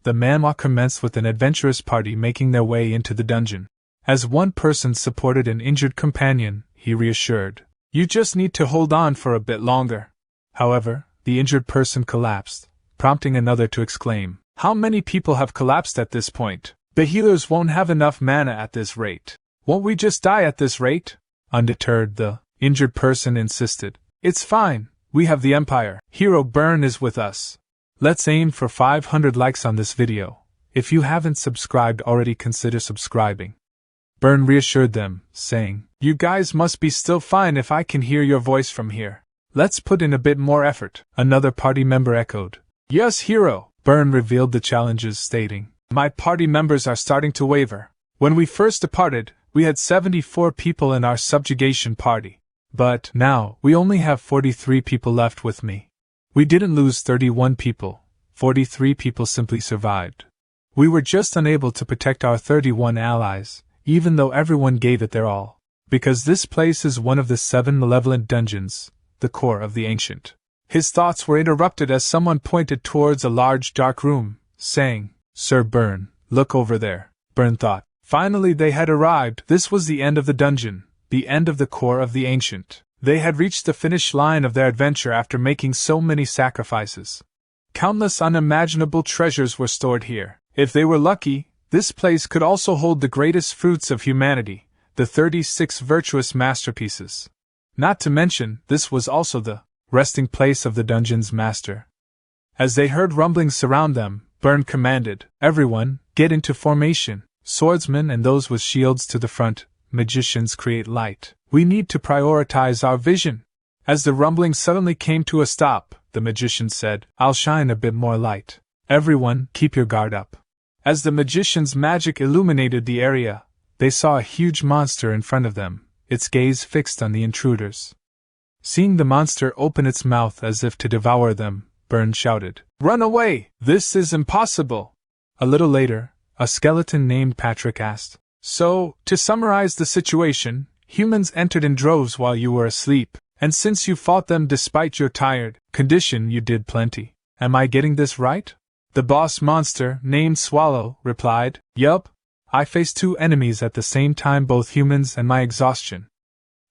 The manhwa commenced with an adventurous party making their way into the dungeon. As one person supported an injured companion, he reassured, "You just need to hold on for a bit longer." However, the injured person collapsed, prompting another to exclaim, "How many people have collapsed at this point? The healers won't have enough mana at this rate. Won't we just die at this rate?" Undeterred, the injured person insisted, "It's fine, we have the Empire. Hero Burn is with us." Let's aim for 500 likes on this video. If you haven't subscribed already, consider subscribing. Burn reassured them, saying, "You guys must be still fine if I can hear your voice from here. Let's put in a bit more effort." Another party member echoed, "Yes, Hero." Burn revealed the challenges, stating, "My party members are starting to waver. When we first departed, we had 74 people in our subjugation party. But now, we only have 43 people left with me. We didn't lose 31 people, 43 people simply survived. We were just unable to protect our 31 allies, even though everyone gave it their all. Because this place is one of the 7 malevolent dungeons, the core of the ancient." His thoughts were interrupted as someone pointed towards a large dark room, saying, "Sir Burn, look over there." Burn thought. Finally they had arrived. This was the end of the dungeon, the end of the core of the ancient. They had reached the finish line of their adventure after making so many sacrifices. Countless unimaginable treasures were stored here. If they were lucky, this place could also hold the greatest fruits of humanity, the 36 virtuous masterpieces. Not to mention, this was also the resting place of the dungeon's master. As they heard rumblings surround them, Burn commanded, "Everyone, get into formation. Swordsmen and those with shields to the front, magicians create light. We need to prioritize our vision." As the rumbling suddenly came to a stop, the magician said, "I'll shine a bit more light. Everyone, keep your guard up." As the magician's magic illuminated the area, they saw a huge monster in front of them, its gaze fixed on the intruders. Seeing the monster open its mouth as if to devour them, Burn shouted, "Run away! This is impossible!" A little later, a skeleton named Patrick asked, "So, to summarize the situation, humans entered in droves while you were asleep, and since you fought them despite your tired condition, you did plenty. Am I getting this right?" The boss monster, named Swallow, replied, "Yup. I faced 2 enemies at the same time, both humans and my exhaustion."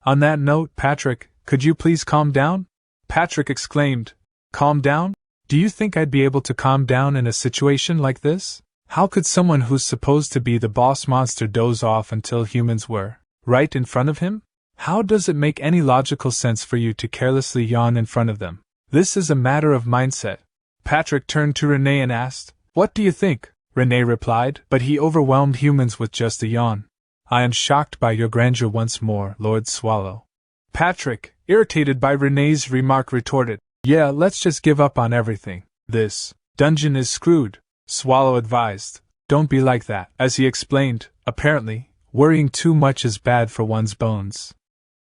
On that note, Patrick, could you please calm down? Patrick exclaimed, "Calm down? Do you think I'd be able to calm down in a situation like this? How could someone who's supposed to be the boss monster doze off until humans were right in front of him? How does it make any logical sense for you to carelessly yawn in front of them? This is a matter of mindset." Patrick turned to Renee and asked, "What do you think?" Renee replied, "But he overwhelmed humans with just a yawn." "I am shocked by your grandeur once more, Lord Swallow." Patrick, irritated by Renee's remark, retorted, "Yeah, let's just give up on everything. This dungeon is screwed." Swallow advised, "Don't be like that." As he explained, apparently, worrying too much is bad for one's bones.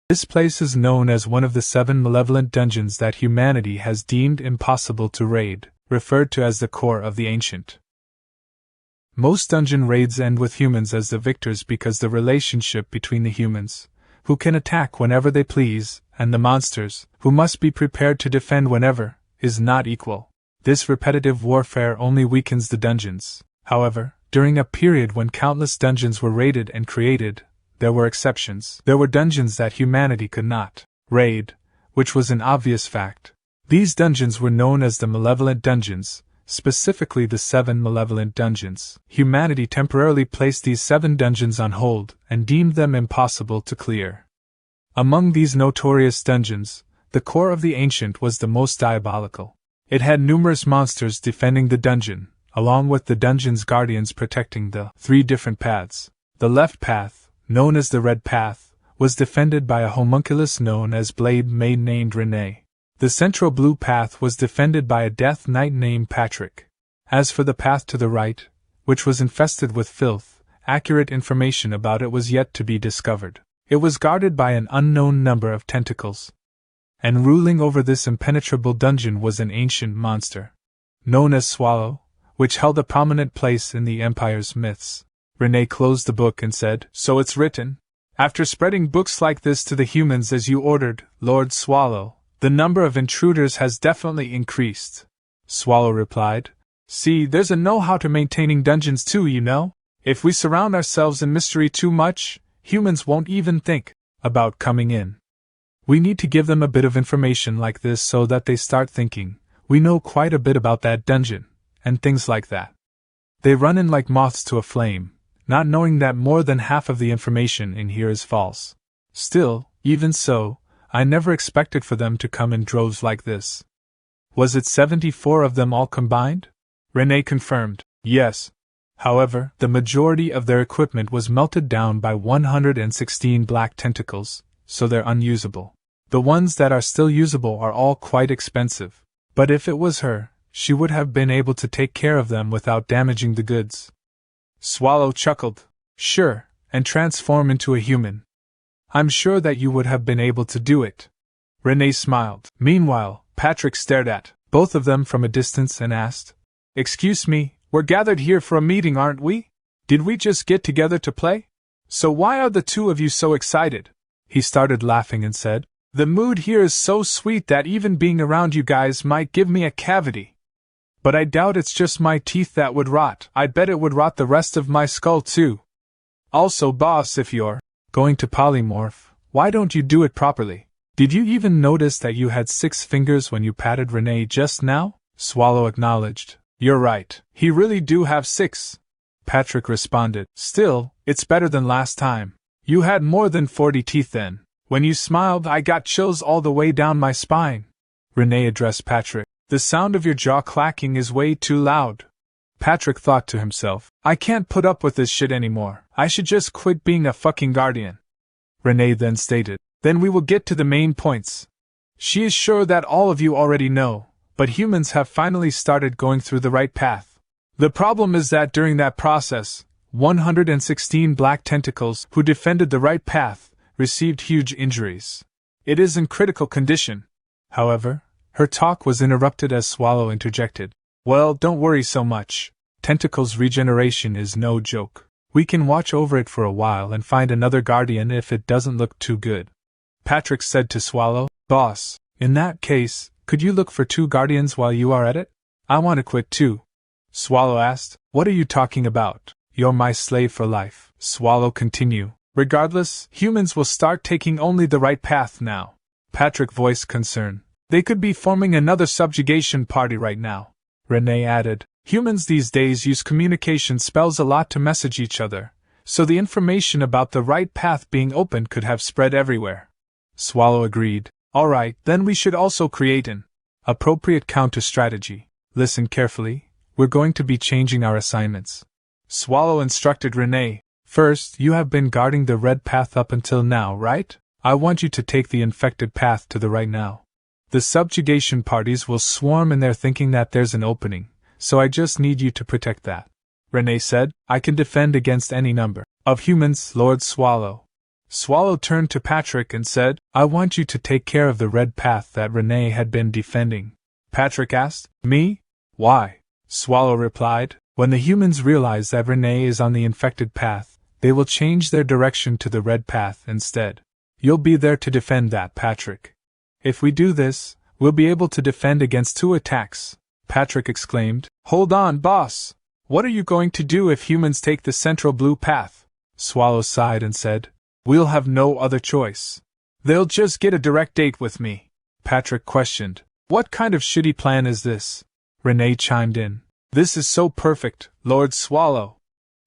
This place is known as one of the 7 malevolent dungeons that humanity has deemed impossible to raid, referred to as the core of the ancient. Most dungeon raids end with humans as the victors because the relationship between the humans, who can attack whenever they please, and the monsters, who must be prepared to defend whenever, is not equal. This repetitive warfare only weakens the dungeons. However, during a period when countless dungeons were raided and created, there were exceptions. There were dungeons that humanity could not raid, which was an obvious fact. These dungeons were known as the Malevolent Dungeons, specifically the 7 Malevolent Dungeons. Humanity temporarily placed these 7 dungeons on hold and deemed them impossible to clear. Among these notorious dungeons, the core of the ancient was the most diabolical. It had numerous monsters defending the dungeon, along with the dungeon's guardians protecting the 3 different paths. The left path, known as the Red Path, was defended by a homunculus known as Blade Maid named Renee. The central blue path was defended by a Death Knight named Patrick. As for the path to the right, which was infested with filth, accurate information about it was yet to be discovered. It was guarded by an unknown number of tentacles. And ruling over this impenetrable dungeon was an ancient monster, known as Swallow, which held a prominent place in the Empire's myths. Renee closed the book and said, "So it's written? After spreading books like this to the humans as you ordered, Lord Swallow, the number of intruders has definitely increased." Swallow replied, See, there's a know-how to maintaining dungeons too, you know? If we surround ourselves in mystery too much, humans won't even think about coming in. We need to give them a bit of information like this so that they start thinking, we know quite a bit about that dungeon, and things like that. They run in like moths to a flame, not knowing that more than half of the information in here is false. Still, even so, I never expected for them to come in droves like this. Was it 74 of them all combined? Renee confirmed, yes. However, the majority of their equipment was melted down by 116 black tentacles, so they're unusable. The ones that are still usable are all quite expensive. But if it was her, she would have been able to take care of them without damaging the goods. Swallow chuckled. Sure, and transform into a human. I'm sure that you would have been able to do it. Renee smiled. Meanwhile, Patrick stared at both of them from a distance and asked, Excuse me, we're gathered here for a meeting, aren't we? Did we just get together to play? So why are the two of you so excited? He started laughing and said, The mood here is so sweet that even being around you guys might give me a cavity. But I doubt it's just my teeth that would rot. I bet it would rot the rest of my skull too. Also, boss, if you're going to polymorph, why don't you do it properly? Did you even notice that you had 6 fingers when you patted Renee just now? Swallow acknowledged. You're right, he really do have 6. Patrick responded. Still, it's better than last time. You had more than 40 teeth then. When you smiled, I got chills all the way down my spine. Renee addressed Patrick. The sound of your jaw clacking is way too loud. Patrick thought to himself, I can't put up with this shit anymore. I should just quit being a fucking guardian. Renee then stated, Then we will get to the main points. She is sure that all of you already know, but humans have finally started going through the right path. The problem is that during that process, 116 black tentacles who defended the right path received huge injuries. It is in critical condition. However, her talk was interrupted as Swallow interjected. Well, don't worry so much. Tentacles regeneration is no joke. We can watch over it for a while and find another guardian if it doesn't look too good. Patrick said to Swallow, Boss, in that case, could you look for 2 guardians while you are at it? I want to quit too. Swallow asked, What are you talking about? You're my slave for life. Swallow continued. Regardless, humans will start taking only the right path now. Patrick voiced concern. They could be forming another subjugation party right now. Renee added, Humans these days use communication spells a lot to message each other, so the information about the right path being opened could have spread everywhere. Swallow agreed. Alright, then we should also create an appropriate counter-strategy. Listen carefully, we're going to be changing our assignments. Swallow instructed Renee. First, you have been guarding the red path up until now, right? I want you to take the infected path to the right now. The subjugation parties will swarm in there thinking that there's an opening, so I just need you to protect that. Renee said, I can defend against any number of humans, Lord Swallow. Swallow turned to Patrick and said, I want you to take care of the red path that Renee had been defending. Patrick asked, Me? Why? Swallow replied, When the humans realize that Renee is on the infected path, they will change their direction to the red path instead. You'll be there to defend that, Patrick. If we do this, we'll be able to defend against 2 attacks. Patrick exclaimed, Hold on, boss! What are you going to do if humans take the central blue path? Swallow sighed and said, We'll have no other choice. They'll just get a direct date with me. Patrick questioned, What kind of shitty plan is this? Renee chimed in, This is so perfect, Lord Swallow.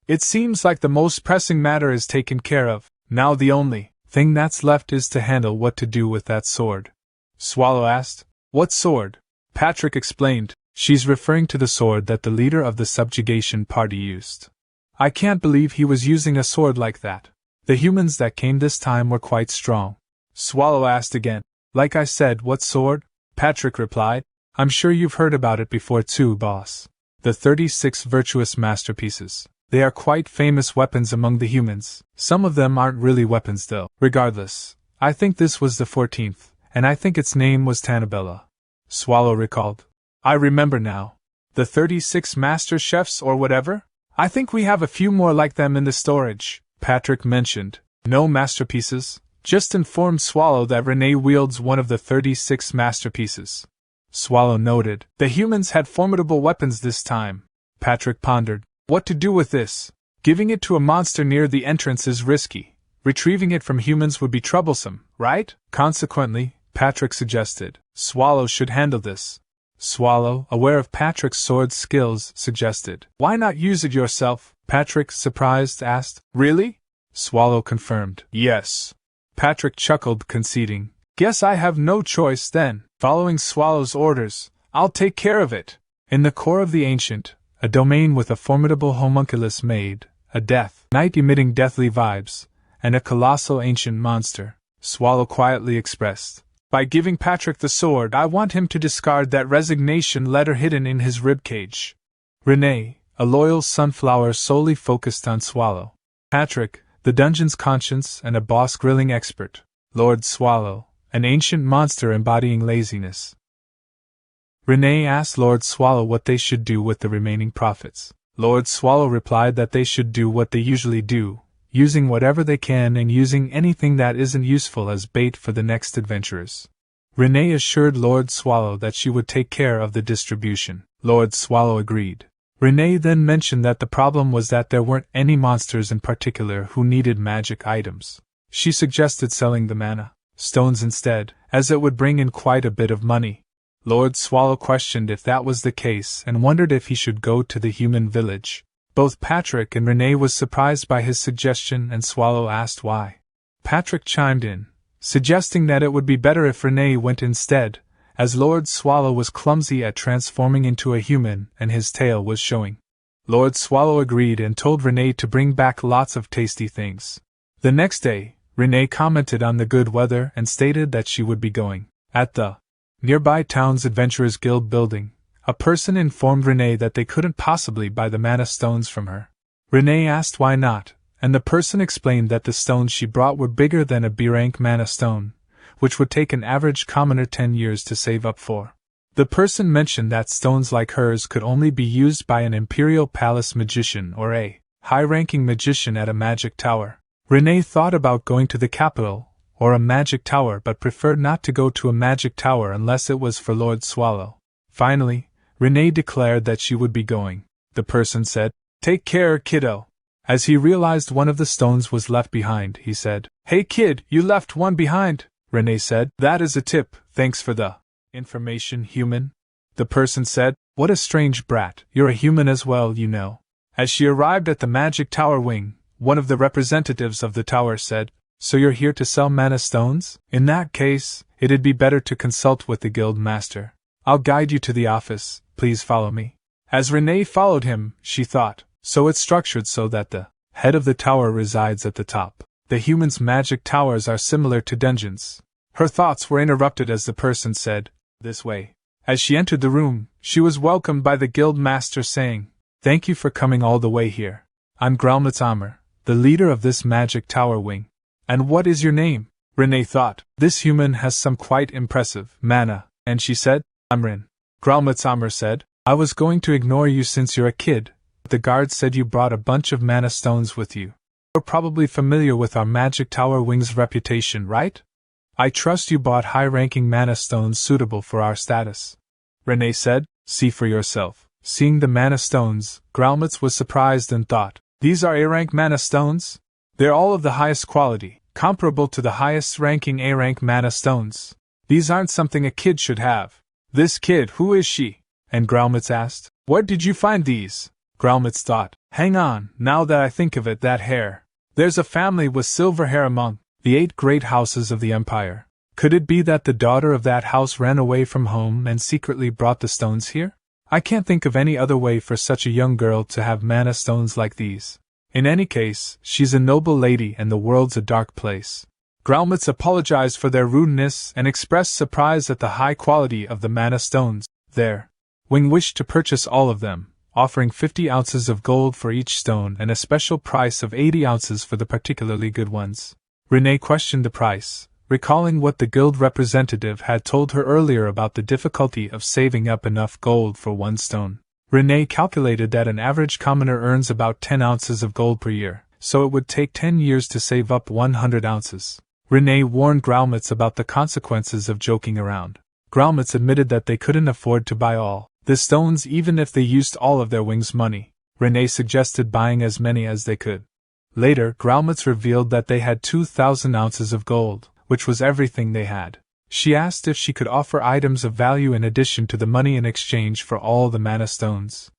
It seems like the most pressing matter is taken care of. Now the only thing that's left is to handle what to do with that sword. Swallow asked, What sword? Patrick explained, She's referring to the sword that the leader of the subjugation party used. I can't believe he was using a sword like that. The humans that came this time were quite strong. Swallow asked again, Like I said, what sword? Patrick replied, I'm sure you've heard about it before too, boss. The 36 virtuous masterpieces. They are quite famous weapons among the humans. Some of them aren't really weapons though. Regardless, I think this was the 14th. And I think its name was Tanabella. Swallow recalled. I remember now. The 36 master chefs or whatever? I think we have a few more like them in the storage, Patrick mentioned. No masterpieces, just informed Swallow that Renee wields one of the 36 masterpieces. Swallow noted, the humans had formidable weapons this time, Patrick pondered. What to do with this? Giving it to a monster near the entrance is risky. Retrieving it from humans would be troublesome, right? Consequently, Patrick suggested, Swallow should handle this. Swallow, aware of Patrick's sword skills, suggested, Why not use it yourself? Patrick, surprised, asked, Really? Swallow confirmed, Yes. Patrick chuckled, conceding, Guess I have no choice then. Following Swallow's orders, I'll take care of it. In the core of the ancient, a domain with a formidable homunculus made, a death knight emitting deathly vibes, and a colossal ancient monster, Swallow quietly expressed. By giving Patrick the sword, I want him to discard that resignation letter hidden in his ribcage. Renee, a loyal sunflower solely focused on Swallow. Patrick, the dungeon's conscience and a boss grilling expert. Lord Swallow, an ancient monster embodying laziness. Renee asked Lord Swallow what they should do with the remaining profits. Lord Swallow replied that they should do what they usually do, using whatever they can and using anything that isn't useful as bait for the next adventurers. Renee assured Lord Swallow that she would take care of the distribution. Lord Swallow agreed. Renee then mentioned that the problem was that there weren't any monsters in particular who needed magic items. She suggested selling the mana stones instead, as it would bring in quite a bit of money. Lord Swallow questioned if that was the case and wondered if he should go to the human village. Both Patrick and Renee was surprised by his suggestion, and Swallow asked why. Patrick chimed in, suggesting that it would be better if Renee went instead, as Lord Swallow was clumsy at transforming into a human and his tail was showing. Lord Swallow agreed and told Renee to bring back lots of tasty things. The next day, Renee commented on the good weather and stated that she would be going. At the nearby town's Adventurers Guild building, a person informed Renee that they couldn't possibly buy the mana stones from her. Renee asked why not, and the person explained that the stones she brought were bigger than a B-rank mana stone, which would take an average commoner 10 years to save up for. The person mentioned that stones like hers could only be used by an Imperial Palace magician or a high-ranking magician at a magic tower. Renee thought about going to the capital, or a magic tower, but preferred not to go to a magic tower unless it was for Lord Swallow. Finally, Renee declared that she would be going. The person said, Take care, kiddo. As he realized one of the stones was left behind, he said, Hey kid, you left one behind. Renee said, That is a tip, thanks for the information, human. The person said, What a strange brat, you're a human as well, you know. As she arrived at the magic tower wing, one of the representatives of the tower said, So you're here to sell mana stones? In that case, it'd be better to consult with the guild master. I'll guide you to the office, please follow me. As Renee followed him, she thought, so it's structured so that the head of the tower resides at the top. The humans' magic towers are similar to dungeons. Her thoughts were interrupted as the person said, This way. As she entered the room, she was welcomed by the guild master saying, Thank you for coming all the way here. I'm Gromlitzammer, the leader of this magic tower wing. And what is your name? Renee thought, this human has some quite impressive mana, and she said, I'm Rin. Gromlitzammer said, I was going to ignore you since you're a kid, but the guard said you brought a bunch of mana stones with you. You're probably familiar with our magic tower wing's reputation, right? I trust you bought high-ranking mana stones suitable for our status. Renee said, See for yourself. Seeing the mana stones, Gromlitz was surprised and thought, These are A-rank mana stones? They're all of the highest quality, comparable to the highest-ranking A-rank mana stones. These aren't something a kid should have. This kid, who is she? And Gromlitz asked, Where did you find these? Gromlitz thought, Hang on, now that I think of it, that hair. There's a family with silver hair among the 8 great houses of the empire. Could it be that the daughter of that house ran away from home and secretly brought the stones here? I can't think of any other way for such a young girl to have mana stones like these. In any case, she's a noble lady and the world's a dark place. Gromlitz apologized for their rudeness and expressed surprise at the high quality of the mana stones. Their wing wished to purchase all of them, offering 50 ounces of gold for each stone and a special price of 80 ounces for the particularly good ones. Renee questioned the price, recalling what the guild representative had told her earlier about the difficulty of saving up enough gold for one stone. Renee calculated that an average commoner earns about 10 ounces of gold per year, so it would take 10 years to save up 100 ounces. Renee warned Gromlitz about the consequences of joking around. Gromlitz admitted that they couldn't afford to buy all, The stones, even if they used all of their wings' money, Renee suggested buying as many as they could. Later, Graumitz revealed that they had 2,000 ounces of gold, which was everything they had. She asked if she could offer items of value in addition to the money in exchange for all the mana stones.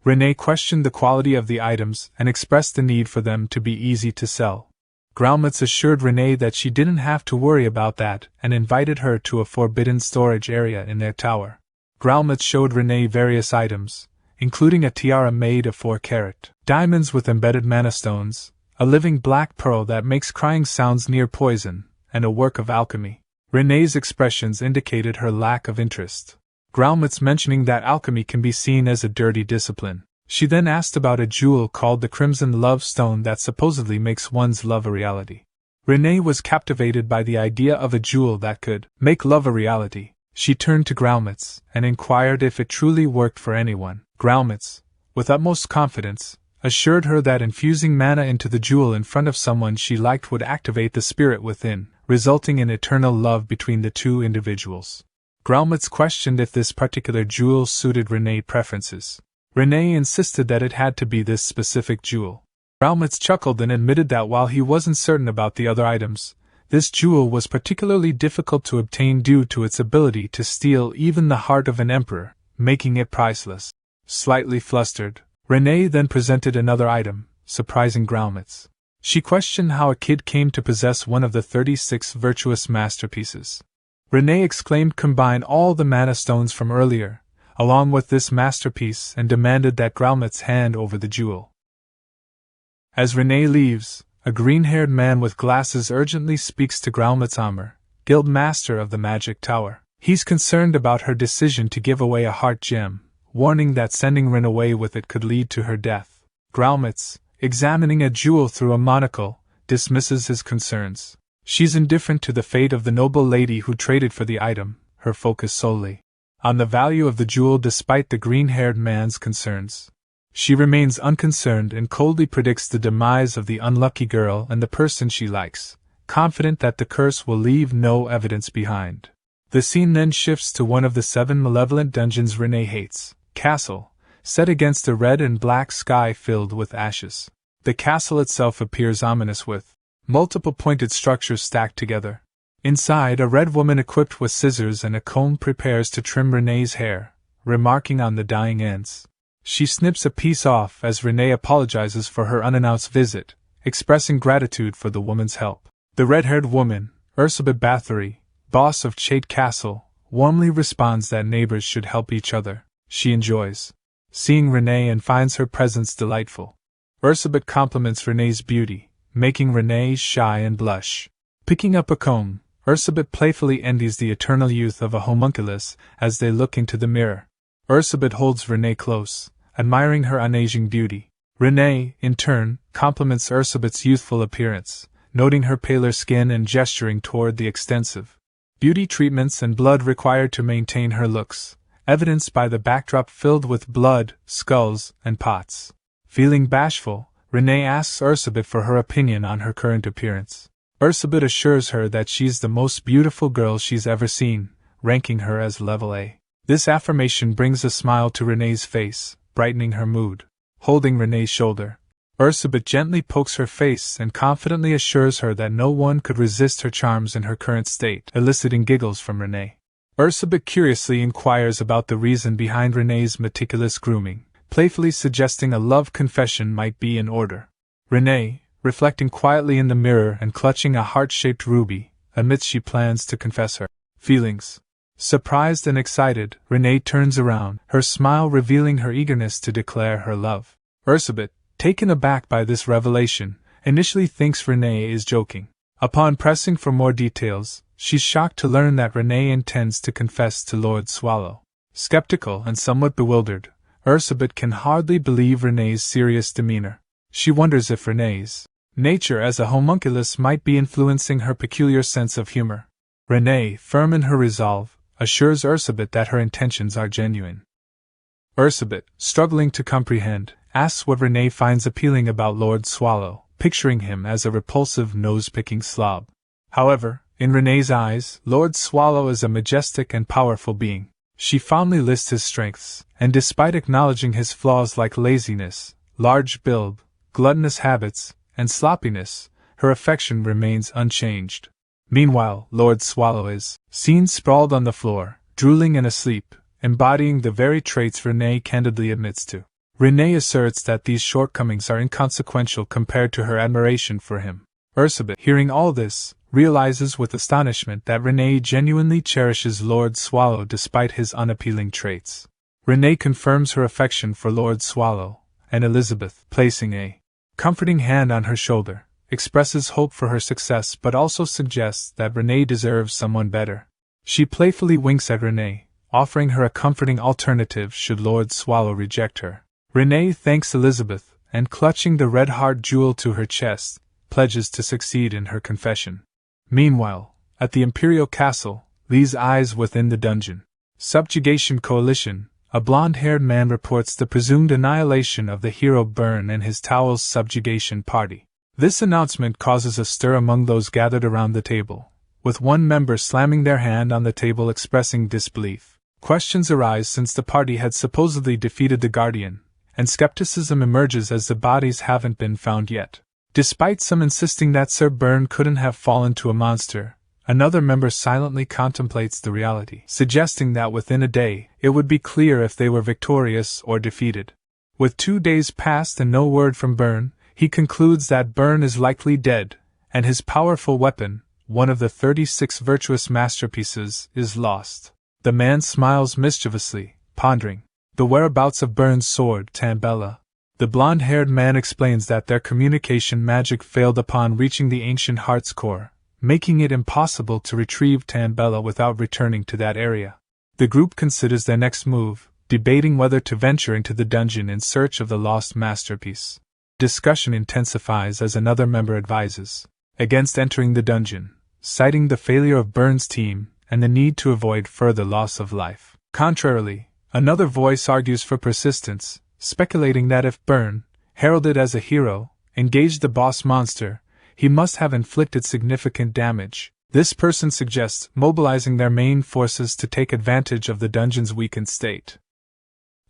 Renee questioned the quality of the items and expressed the need for them to be easy to sell. Graumitz assured Renee that she didn't have to worry about that and invited her to a forbidden storage area in their tower. Graumitz showed Renee various items, including a tiara made of 4-carat diamonds with embedded mana stones, a living black pearl that makes crying sounds near poison, and a work of alchemy. Renee's expressions indicated her lack of interest. Graumitz mentioning that alchemy can be seen as a dirty discipline. She then asked about a jewel called the Crimson Love Stone that supposedly makes one's love a reality. Renee was captivated by the idea of a jewel that could make love a reality. She turned to Graumitz and inquired if it truly worked for anyone. Graumitz, with utmost confidence, assured her that infusing mana into the jewel in front of someone she liked would activate the spirit within, resulting in eternal love between the two individuals. Graumitz questioned if this particular jewel suited Renee's preferences. Renee insisted that it had to be this specific jewel. Graumitz chuckled and admitted that while he wasn't certain about the other items, this jewel was particularly difficult to obtain due to its ability to steal even the heart of an emperor, making it priceless. Slightly flustered, Renee then presented another item, surprising Graumitz. She questioned how a kid came to possess one of the 36 virtuous masterpieces. Renee exclaimed combine all the mana stones from earlier, along with this masterpiece, and demanded that Graumitz hand over the jewel. As Renee leaves, a green-haired man with glasses urgently speaks to Graumitz Amr, guild master of the Magic Tower. He's concerned about her decision to give away a heart gem, warning that sending Rin away with it could lead to her death. Graumitz, examining a jewel through a monocle, dismisses his concerns. She's indifferent to the fate of the noble lady who traded for the item, her focus solely on the value of the jewel despite the green-haired man's concerns. She remains unconcerned and coldly predicts the demise of the unlucky girl and the person she likes, confident that the curse will leave no evidence behind. The scene then shifts to one of the 7 malevolent dungeons Renee hates, Castle, set against a red and black sky filled with ashes. The castle itself appears ominous with multiple pointed structures stacked together. Inside, a red woman equipped with scissors and a comb prepares to trim Renee's hair, remarking on the dying ends. She snips a piece off as Renee apologizes for her unannounced visit, expressing gratitude for the woman's help. The red-haired woman, Ursabet Bathory, boss of Chait Castle, warmly responds that neighbors should help each other. She enjoys seeing Renee and finds her presence delightful. Ursabet compliments Renee's beauty, making Renee shy and blush. Picking up a comb, Ursabet playfully envies the eternal youth of a homunculus as they look into the mirror. Ursabet holds Renee close, admiring her unaging beauty. Renee, in turn, compliments Ursabet's youthful appearance, noting her paler skin and gesturing toward the extensive beauty treatments and blood required to maintain her looks, evidenced by the backdrop filled with blood, skulls, and pots. Feeling bashful, Renee asks Ursabet for her opinion on her current appearance. Ursabet assures her that she's the most beautiful girl she's ever seen, ranking her as level A. This affirmation brings a smile to Renee's face, brightening her mood. Holding Renee's shoulder, Ursabet gently pokes her face and confidently assures her that no one could resist her charms in her current state, eliciting giggles from Renee. Ursabet curiously inquires about the reason behind Renee's meticulous grooming, playfully suggesting a love confession might be in order. Renee, reflecting quietly in the mirror and clutching a heart-shaped ruby, admits she plans to confess her feelings. Surprised and excited, Renee turns around, her smile revealing her eagerness to declare her love. Ursabet, taken aback by this revelation, initially thinks Renee is joking. Upon pressing for more details, she's shocked to learn that Renee intends to confess to Lord Swallow. Skeptical and somewhat bewildered, Ursabet can hardly believe Renee's serious demeanor. She wonders if Renee's nature as a homunculus might be influencing her peculiar sense of humor. Renee, firm in her resolve, assures Ursabet that her intentions are genuine. Ursabet, struggling to comprehend, asks what Renee finds appealing about Lord Swallow, picturing him as a repulsive nose-picking slob. However, in Renee's eyes, Lord Swallow is a majestic and powerful being. She fondly lists his strengths, and despite acknowledging his flaws like laziness, large build, gluttonous habits, and sloppiness, her affection remains unchanged. Meanwhile, Lord Swallow is seen sprawled on the floor, drooling and asleep, embodying the very traits Renee candidly admits to. Renee asserts that these shortcomings are inconsequential compared to her admiration for him. Ursabet, hearing all this, realizes with astonishment that Renee genuinely cherishes Lord Swallow despite his unappealing traits. Renee confirms her affection for Lord Swallow, and Elizabeth, placing a comforting hand on her shoulder, expresses hope for her success but also suggests that Renee deserves someone better. She playfully winks at Renee, offering her a comforting alternative should Lord Swallow reject her. Renee thanks Elizabeth, and clutching the red heart jewel to her chest, pledges to succeed in her confession. Meanwhile, at the Imperial Castle, Lee's eyes within the dungeon. Subjugation Coalition, a blonde-haired man reports the presumed annihilation of the hero Byrne and his Towel's subjugation party. This announcement causes a stir among those gathered around the table, with one member slamming their hand on the table expressing disbelief. Questions arise since the party had supposedly defeated the Guardian, and skepticism emerges as the bodies haven't been found yet. Despite some insisting that Sir Byrne couldn't have fallen to a monster, another member silently contemplates the reality, suggesting that within a day it would be clear if they were victorious or defeated. With 2 days past and no word from Byrne, he concludes that Byrne is likely dead, and his powerful weapon, one of the 36 virtuous masterpieces, is lost. The man smiles mischievously, pondering the whereabouts of Byrne's sword, Tambella. The blonde-haired man explains that their communication magic failed upon reaching the ancient heart's core, making it impossible to retrieve Tambella without returning to that area. The group considers their next move, debating whether to venture into the dungeon in search of the lost masterpiece. Discussion intensifies as another member advises against entering the dungeon, citing the failure of Byrne's team and the need to avoid further loss of life. Contrarily, another voice argues for persistence, speculating that if Byrne, heralded as a hero, engaged the boss monster, he must have inflicted significant damage. This person suggests mobilizing their main forces to take advantage of the dungeon's weakened state.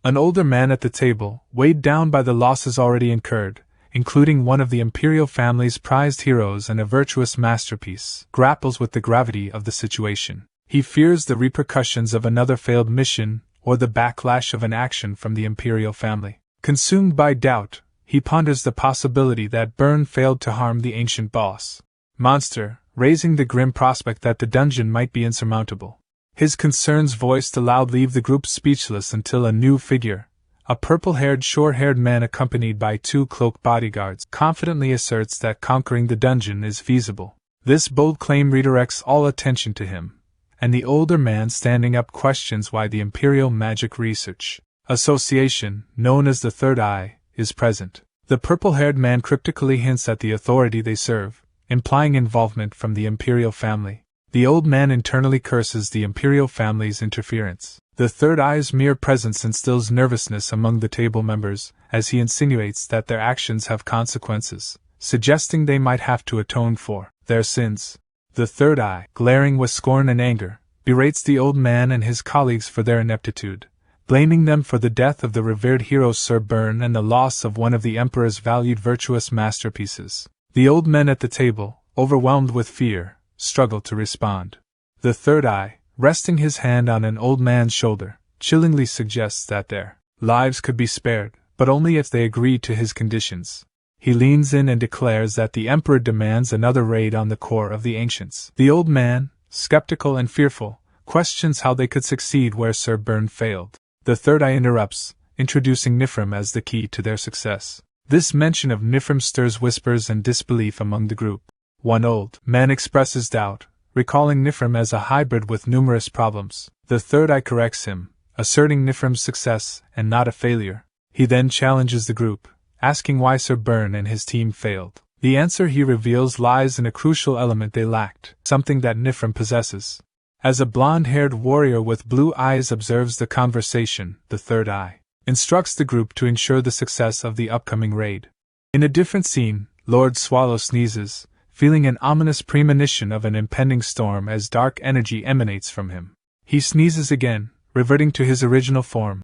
An older man at the table, weighed down by the losses already incurred, including one of the Imperial family's prized heroes and a virtuous masterpiece, grapples with the gravity of the situation. He fears the repercussions of another failed mission or the backlash of an action from the Imperial family. Consumed by doubt, he ponders the possibility that Byrne failed to harm the ancient boss monster, raising the grim prospect that the dungeon might be insurmountable. His concerns voiced aloud leave the group speechless until a new figure, a purple-haired, short-haired man accompanied by 2 cloaked bodyguards, confidently asserts that conquering the dungeon is feasible. This bold claim redirects all attention to him, and the older man standing up questions why the Imperial Magic Research Association, known as the Third Eye, is present. The purple-haired man cryptically hints at the authority they serve, implying involvement from the Imperial family. The old man internally curses the Imperial family's interference. The Third Eye's mere presence instills nervousness among the table members, as he insinuates that their actions have consequences, suggesting they might have to atone for their sins. The Third Eye, glaring with scorn and anger, berates the old man and his colleagues for their ineptitude, blaming them for the death of the revered hero Sir Byrne and the loss of one of the Emperor's valued virtuous masterpieces. The old men at the table, overwhelmed with fear, struggle to respond. The Third Eye, resting his hand on an old man's shoulder, chillingly suggests that their lives could be spared, but only if they agree to his conditions. He leans in and declares that the Emperor demands another raid on the core of the ancients. The old man, skeptical and fearful, questions how they could succeed where Sir Byrne failed. The Third Eye interrupts, introducing Nifrim as the key to their success. This mention of Nifrim stirs whispers and disbelief among the group. One old man expresses doubt, recalling Nifrim as a hybrid with numerous problems. The Third Eye corrects him, asserting Nifrim's success and not a failure. He then challenges the group, asking why Sir Byrne and his team failed. The answer he reveals lies in a crucial element they lacked, something that Nifrim possesses. As a blonde-haired warrior with blue eyes observes the conversation, the Third Eye instructs the group to ensure the success of the upcoming raid. In a different scene, Lord Swallow sneezes, feeling an ominous premonition of an impending storm as dark energy emanates from him. He sneezes again, reverting to his original form.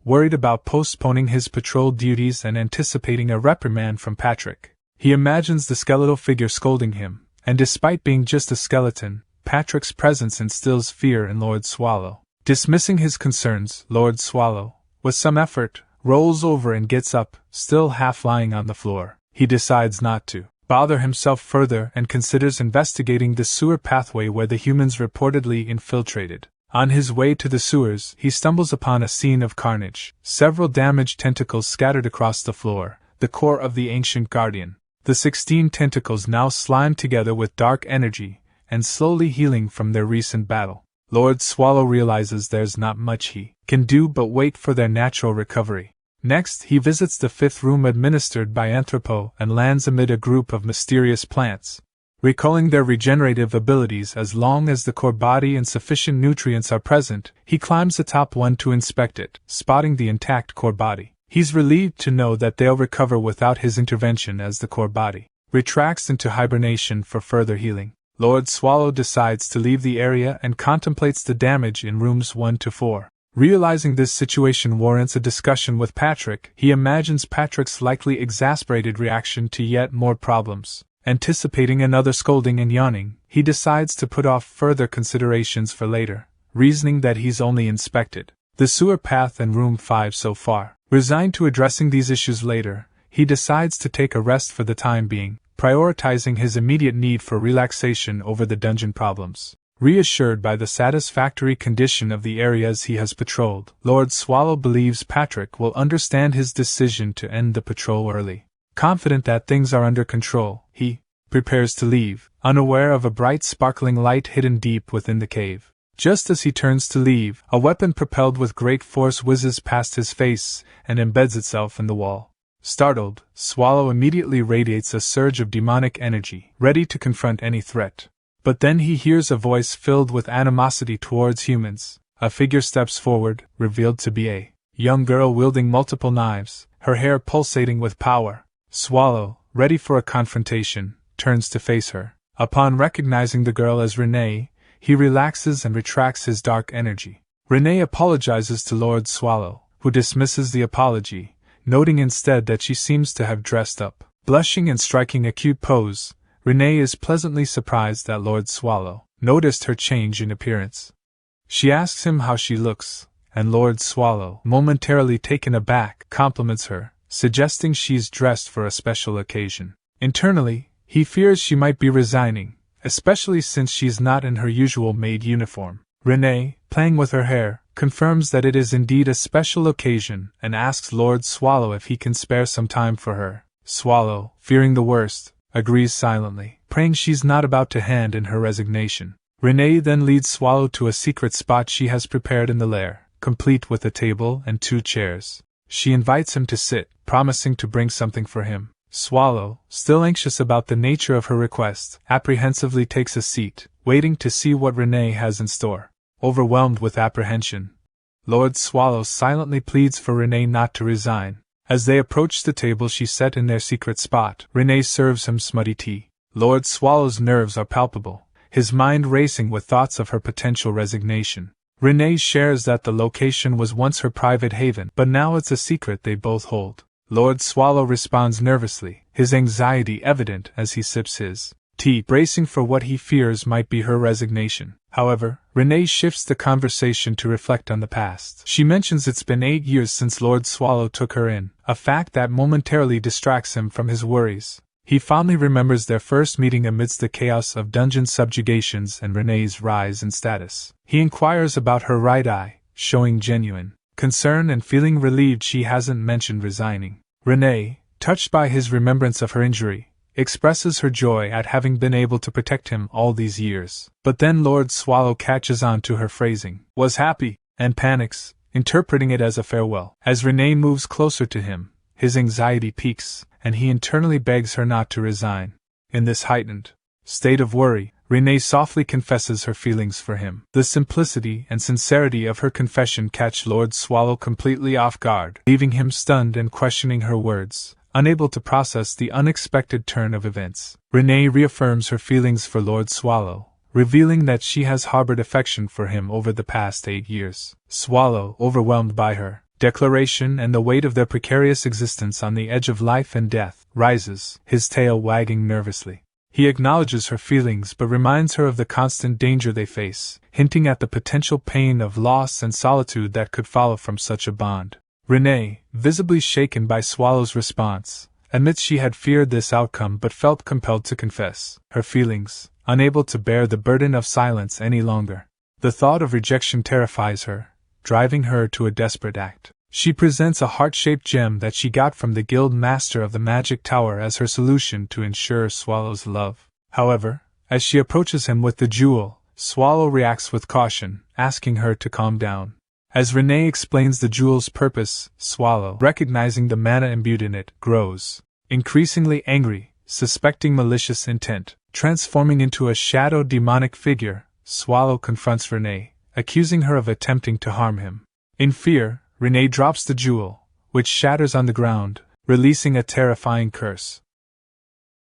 Worried about postponing his patrol duties and anticipating a reprimand from Patrick, he imagines the skeletal figure scolding him, and despite being just a skeleton, Patrick's presence instills fear in Lord Swallow. Dismissing his concerns, Lord Swallow, with some effort, rolls over and gets up, still half lying on the floor. He decides not to bother himself further and considers investigating the sewer pathway where the humans reportedly infiltrated. On his way to the sewers, he stumbles upon a scene of carnage. Several damaged tentacles scattered across the floor, the core of the ancient guardian. The 16 tentacles now slimed together with dark energy, and slowly healing from their recent battle. Lord Swallow realizes there's not much he can do but wait for their natural recovery. Next, he visits the 5th room administered by Anthropo and lands amid a group of mysterious plants. Recalling their regenerative abilities as long as the core body and sufficient nutrients are present, he climbs atop one to inspect it, spotting the intact core body. He's relieved to know that they'll recover without his intervention as the core body retracts into hibernation for further healing. Lord Swallow decides to leave the area and contemplates the damage in rooms 1 to 4. Realizing this situation warrants a discussion with Patrick, he imagines Patrick's likely exasperated reaction to yet more problems. Anticipating another scolding and yawning, he decides to put off further considerations for later, reasoning that he's only inspected the sewer path and room 5 so far. Resigned to addressing these issues later, he decides to take a rest for the time being, prioritizing his immediate need for relaxation over the dungeon problems. Reassured by the satisfactory condition of the areas he has patrolled, Lord Swallow believes Patrick will understand his decision to end the patrol early. Confident that things are under control, he prepares to leave, unaware of a bright sparkling light hidden deep within the cave. Just as he turns to leave, a weapon propelled with great force whizzes past his face and embeds itself in the wall. Startled, Swallow immediately radiates a surge of demonic energy, ready to confront any threat. But then he hears a voice filled with animosity towards humans. A figure steps forward, revealed to be a young girl wielding multiple knives, her hair pulsating with power. Swallow, ready for a confrontation, turns to face her. Upon recognizing the girl as Renee, he relaxes and retracts his dark energy. Renee apologizes to Lord Swallow, who dismisses the apology, noting instead that she seems to have dressed up. Blushing and striking a cute pose, Renee is pleasantly surprised that Lord Swallow noticed her change in appearance. She asks him how she looks, and Lord Swallow, momentarily taken aback, compliments her, suggesting she's dressed for a special occasion. Internally, he fears she might be resigning, especially since she's not in her usual maid uniform. Renee, playing with her hair, confirms that it is indeed a special occasion and asks Lord Swallow if he can spare some time for her. Swallow, fearing the worst, agrees silently, praying she's not about to hand in her resignation. Renee then leads Swallow to a secret spot she has prepared in the lair, complete with a table and 2 chairs. She invites him to sit, promising to bring something for him. Swallow, still anxious about the nature of her request, apprehensively takes a seat, waiting to see what Renee has in store. Overwhelmed with apprehension, Lord Swallow silently pleads for Renee not to resign. As they approach the table she set in their secret spot, Renee serves him smutty tea. Lord Swallow's nerves are palpable, his mind racing with thoughts of her potential resignation. Renee shares that the location was once her private haven, but now it's a secret they both hold. Lord Swallow responds nervously, his anxiety evident as he sips his tea, bracing for what he fears might be her resignation. However, Renee shifts the conversation to reflect on the past. She mentions it's been 8 years since Lord Swallow took her in, a fact that momentarily distracts him from his worries. He fondly remembers their first meeting amidst the chaos of dungeon subjugations and Renee's rise in status. He inquires about her right eye, showing genuine concern and feeling relieved she hasn't mentioned resigning. Renee, touched by his remembrance of her injury, expresses her joy at having been able to protect him all these years. But then Lord Swallow catches on to her phrasing, "was happy," and panics, interpreting it as a farewell. As Renee moves closer to him, his anxiety peaks, and he internally begs her not to resign. In this heightened state of worry, Renee softly confesses her feelings for him. The simplicity and sincerity of her confession catch Lord Swallow completely off guard, leaving him stunned and questioning her words, unable to process the unexpected turn of events. Renee reaffirms her feelings for Lord Swallow, revealing that she has harbored affection for him over the past 8 years. Swallow, overwhelmed by her declaration and the weight of their precarious existence on the edge of life and death, rises, his tail wagging nervously. He acknowledges her feelings but reminds her of the constant danger they face, hinting at the potential pain of loss and solitude that could follow from such a bond. Renee, visibly shaken by Swallow's response, admits she had feared this outcome but felt compelled to confess her feelings, unable to bear the burden of silence any longer. The thought of rejection terrifies her, driving her to a desperate act. She presents a heart-shaped gem that she got from the guild master of the magic tower as her solution to ensure Swallow's love. However, as she approaches him with the jewel, Swallow reacts with caution, asking her to calm down. As Renee explains the jewel's purpose, Swallow, recognizing the mana imbued in it, grows increasingly angry, suspecting malicious intent. Transforming into a shadow demonic figure, Swallow confronts Renee, accusing her of attempting to harm him. In fear, Renee drops the jewel, which shatters on the ground, releasing a terrifying curse.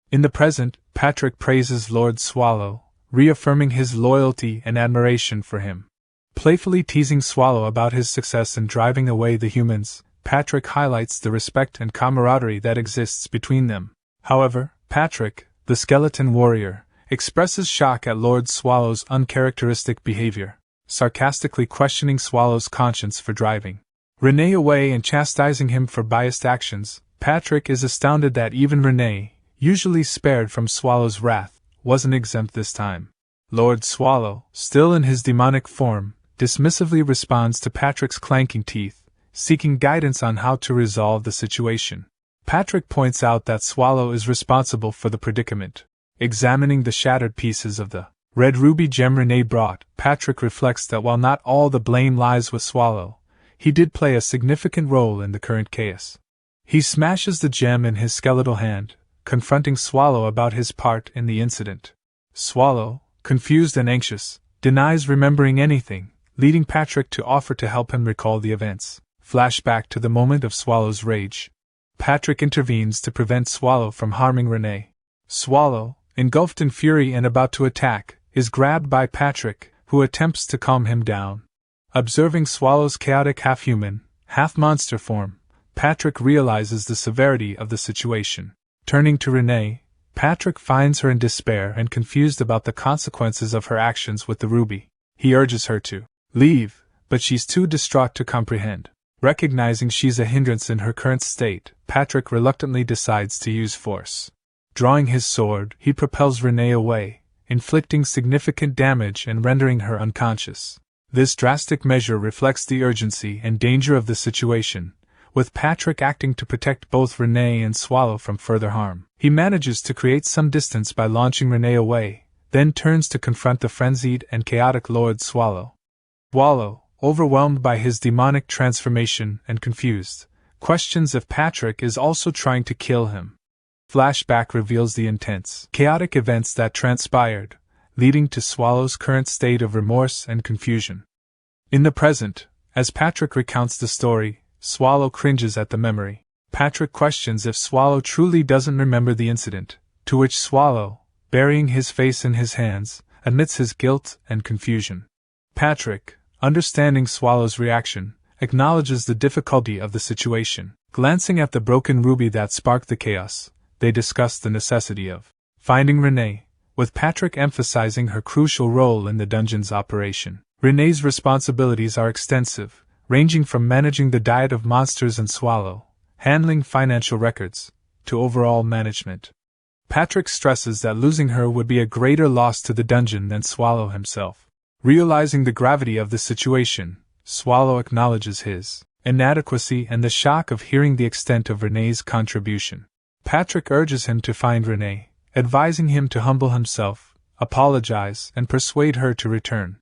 In the present, Patrick praises Lord Swallow, reaffirming his loyalty and admiration for him. Playfully teasing Swallow about his success in driving away the humans, Patrick highlights the respect and camaraderie that exists between them. However, Patrick, the skeleton warrior, expresses shock at Lord Swallow's uncharacteristic behavior, sarcastically questioning Swallow's conscience for driving Renee away and chastising him for biased actions. Patrick is astounded that even Renee, usually spared from Swallow's wrath, wasn't exempt this time. Lord Swallow, still in his demonic form, dismissively responds to Patrick's clanking teeth, seeking guidance on how to resolve the situation. Patrick points out that Swallow is responsible for the predicament. Examining the shattered pieces of the red ruby gem Renee brought, Patrick reflects that while not all the blame lies with Swallow, he did play a significant role in the current chaos. He smashes the gem in his skeletal hand, confronting Swallow about his part in the incident. Swallow, confused and anxious, denies remembering anything, leading Patrick to offer to help him recall the events. Flashback to the moment of Swallow's rage. Patrick intervenes to prevent Swallow from harming Renee. Swallow, engulfed in fury and about to attack, is grabbed by Patrick, who attempts to calm him down. Observing Swallow's chaotic half-human, half-monster form, Patrick realizes the severity of the situation. Turning to Renee, Patrick finds her in despair and confused about the consequences of her actions with the ruby. He urges her to leave, but she's too distraught to comprehend. Recognizing she's a hindrance in her current state, Patrick reluctantly decides to use force. Drawing his sword, he propels Renee away, inflicting significant damage and rendering her unconscious. This drastic measure reflects the urgency and danger of the situation, with Patrick acting to protect both Renee and Swallow from further harm. He manages to create some distance by launching Renee away, then turns to confront the frenzied and chaotic Lord Swallow. Swallow, overwhelmed by his demonic transformation and confused, questions if Patrick is also trying to kill him. Flashback reveals the intense, chaotic events that transpired, leading to Swallow's current state of remorse and confusion. In the present, as Patrick recounts the story, Swallow cringes at the memory. Patrick questions if Swallow truly doesn't remember the incident, to which Swallow, burying his face in his hands, admits his guilt and confusion. Patrick, understanding Swallow's reaction, acknowledges the difficulty of the situation. Glancing at the broken ruby that sparked the chaos, they discuss the necessity of finding Renee, with Patrick emphasizing her crucial role in the dungeon's operation. Renee's responsibilities are extensive, ranging from managing the diet of monsters and Swallow, handling financial records, to overall management. Patrick stresses that losing her would be a greater loss to the dungeon than Swallow himself. Realizing the gravity of the situation, Swallow acknowledges his inadequacy and the shock of hearing the extent of Renee's contribution. Patrick urges him to find Renee, advising him to humble himself, apologize, and persuade her to return.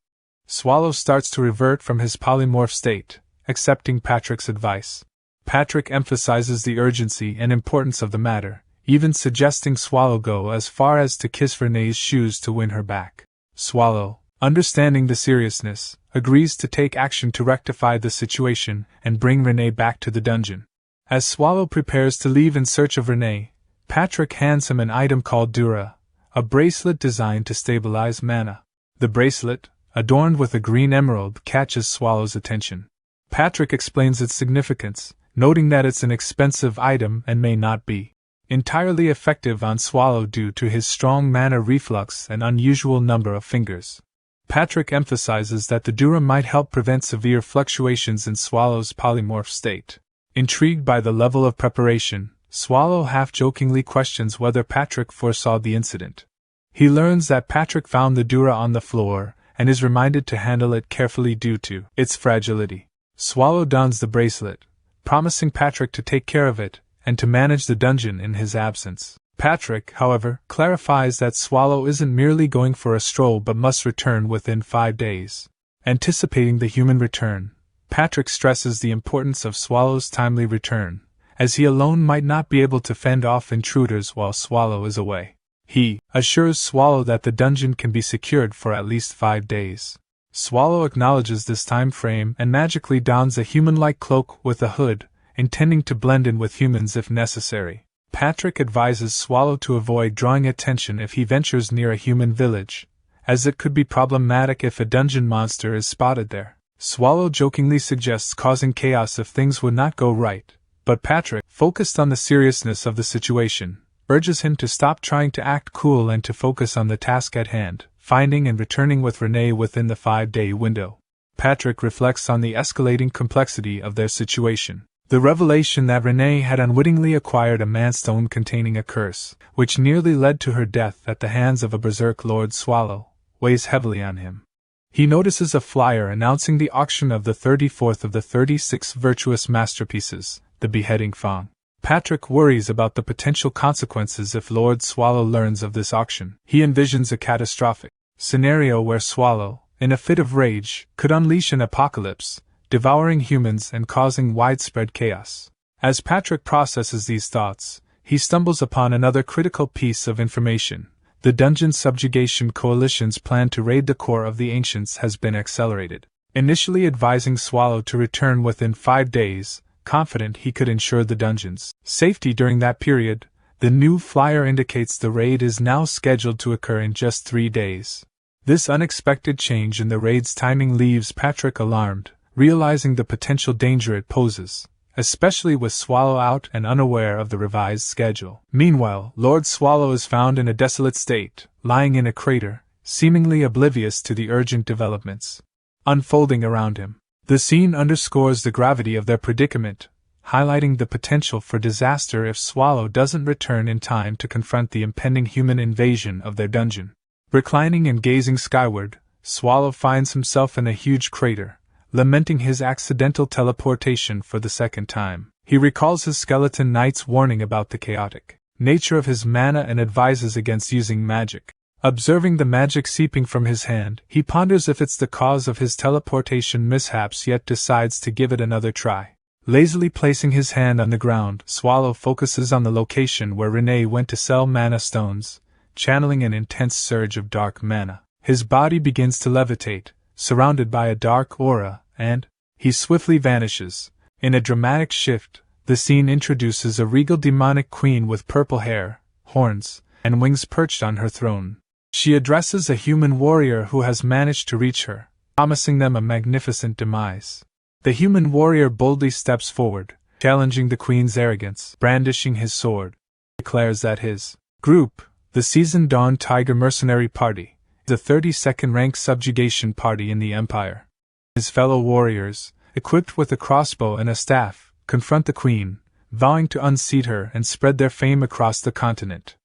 Swallow starts to revert from his polymorph state, accepting Patrick's advice. Patrick emphasizes the urgency and importance of the matter, even suggesting Swallow go as far as to kiss Renee's shoes to win her back. Swallow, understanding the seriousness, agrees to take action to rectify the situation and bring Renee back to the dungeon. As Swallow prepares to leave in search of Renee, Patrick hands him an item called Dura, a bracelet designed to stabilize mana. The bracelet, adorned with a green emerald, catches Swallow's attention. Patrick explains its significance, noting that it's an expensive item and may not be entirely effective on Swallow due to his strong mana reflux and unusual number of fingers. Patrick emphasizes that the Dura might help prevent severe fluctuations in Swallow's polymorph state. Intrigued by the level of preparation, Swallow half-jokingly questions whether Patrick foresaw the incident. He learns that Patrick found the Dura on the floor and is reminded to handle it carefully due to its fragility. Swallow dons the bracelet, promising Patrick to take care of it and to manage the dungeon in his absence. Patrick, however, clarifies that Swallow isn't merely going for a stroll but must return within 5 days. Anticipating the human return, Patrick stresses the importance of Swallow's timely return, as he alone might not be able to fend off intruders while Swallow is away. He assures Swallow that the dungeon can be secured for at least 5 days. Swallow acknowledges this time frame and magically dons a human-like cloak with a hood, intending to blend in with humans if necessary. Patrick advises Swallow to avoid drawing attention if he ventures near a human village, as it could be problematic if a dungeon monster is spotted there. Swallow jokingly suggests causing chaos if things would not go right, but Patrick, focused on the seriousness of the situation, urges him to stop trying to act cool and to focus on the task at hand, finding and returning with Renee within the 5-day window. Patrick reflects on the escalating complexity of their situation. The revelation that Renee had unwittingly acquired a manstone containing a curse, which nearly led to her death at the hands of a berserk Lord Swallow, weighs heavily on him. He notices a flyer announcing the auction of the 34th of the 36 virtuous masterpieces, the beheading Fang. Patrick worries about the potential consequences if Lord Swallow learns of this auction. He envisions a catastrophic scenario where Swallow, in a fit of rage, could unleash an apocalypse, devouring humans and causing widespread chaos. As Patrick processes these thoughts, he stumbles upon another critical piece of information. The Dungeon Subjugation Coalition's plan to raid the core of the Ancients has been accelerated. Initially advising Swallow to return within 5 days, confident he could ensure the dungeon's safety during that period, the new flyer indicates the raid is now scheduled to occur in just 3 days. This unexpected change in the raid's timing leaves Patrick alarmed, realizing the potential danger it poses, especially with Swallow out and unaware of the revised schedule. Meanwhile, Lord Swallow is found in a desolate state, lying in a crater, seemingly oblivious to the urgent developments unfolding around him. The scene underscores the gravity of their predicament, highlighting the potential for disaster if Swallow doesn't return in time to confront the impending human invasion of their dungeon. Reclining and gazing skyward, Swallow finds himself in a huge crater, lamenting his accidental teleportation for the second time. He recalls his skeleton knight's warning about the chaotic nature of his mana and advises against using magic. Observing the magic seeping from his hand, he ponders if it's the cause of his teleportation mishaps, yet decides to give it another try. Lazily placing his hand on the ground, Swallow focuses on the location where Renee went to sell mana stones, channeling an intense surge of dark mana. His body begins to levitate, surrounded by a dark aura, and he swiftly vanishes. In a dramatic shift, the scene introduces a regal demonic queen with purple hair, horns, and wings perched on her throne. She addresses a human warrior who has managed to reach her, promising them a magnificent demise. The human warrior boldly steps forward, challenging the queen's arrogance. Brandishing his sword, he declares that his group, the Season Dawn Tiger Mercenary Party, the 32nd rank subjugation party in the Empire. His fellow warriors, equipped with a crossbow and a staff, confront the queen, vowing to unseat her and spread their fame across the continent.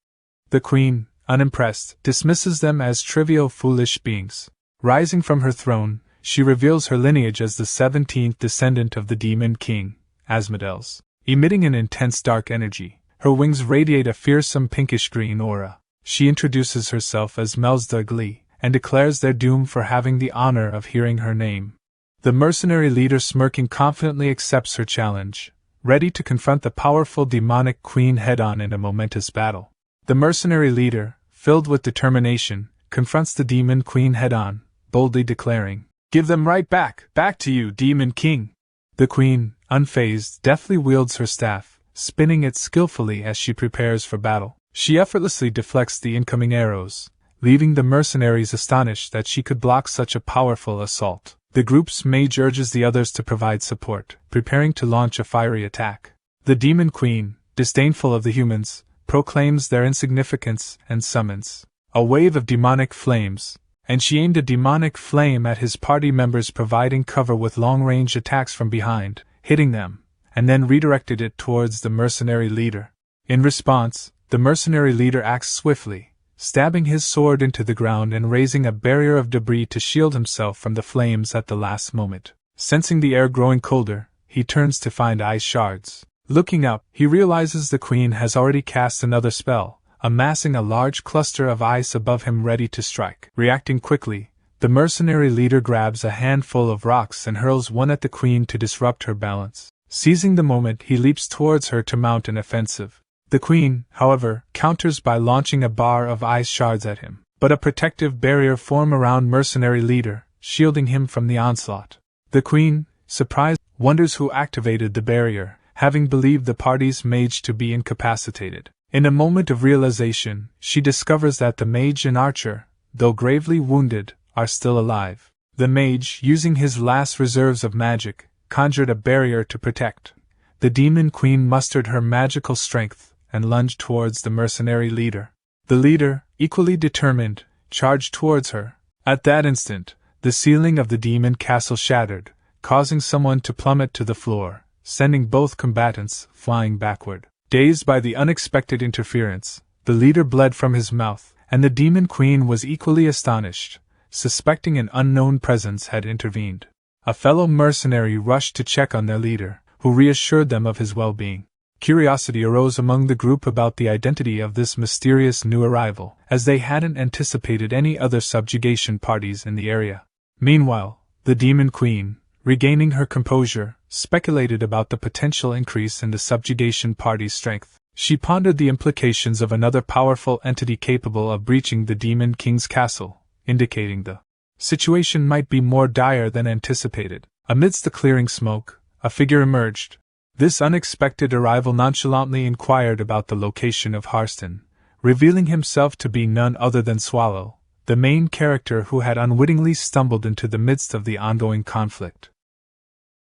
The queen, unimpressed, dismisses them as trivial foolish beings. Rising from her throne, she reveals her lineage as the 17th descendant of the Demon King, Asmodeus. Emitting an intense dark energy, her wings radiate a fearsome pinkish-green aura. She introduces herself as Malevolent and declares their doom for having the honor of hearing her name. The mercenary leader, smirking confidently, accepts her challenge, ready to confront the powerful demonic queen head-on in a momentous battle. The mercenary leader, filled with determination, confronts the demon queen head-on, boldly declaring, "Give them right back to you, Demon King!" The queen, unfazed, deftly wields her staff, spinning it skillfully as she prepares for battle. She effortlessly deflects the incoming arrows, leaving the mercenaries astonished that she could block such a powerful assault. The group's mage urges the others to provide support, preparing to launch a fiery attack. The Demon Queen, disdainful of the humans, proclaims their insignificance and summons a wave of demonic flames, and she aimed a demonic flame at his party members, providing cover with long-range attacks from behind, hitting them, and then redirected it towards the mercenary leader. In response, the mercenary leader acts swiftly, stabbing his sword into the ground and raising a barrier of debris to shield himself from the flames at the last moment. Sensing the air growing colder, he turns to find ice shards. Looking up, he realizes the queen has already cast another spell, amassing a large cluster of ice above him ready to strike. Reacting quickly, the mercenary leader grabs a handful of rocks and hurls one at the queen to disrupt her balance. Seizing the moment, he leaps towards her to mount an offensive. The queen, however, counters by launching a bar of ice shards at him, but a protective barrier forms around mercenary leader, shielding him from the onslaught. The queen, surprised, wonders who activated the barrier, having believed the party's mage to be incapacitated. In a moment of realization, she discovers that the mage and archer, though gravely wounded, are still alive. The mage, using his last reserves of magic, conjured a barrier to protect. The demon queen mustered her magical strength and lunged towards the mercenary leader. The leader, equally determined, charged towards her. At that instant, the ceiling of the demon castle shattered, causing someone to plummet to the floor, sending both combatants flying backward. Dazed by the unexpected interference, the leader bled from his mouth, and the demon queen was equally astonished, suspecting an unknown presence had intervened. A fellow mercenary rushed to check on their leader, who reassured them of his well-being. Curiosity arose among the group about the identity of this mysterious new arrival, as they hadn't anticipated any other subjugation parties in the area. Meanwhile, the demon queen, regaining her composure, speculated about the potential increase in the subjugation party's strength. She pondered the implications of another powerful entity capable of breaching the demon king's castle, indicating the situation might be more dire than anticipated. Amidst the clearing smoke, a figure emerged. This unexpected arrival nonchalantly inquired about the location of Harston, revealing himself to be none other than Swallow, the main character who had unwittingly stumbled into the midst of the ongoing conflict,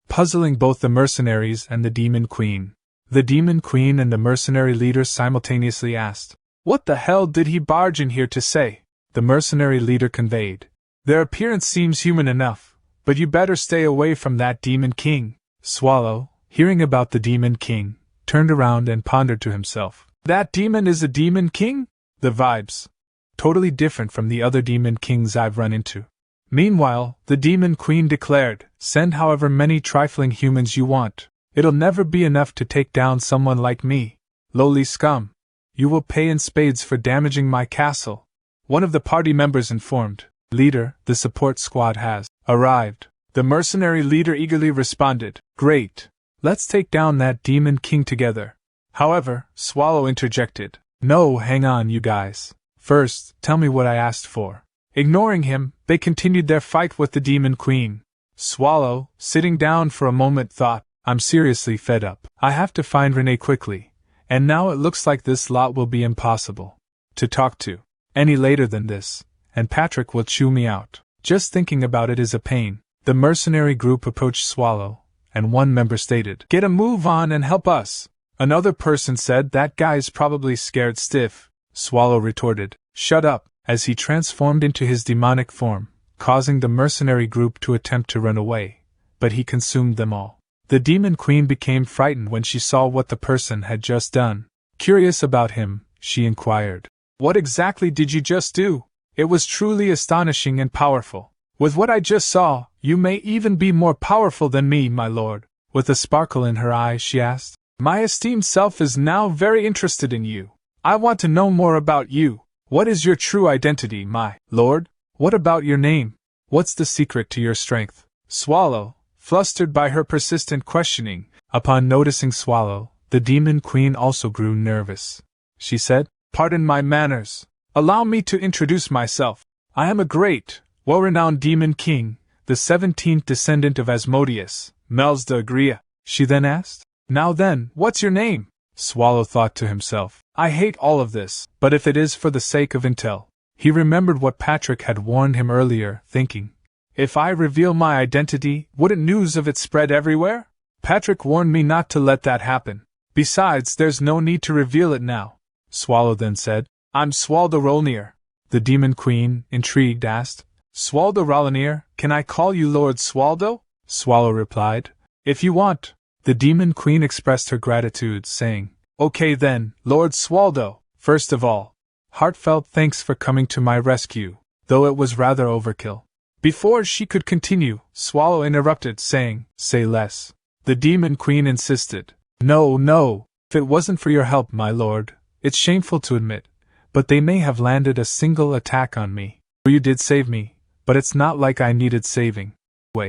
puzzling both the mercenaries and the demon queen. The demon queen and the mercenary leader simultaneously asked, "What the hell did he barge in here to say?" The mercenary leader conveyed, "Their appearance seems human enough, but you better stay away from that demon king." Swallow, hearing about the demon king, turned around and pondered to himself, "That demon is a demon king? The vibes. Totally different from the other demon kings I've run into." Meanwhile, the demon queen declared, "Send however many trifling humans you want. It'll never be enough to take down someone like me. Lowly scum. You will pay in spades for damaging my castle." One of the party members informed, "Leader, the support squad has arrived." The mercenary leader eagerly responded, "Great. Let's take down that demon king together." However, Swallow interjected, "No, hang on, you guys. First, tell me what I asked for." Ignoring him, they continued their fight with the demon queen. Swallow, sitting down for a moment, thought, "I'm seriously fed up. I have to find Renee quickly, and now it looks like this lot will be impossible to talk to any later than this, and Patrick will chew me out. Just thinking about it is a pain." The mercenary group approached Swallow, and one member stated, "Get a move on and help us." Another person said, "That guy's probably scared stiff." Swallow retorted, "Shut up," as he transformed into his demonic form, causing the mercenary group to attempt to run away, but he consumed them all. The demon queen became frightened when she saw what the person had just done. Curious about him, she inquired, "What exactly did you just do? It was truly astonishing and powerful. With what I just saw, you may even be more powerful than me, my lord." With a sparkle in her eye, she asked, "My esteemed self is now very interested in you. I want to know more about you. What is your true identity, my lord? What about your name? What's the secret to your strength?" Swallow, flustered by her persistent questioning, upon noticing Swallow, the demon queen also grew nervous. She said, "Pardon my manners. Allow me to introduce myself. I am a great, well-renowned demon king, the 17th descendant of Asmodeus, Malevolent. She then asked, "Now then, what's your name?" Swallow thought to himself, "I hate all of this, but if it is for the sake of intel." He remembered what Patrick had warned him earlier, thinking, if I reveal my identity, wouldn't news of it spread everywhere? Patrick warned me not to let that happen. Besides, there's no need to reveal it now. Swallow then said, I'm Swaldo Rolnir. The Demon Queen, intrigued, asked, Swaldo Rolnir, can I call you Lord Swaldo? Swallow replied, if you want. The Demon Queen expressed her gratitude, saying, okay then, Lord Swaldo. First of all, heartfelt thanks for coming to my rescue, though it was rather overkill. Before she could continue, Swallow interrupted, saying, say less. The Demon Queen insisted, no, if it wasn't for your help, my lord, it's shameful to admit, but they may have landed a single attack on me. You did save me, but it's not like I needed saving.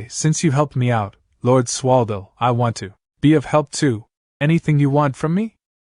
Since you helped me out, Lord Swaldo, I want to be of help too. Anything you want from me?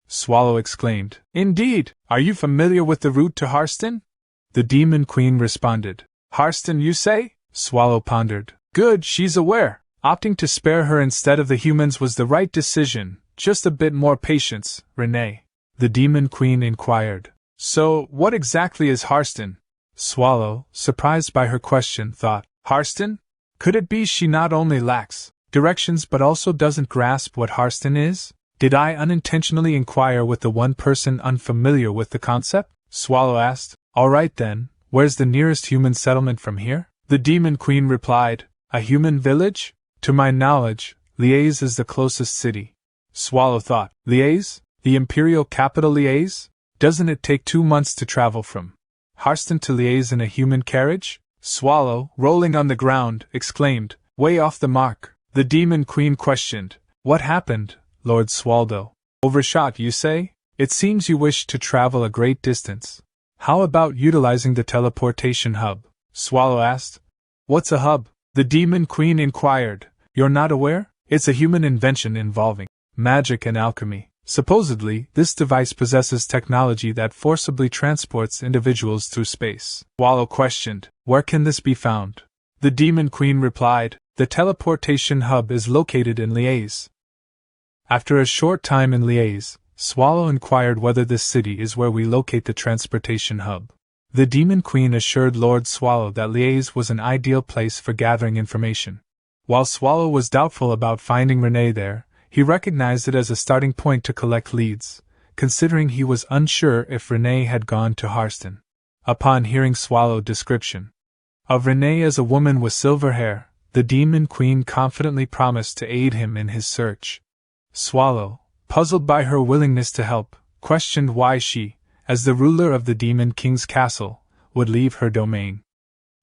Swallow exclaimed, indeed, are you familiar with the route to Harston? The Demon Queen responded, Harston, you say? Swallow pondered. Good, she's aware. Opting to spare her instead of the humans was the right decision. Just a bit more patience, Renee. The Demon Queen inquired. So, what exactly is Harston? Swallow, surprised by her question, thought, Harston? Could it be she not only lacks directions but also doesn't grasp what Harston is? Did I unintentionally inquire with the one person unfamiliar with the concept? Swallow asked. All right then, where's the nearest human settlement from here? The Demon Queen replied, a human village? To my knowledge, Liège is the closest city. Swallow thought, Liège? The imperial capital Liège? Doesn't it take 2 months to travel from Harston to Liège in a human carriage? Swallow, rolling on the ground, exclaimed, way off the mark. The Demon Queen questioned, what happened, Lord Swaldo? Overshot, you say? It seems you wish to travel a great distance. How about utilizing the teleportation hub? Swallow asked. What's a hub? The Demon Queen inquired. You're not aware? It's a human invention involving magic and alchemy. Supposedly, this device possesses technology that forcibly transports individuals through space. Swallow questioned, where can this be found? The Demon Queen replied, the teleportation hub is located in Liège. After a short time in Liège, Swallow inquired whether this city is where we locate the transportation hub. The Demon Queen assured Lord Swallow that Liège was an ideal place for gathering information. While Swallow was doubtful about finding Renee there, he recognized it as a starting point to collect leads, considering he was unsure if Renee had gone to Harston. Upon hearing Swallow's description of Renee as a woman with silver hair, the Demon Queen confidently promised to aid him in his search. Swallow, puzzled by her willingness to help, questioned why she, as the ruler of the Demon King's castle, would leave her domain.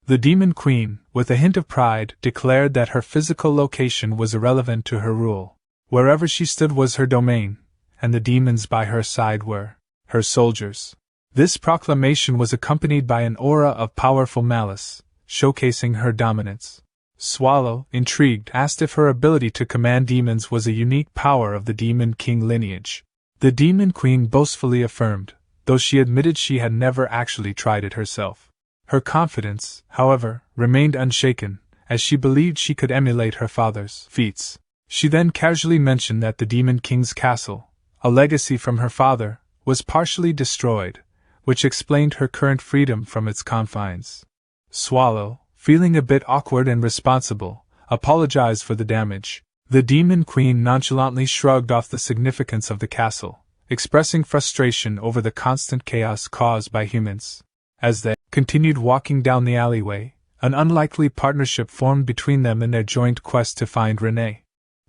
The Demon Queen, with a hint of pride, declared that her physical location was irrelevant to her rule. Wherever she stood was her domain, and the demons by her side were her soldiers. This proclamation was accompanied by an aura of powerful malice, showcasing her dominance. Swallow, intrigued, asked if her ability to command demons was a unique power of the Demon King lineage. The Demon Queen boastfully affirmed, though she admitted she had never actually tried it herself. Her confidence, however, remained unshaken, as she believed she could emulate her father's feats. She then casually mentioned that the Demon King's castle, a legacy from her father, was partially destroyed, which explained her current freedom from its confines. Swallow, feeling a bit awkward and responsible, apologized for the damage. The Demon Queen nonchalantly shrugged off the significance of the castle, expressing frustration over the constant chaos caused by humans. As they continued walking down the alleyway, an unlikely partnership formed between them in their joint quest to find Renee.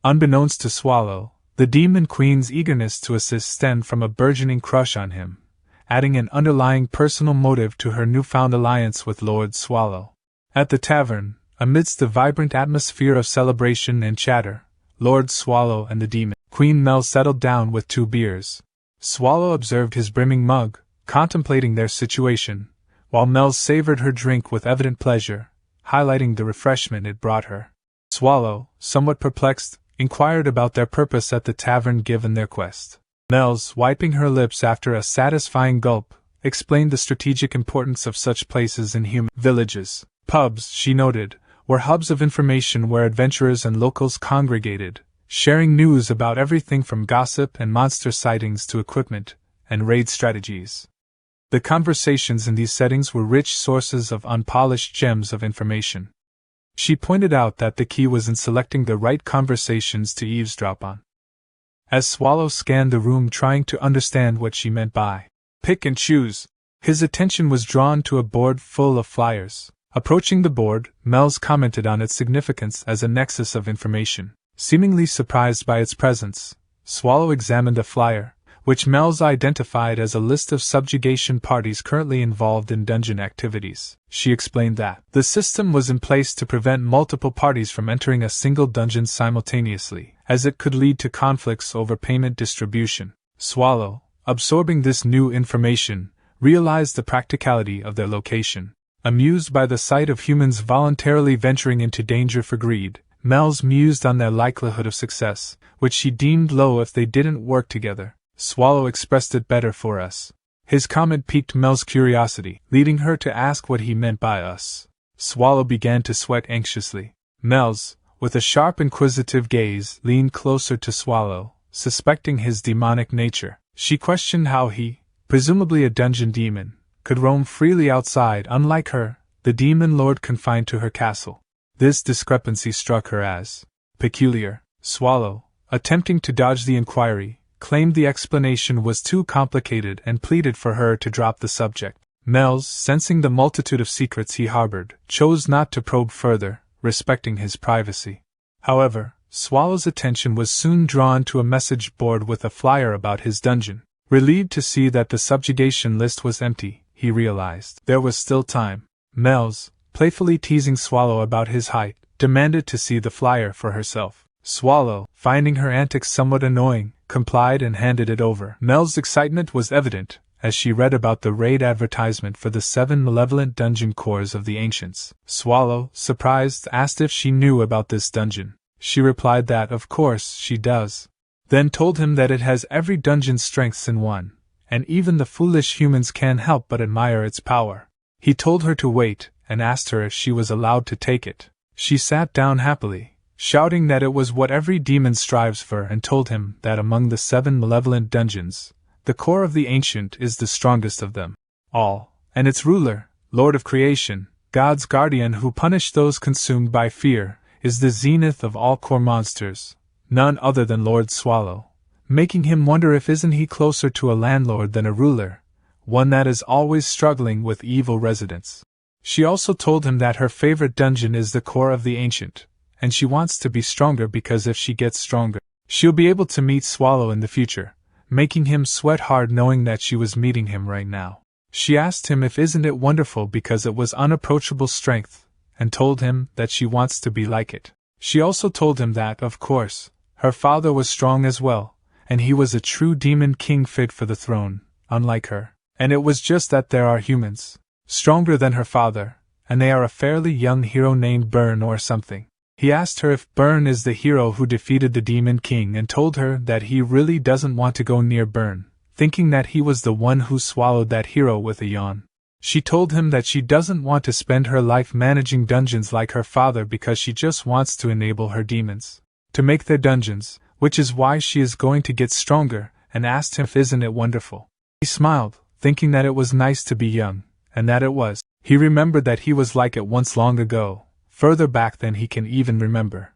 Unbeknownst to Swallow, the Demon Queen's eagerness to assist stemmed from a burgeoning crush on him, adding an underlying personal motive to her newfound alliance with Lord Swallow. At the tavern, amidst the vibrant atmosphere of celebration and chatter, Lord Swallow and the Demon Queen Mel settled down with 2 beers. Swallow observed his brimming mug, contemplating their situation, while Mel savored her drink with evident pleasure, highlighting the refreshment it brought her. Swallow, somewhat perplexed, inquired about their purpose at the tavern given their quest. Mel's, wiping her lips after a satisfying gulp, explained the strategic importance of such places in human villages. Pubs, she noted, were hubs of information where adventurers and locals congregated, sharing news about everything from gossip and monster sightings to equipment and raid strategies. The conversations in these settings were rich sources of unpolished gems of information. She pointed out that the key was in selecting the right conversations to eavesdrop on. As Swallow scanned the room trying to understand what she meant by pick and choose, his attention was drawn to a board full of flyers. Approaching the board, Mel's commented on its significance as a nexus of information. Seemingly surprised by its presence, Swallow examined a flyer, which Mel's identified as a list of subjugation parties currently involved in dungeon activities. She explained that the system was in place to prevent multiple parties from entering a single dungeon simultaneously, as it could lead to conflicts over payment distribution. Swallow, absorbing this new information, realized the practicality of their location. Amused by the sight of humans voluntarily venturing into danger for greed, Mel's mused on their likelihood of success, which she deemed low if they didn't work together. Swallow expressed it better for us. His comment piqued Mel's curiosity, leading her to ask what he meant by us. Swallow began to sweat anxiously. Mel's, with a sharp inquisitive gaze, leaned closer to Swallow, suspecting his demonic nature. She questioned how he, presumably a dungeon demon, could roam freely outside unlike her, the demon lord confined to her castle. This discrepancy struck her as peculiar. Swallow, attempting to dodge the inquiry, claimed the explanation was too complicated and pleaded for her to drop the subject. Mel's, sensing the multitude of secrets he harbored, chose not to probe further, respecting his privacy. However, Swallow's attention was soon drawn to a message board with a flyer about his dungeon. Relieved to see that the subjugation list was empty, he realized there was still time. Mel's, playfully teasing Swallow about his height, demanded to see the flyer for herself. Swallow, finding her antics somewhat annoying, complied and handed it over. Mel's excitement was evident as she read about the raid advertisement for the 7 malevolent dungeon cores of the ancients. Swallow, surprised, asked if she knew about this dungeon. She replied that of course she does. Then told him that it has every dungeon's strengths in one, and even the foolish humans can't help but admire its power. He told her to wait, and asked her if she was allowed to take it. She sat down happily, shouting that it was what every demon strives for, and told him that among the 7 malevolent dungeons, the core of the ancient is the strongest of them all, and its ruler, Lord of Creation, God's guardian who punished those consumed by fear, is the zenith of all core monsters, none other than Lord Swallow, making him wonder if isn't he closer to a landlord than a ruler, one that is always struggling with evil residents. She also told him that her favorite dungeon is the core of the ancient, and she wants to be stronger because if she gets stronger, she'll be able to meet Swallow in the future, making him sweat hard knowing that she was meeting him right now. She asked him if isn't it wonderful because it was unapproachable strength, and told him that she wants to be like it. She also told him that, of course, her father was strong as well, and he was a true demon king fit for the throne, unlike her. And it was just that there are humans, stronger than her father, and they are a fairly young hero named Burn or something. He asked her if Burn is the hero who defeated the Demon King and told her that he really doesn't want to go near Burn, thinking that he was the one who swallowed that hero with a yawn. She told him that she doesn't want to spend her life managing dungeons like her father because she just wants to enable her demons to make their dungeons, which is why she is going to get stronger, and asked him if isn't it wonderful. He smiled, thinking that it was nice to be young, and that it was. He remembered that he was like it once long ago, further back than he can even remember.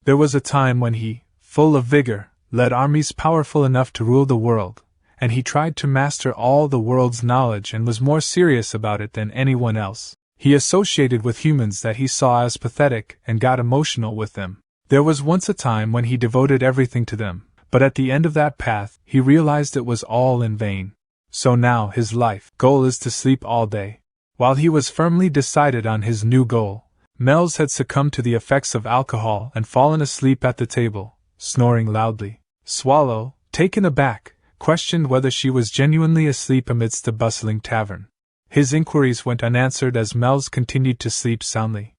There was a time when he, full of vigor, led armies powerful enough to rule the world, and he tried to master all the world's knowledge and was more serious about it than anyone else. He associated with humans that he saw as pathetic and got emotional with them. There was once a time when he devoted everything to them, but at the end of that path, he realized it was all in vain. So now his life goal is to sleep all day. While he was firmly decided on his new goal, Mel's had succumbed to the effects of alcohol and fallen asleep at the table, snoring loudly. Swallow, taken aback, questioned whether she was genuinely asleep amidst the bustling tavern. His inquiries went unanswered as Mel's continued to sleep soundly.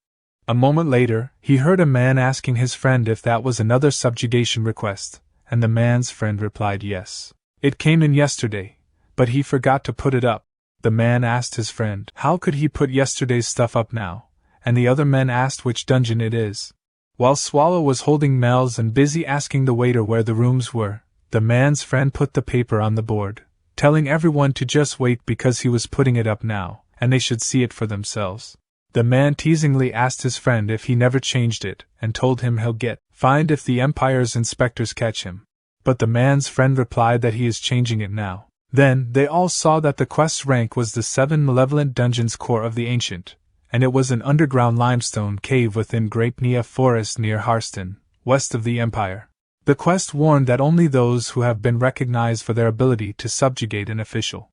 A moment later, he heard a man asking his friend if that was another subjugation request, and the man's friend replied yes. It came in yesterday, but he forgot to put it up. The man asked his friend how could he put yesterday's stuff up now, and the other man asked which dungeon it is. While Swallow was holding Mel's and busy asking the waiter where the rooms were, the man's friend put the paper on the board, telling everyone to just wait because he was putting it up now, and they should see it for themselves. The man teasingly asked his friend if he never changed it, and told him he'll get fined if the Empire's inspectors catch him. But the man's friend replied that he is changing it now. Then, they all saw that the quest's rank was the 7 Malevolent Dungeons core of the Ancient, and it was an underground limestone cave within Grapenia Forest near Harston, west of the Empire. The quest warned that only those who have been recognized for their ability to subjugate an official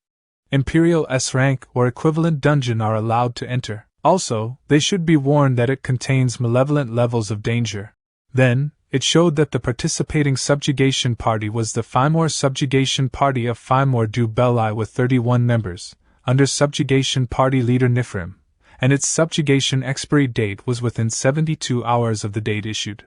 Imperial S rank or equivalent dungeon are allowed to enter. Also, they should be warned that it contains malevolent levels of danger. Then, it showed that the participating subjugation party was the Fimore Subjugation Party of Fimore du Belli with 31 members, under subjugation party leader Nifrim, and its subjugation expiry date was within 72 hours of the date issued.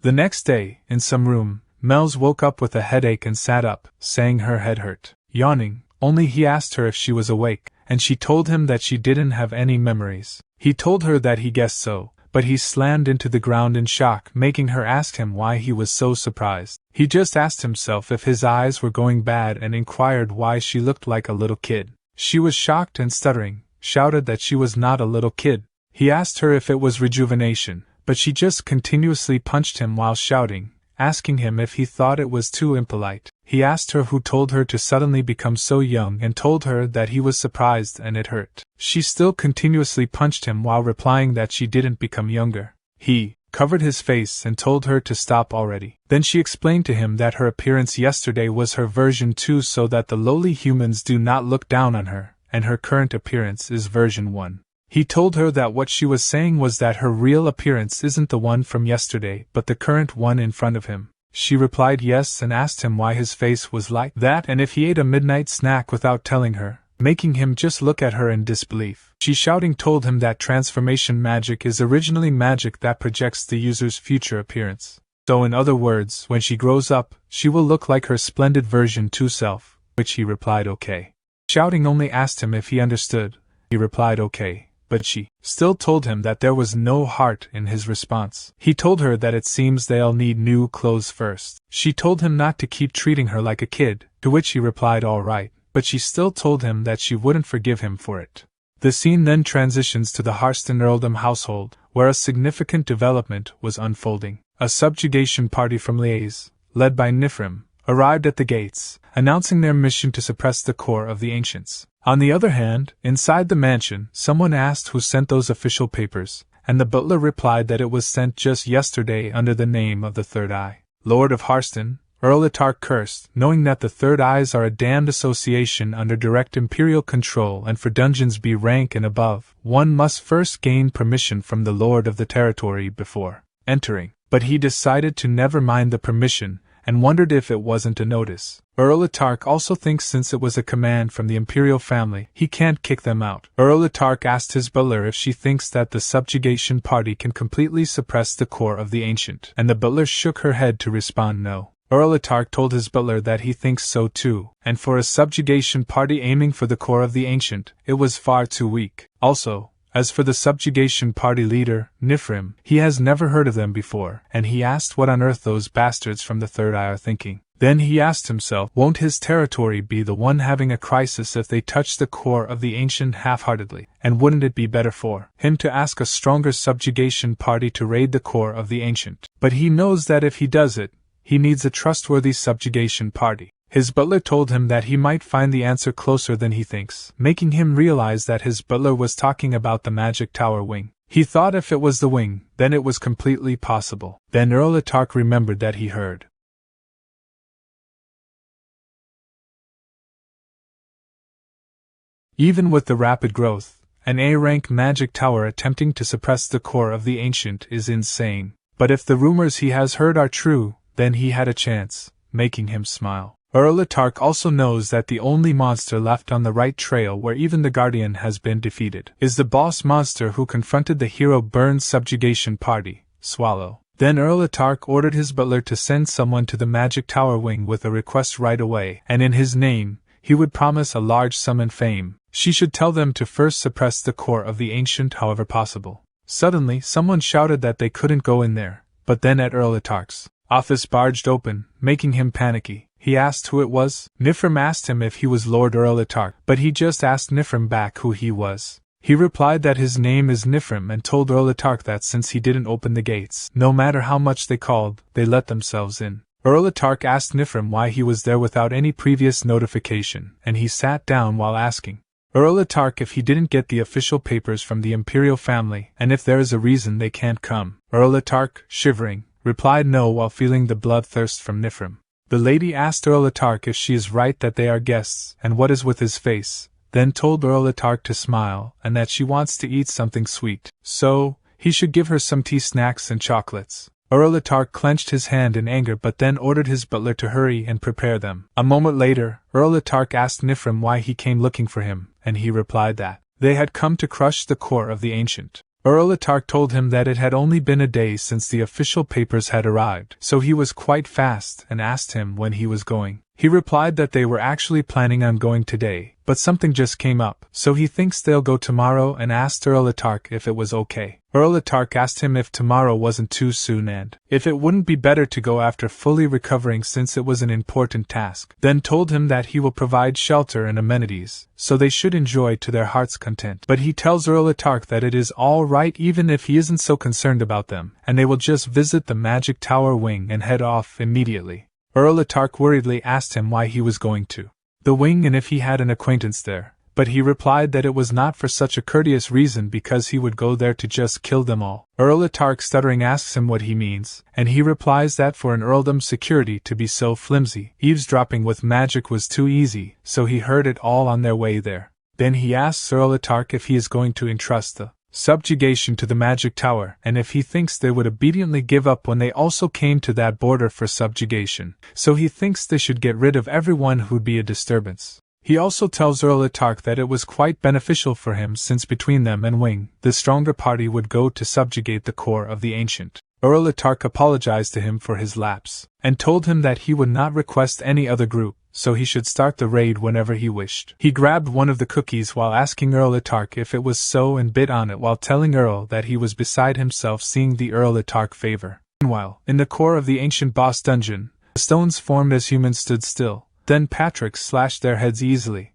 The next day, in some room, Mel's woke up with a headache and sat up, saying her head hurt. Yawning, only he asked her if she was awake, and she told him that she didn't have any memories. He told her that he guessed so, but he slammed into the ground in shock, making her ask him why he was so surprised. He just asked himself if his eyes were going bad and inquired why she looked like a little kid. She was shocked and stuttering, shouted that she was not a little kid. He asked her if it was rejuvenation, but she just continuously punched him while shouting, asking him if he thought it was too impolite. He asked her who told her to suddenly become so young and told her that he was surprised and it hurt. She still continuously punched him while replying that she didn't become younger. He covered his face and told her to stop already. Then she explained to him that her appearance yesterday was her version 2 so that the lowly humans do not look down on her, and her current appearance is version 1. He told her that what she was saying was that her real appearance isn't the one from yesterday but the current one in front of him. She replied yes and asked him why his face was like that and if he ate a midnight snack without telling her, making him just look at her in disbelief. She shouting told him that transformation magic is originally magic that projects the user's future appearance. So in other words, when she grows up, she will look like her splendid version 2 self, which he replied okay. Shouting only asked him if he understood. He replied okay. But she still told him that there was no heart in his response. He told her that it seems they'll need new clothes first. She told him not to keep treating her like a kid, to which he replied all right, but she still told him that she wouldn't forgive him for it. The scene then transitions to the Harston Earldom household, where a significant development was unfolding. A subjugation party from Liège, led by Nifrim, arrived at the gates, announcing their mission to suppress the core of the Ancients. On the other hand, inside the mansion, someone asked who sent those official papers, and the butler replied that it was sent just yesterday under the name of the Third Eye. Lord of Harston, Earl Itark cursed, knowing that the Third Eyes are a damned association under direct imperial control and for dungeons B rank and above, one must first gain permission from the Lord of the territory before entering. But he decided to never mind the permission, and wondered if it wasn't a notice. Earl Itark also thinks since it was a command from the imperial family, he can't kick them out. Earl Itark asked his butler if she thinks that the subjugation party can completely suppress the core of the Ancient, and the butler shook her head to respond no. Earl Itark told his butler that he thinks so too, and for a subjugation party aiming for the core of the Ancient, it was far too weak. Also, as for the subjugation party leader, Nifrim, he has never heard of them before, and he asked what on earth those bastards from the Third Eye are thinking. Then he asked himself, won't his territory be the one having a crisis if they touch the core of the Ancient half-heartedly, and wouldn't it be better for him to ask a stronger subjugation party to raid the core of the Ancient? But he knows that if he does it, he needs a trustworthy subjugation party. His butler told him that he might find the answer closer than he thinks, making him realize that his butler was talking about the Magic Tower wing. He thought if it was the wing, then it was completely possible. Then Earl Itark remembered that he heard. Even with the rapid growth, an A-rank magic tower attempting to suppress the core of the Ancient is insane. But if the rumors he has heard are true, then he had a chance, making him smile. Earl Itark also knows that the only monster left on the right trail where even the Guardian has been defeated is the boss monster who confronted the hero Burn's subjugation party, Swallow. Then Earl Itark ordered his butler to send someone to the Magic Tower wing with a request right away, and in his name, he would promise a large sum and fame. She should tell them to first suppress the core of the Ancient however possible. Suddenly, someone shouted that they couldn't go in there, but then at Earl Itark's office barged open, making him panicky. He asked who it was. Nifrim asked him if he was Lord Urlatark, but he just asked Nifrim back who he was. He replied that his name is Nifrim and told Urlatark that since he didn't open the gates, no matter how much they called, they let themselves in. Urlatark asked Nifrim why he was there without any previous notification, and he sat down while asking Urlatark if he didn't get the official papers from the imperial family, and if there is a reason they can't come. Urlatark, shivering, replied no while feeling the bloodthirst from Nifrim. The lady asked Urlatark if she is right that they are guests, and what is with his face, then told Urlatark to smile, and that she wants to eat something sweet, so he should give her some tea, snacks and chocolates. Urlatark clenched his hand in anger but then ordered his butler to hurry and prepare them. A moment later, Urlatark asked Nifrim why he came looking for him, and he replied that they had come to crush the core of the ancient. Urlatark told him that it had only been a day since the official papers had arrived, so he was quite fast, and asked him when he was going. He replied that they were actually planning on going today, but something just came up, so he thinks they'll go tomorrow, and asked Urlatark if it was okay. Urlatark asked him if tomorrow wasn't too soon and if it wouldn't be better to go after fully recovering since it was an important task, then told him that he will provide shelter and amenities, so they should enjoy to their heart's content. But he tells Urlatark that it is all right even if he isn't so concerned about them, and they will just visit the magic tower wing and head off immediately. Urlatark worriedly asked him why he was going to the wing and if he had an acquaintance there, but he replied that it was not for such a courteous reason because he would go there to just kill them all. Urlatark stuttering asks him what he means, and he replies that for an earldom's security to be so flimsy, eavesdropping with magic was too easy, so he heard it all on their way there. Then he asks Urlatark if he is going to entrust the subjugation to the magic tower, and if he thinks they would obediently give up when they also came to that border for subjugation, so he thinks they should get rid of everyone who'd be a disturbance. He also tells Urlatark that it was quite beneficial for him since between them and Wing, the stronger party would go to subjugate the core of the ancient. Urlatark apologized to him for his lapse, and told him that he would not request any other group, so he should start the raid whenever he wished. He grabbed one of the cookies while asking Urlatark if it was so and bit on it while telling Earl that he was beside himself seeing the Urlatark favor. Meanwhile, in the core of the ancient boss dungeon, the stones formed as humans stood still. Then Patrick slashed their heads easily,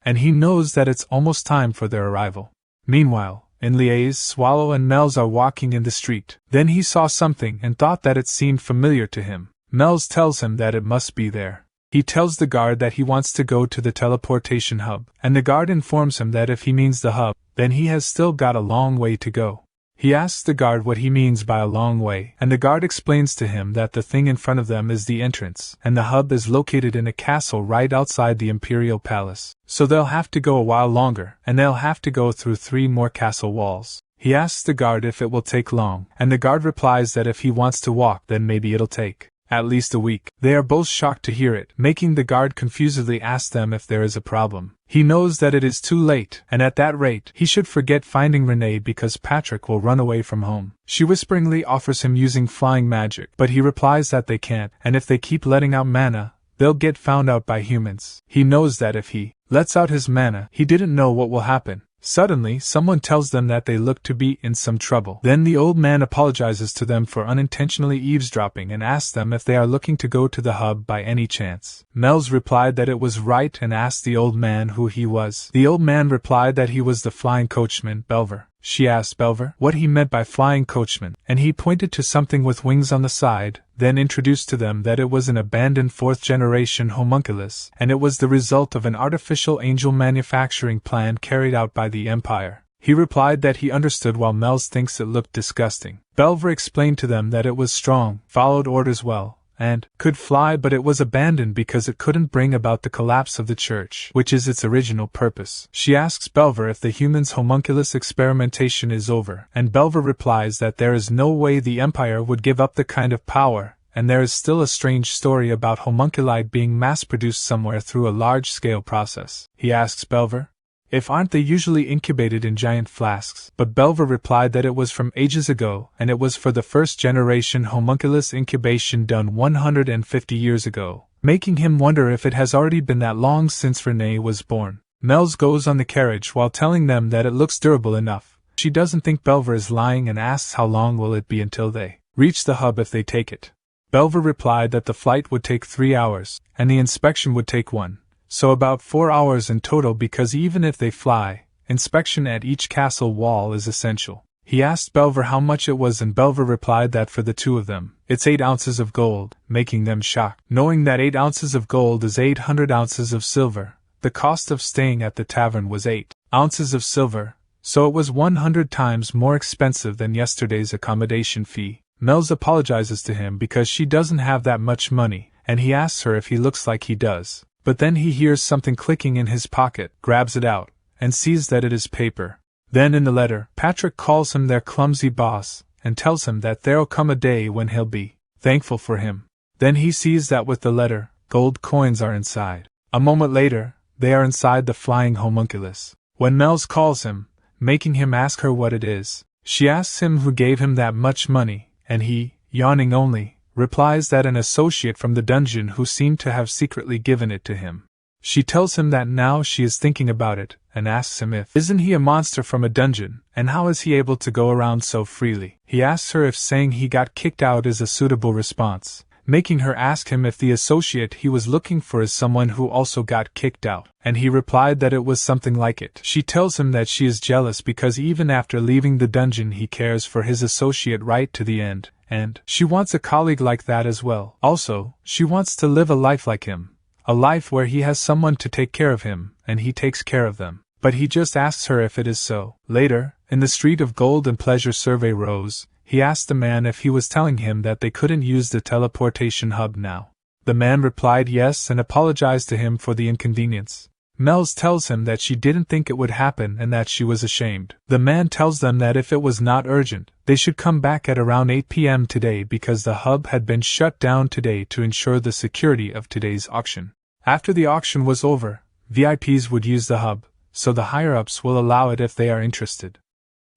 and he knows that it's almost time for their arrival. Meanwhile, in Liaise, Swallow and Melz are walking in the street. Then he saw something and thought that it seemed familiar to him. Melz tells him that it must be there. He tells the guard that he wants to go to the teleportation hub, and the guard informs him that if he means the hub, then he has still got a long way to go. He asks the guard what he means by a long way, and the guard explains to him that the thing in front of them is the entrance, and the hub is located in a castle right outside the Imperial Palace, so they'll have to go a while longer, and they'll have to go through 3 more castle walls. He asks the guard if it will take long, and the guard replies that if he wants to walk then maybe it'll take at least a week. They are both shocked to hear it, making the guard confusedly ask them if there is a problem. He knows that it is too late, and at that rate, he should forget finding Renee because Patrick will run away from home. She whisperingly offers him using flying magic, but he replies that they can't, and if they keep letting out mana, they'll get found out by humans. He knows that if he lets out his mana, he didn't know what will happen. Suddenly, someone tells them that they look to be in some trouble. Then the old man apologizes to them for unintentionally eavesdropping and asks them if they are looking to go to the hub by any chance. Melz replied that it was right and asked the old man who he was. The old man replied that he was the flying coachman, Belver. She asked Belver what he meant by flying coachman, and he pointed to something with wings on the side, then introduced to them that it was an abandoned 4th-generation homunculus, and it was the result of an artificial angel manufacturing plan carried out by the Empire. He replied that he understood while Melz thinks it looked disgusting. Belver explained to them that it was strong, followed orders well, and could fly, but it was abandoned because it couldn't bring about the collapse of the church, which is its original purpose. She asks Belver if the human's homunculus experimentation is over, and Belver replies that there is no way the Empire would give up the kind of power, and there is still a strange story about homunculi being mass-produced somewhere through a large-scale process. He asks Belver if aren't they usually incubated in giant flasks, but Belver replied that it was from ages ago, and it was for the 1st-generation homunculus incubation done 150 years ago, making him wonder if it has already been that long since Renee was born. Melz goes on the carriage while telling them that it looks durable enough. She doesn't think Belver is lying and asks how long will it be until they reach the hub if they take it. Belver replied that the flight would take 3 hours, and the inspection would take 1, so about 4 hours in total because even if they fly, inspection at each castle wall is essential. He asked Belver how much it was and Belver replied that for the two of them, it's 8 ounces of gold, making them shocked. Knowing that 8 ounces of gold is 800 ounces of silver, the cost of staying at the tavern was 8 ounces of silver, so it was 100 times more expensive than yesterday's accommodation fee. Mel's apologizes to him because she doesn't have that much money, and he asks her if he looks like he does. But then he hears something clicking in his pocket, grabs it out, and sees that it is paper. Then in the letter, Patrick calls him their clumsy boss, and tells him that there'll come a day when he'll be thankful for him. Then he sees that with the letter, gold coins are inside. A moment later, they are inside the flying homunculus. When Mel's calls him, making him ask her what it is, she asks him who gave him that much money, and he, yawning only, replies that an associate from the dungeon who seemed to have secretly given it to him. She tells him that now she is thinking about it, and asks him if isn't he a monster from a dungeon, and how is he able to go around so freely. He asks her if saying he got kicked out is a suitable response, making her ask him if the associate he was looking for is someone who also got kicked out, and he replied that it was something like it. She tells him that she is jealous because even after leaving the dungeon he cares for his associate right to the end, and she wants a colleague like that as well. Also, she wants to live a life like him. A life where he has someone to take care of him, and he takes care of them. But he just asks her if it is so. Later, in the Street of Gold and Pleasure Survey Rose, he asked the man if he was telling him that they couldn't use the teleportation hub now. The man replied yes and apologized to him for the inconvenience. Mel's tells him that she didn't think it would happen and that she was ashamed. The man tells them that if it was not urgent, they should come back at around 8 p.m. today because the hub had been shut down today to ensure the security of today's auction. After the auction was over, VIPs would use the hub, so the higher-ups will allow it if they are interested.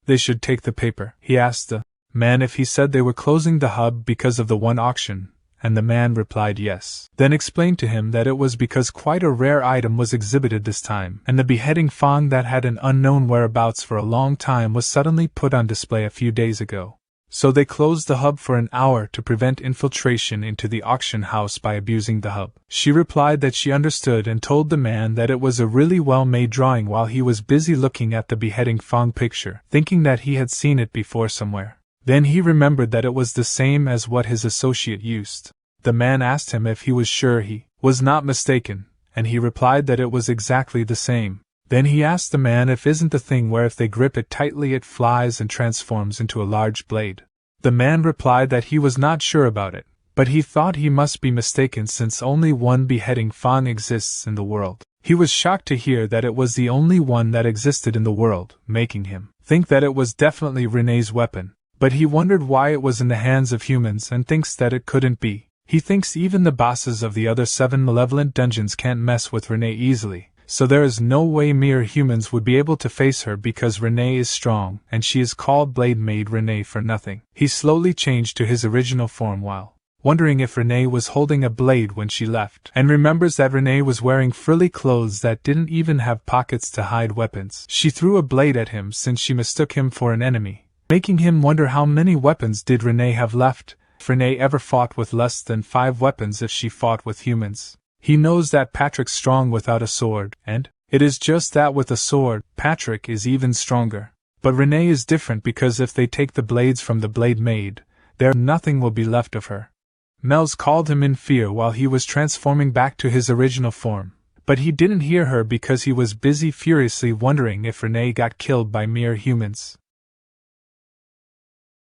They should take the paper. He asked the man if he said they were closing the hub because of the one auction, and the man replied yes. Then explained to him that it was because quite a rare item was exhibited this time, and the beheading Fang that had an unknown whereabouts for a long time was suddenly put on display a few days ago. So they closed the hub for an hour to prevent infiltration into the auction house by abusing the hub. She replied that she understood and told the man that it was a really well-made drawing while he was busy looking at the beheading Fang picture, thinking that he had seen it before somewhere. Then he remembered that it was the same as what his associate used. The man asked him if he was sure he was not mistaken, and he replied that it was exactly the same. Then he asked the man if isn't the thing where if they grip it tightly it flies and transforms into a large blade. The man replied that he was not sure about it, but he thought he must be mistaken since only one beheading Fang exists in the world. He was shocked to hear that it was the only one that existed in the world, making him think that it was definitely Renee's weapon. But he wondered why it was in the hands of humans and thinks that it couldn't be. He thinks even the bosses of the other 7 malevolent dungeons can't mess with Renee easily, so there is no way mere humans would be able to face her because Renee is strong and she is called Blade Maid Renee for nothing. He slowly changed to his original form while wondering if Renee was holding a blade when she left, and remembers that Renee was wearing frilly clothes that didn't even have pockets to hide weapons. She threw a blade at him since she mistook him for an enemy, making him wonder how many weapons did Renee have left, if Renee ever fought with less than 5 weapons if she fought with humans. He knows that Patrick's strong without a sword, and it is just that with a sword, Patrick is even stronger. But Renee is different because if they take the blades from the Blade Maid, there nothing will be left of her. Mel's called him in fear while he was transforming back to his original form, but he didn't hear her because he was busy furiously wondering if Renee got killed by mere humans.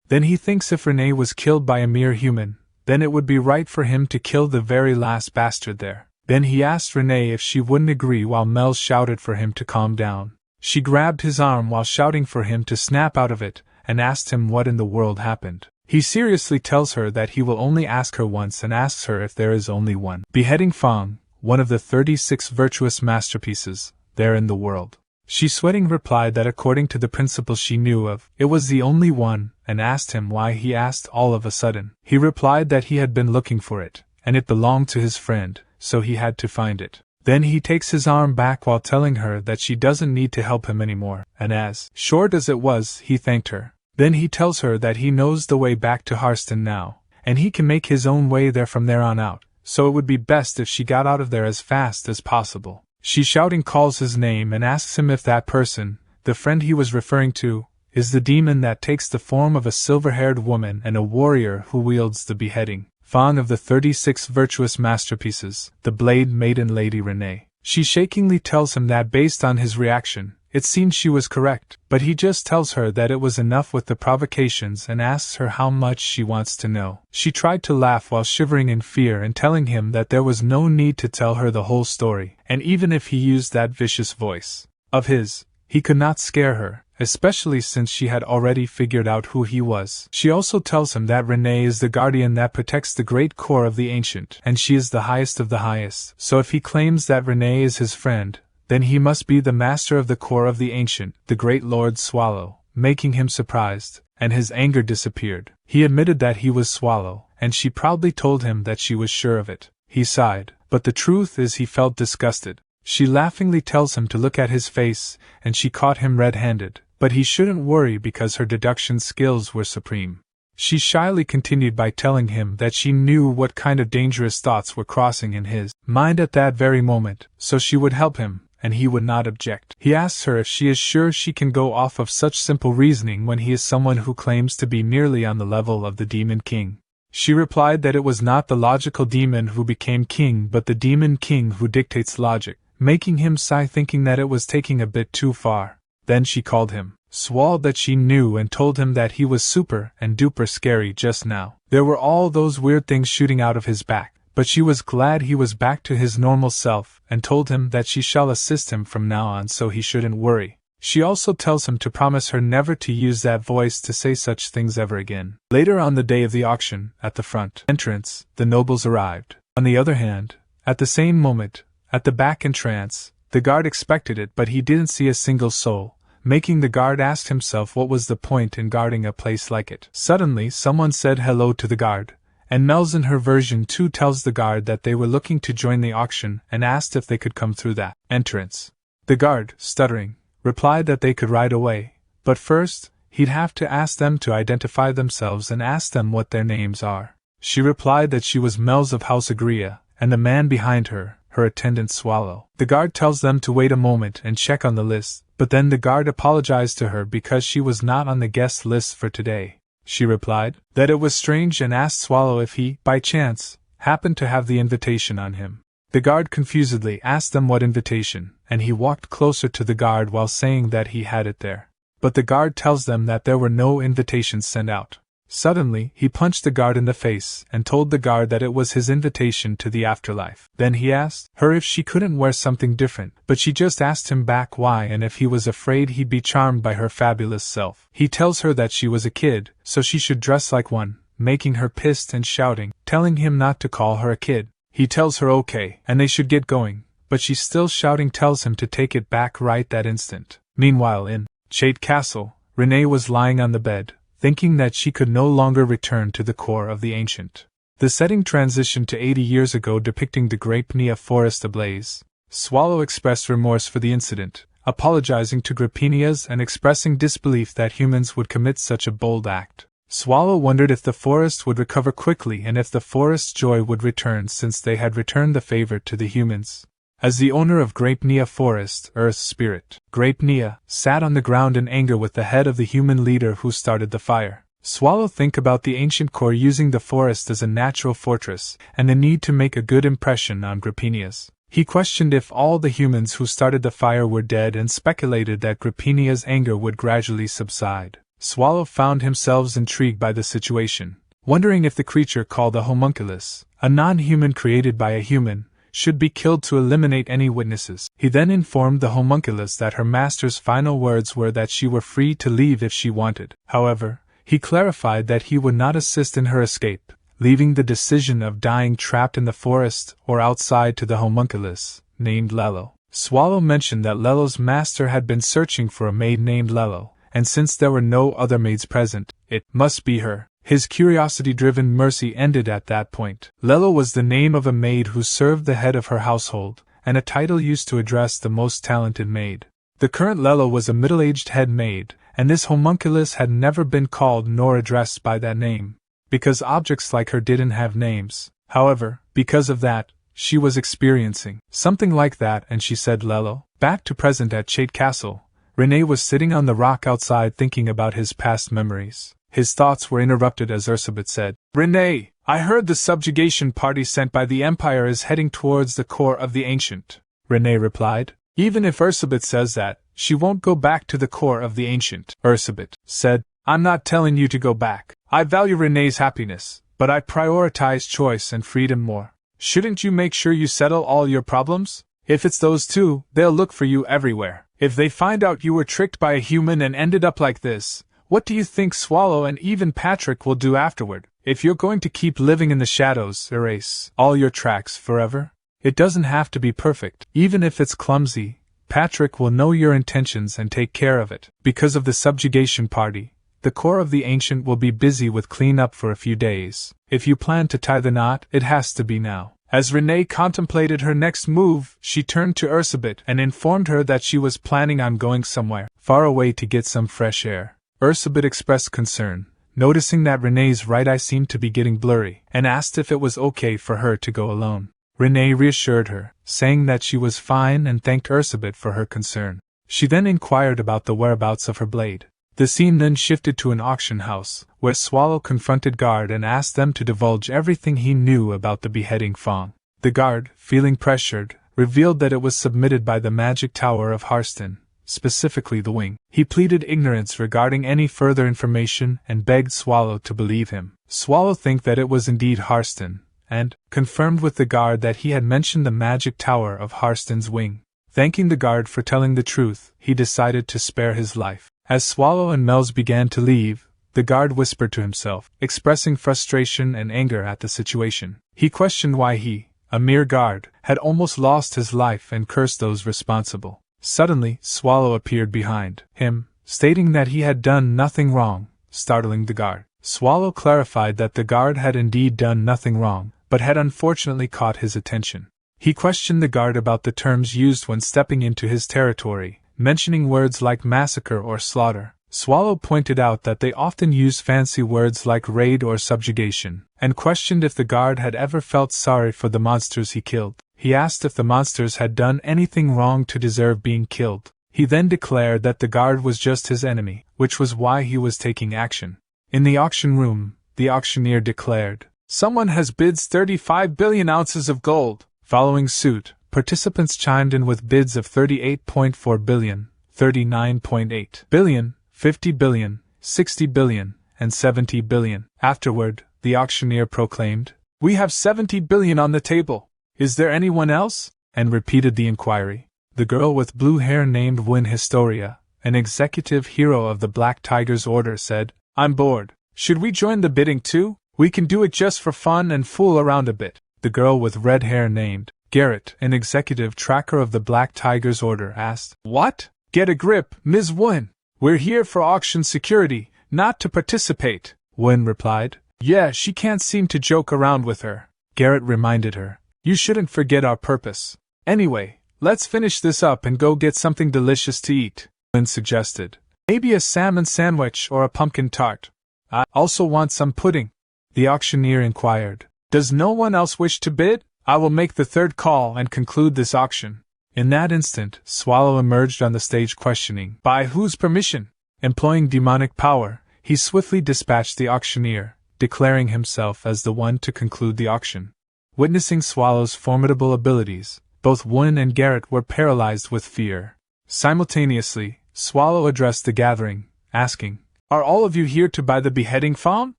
Then he thinks if Renee was killed by a mere human, then it would be right for him to kill the very last bastard there. Then he asked Renee if she wouldn't agree while Mel shouted for him to calm down. She grabbed his arm while shouting for him to snap out of it, and asked him what in the world happened. He seriously tells her that he will only ask her once and asks her if there is only one beheading Fang, one of the 36 virtuous masterpieces, there in the world. She sweating replied that according to the principles she knew of, it was the only one, and asked him why he asked all of a sudden. He replied that he had been looking for it, and it belonged to his friend, so he had to find it. Then he takes his arm back while telling her that she doesn't need to help him anymore, and as short as it was, he thanked her. Then he tells her that he knows the way back to Harston now, and he can make his own way there from there on out, so it would be best if she got out of there as fast as possible. She shouting calls his name and asks him if that person, the friend he was referring to, is the demon that takes the form of a silver-haired woman and a warrior who wields the beheading fang of the 36 virtuous masterpieces, the Blade Maiden Lady Renee. She shakingly tells him that based on his reaction, it seemed she was correct, but he just tells her that it was enough with the provocations and asks her how much she wants to know. She tried to laugh while shivering in fear and telling him that there was no need to tell her the whole story, and even if he used that vicious voice of his, he could not scare her, especially since she had already figured out who he was. She also tells him that Renee is the guardian that protects the great core of the ancient, and she is the highest of the highest, so if he claims that Renee is his friend, then he must be the master of the core of the ancient, the great Lord Swallow, making him surprised, and his anger disappeared. He admitted that he was Swallow, and she proudly told him that she was sure of it. He sighed, but the truth is he felt disgusted. She laughingly tells him to look at his face, and she caught him red-handed, but he shouldn't worry because her deduction skills were supreme. She shyly continued by telling him that she knew what kind of dangerous thoughts were crossing in his mind at that very moment, so she would help him, and he would not object. He asks her if she is sure she can go off of such simple reasoning when he is someone who claims to be nearly on the level of the Demon King. She replied that it was not the logical demon who became king but the Demon King who dictates logic, making him sigh thinking that it was taking a bit too far. Then she called him Swall that she knew and told him that he was super and duper scary just now. There were all those weird things shooting out of his back, but she was glad he was back to his normal self and told him that she shall assist him from now on so he shouldn't worry. She also tells him to promise her never to use that voice to say such things ever again. Later on the day of the auction, at the front entrance, the nobles arrived. On the other hand, at the same moment, at the back entrance, the guard expected it but he didn't see a single soul, making the guard ask himself what was the point in guarding a place like it. Suddenly someone said hello to the guard, and Mel's in her version 2 tells the guard that they were looking to join the auction and asked if they could come through that entrance. The guard, stuttering, replied that they could right away, but first, he'd have to ask them to identify themselves and ask them what their names are. She replied that she was Mel's of House Agria, and the man behind her, her attendant Swallow. The guard tells them to wait a moment and check on the list, but then the guard apologized to her because she was not on the guest list for today. She replied that it was strange and asked Swallow if he, by chance, happened to have the invitation on him. The guard confusedly asked them what invitation, and he walked closer to the guard while saying that he had it there. But the guard tells them that there were no invitations sent out. Suddenly, he punched the guard in the face and told the guard that it was his invitation to the afterlife. Then he asked her if she couldn't wear something different, but she just asked him back why and if he was afraid he'd be charmed by her fabulous self. He tells her that she was a kid, so she should dress like one, making her pissed and shouting, telling him not to call her a kid. He tells her okay, and they should get going, but she still shouting tells him to take it back right that instant. Meanwhile in Chait Castle, Renee was lying on the bed, thinking that she could no longer return to the core of the ancient. The setting transitioned to 80 years ago depicting the Grapenia forest ablaze. Swallow expressed remorse for the incident, apologizing to Grapenias and expressing disbelief that humans would commit such a bold act. Swallow wondered if the forest would recover quickly and if the forest's joy would return since they had returned the favor to the humans. As the owner of Grapenia Forest, Earth's spirit, Grapenia sat on the ground in anger with the head of the human leader who started the fire. Swallow think about the ancient core using the forest as a natural fortress and the need to make a good impression on Grapenias. He questioned if all the humans who started the fire were dead and speculated that Grapenia's anger would gradually subside. Swallow found himself intrigued by the situation, wondering if the creature called the homunculus, a non-human created by a human, should be killed to eliminate any witnesses. He then informed the homunculus that her master's final words were that she were free to leave if she wanted. However, he clarified that he would not assist in her escape, leaving the decision of dying trapped in the forest or outside to the homunculus, named Lelo. Swallow mentioned that Lelo's master had been searching for a maid named Lelo, and since there were no other maids present, it must be her. His curiosity-driven mercy ended at that point. Lelo was the name of a maid who served the head of her household, and a title used to address the most talented maid. The current Lelo was a middle-aged head maid, and this homunculus had never been called nor addressed by that name. because objects like her didn't have names. However, because of that, she was experiencing something like that, and she said Lello. Back to present at Chait Castle, Rene was sitting on the rock outside thinking about his past memories. His thoughts were interrupted as Ursabet said, "Rene, I heard the subjugation party sent by the Empire is heading towards the core of the Ancient." Rene replied, "Even if Ursabet says that, she won't go back to the core of the Ancient." Ursabet said, "I'm not telling you to go back. I value Rene's happiness, but I prioritize choice and freedom more. Shouldn't you make sure you settle all your problems? If it's those two, they'll look for you everywhere. If they find out you were tricked by a human and ended up like this, what do you think Swallow and even Patrick will do afterward? If you're going to keep living in the shadows, erase all your tracks forever? It doesn't have to be perfect. Even if it's clumsy, Patrick will know your intentions and take care of it. Because of the subjugation party, the core of the Ancient will be busy with cleanup for a few days. If you plan to tie the knot, it has to be now." As Rene contemplated her next move, she turned to Ursabet and informed her that she was planning on going somewhere far away to get some fresh air. Ursabet expressed concern, noticing that Rene's right eye seemed to be getting blurry, and asked if it was okay for her to go alone. Rene reassured her, saying that she was fine and thanked Ursabet for her concern. She then inquired about the whereabouts of her blade. The scene then shifted to an auction house, where Swallow confronted Guard and asked them to divulge everything he knew about the beheading Fong. The guard, feeling pressured, revealed that it was submitted by the magic tower of Harston, specifically the wing. He pleaded ignorance regarding any further information and begged Swallow to believe him. Swallow think that it was indeed Harston, and confirmed with the guard that he had mentioned the magic tower of Harston's wing. Thanking the guard for telling the truth, he decided to spare his life. As Swallow and Melz began to leave, the guard whispered to himself, expressing frustration and anger at the situation. He questioned why he, a mere guard, had almost lost his life and cursed those responsible. Suddenly, Swallow appeared behind him, stating that he had done nothing wrong, startling the guard. Swallow clarified that the guard had indeed done nothing wrong, but had unfortunately caught his attention. He questioned the guard about the terms used when stepping into his territory, mentioning words like massacre or slaughter. Swallow pointed out that they often use fancy words like raid or subjugation, and questioned if the guard had ever felt sorry for the monsters he killed. He asked if the monsters had done anything wrong to deserve being killed. He then declared that the guard was just his enemy, which was why he was taking action. In the auction room, the auctioneer declared, "Someone has bid 35 billion ounces of gold." Following suit, participants chimed in with bids of 38.4 billion, 39.8 billion, 50 billion, 60 billion, and 70 billion. Afterward, the auctioneer proclaimed, "We have 70 billion on the table. Is there anyone else?" and repeated the inquiry. The girl with blue hair named Win Historia, an executive hero of the Black Tiger's Order, said, "I'm bored. Should we join the bidding too? We can do it just for fun and fool around a bit." The girl with red hair named Garrett, an executive tracker of the Black Tiger's Order, asked, "What? Get a grip, Ms. Win. We're here for auction security, not to participate." Win replied, "Yeah, she can't seem to joke around with her." Garrett reminded her, "You shouldn't forget our purpose. Anyway, let's finish this up and go get something delicious to eat." Win suggested, "Maybe a salmon sandwich or a pumpkin tart. I also want some pudding." The auctioneer inquired, "Does no one else wish to bid? I will make the third call and conclude this auction." In that instant, Swallow emerged on the stage questioning, "By whose permission?" Employing demonic power, he swiftly dispatched the auctioneer, declaring himself as the one to conclude the auction. Witnessing Swallow's formidable abilities, both Win and Garrett were paralyzed with fear. Simultaneously, Swallow addressed the gathering, asking, "Are all of you here to buy the beheading fawn?"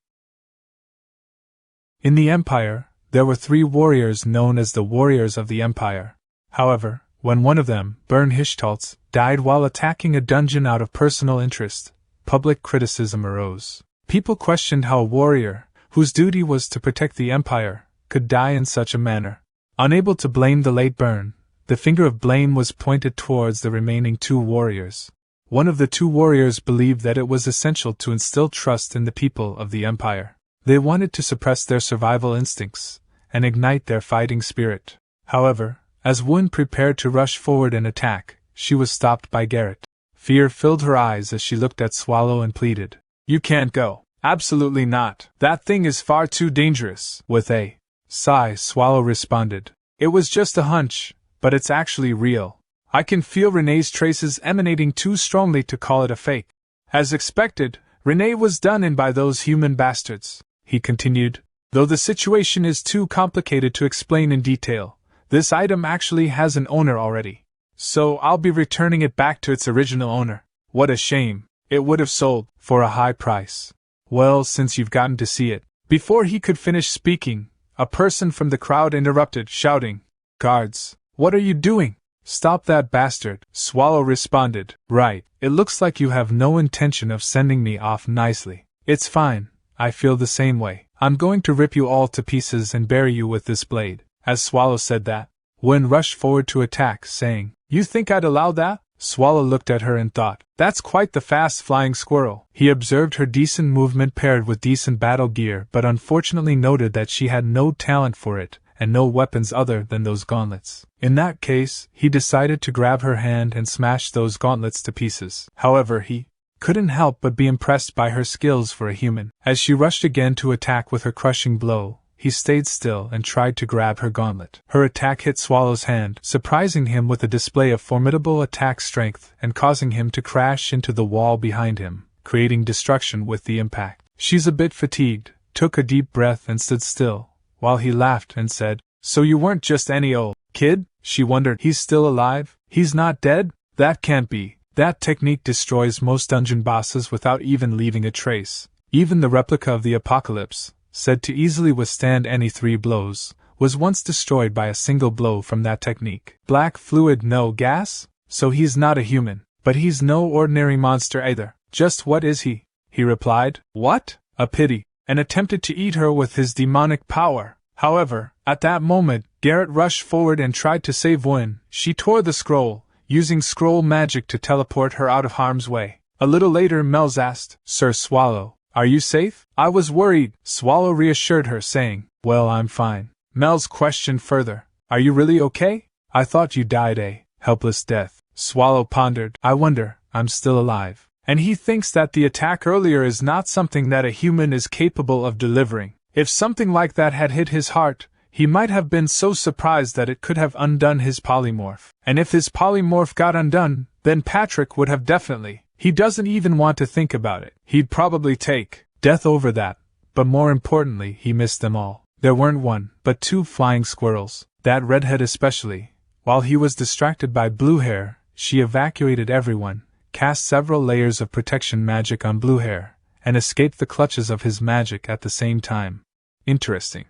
In the Empire, there were 3 warriors known as the Warriors of the Empire. However, when one of them, Bern Hishtoltz, died while attacking a dungeon out of personal interest, public criticism arose. People questioned how a warrior, whose duty was to protect the Empire, could die in such a manner. Unable to blame the late Bern, the finger of blame was pointed towards the remaining 2 warriors. One of the 2 warriors believed that it was essential to instill trust in the people of the Empire. They wanted to suppress their survival instincts and ignite their fighting spirit. However, as Wun prepared to rush forward and attack, she was stopped by Garrett. Fear filled her eyes as she looked at Swallow and pleaded, "You can't go. Absolutely not. That thing is far too dangerous. With a sigh, Swallow responded. It was just a hunch, but it's actually real. I can feel Renee's traces emanating too strongly to call it a fake. As expected, Renee was done in by those human bastards, he continued. Though the situation is too complicated to explain in detail, this item actually has an owner already. So I'll be returning it back to its original owner. What a shame. It would have sold for a high price. Well, since you've gotten to see it. Before he could finish speaking, a person from the crowd interrupted, shouting, Guards, what are you doing? Stop that bastard, Swallow responded. Right, it looks like you have no intention of sending me off nicely. It's fine, I feel the same way. I'm going to rip you all to pieces and bury you with this blade. As Swallow said that, Wen rushed forward to attack, saying, You think I'd allow that? Swallow looked at her and thought, That's quite the fast-flying squirrel. He observed her decent movement paired with decent battle gear, but unfortunately noted that she had no talent for it, and no weapons other than those gauntlets. In that case, he decided to grab her hand and smash those gauntlets to pieces. However, he couldn't help but be impressed by her skills for a human. As she rushed again to attack with her crushing blow, he stayed still and tried to grab her gauntlet. Her attack hit Swallow's hand, surprising him with a display of formidable attack strength and causing him to crash into the wall behind him, creating destruction with the impact. She's a bit fatigued, took a deep breath and stood still, while he laughed and said, So you weren't just any old kid? She wondered, He's still alive? He's not dead? That can't be. That technique destroys most dungeon bosses without even leaving a trace. Even the replica of the Apocalypse, said to easily withstand any 3 blows, was once destroyed by a single blow from that technique. Black fluid, no gas? So he's not a human. But he's no ordinary monster either. Just what is he? He replied, What? A pity, and attempted to eat her with his demonic power. However, at that moment, Garrett rushed forward and tried to save Wen. She tore the scroll, using scroll magic to teleport her out of harm's way. A little later, Mel's asked, Sir Swallow, are you safe? I was worried. Swallow reassured her, saying, Well, I'm fine. Mel's questioned further, Are you really okay? I thought you died a helpless death. Swallow pondered, I wonder, I'm still alive. And he thinks that the attack earlier is not something that a human is capable of delivering. If something like that had hit his heart, he might have been so surprised that it could have undone his polymorph. And if his polymorph got undone, then Patrick would have definitely. He doesn't even want to think about it. He'd probably take death over that. But more importantly, he missed them all. There weren't 1, but 2 flying squirrels, that redhead especially. While he was distracted by Blue Hair, she evacuated everyone, cast several layers of protection magic on Blue Hair, and escaped the clutches of his magic at the same time. Interesting.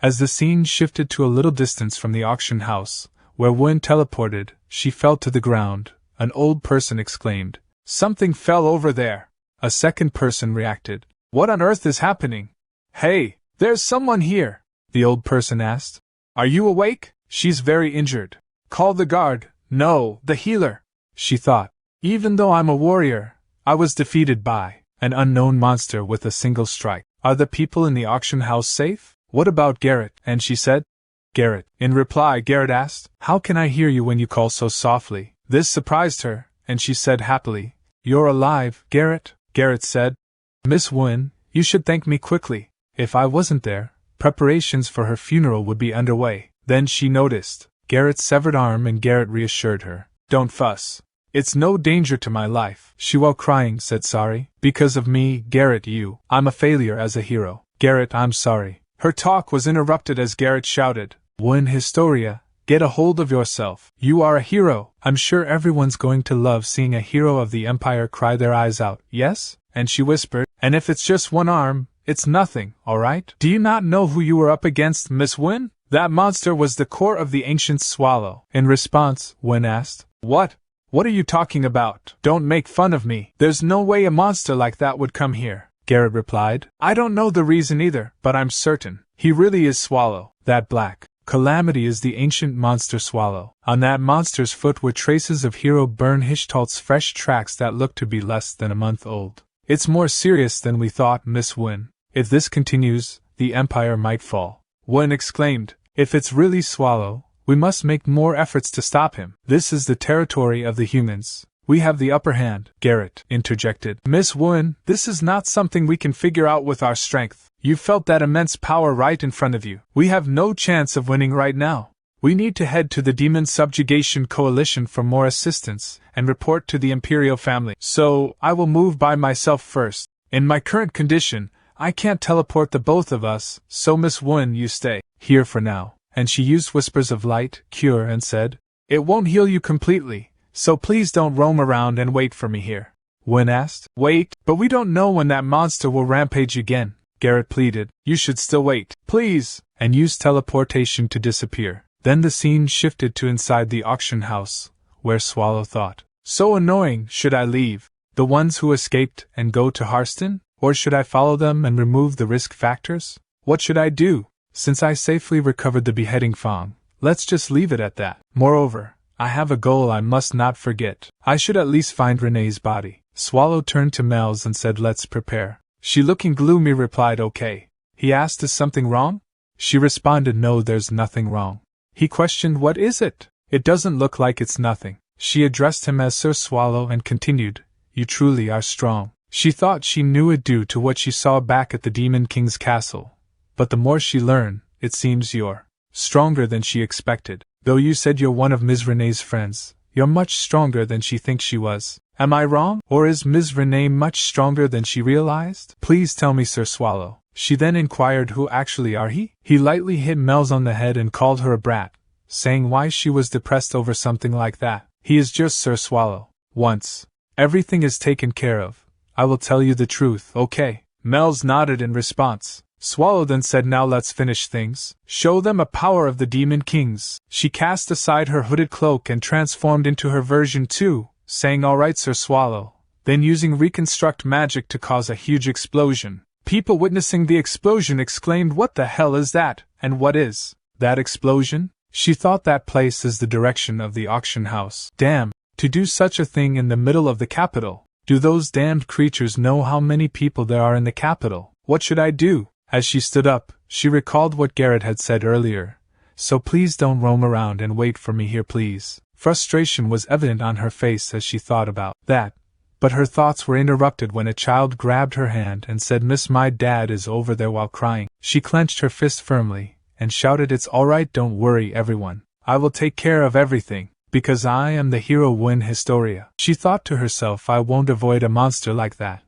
As the scene shifted to a little distance from the auction house, where Wen teleported, she fell to the ground. An old person exclaimed, Something fell over there. A second person reacted, What on earth is happening? Hey, there's someone here, the old person asked. Are you awake? She's very injured. Call the guard. No, the healer. She thought, Even though I'm a warrior, I was defeated by an unknown monster with a single strike. Are the people in the auction house safe? What about Garrett? And she said, Garrett. In reply, Garrett asked, How can I hear you when you call so softly? This surprised her, and she said happily, You're alive, Garrett. Garrett said, Miss Wen, you should thank me quickly. If I wasn't there, preparations for her funeral would be underway. Then she noticed Garrett's severed arm, and Garrett reassured her, Don't fuss. It's no danger to my life. She, while crying, said, Sorry. Because of me, Garrett, I'm a failure as a hero. Garrett, I'm sorry. Her talk was interrupted as Garrett shouted, Wen Historia, get a hold of yourself. You are a hero. I'm sure everyone's going to love seeing a hero of the Empire cry their eyes out, yes? And she whispered, And if it's just 1 arm, it's nothing, alright? Do you not know who you were up against, Miss Wen? That monster was the core of the ancient Swallow. In response, Wen asked, What? What are you talking about? Don't make fun of me. There's no way a monster like that would come here. Garrett replied, I don't know the reason either, but I'm certain. He really is Swallow. That black calamity is the ancient monster Swallow. On that monster's foot were traces of hero Bern Hishtalt's fresh tracks that looked to be less than a month old. It's more serious than we thought, Miss Wen. If this continues, the Empire might fall. Wen exclaimed, If it's really Swallow, we must make more efforts to stop him. This is the territory of the humans. We have the upper hand, Garrett interjected. Miss Wooen, this is not something we can figure out with our strength. You felt that immense power right in front of you. We have no chance of winning right now. We need to head to the Demon Subjugation Coalition for more assistance and report to the Imperial family. So, I will move by myself first. In my current condition, I can't teleport the both of us, so Miss Wooen, you stay here for now. And she used whispers of light, cure, and said, it won't heal you completely, so please don't roam around and wait for me here. Wooen asked. Wait, but we don't know when that monster will rampage again, Garrett pleaded. You should still wait, please, and use teleportation to disappear. Then the scene shifted to inside the auction house, where Swallow thought, so annoying, should I leave the ones who escaped and go to Harston? Or should I follow them and remove the risk factors? What should I do? Since I safely recovered the beheading Fong, let's just leave it at that. Moreover, I have a goal I must not forget. I should at least find Renee's body. Swallow turned to Mel's and said, let's prepare. She, looking gloomy, replied, okay. He asked, is something wrong? She responded, no, there's nothing wrong. He questioned, what is it? It doesn't look like it's nothing. She addressed him as Sir Swallow and continued, you truly are strong. She thought she knew it due to what she saw back at the Demon King's castle. But the more she learned, it seems you're stronger than she expected. Though you said you're one of Ms. Renee's friends, you're much stronger than she thinks she was. Am I wrong? Or is Ms. Renee much stronger than she realized? Please tell me, Sir Swallow. She then inquired, who actually are he? He lightly hit Mel's on the head and called her a brat, saying why she was depressed over something like that. He is just Sir Swallow. Once everything is taken care of, I will tell you the truth, okay? Mel's nodded in response. Swallow then said, now let's finish things. Show them a power of the Demon Kings. She cast aside her hooded cloak and transformed into her version 2, saying, alright, Sir Swallow. Then using reconstruct magic to cause a huge explosion. People witnessing the explosion exclaimed, what the hell is that? And what is that explosion? She thought that place is the direction of the auction house. Damn, to do such a thing in the middle of the capital. Do those damned creatures know how many people there are in the capital? What should I do? As she stood up, she recalled what Garrett had said earlier. So please don't roam around and wait for me here, please. Frustration was evident on her face as she thought about that. But her thoughts were interrupted when a child grabbed her hand and said, Miss, my dad is over there, while crying. She clenched her fist firmly and shouted, it's alright, don't worry everyone. I will take care of everything. Because I am the hero Win Historia. She thought to herself, I won't avoid a monster like that.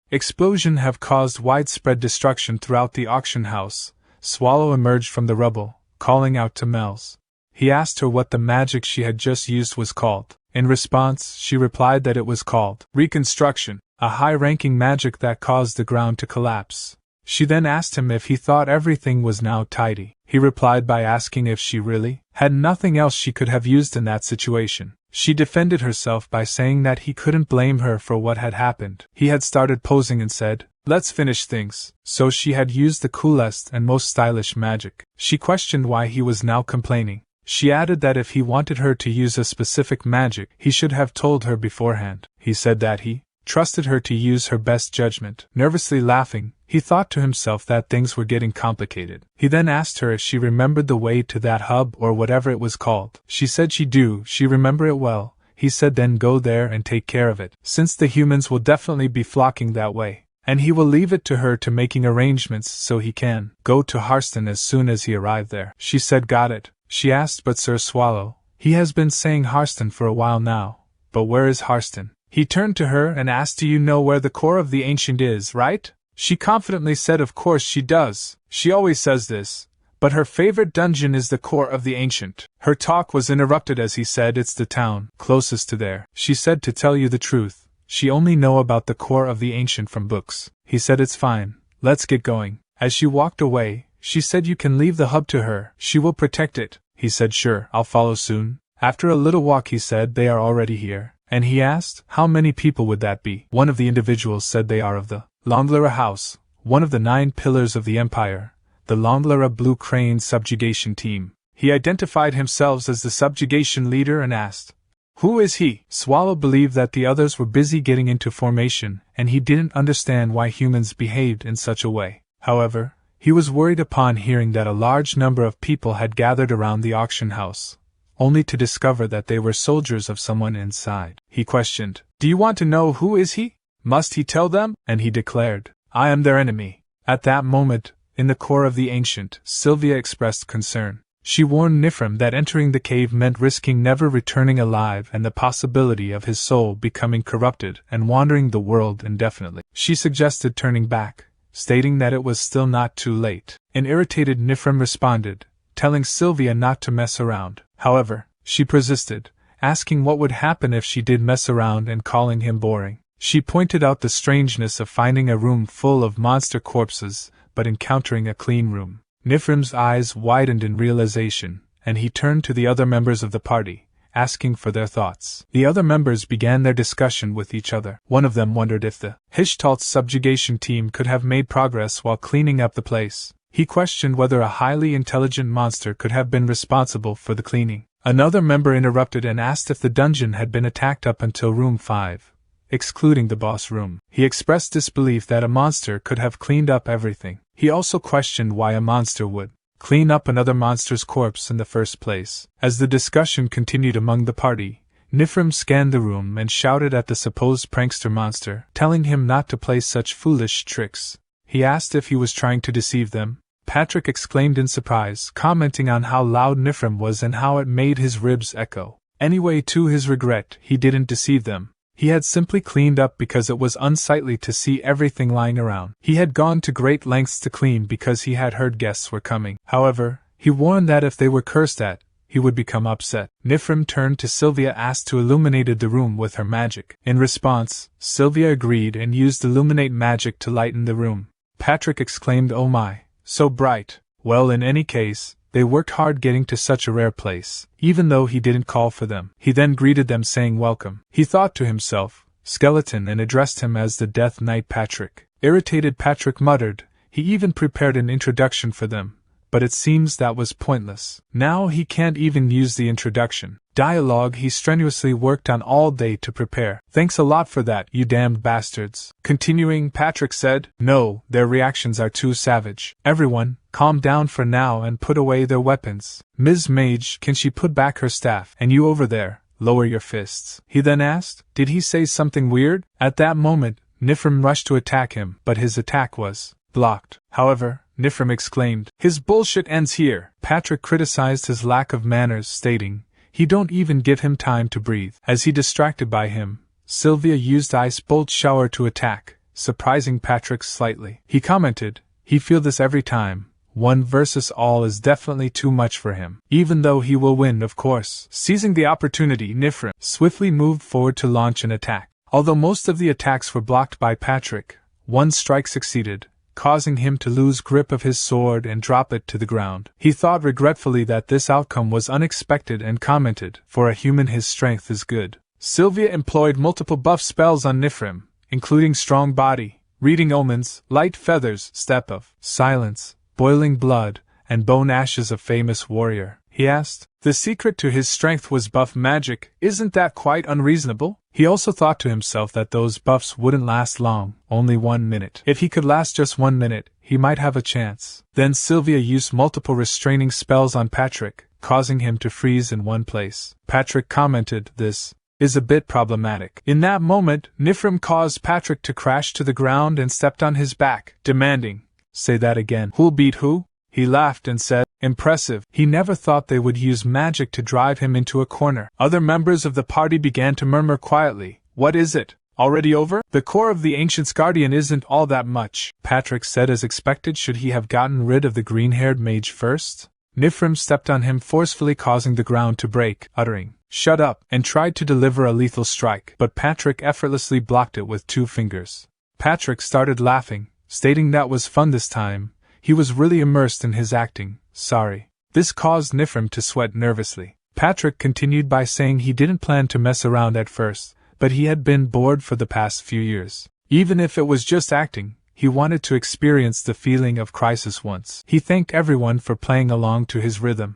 Explosion have caused widespread destruction throughout the auction house. Swallow emerged from the rubble, calling out to Mel's. He asked her what the magic she had just used was called. In response, she replied that it was called reconstruction, a high-ranking magic that caused the ground to collapse. She then asked him if he thought everything was now tidy. He replied by asking if she really had nothing else she could have used in that situation. She defended herself by saying that he couldn't blame her for what had happened. He had started posing and said, let's finish things. So she had used the coolest and most stylish magic. She questioned why he was now complaining. She added that if he wanted her to use a specific magic, he should have told her beforehand. He said that he trusted her to use her best judgment. Nervously laughing, he thought to himself that things were getting complicated. He then asked her if she remembered the way to that hub or whatever it was called. She said she remember it well. He said then go there and take care of it, since the humans will definitely be flocking that way. And he will leave it to her to making arrangements so he can go to Harston as soon as he arrived there. She said got it. She asked, but Sir Swallow, he has been saying Harston for a while now. But where is Harston? He turned to her and asked, do you know where the core of the ancient is, right? She confidently said of course she does. She always says this. But her favorite dungeon is the core of the ancient. Her talk was interrupted as he said it's the town closest to there. She said to tell you the truth, she only know about the core of the ancient from books. He said it's fine, let's get going. As she walked away, she said you can leave the hub to her. She will protect it. He said sure, I'll follow soon. After a little walk he said they are already here. And he asked, how many people would that be? One of the individuals said they are of the Longlara House, one of the 9 pillars of the Empire, the Longlara Blue Crane subjugation team. He identified himself as the subjugation leader and asked, who is he? Swallow believed that the others were busy getting into formation, and he didn't understand why humans behaved in such a way. However, he was worried upon hearing that a large number of people had gathered around the auction house. only to discover that they were soldiers of someone inside. He questioned, "Do you want to know who is he? Must he tell them?" And he declared, "I am their enemy." At that moment, in the core of the ancient, Sylvia expressed concern. She warned Nifrim that entering the cave meant risking never returning alive and the possibility of his soul becoming corrupted and wandering the world indefinitely. She suggested turning back, stating that it was still not too late. An irritated Nifrim responded, telling Sylvia not to mess around. However, she persisted, asking what would happen if she did mess around and calling him boring. She pointed out the strangeness of finding a room full of monster corpses, but encountering a clean room. Nifrim's eyes widened in realization, and he turned to the other members of the party, asking for their thoughts. The other members began their discussion with each other. One of them wondered if the Hishtalt's subjugation team could have made progress while cleaning up the place. He questioned whether a highly intelligent monster could have been responsible for the cleaning. Another member interrupted and asked if the dungeon had been attacked up until room 5. Excluding the boss room. He expressed disbelief that a monster could have cleaned up everything. He also questioned why a monster would clean up another monster's corpse in the first place. As the discussion continued among the party, Nifrim scanned the room and shouted at the supposed prankster monster, telling him not to play such foolish tricks. He asked if he was trying to deceive them. Patrick exclaimed in surprise, commenting on how loud Nifrim was and how it made his ribs echo. Anyway, to his regret, he didn't deceive them. He had simply cleaned up because it was unsightly to see everything lying around. He had gone to great lengths to clean because he had heard guests were coming. However, he warned that if they were cursed at, he would become upset. Nifrim turned to Sylvia, asked to illuminate the room with her magic. In response, Sylvia agreed and used illuminate magic to lighten the room. Patrick exclaimed, "Oh my, so bright." Well, in any case, they worked hard getting to such a rare place, even though he didn't call for them. He then greeted them saying welcome. He thought to himself, "Skeleton," and addressed him as the Death Knight Patrick. Irritated Patrick muttered, he even prepared an introduction for them, but it seems that was pointless. Now he can't even use the introduction. Dialogue he strenuously worked on all day to prepare. "Thanks a lot for that, you damned bastards." Continuing, Patrick said, "No, their reactions are too savage. Everyone, calm down for now and put away their weapons. Ms. Mage, can she put back her staff? And you over there, lower your fists." He then asked, "Did he say something weird?" At that moment, Nifrim rushed to attack him, but his attack was blocked. However, Nifrim exclaimed, "His bullshit ends here." Patrick criticized his lack of manners, stating, "He don't even give him time to breathe." As he distracted by him, Sylvia used Ice Bolt Shower to attack, surprising Patrick slightly. He commented, "He feel this every time. 1 versus all is definitely too much for him. Even though he will win, of course." Seizing the opportunity, Nifrim swiftly moved forward to launch an attack. Although most of the attacks were blocked by Patrick, one strike succeeded, causing him to lose grip of his sword and drop it to the ground. He thought regretfully that this outcome was unexpected and commented, "For a human his strength is good." Sylvia employed multiple buff spells on Nifrim, including Strong Body, Reading Omens, Light Feathers, Step of Silence, Boiling Blood, and Bone Ashes of Famous Warrior. He asked, "The secret to his strength was buff magic, isn't that quite unreasonable?" He also thought to himself that those buffs wouldn't last long, only 1 minute. If he could last just 1 minute, he might have a chance. Then Sylvia used multiple restraining spells on Patrick, causing him to freeze in one place. Patrick commented, "This is a bit problematic." In that moment, Nifrim caused Patrick to crash to the ground and stepped on his back, demanding, "Say that again. Who'll beat who?" He laughed and said, "Impressive." He never thought they would use magic to drive him into a corner. Other members of the party began to murmur quietly, "What is it? Already over?" "The core of the Ancient's Guardian isn't all that much," Patrick said as expected. Should he have gotten rid of the green-haired mage first? Nifrim stepped on him forcefully, causing the ground to break, uttering, "Shut up," and tried to deliver a lethal strike, but Patrick effortlessly blocked it with 2 fingers. Patrick started laughing, stating that was fun this time. He was really immersed in his acting. "Sorry." This caused Nifrim to sweat nervously. Patrick continued by saying he didn't plan to mess around at first, but he had been bored for the past few years. Even if it was just acting, he wanted to experience the feeling of crisis once. He thanked everyone for playing along to his rhythm.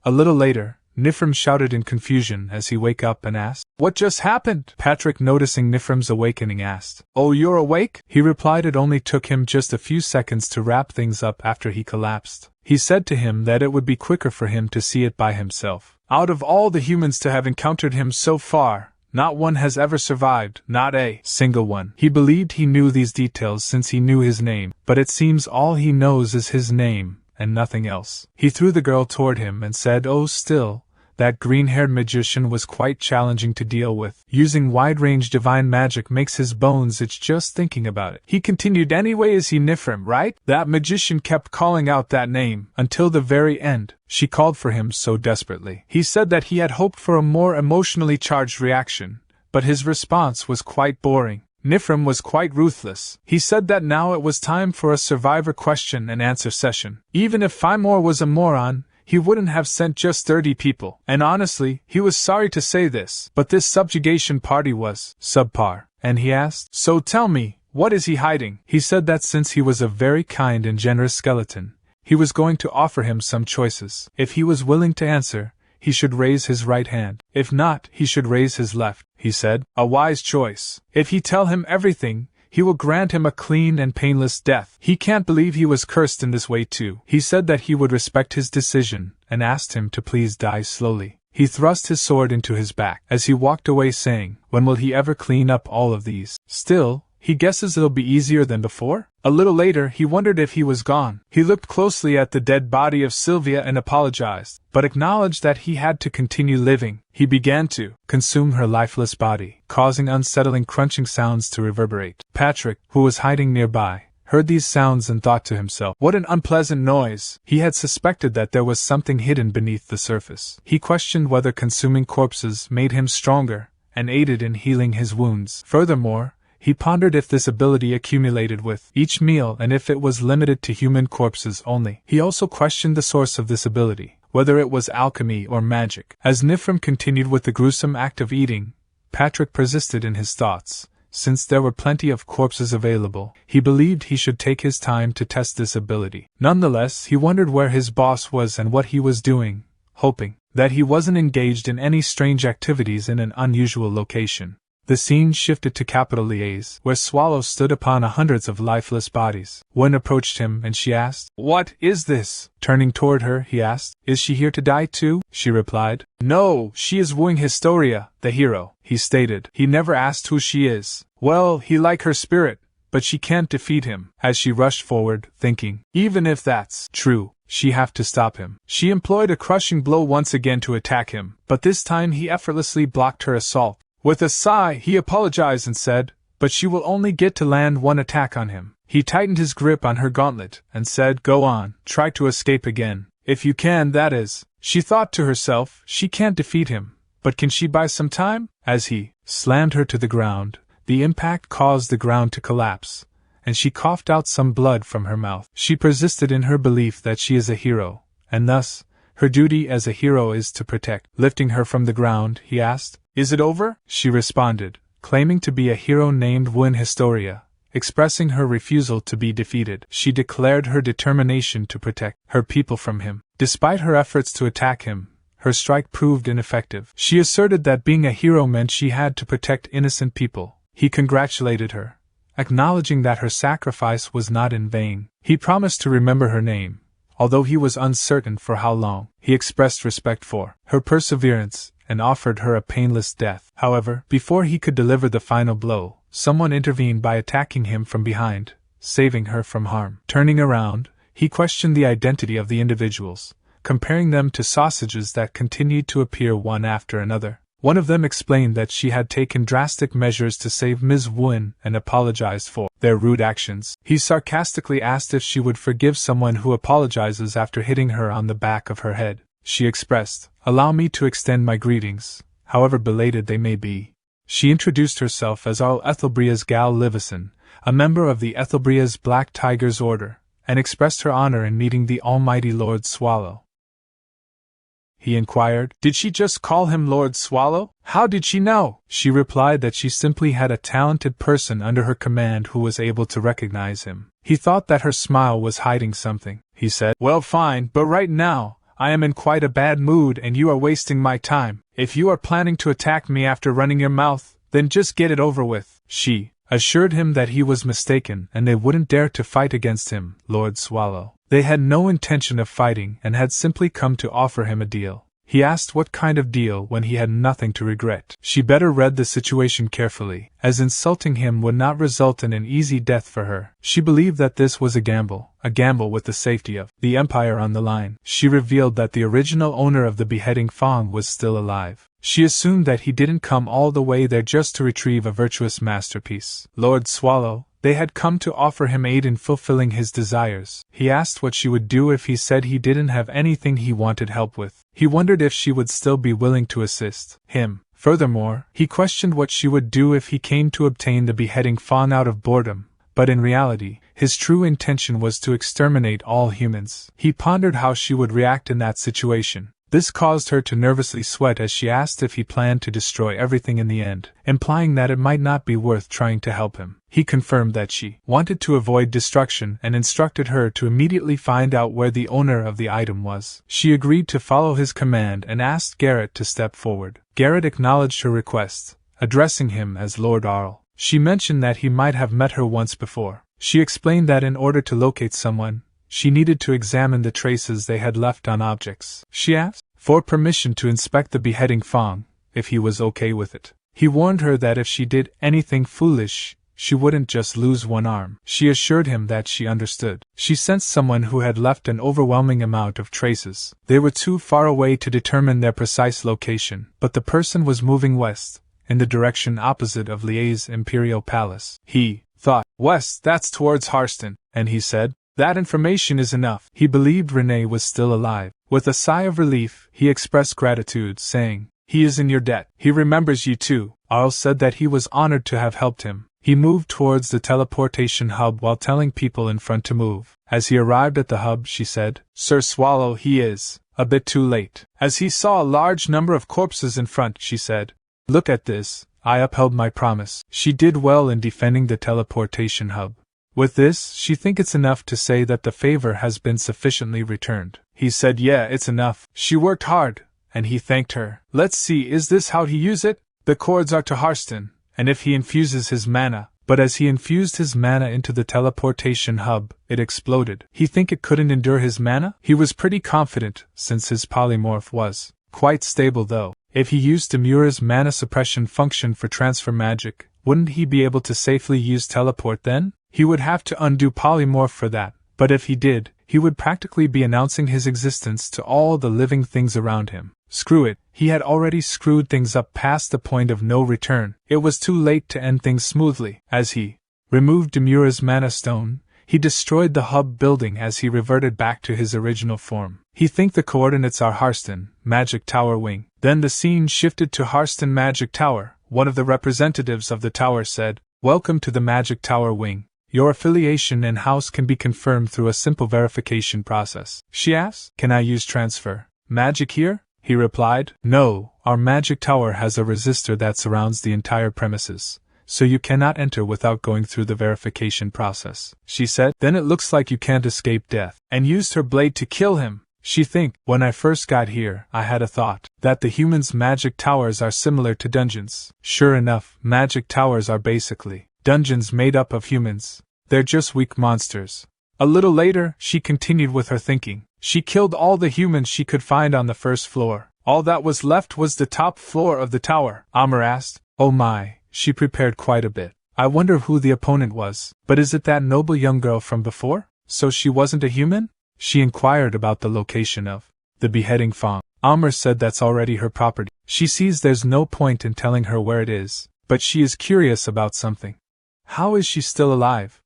A little later, Nifrim shouted in confusion as he woke up and asked, "What just happened?" Patrick, noticing Nifrim's awakening, asked, "Oh, you're awake?" He replied it only took him just a few seconds to wrap things up after he collapsed. He said to him that it would be quicker for him to see it by himself. Out of all the humans to have encountered him so far, not one has ever survived, not a single one. He believed he knew these details since he knew his name, but it seems all he knows is his name, and nothing else. He threw the girl toward him and said, "Oh, still, that green-haired magician was quite challenging to deal with. Using wide-range divine magic makes his bones itch just thinking about it." He continued, "Anyway, is he Nifrim, right?" That magician kept calling out that name, until the very end. She called for him so desperately. He said that he had hoped for a more emotionally charged reaction, but his response was quite boring. Nifrim was quite ruthless. He said that now it was time for a survivor question and answer session. Even if Fimor was a moron, he wouldn't have sent just 30 people. And honestly, he was sorry to say this, but this subjugation party was subpar. And he asked, "So tell me, what is he hiding?" He said that since he was a very kind and generous skeleton, he was going to offer him some choices. If he was willing to answer, he should raise his right hand. If not, he should raise his left, he said. A wise choice. If he tell him everything, he will grant him a clean and painless death. He can't believe he was cursed in this way too. He said that he would respect his decision, and asked him to please die slowly. He thrust his sword into his back, as he walked away saying, "When will he ever clean up all of these?" Still, he guesses it'll be easier than before? A little later, he wondered if he was gone. He looked closely at the dead body of Sylvia and apologized, but acknowledged that he had to continue living. He began to consume her lifeless body, causing unsettling crunching sounds to reverberate. Patrick, who was hiding nearby, heard these sounds and thought to himself, "What an unpleasant noise." He had suspected that there was something hidden beneath the surface. He questioned whether consuming corpses made him stronger, and aided in healing his wounds. Furthermore, he pondered if this ability accumulated with each meal and if it was limited to human corpses only. He also questioned the source of this ability, whether it was alchemy or magic. As Nifrim continued with the gruesome act of eating, Patrick persisted in his thoughts. Since there were plenty of corpses available, he believed he should take his time to test this ability. Nonetheless, he wondered where his boss was and what he was doing, hoping that he wasn't engaged in any strange activities in an unusual location. The scene shifted to Capital Liaise, where Swallow stood upon hundreds of lifeless bodies. One approached him and she asked, "What is this?" Turning toward her, he asked, "Is she here to die too?" She replied, "No, she is wooing Historia, the hero," he stated. He never asked who she is. Well, he like her spirit, but she can't defeat him. As she rushed forward, thinking, even if that's true, she have to stop him. She employed a crushing blow once again to attack him, but this time he effortlessly blocked her assault. With a sigh, he apologized and said, "But she will only get to land one attack on him." He tightened his grip on her gauntlet, and said, "Go on, try to escape again. If you can, that is." She thought to herself, she can't defeat him, but can she buy some time? As he slammed her to the ground, the impact caused the ground to collapse, and she coughed out some blood from her mouth. She persisted in her belief that she is a hero, and thus, her duty as a hero is to protect. Lifting her from the ground, he asked, "Is it over?" She responded, claiming to be a hero named Win Historia, expressing her refusal to be defeated. She declared her determination to protect her people from him. Despite her efforts to attack him, her strike proved ineffective. She asserted that being a hero meant she had to protect innocent people. He congratulated her, acknowledging that her sacrifice was not in vain. He promised to remember her name, although he was uncertain for how long. He expressed respect for her perseverance, and offered her a painless death. However, before he could deliver the final blow, someone intervened by attacking him from behind, saving her from harm. Turning around, he questioned the identity of the individuals, comparing them to sausages that continued to appear one after another. One of them explained that she had taken drastic measures to save Ms. Wynne and apologized for their rude actions. He sarcastically asked if she would forgive someone who apologizes after hitting her on the back of her head. She expressed, "Allow me to extend my greetings, however belated they may be." She introduced herself as Arl Ethelbria's Gal Livison, a member of the Ethelbria's Black Tigers Order, and expressed her honor in meeting the almighty Lord Swallow. He inquired, "Did she just call him Lord Swallow? How did she know?" She replied that she simply had a talented person under her command who was able to recognize him. He thought that her smile was hiding something. He said, "Well, fine, but right now, I am in quite a bad mood and you are wasting my time. If you are planning to attack me after running your mouth, then just get it over with." She assured him that he was mistaken and they wouldn't dare to fight against him, Lord Swallow. They had no intention of fighting and had simply come to offer him a deal. He asked what kind of deal when he had nothing to regret. She better read the situation carefully, as insulting him would not result in an easy death for her. She believed that this was a gamble with the safety of the Empire on the line. She revealed that the original owner of the beheading Fong was still alive. She assumed that he didn't come all the way there just to retrieve a virtuous masterpiece. Lord Swallow, they had come to offer him aid in fulfilling his desires. He asked what she would do if he said he didn't have anything he wanted help with. He wondered if she would still be willing to assist him. Furthermore, he questioned what she would do if he came to obtain the beheading Fawn out of boredom, but in reality, his true intention was to exterminate all humans. He pondered how she would react in that situation. This caused her to nervously sweat as she asked if he planned to destroy everything in the end, implying that it might not be worth trying to help him. He confirmed that she wanted to avoid destruction and instructed her to immediately find out where the owner of the item was. She agreed to follow his command and asked Garrett to step forward. Garrett acknowledged her request, addressing him as Lord Arl. She mentioned that he might have met her once before. She explained that in order to locate someone, she needed to examine the traces they had left on objects. She asked for permission to inspect the beheading Fong, if he was okay with it. He warned her that if she did anything foolish, she wouldn't just lose one arm. She assured him that she understood. She sensed someone who had left an overwhelming amount of traces. They were too far away to determine their precise location, but the person was moving west, in the direction opposite of Lie's Imperial Palace. He thought, "West, that's towards Harston," and he said, "That information is enough." He believed Renee was still alive. With a sigh of relief, he expressed gratitude, saying, "He is in your debt. He remembers you too." Arl said that he was honored to have helped him. He moved towards the teleportation hub while telling people in front to move. As he arrived at the hub, she said, "Sir Swallow, he is a bit too late." As he saw a large number of corpses in front, she said, "Look at this, I upheld my promise." She did well in defending the teleportation hub. With this, she thinks it's enough to say that the favor has been sufficiently returned. He said, "Yeah, it's enough. She worked hard," and he thanked her. "Let's see, is this how he use it? The cords are to Harston, and if he infuses his mana." But as he infused his mana into the teleportation hub, it exploded. He think it couldn't endure his mana? He was pretty confident, since his polymorph was quite stable though. If he used Demura's mana suppression function for transfer magic, wouldn't he be able to safely use teleport then? He would have to undo polymorph for that, but if he did, he would practically be announcing his existence to all the living things around him. Screw it, he had already screwed things up past the point of no return. It was too late to end things smoothly. As he removed Demura's mana stone, he destroyed the hub building as he reverted back to his original form. He think the coordinates are Harston, Magic Tower Wing. Then the scene shifted to Harston Magic Tower. One of the representatives of the tower said, "Welcome to the Magic Tower Wing. Your affiliation and house can be confirmed through a simple verification process." She asked, "Can I use transfer magic here?" He replied, "No, our magic tower has a resistor that surrounds the entire premises, so you cannot enter without going through the verification process." She said, "Then it looks like you can't escape death," and used her blade to kill him. She think, "When I first got here, I had a thought that the humans' magic towers are similar to dungeons." Sure enough, magic towers are basically dungeons made up of humans. They're just weak monsters. A little later, she continued with her thinking. She killed all the humans she could find on the first floor. All that was left was the top floor of the tower. Amr asked, "Oh my," she prepared quite a bit. "I wonder who the opponent was. But is it that noble young girl from before? So she wasn't a human?" She inquired about the location of the beheading Fong. Amr said that's already her property. She sees there's no point in telling her where it is, but she is curious about something. How is she still alive?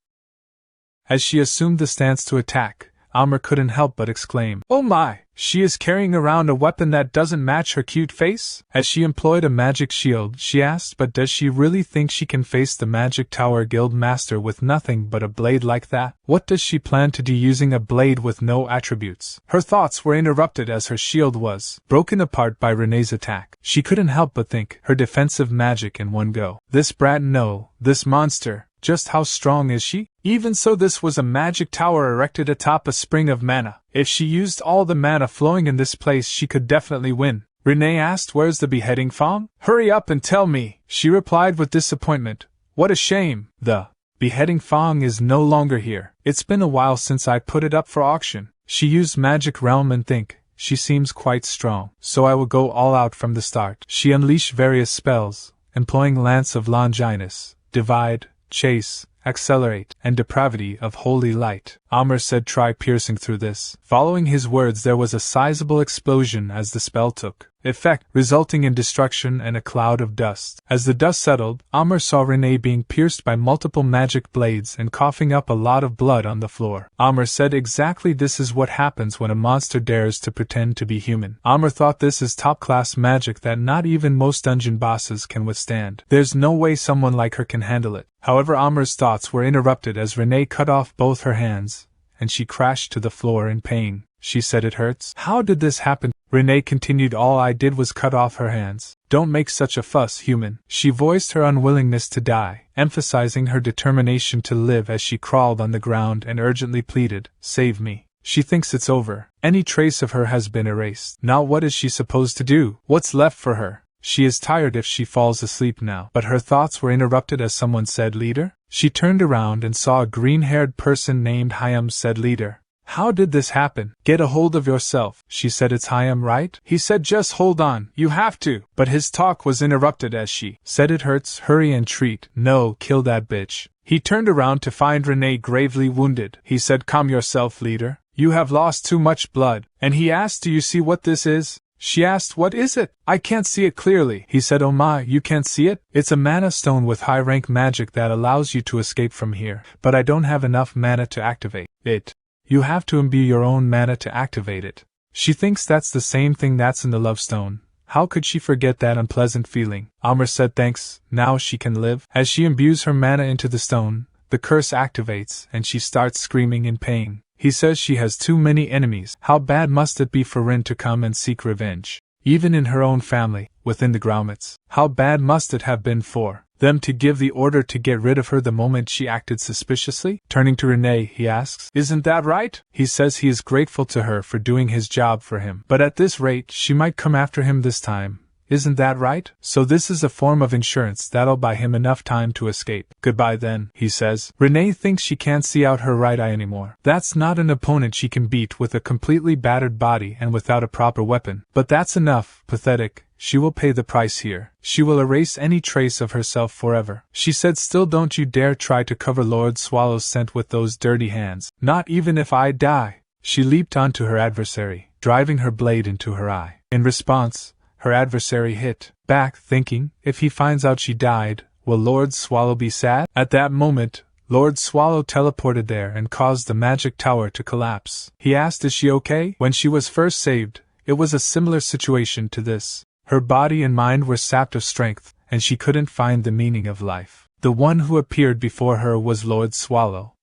As she assumed the stance to attack, Amr couldn't help but exclaim, "Oh my, she is carrying around a weapon that doesn't match her cute face?" As she employed a magic shield, she asked, "But does she really think she can face the Magic Tower Guild Master with nothing but a blade like that? What does she plan to do using a blade with no attributes?" Her thoughts were interrupted as her shield was broken apart by Renee's attack. She couldn't help but think, her defensive magic in one go. This brat, no, this monster. Just how strong is she? Even so, this was a magic tower erected atop a spring of mana. If she used all the mana flowing in this place, she could definitely win. Renee asked, "Where's the beheading Fong?" "Hurry up and tell me," she replied with disappointment. "What a shame. The Beheading Fong is no longer here. It's been a while since I put it up for auction. She used magic realm and think. She seems quite strong, so I will go all out from the start. She unleashed various spells, employing Lance of Longinus, Divide, Chase, Accelerate, and Depravity of Holy Light. Amr said try piercing through this. Following his words there was a sizable explosion as the spell took effect, resulting in destruction and a cloud of dust. As the dust settled, Amr saw Renee being pierced by multiple magic blades and coughing up a lot of blood on the floor. Amr said exactly this is what happens when a monster dares to pretend to be human. Amr thought this is top-class magic that not even most dungeon bosses can withstand. There's no way someone like her can handle it. However, Amr's thoughts were interrupted as Renee cut off both her hands, and she crashed to the floor in pain. She said it hurts. How did this happen? Renee continued, all I did was cut off her hands. Don't make such a fuss, human. She voiced her unwillingness to die, emphasizing her determination to live as she crawled on the ground and urgently pleaded, save me. She thinks it's over. Any trace of her has been erased. Now what is she supposed to do? What's left for her? She is tired if she falls asleep now. But her thoughts were interrupted as someone said, Leader? She turned around and saw a green-haired person named Hyam. Said, Leader. How did this happen? Get a hold of yourself. She said, it's Hyam, right? He said, just hold on. You have to. But his talk was interrupted as she said, it hurts. Hurry and treat. No, kill that bitch. He turned around to find Renee gravely wounded. He said, calm yourself, Leader. You have lost too much blood. And he asked, do you see what this is? She asked, what is it? I can't see it clearly. He said, oh my, you can't see it? It's a mana stone with high-rank magic that allows you to escape from here. But I don't have enough mana to activate it. You have to imbue your own mana to activate it. She thinks that's the same thing that's in the love stone. How could she forget that unpleasant feeling? Amr said thanks, now she can live. As she imbues her mana into the stone, the curse activates and she starts screaming in pain. He says she has too many enemies. How bad must it be for Rin to come and seek revenge? Even in her own family, within the grommets. How bad must it have been for them to give the order to get rid of her the moment she acted suspiciously? Turning to Renee, he asks, isn't that right? He says he is grateful to her for doing his job for him. But at this rate, she might come after him this time. Isn't that right? So this is a form of insurance that'll buy him enough time to escape. Goodbye then, he says. Renee thinks she can't see out her right eye anymore. That's not an opponent she can beat with a completely battered body and without a proper weapon. But that's enough. Pathetic. She will pay the price here. She will erase any trace of herself forever. She said, still don't you dare try to cover Lord Swallow's scent with those dirty hands. Not even if I die. She leaped onto her adversary, driving her blade into her eye. In response, her adversary hit back, thinking, if he finds out she died, will Lord Swallow be sad? At that moment, Lord Swallow teleported there and caused the magic tower to collapse. He asked, is she okay? When she was first saved, it was a similar situation to this. Her body and mind were sapped of strength, and she couldn't find the meaning of life. The one who appeared before her was Lord Swallow.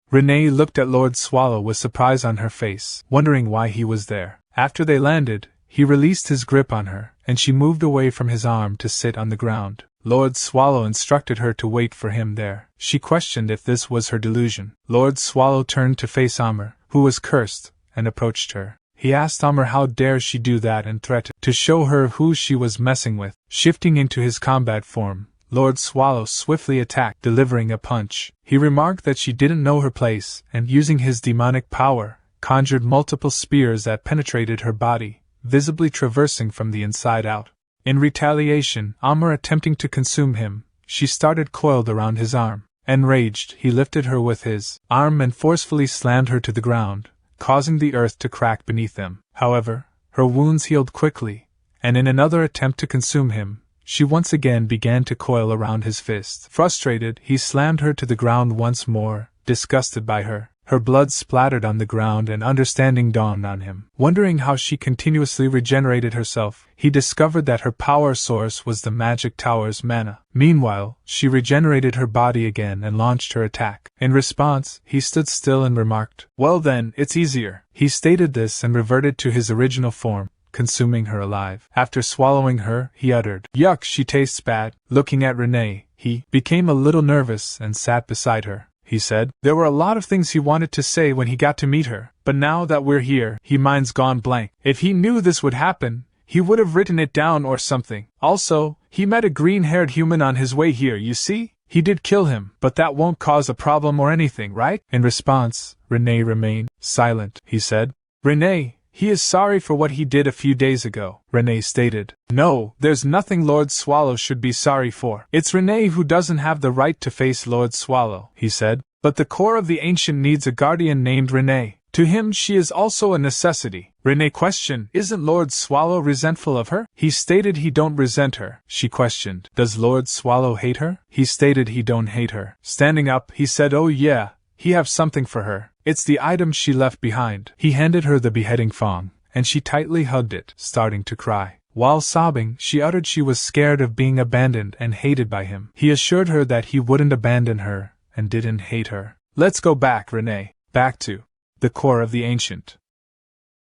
Renee looked at Lord Swallow with surprise on her face, wondering why he was there. After they landed, he released his grip on her, and she moved away from his arm to sit on the ground. Lord Swallow instructed her to wait for him there. She questioned if this was her delusion. Lord Swallow turned to face Amr, who was cursed, and approached her. He asked Amr how dare she do that and threatened to show her who she was messing with. Shifting into his combat form, Lord Swallow swiftly attacked, delivering a punch. He remarked that she didn't know her place, and using his demonic power, conjured multiple spears that penetrated her body, visibly traversing from the inside out. In retaliation, Amr attempting to consume him, she started coiled around his arm. Enraged, he lifted her with his arm and forcefully slammed her to the ground, causing the earth to crack beneath them. However, her wounds healed quickly, and in another attempt to consume him, she once again began to coil around his fist. Frustrated, he slammed her to the ground once more, disgusted by her. Her blood splattered on the ground and understanding dawned on him. Wondering how she continuously regenerated herself, he discovered that her power source was the magic tower's mana. Meanwhile, she regenerated her body again and launched her attack. In response, he stood still and remarked, well then, it's easier. He stated this and reverted to his original form, consuming her alive. After swallowing her, he uttered, yuck, she tastes bad. Looking at Renee, he became a little nervous and sat beside her. He said, there were a lot of things he wanted to say when he got to meet her, but now that we're here, his mind's gone blank. If he knew this would happen, he would have written it down or something. Also, he met a green-haired human on his way here, you see? He did kill him, but that won't cause a problem or anything, right? In response, Renee remained silent. He said, Renee, he is sorry for what he did a few days ago, Renee stated. No, there's nothing Lord Swallow should be sorry for. It's Renee who doesn't have the right to face Lord Swallow, he said. But the core of the ancient needs a guardian named Renee. To him she is also a necessity. Renee questioned, Isn't Lord Swallow resentful of her? He stated he don't resent her. She questioned, Does Lord Swallow hate her? He stated he don't hate her. Standing up, he said, Oh yeah, he have something for her. It's the item she left behind. He handed her the beheading thong, and she tightly hugged it, starting to cry. While sobbing, she uttered she was scared of being abandoned and hated by him. He assured her that he wouldn't abandon her, and didn't hate her. Let's go back, Renee. Back to the core of the ancient.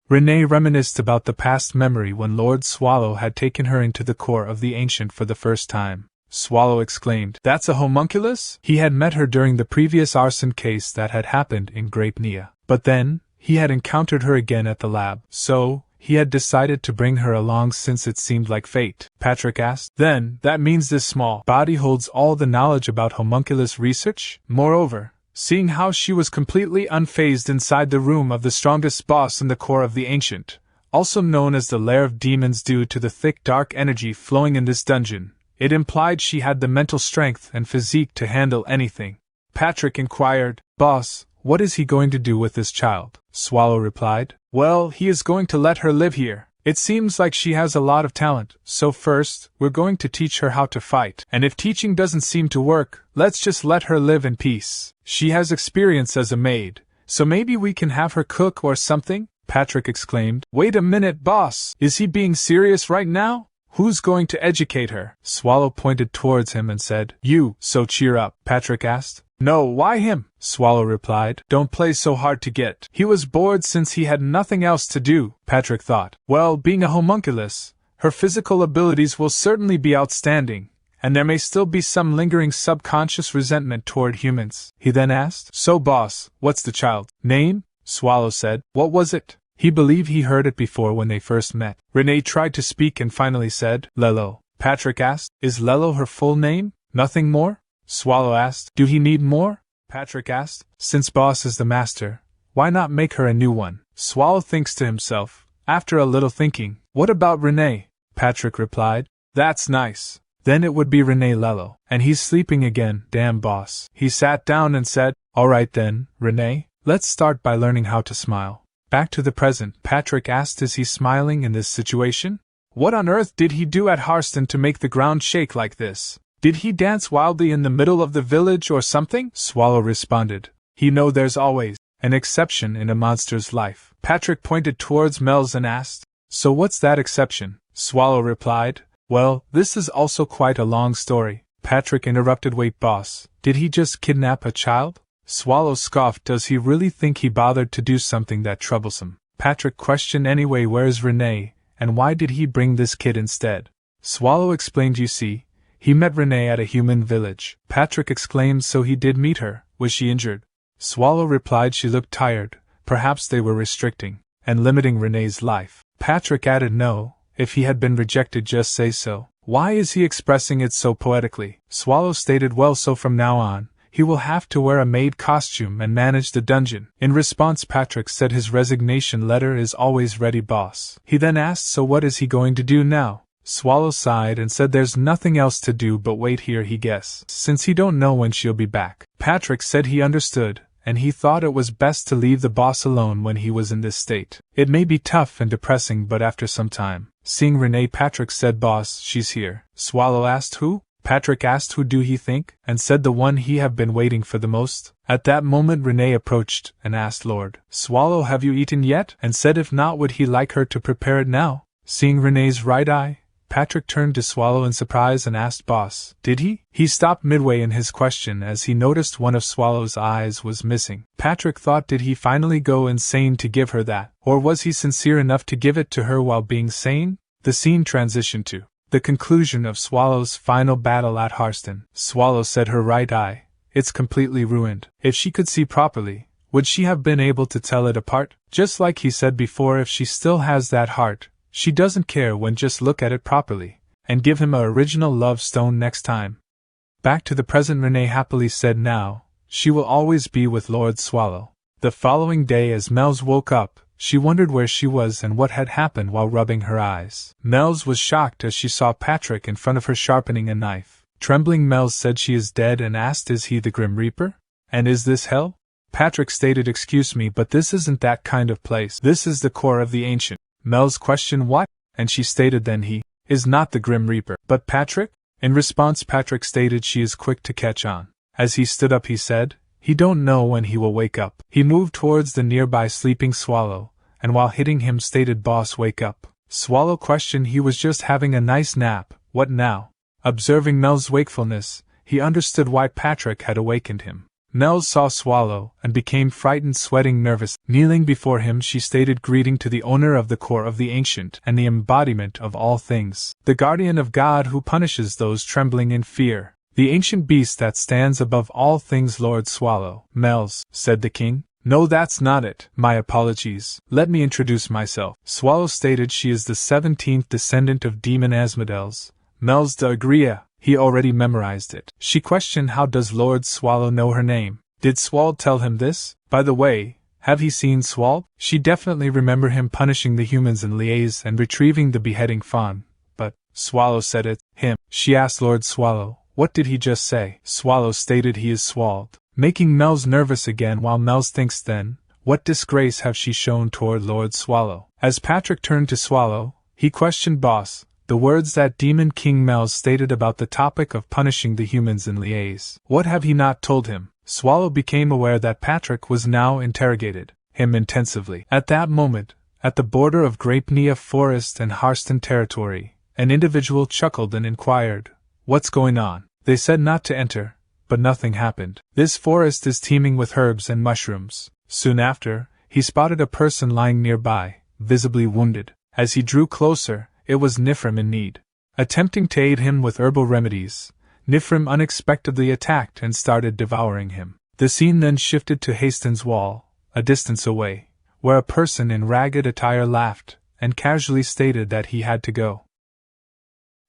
Renee reminisced about the past memory when Lord Swallow had taken her into the core of the ancient for the first time. Swallow exclaimed, That's a homunculus? He had met her during the previous arson case that had happened in Great Nia. But then, he had encountered her again at the lab, so he had decided to bring her along since it seemed like fate. Patrick asked, Then, that means this small body holds all the knowledge about homunculus research? Moreover, seeing how she was completely unfazed inside the room of the strongest boss in the core of the ancient, also known as the lair of demons due to the thick dark energy flowing in this dungeon, it implied she had the mental strength and physique to handle anything. Patrick inquired, Boss, what is he going to do with this child? Swallow replied, Well, he is going to let her live here. It seems like she has a lot of talent, so first, we're going to teach her how to fight. And if teaching doesn't seem to work, let's just let her live in peace. She has experience as a maid, so maybe we can have her cook or something? Patrick exclaimed, Wait a minute, boss! Is he being serious right now? Who's going to educate her? Swallow pointed towards him and said, You, so cheer up. Patrick asked. No, why him? Swallow replied. Don't play so hard to get. He was bored since he had nothing else to do, Patrick thought. Well, being a homunculus, her physical abilities will certainly be outstanding, and there may still be some lingering subconscious resentment toward humans. He then asked, So boss, what's the child's name? Swallow said, What was it? He believed he heard it before when they first met. Renee tried to speak and finally said, Lelo. Patrick asked, Is Lelo her full name? Nothing more? Swallow asked, Do he need more? Patrick asked, Since boss is the master, why not make her a new one? Swallow thinks to himself, after a little thinking, What about Renee? Patrick replied, That's nice. Then it would be Renee Lelo. And he's sleeping again, damn boss. He sat down and said, Alright then, Renee, let's start by learning how to smile. Back to the present, Patrick asked, Is he smiling in this situation? What on earth did he do at Harston to make the ground shake like this? Did he dance wildly in the middle of the village or something? Swallow responded, You know there's always an exception in a monster's life. Patrick pointed towards Mel's and asked, So what's that exception? Swallow replied, Well, this is also quite a long story. Patrick interrupted, Wait boss, did he just kidnap a child? Swallow scoffed, Does he really think he bothered to do something that troublesome? Patrick questioned, Anyway, where's Renee, and why did he bring this kid instead? Swallow explained, You see, he met Renee at a human village. Patrick exclaimed, So he did meet her. Was she injured? Swallow replied, She looked tired. Perhaps they were restricting and limiting Renee's life. Patrick added, No, if he had been rejected, just say so. Why is he expressing it so poetically? Swallow stated, Well, so from now on, he will have to wear a maid costume and manage the dungeon. In response, Patrick said his resignation letter is always ready, boss. He then asked, So what is he going to do now? Swallow sighed and said there's nothing else to do but wait here, he guess, since he don't know when she'll be back. Patrick said he understood, and he thought it was best to leave the boss alone when he was in this state. It may be tough and depressing, but after some time, seeing Renee, Patrick said, Boss, she's here. Swallow asked, Who? Patrick asked, Who do he think? And said, The one he have been waiting for the most. At that moment Renee approached and asked, Lord Swallow, have you eaten yet? And said if not, would he like her to prepare it now? Seeing Renee's right eye, Patrick turned to Swallow in surprise and asked, Boss, did he? He stopped midway in his question as he noticed one of Swallow's eyes was missing. Patrick thought, did he finally go insane to give her that? Or was he sincere enough to give it to her while being sane? The scene transitioned to the conclusion of Swallow's final battle at Harston. Swallow said her right eye, it's completely ruined. If she could see properly, would she have been able to tell it apart? Just like he said before, if she still has that heart, she doesn't care when, just look at it properly, and give him a original love stone next time. Back to the present, Renee happily said. Now, she will always be with Lord Swallow. The following day, as Mel's woke up, she wondered where she was and what had happened while rubbing her eyes. Mel's was shocked as she saw Patrick in front of her sharpening a knife. Trembling, Mel's said, "She is dead," and asked, "Is he the Grim Reaper? And is this hell?" Patrick stated, "Excuse me, but this isn't that kind of place. This is the core of the ancient." Mel's questioned, "What?" And she stated, "Then he is not the Grim Reaper." "But Patrick?" In response, Patrick stated, "She is quick to catch on." As he stood up, he said, "He don't know when he will wake up." He moved towards the nearby sleeping Swallow, and while hitting him stated, "Boss, wake up." Swallow questioned, "He was just having a nice nap, what now?" Observing Mel's wakefulness, he understood why Patrick had awakened him. Mel saw Swallow and became frightened, sweating, nervous. Kneeling before him, she stated, "Greeting to the owner of the core of the ancient and the embodiment of all things, the guardian of God who punishes those trembling in fear, the ancient beast that stands above all things, Lord Swallow." "Mel's," said the king. "No, that's not it. My apologies. Let me introduce myself." Swallow stated, "She is the 17th descendant of Demon Asmodel's, Mel's d'Agria." He already memorized it. She questioned, "How does Lord Swallow know her name? Did Swald tell him this? By the way, have he seen Swald?" She definitely remembered him punishing the humans in Liaise and retrieving the beheading fawn. But Swallow said it, him. She asked Lord Swallow, "What did he just say?" Swallow stated, "He is Swald," making Mel's nervous again. While Mel's thinks, then, what disgrace have she shown toward Lord Swallow? As Patrick turned to Swallow, he questioned, "Boss, the words that Demon King Mel's stated about the topic of punishing the humans in Liaise, what have he not told him?" Swallow became aware that Patrick was now interrogated him intensively. At that moment, at the border of Grapenia Forest and Harston territory, an individual chuckled and inquired, "What's going on?" They said not to enter, but nothing happened. "This forest is teeming with herbs and mushrooms." Soon after, he spotted a person lying nearby, visibly wounded. As he drew closer, it was Nifrim in need. Attempting to aid him with herbal remedies, Nifrim unexpectedly attacked and started devouring him. The scene then shifted to Hastings Wall, a distance away, where a person in ragged attire laughed and casually stated that he had to go.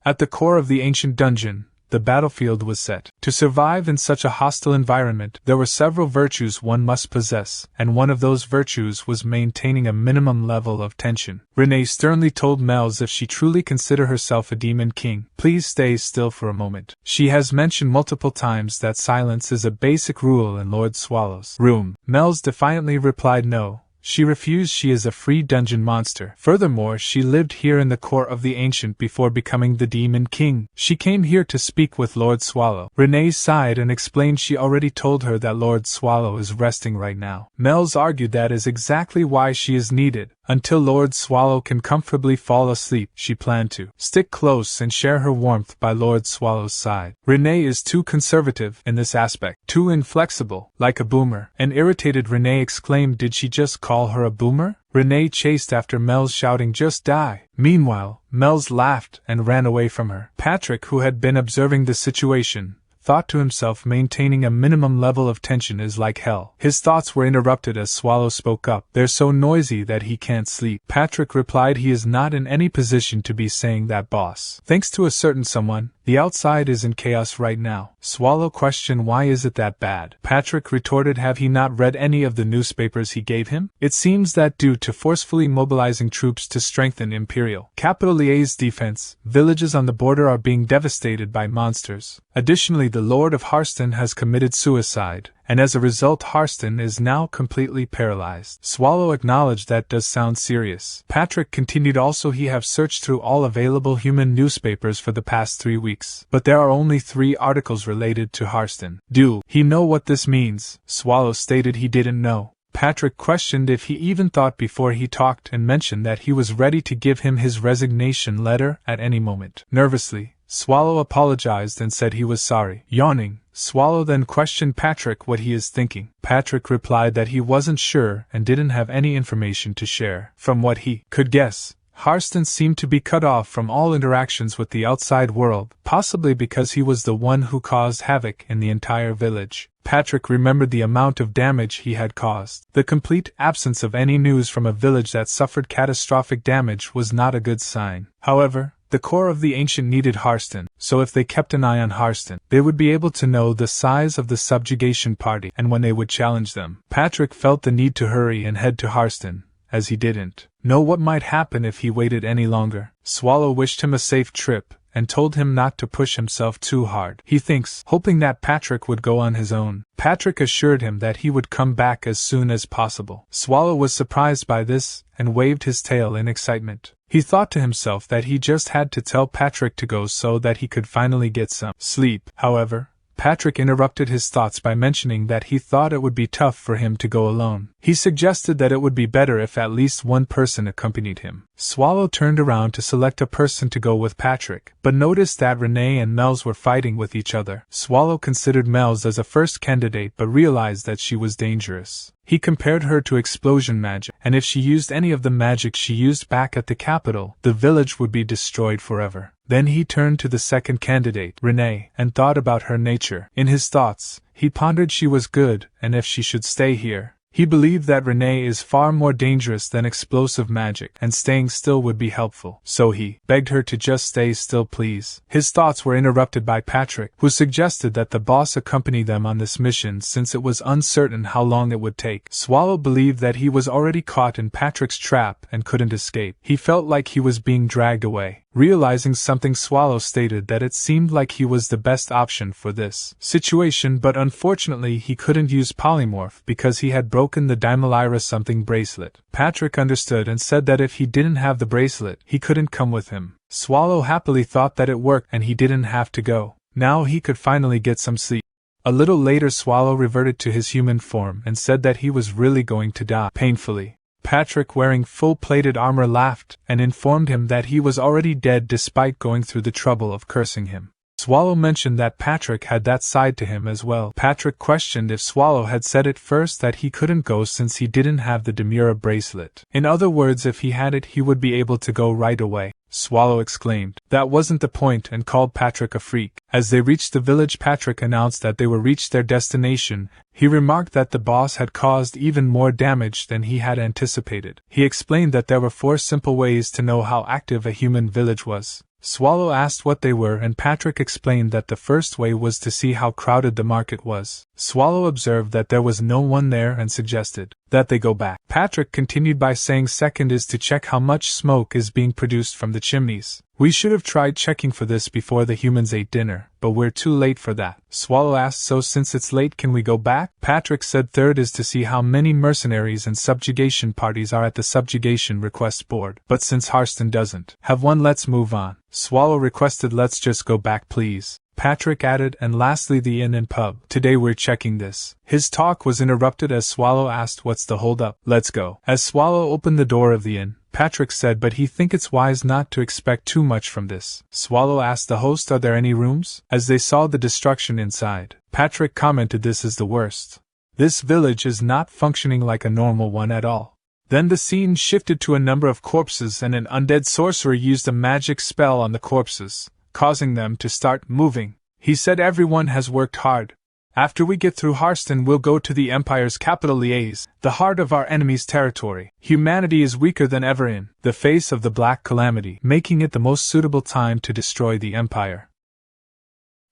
At the core of the ancient dungeon, the battlefield was set. To survive in such a hostile environment, there were several virtues one must possess, and one of those virtues was maintaining a minimum level of tension. Renee sternly told Mel's, if she truly consider herself a demon king, please stay still for a moment. She has mentioned multiple times that silence is a basic rule in Lord Swallow's room. Mel's defiantly replied no. She refused. She is a free dungeon monster. Furthermore, she lived here in the core of the ancient before becoming the Demon King. She came here to speak with Lord Swallow. Renee sighed and explained she already told her that Lord Swallow is resting right now. Mel's argued that is exactly why she is needed. Until Lord Swallow can comfortably fall asleep, she planned to stick close and share her warmth by Lord Swallow's side. Renee is too conservative in this aspect, too inflexible, like a boomer. An irritated Renee exclaimed, did she just call her a boomer? Renee chased after Mel's, shouting, just die. Meanwhile, Mel's laughed and ran away from her. Patrick, who had been observing the situation, thought to himself, maintaining a minimum level of tension is like hell. His thoughts were interrupted as Swallow spoke up. They're so noisy that he can't sleep. Patrick replied, he is not in any position to be saying that, boss. Thanks to a certain someone, the outside is in chaos right now. Swallow questioned, why is it that bad? Patrick retorted, have he not read any of the newspapers he gave him? It seems that due to forcefully mobilizing troops to strengthen Imperial capital Liaise defense, villages on the border are being devastated by monsters. Additionally, the Lord of Harston has committed suicide, and as a result Harston is now completely paralyzed. Swallow acknowledged, that does sound serious. Patrick continued, also he have searched through all available human newspapers for the past 3 weeks, but there are only 3 articles related to Harston. Do he know what this means? Swallow stated he didn't know. Patrick questioned if he even thought before he talked and mentioned that he was ready to give him his resignation letter at any moment. Nervously, Swallow apologized and said he was sorry. Yawning, Swallow then questioned Patrick what he is thinking. Patrick replied that he wasn't sure and didn't have any information to share. From what he could guess, Harston seemed to be cut off from all interactions with the outside world, possibly because he was the one who caused havoc in the entire village. Patrick remembered the amount of damage he had caused. The complete absence of any news from a village that suffered catastrophic damage was not a good sign. However, The core of the ancient needed Harston, so if they kept an eye on Harston, they would be able to know the size of the subjugation party and when they would challenge them. Patrick felt the need to hurry and head to Harston, as he didn't know what might happen if he waited any longer. Swallow wished him a safe trip, and told him not to push himself too hard. He thinks, hoping that Patrick would go on his own. Patrick assured him that he would come back as soon as possible. Swallow was surprised by this, and waved his tail in excitement. He thought to himself that he just had to tell Patrick to go so that he could finally get some sleep. However, Patrick interrupted his thoughts by mentioning that he thought it would be tough for him to go alone. He suggested that it would be better if at least one person accompanied him. Swallow turned around to select a person to go with Patrick, but noticed that Renee and Mel's were fighting with each other. Swallow considered Mel's as a first candidate but realized that she was dangerous. He compared her to explosion magic, and if she used any of the magic she used back at the capital, the village would be destroyed forever. Then he turned to the second candidate, Renee, and thought about her nature. In his thoughts, he pondered she was good, and if she should stay here. He believed that Renee is far more dangerous than explosive magic, and staying still would be helpful. So he begged her to just stay still, please. His thoughts were interrupted by Patrick, who suggested that the boss accompany them on this mission since it was uncertain how long it would take. Swallow believed that he was already caught in Patrick's trap and couldn't escape. He felt like he was being dragged away. Realizing something, Swallow stated that it seemed like he was the best option for this situation, but unfortunately he couldn't use polymorph because he had broken the Daimalaira something bracelet. Patrick understood and said that if he didn't have the bracelet, he couldn't come with him. Swallow happily thought that it worked and he didn't have to go. Now he could finally get some sleep. A little later, Swallow reverted to his human form and said that he was really going to die painfully. Patrick, wearing full-plated armor, laughed and informed him that he was already dead despite going through the trouble of cursing him. Swallow mentioned that Patrick had that side to him as well. Patrick questioned if Swallow had said at first that he couldn't go since he didn't have the Demura bracelet. In other words, if he had it, he would be able to go right away. Swallow exclaimed. That wasn't the point and called Patrick a freak. As they reached the village, Patrick announced that they were reached their destination. He remarked that the boss had caused even more damage than he had anticipated. He explained that there were 4 simple ways to know how active a human village was. Swallow asked what they were, and Patrick explained that the first way was to see how crowded the market was. Swallow observed that there was no one there and suggested that they go back. Patrick continued by saying second is to check how much smoke is being produced from the chimneys. We should have tried checking for this before the humans ate dinner, but we're too late for that. Swallow asked, so since it's late, can we go back? Patrick said third is to see how many mercenaries and subjugation parties are at the subjugation request board, but since Harston doesn't have one, let's move on. Swallow requested, let's just go back please. Patrick added, and lastly the inn and pub. Today we're checking this. His talk was interrupted as Swallow asked, what's the hold-up? Let's go. As Swallow opened the door of the inn, Patrick said, but he think it's wise not to expect too much from this. Swallow asked the host, are there any rooms? As they saw the destruction inside, Patrick commented, this is the worst. This village is not functioning like a normal one at all. Then the scene shifted to a number of corpses, and an undead sorcerer used a magic spell on the corpses, causing them to start moving. He said, everyone has worked hard. After we get through Harston, we'll go to the Empire's capital, Liège, the heart of our enemy's territory. Humanity is weaker than ever in the face of the Black Calamity, making it the most suitable time to destroy the Empire.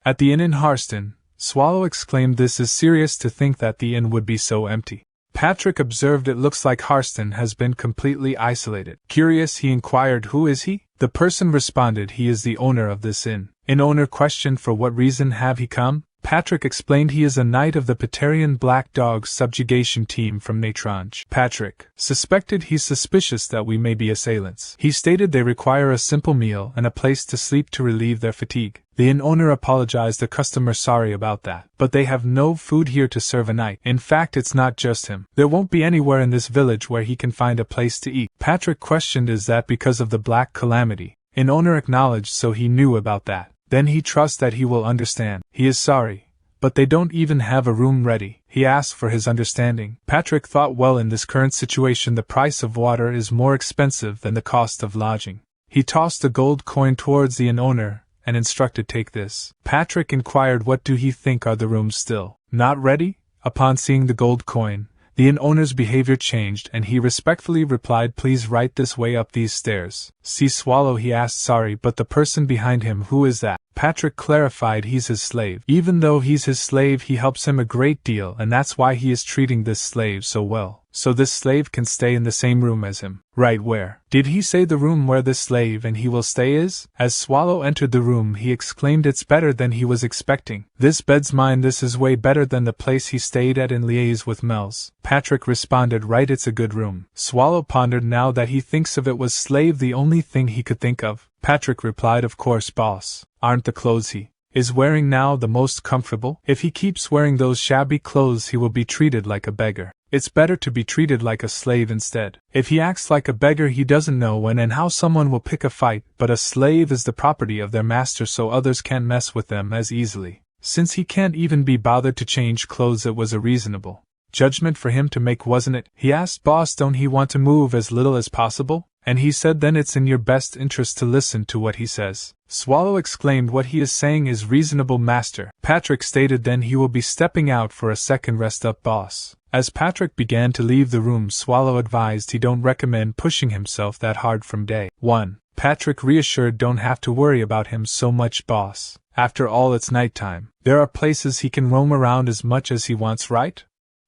At the inn in Harston, Swallow exclaimed, this is serious to think that the inn would be so empty. Patrick observed, it looks like Harston has been completely isolated. Curious, he inquired, who is he? The person responded, he is the owner of this inn. An owner questioned, for what reason have he come? Patrick explained he is a knight of the Patarian Black Dogs subjugation team from Natrange. Patrick suspected he's suspicious that we may be assailants. He stated they require a simple meal and a place to sleep to relieve their fatigue. The inn owner apologized the customer, sorry about that, but they have no food here to serve a night. In fact, it's not just him. There won't be anywhere in this village where he can find a place to eat. Patrick questioned, is that because of the Black Calamity? An owner acknowledged, so he knew about that. Then he trusts that he will understand. He is sorry, but they don't even have a room ready. He asked for his understanding. Patrick thought, well, in this current situation the price of water is more expensive than the cost of lodging. He tossed a gold coin towards the inn owner and instructed, take this. Patrick inquired, what do he think, are the rooms still not ready? Upon seeing the gold coin, The inn owner's behavior changed and he respectfully replied, "Please right this way up these stairs." "See Swallow," he asked. "Sorry, but the person behind him, who is that?" Patrick clarified, "He's his slave. Even though he's his slave, he helps him a great deal, and that's why he is treating this slave so well. So this slave can stay in the same room as him." "Right where?" "Did he say the room where this slave and he will stay is?" As Swallow entered the room, he exclaimed, "It's better than he was expecting. This bed's mine. This is way better than the place he stayed at in liaise with Mel's." Patrick responded, "Right, it's a good room." Swallow pondered. Now that he thinks of it, was slave the only thing he could think of? Patrick replied, "Of course, boss. Aren't the clothes he is wearing now the most comfortable? If he keeps wearing those shabby clothes, he will be treated like a beggar. It's better to be treated like a slave instead. If he acts like a beggar, he doesn't know when and how someone will pick a fight, but a slave is the property of their master, so others can't mess with them as easily. Since he can't even be bothered to change clothes, it was a reasonable judgment for him to make, wasn't it?" He asked. "Boss, don't he want to move as little as possible?" And he said, "Then it's in your best interest to listen to what he says." Swallow exclaimed, "What he is saying is reasonable, master." Patrick stated, "Then he will be stepping out for a second rest up, boss." As Patrick began to leave the room, Swallow advised he don't recommend pushing himself that hard from day one. Patrick reassured, "Don't have to worry about him so much, boss. After all, it's nighttime. There are places he can roam around as much as he wants, right?"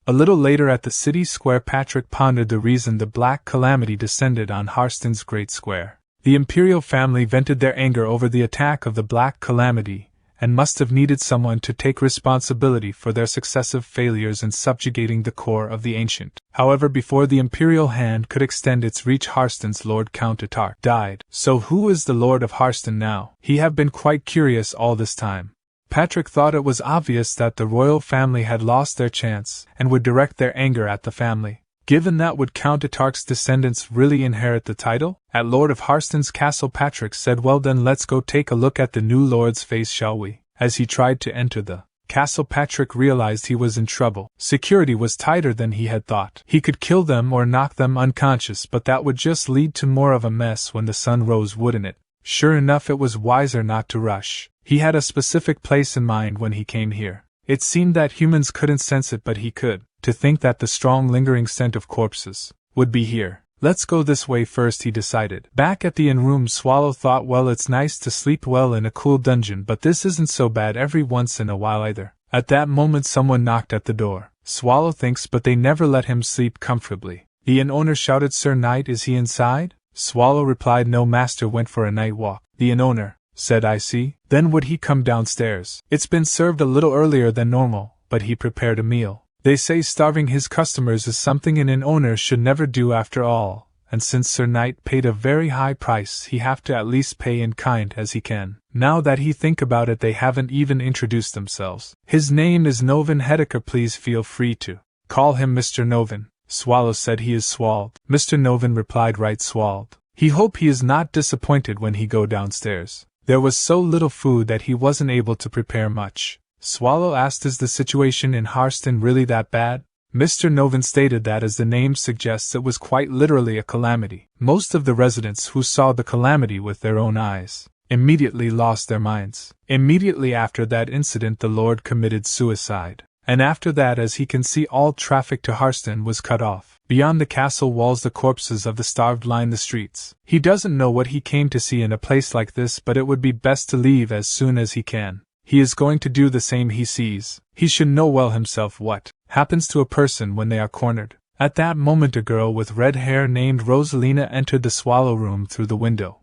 A little later at the city square, Patrick pondered the reason the Black Calamity descended on Harston's Great Square. The Imperial family vented their anger over the attack of the Black Calamity, and must have needed someone to take responsibility for their successive failures in subjugating the core of the ancient. However, before the Imperial hand could extend its reach, Harston's Lord Count Atark died. So who is the Lord of Harston now? He had been quite curious all this time. Patrick thought it was obvious that the royal family had lost their chance, and would direct their anger at the family. Given that, would Count Atark's descendants really inherit the title? At Lord of Harston's castle, Patrick said, "Well then, let's go take a look at the new lord's face, shall we?" As he tried to enter the castle, Patrick realized he was in trouble. Security was tighter than he had thought. He could kill them or knock them unconscious, but that would just lead to more of a mess when the sun rose, wouldn't it? Sure enough, it was wiser not to rush. He had a specific place in mind when he came here. It seemed that humans couldn't sense it, but he could. To think that the strong lingering scent of corpses would be here. "Let's go this way first," he decided. Back at the inn room, Swallow thought, "Well, it's nice to sleep well in a cool dungeon, but this isn't so bad every once in a while either." At that moment, someone knocked at the door. Swallow thinks, but they never let him sleep comfortably. The inn owner shouted, "Sir Knight, is he inside?" Swallow replied, "No, master went for a night walk." The inn owner said, "I see. Then would he come downstairs?" "It's been served a little earlier than normal, but he prepared a meal. They say starving his customers is something an inn owner should never do after all, and since Sir Knight paid a very high price, he have to at least pay in kind as he can." Now that he think about it, they haven't even introduced themselves. "His name is Novin Hedeker. Please feel free to call him Mr. Novin." Swallow said, "He is Swald." Mr. Novin replied, "Right, Swald." He hoped he is not disappointed when he go downstairs. There was so little food that he wasn't able to prepare much. Swallow asked, "Is the situation in Harston really that bad?" Mr. Novin stated that, as the name suggests, it was quite literally a calamity. Most of the residents who saw the calamity with their own eyes immediately lost their minds. Immediately after that incident, the Lord committed suicide. And after that, as he can see, all traffic to Harston was cut off. Beyond the castle walls, the corpses of the starved line the streets. He doesn't know what he came to see in a place like this, but it would be best to leave as soon as he can. He is going to do the same he sees. He should know well himself what happens to a person when they are cornered. At that moment, a girl with red hair named Rosalina entered the Swallow room through the window.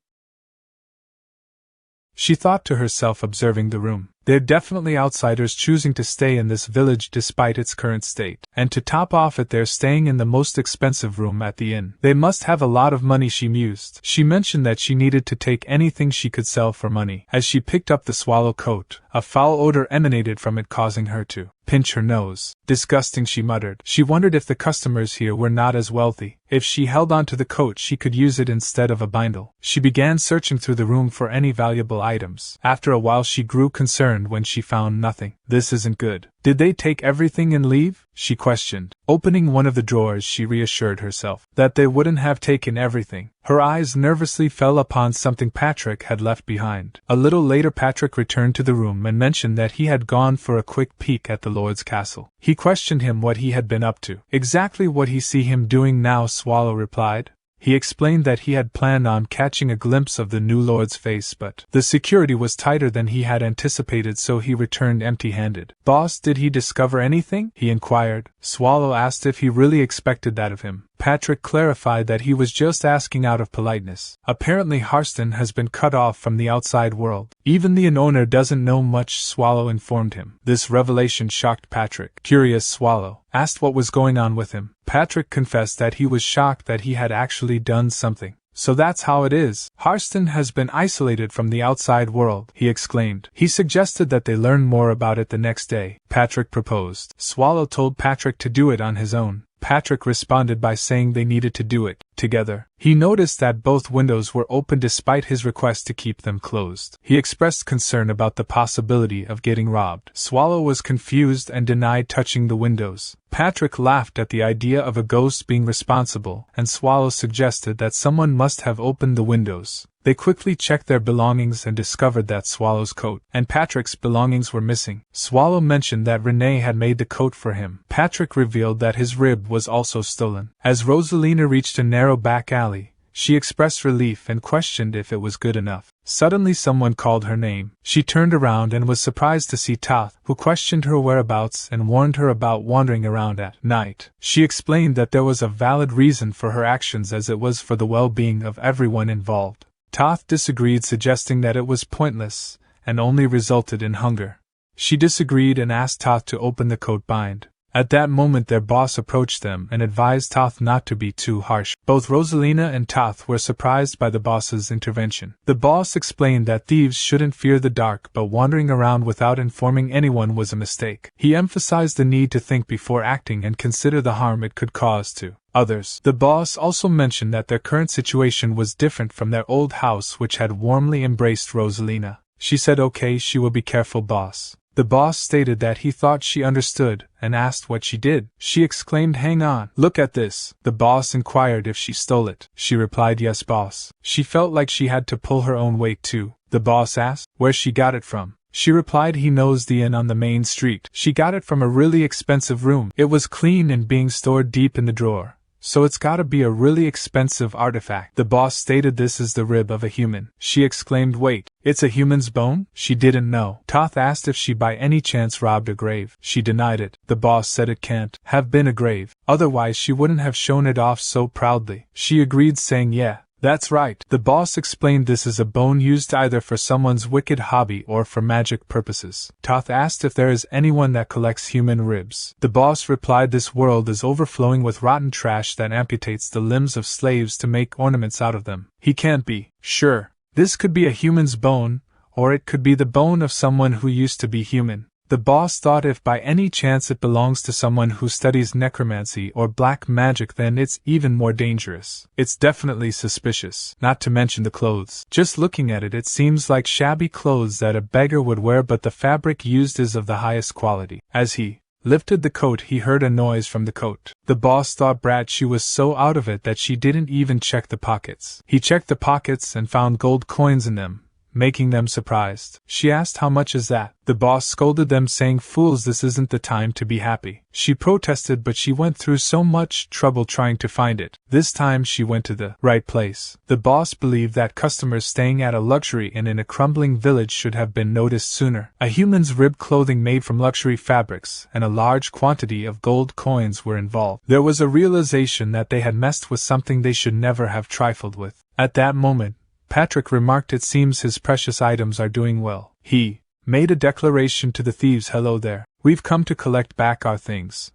She thought to herself, observing the room, "They're definitely outsiders choosing to stay in this village despite its current state. And to top off it, they're staying in the most expensive room at the inn. They must have a lot of money," she mused. She mentioned that she needed to take anything she could sell for money. As she picked up the Swallow coat, a foul odor emanated from it, causing her to pinch her nose. "Disgusting," she muttered. She wondered if the customers here were not as wealthy. If she held on to the coat, she could use it instead of a bindle. She began searching through the room for any valuable items. After a while, she grew concerned when she found nothing. This isn't good. Did they take everything and leave? She questioned. Opening one of the drawers, she reassured herself that they wouldn't have taken everything. Her eyes nervously fell upon something Patrick had left behind. A little later, Patrick returned to the room and mentioned that he had gone for a quick peek at the Lord's castle. He questioned him what he had been up to. Exactly what he see him doing now, Swallow replied. He explained that he had planned on catching a glimpse of the new lord's face, but the security was tighter than he had anticipated, so he returned empty-handed. Boss, did he discover anything? He inquired. Swallow asked if he really expected that of him. Patrick clarified that he was just asking out of politeness. Apparently Harston has been cut off from the outside world. Even the owner doesn't know much, Swallow informed him. This revelation shocked Patrick. Curious, Swallow asked what was going on with him. Patrick confessed that he was shocked that he had actually done something. So that's how it is. Harston has been isolated from the outside world, he exclaimed. He suggested that they learn more about it the next day. Patrick proposed. Swallow told Patrick to do it on his own. Patrick responded by saying they needed to do it together. He noticed that both windows were open despite his request to keep them closed. He expressed concern about the possibility of getting robbed. Swallow was confused and denied touching the windows. Patrick laughed at the idea of a ghost being responsible, and Swallow suggested that someone must have opened the windows. They quickly checked their belongings and discovered that Swallow's coat and Patrick's belongings were missing. Swallow mentioned that Renee had made the coat for him. Patrick revealed that his rib was also stolen. As Rosalina reached a narrow back alley, she expressed relief and questioned if it was good enough. Suddenly someone called her name. She turned around and was surprised to see Toth, who questioned her whereabouts and warned her about wandering around at night. She explained that there was a valid reason for her actions, as it was for the well-being of everyone involved. Toth disagreed, suggesting that it was pointless and only resulted in hunger. She disagreed and asked Toth to open the coat bind. At that moment their boss approached them and advised Toth not to be too harsh. Both Rosalina and Toth were surprised by the boss's intervention. The boss explained that thieves shouldn't fear the dark, but wandering around without informing anyone was a mistake. He emphasized the need to think before acting and consider the harm it could cause to others. The boss also mentioned that their current situation was different from their old house, which had warmly embraced Rosalina. She said, "Okay, she will be careful, boss." The boss stated that he thought she understood and asked what she did. She exclaimed, "Hang on, look at this." The boss inquired if she stole it. She replied, "Yes, boss." She felt like she had to pull her own weight too. The boss asked where she got it from. She replied he knows the inn on the main street. She got it from a really expensive room. It was clean and being stored deep in the drawer. So it's gotta be a really expensive artifact. The boss stated this is the rib of a human. She exclaimed, "Wait, it's a human's bone?" She didn't know. Toth asked if she by any chance robbed a grave. She denied it. The boss said it can't have been a grave, otherwise she wouldn't have shown it off so proudly. She agreed, saying, "Yeah, that's right." The boss explained this is a bone used either for someone's wicked hobby or for magic purposes. Toth asked if there is anyone that collects human ribs. The boss replied this world is overflowing with rotten trash that amputates the limbs of slaves to make ornaments out of them. He can't be sure. This could be a human's bone, or it could be the bone of someone who used to be human. The boss thought if by any chance it belongs to someone who studies necromancy or black magic, then it's even more dangerous. It's definitely suspicious, not to mention the clothes. Just looking at it, it seems like shabby clothes that a beggar would wear, but the fabric used is of the highest quality. As he lifted the coat, he heard a noise from the coat. The boss thought brat she was so out of it that she didn't even check the pockets. He checked the pockets and found gold coins in them, making them surprised. She asked, "How much is that?" The boss scolded them, saying, "Fools, this isn't the time to be happy." She protested, but she went through so much trouble trying to find it. This time she went to the right place. The boss believed that customers staying at a luxury inn in a crumbling village should have been noticed sooner. A human's rib clothing made from luxury fabrics and a large quantity of gold coins were involved. There was a realization that they had messed with something they should never have trifled with. At that moment, Patrick remarked, "It seems his precious items are doing well." He made a declaration to the thieves, "Hello there, we've come to collect back our things."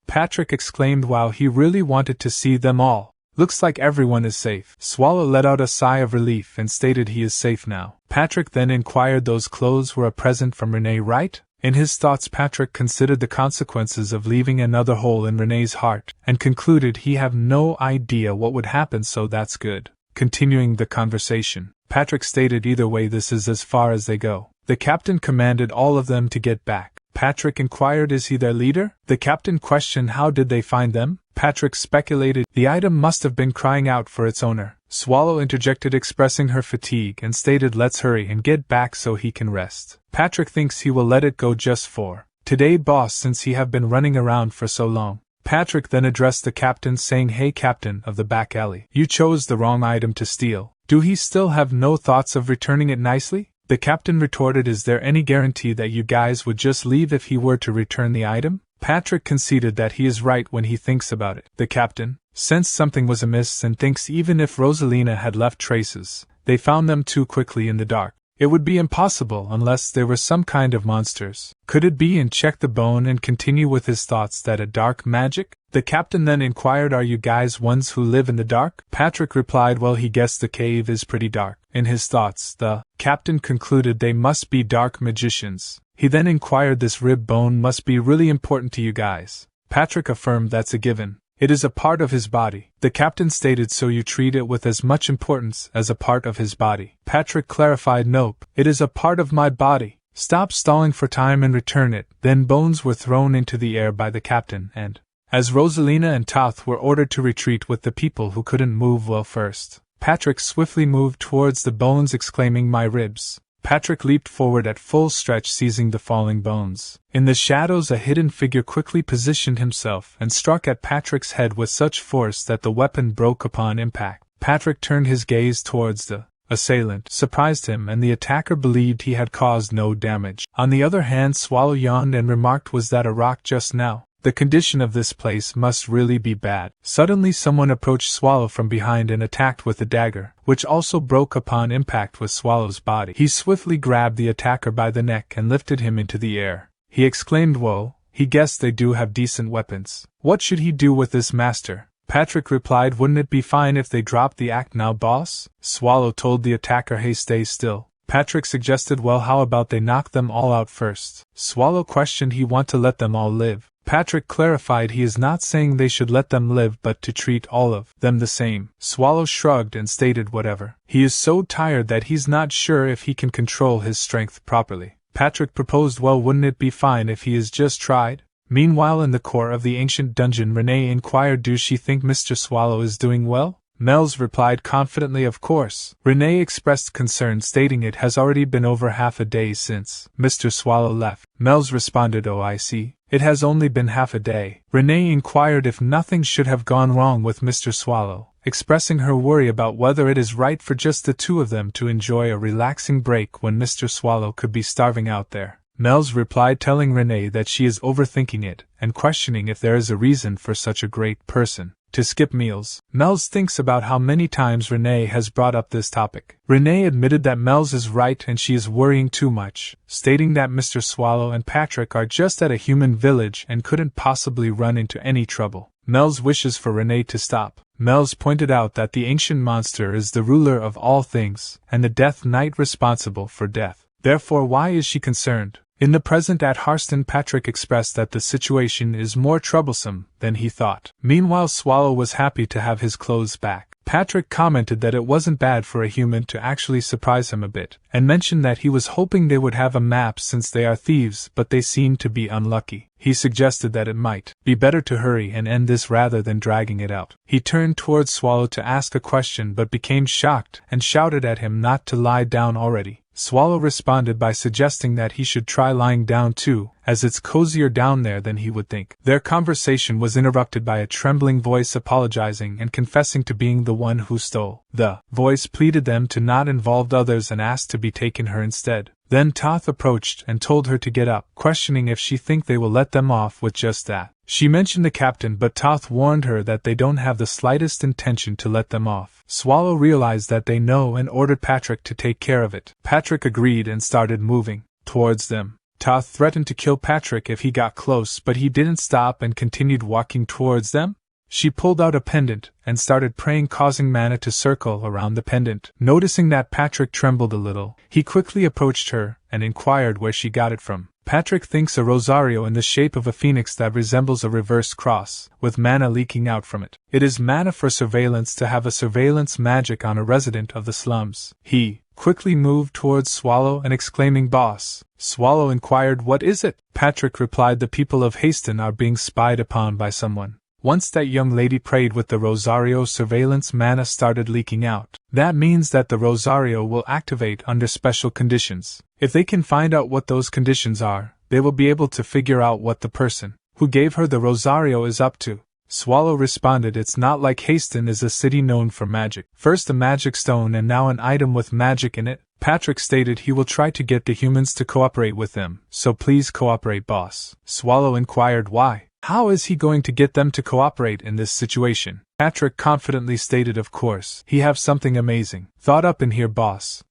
Patrick exclaimed while he really wanted to see them all. "Looks like everyone is safe." Swallow let out a sigh of relief and stated he is safe now. Patrick then inquired, "Those clothes were a present from Renee, right?" In his thoughts, Patrick considered the consequences of leaving another hole in Renee's heart, and concluded he have no idea what would happen, so that's good. Continuing the conversation, Patrick stated either way this is as far as they go. The captain commanded all of them to get back. Patrick inquired is he their leader? The captain questioned how did they find them? Patrick speculated the item must have been crying out for its owner. Swallow interjected expressing her fatigue and stated let's hurry and get back so he can rest. Patrick thinks he will let it go just for today boss since he have been running around for so long. Patrick then addressed the captain saying hey captain of the back alley, you chose the wrong item to steal. Do he still have no thoughts of returning it nicely? The captain retorted is there any guarantee that you guys would just leave if he were to return the item? Patrick conceded that he is right when he thinks about it. The captain sensed something was amiss and thinks even if Rosalina had left traces, they found them too quickly in the dark. It would be impossible unless there were some kind of monsters. Could it be and check the bone and continue with his thoughts that a dark magic? The captain then inquired are you guys ones who live in the dark? Patrick replied well he guessed the cave is pretty dark. In his thoughts the captain concluded they must be dark magicians. He then inquired this rib bone must be really important to you guys. Patrick affirmed that's a given. It is a part of his body. The captain stated so you treat it with as much importance as a part of his body. Patrick clarified nope, it is a part of my body. Stop stalling for time and return it. Then bones were thrown into the air by the captain and, as Rosalina and Toth were ordered to retreat with the people who couldn't move well first, Patrick swiftly moved towards the bones exclaiming my ribs. Patrick leaped forward at full stretch seizing the falling bones. In the shadows a hidden figure quickly positioned himself and struck at Patrick's head with such force that the weapon broke upon impact. Patrick turned his gaze towards the assailant, surprised him and the attacker believed he had caused no damage. On the other hand Swallow yawned and remarked was that a rock just now? The condition of this place must really be bad. Suddenly someone approached Swallow from behind and attacked with a dagger, which also broke upon impact with Swallow's body. He swiftly grabbed the attacker by the neck and lifted him into the air. He exclaimed whoa, he guessed they do have decent weapons. What should he do with this master? Patrick replied wouldn't it be fine if they dropped the act now boss? Swallow told the attacker hey stay still. Patrick suggested well how about they knock them all out first? Swallow questioned he want to let them all live. Patrick clarified he is not saying they should let them live but to treat all of them the same. Swallow shrugged and stated whatever. He is so tired that he's not sure if he can control his strength properly. Patrick proposed well wouldn't it be fine if he is just tried? Meanwhile in the core of the ancient dungeon Renee inquired does she think Mr. Swallow is doing well? Mel's replied confidently of course. Renee expressed concern stating it has already been over half a day since Mr. Swallow left. Mel's responded oh I see. It has only been half a day. Renee inquired if nothing should have gone wrong with Mr. Swallow, expressing her worry about whether it is right for just the two of them to enjoy a relaxing break when Mr. Swallow could be starving out there. Mel's replied telling Renee that she is overthinking it and questioning if there is a reason for such a great person to skip meals. Mel's thinks about how many times Renee has brought up this topic. Renee admitted that Mel's is right and she is worrying too much, stating that Mr. Swallow and Patrick are just at a human village and couldn't possibly run into any trouble. Mel's wishes for Renee to stop. Mel's pointed out that the ancient monster is the ruler of all things and the Death Knight responsible for death. Therefore why is she concerned? In the present at Harston Patrick expressed that the situation is more troublesome than he thought. Meanwhile Swallow was happy to have his clothes back. Patrick commented that it wasn't bad for a human to actually surprise him a bit, and mentioned that he was hoping they would have a map since they are thieves but they seem to be unlucky. He suggested that it might be better to hurry and end this rather than dragging it out. He turned towards Swallow to ask a question but became shocked and shouted at him not to lie down already. Swallow responded by suggesting that he should try lying down too, as it's cozier down there than he would think. Their conversation was interrupted by a trembling voice apologizing and confessing to being the one who stole. The voice pleaded them to not involve others and asked to be taken her instead. Then Toth approached and told her to get up, questioning if she think they will let them off with just that. She mentioned the captain but Toth warned her that they don't have the slightest intention to let them off. Swallow realized that they know and ordered Patrick to take care of it. Patrick agreed and started moving towards them. Toth threatened to kill Patrick if he got close but he didn't stop and continued walking towards them. She pulled out a pendant and started praying causing mana to circle around the pendant. Noticing that Patrick trembled a little, he quickly approached her and inquired where she got it from. Patrick thinks a rosario in the shape of a phoenix that resembles a reverse cross, with mana leaking out from it. It is mana for surveillance to have a surveillance magic on a resident of the slums. He quickly moved towards Swallow and exclaiming, "Boss!" Swallow inquired, "What is it?" Patrick replied, "The people of Haston are being spied upon by someone. Once that young lady prayed with the Rosario surveillance, mana started leaking out. That means that the Rosario will activate under special conditions. If they can find out what those conditions are, they will be able to figure out what the person who gave her the Rosario is up to." Swallow responded, "It's not like Haston is a city known for magic. First a magic stone and now an item with magic in it." Patrick stated he will try to get the humans to cooperate with them, "So please cooperate, boss." Swallow inquired, "Why? How is he going to get them to cooperate in this situation?" Patrick confidently stated, "Of course, he have something amazing thought up in here, boss."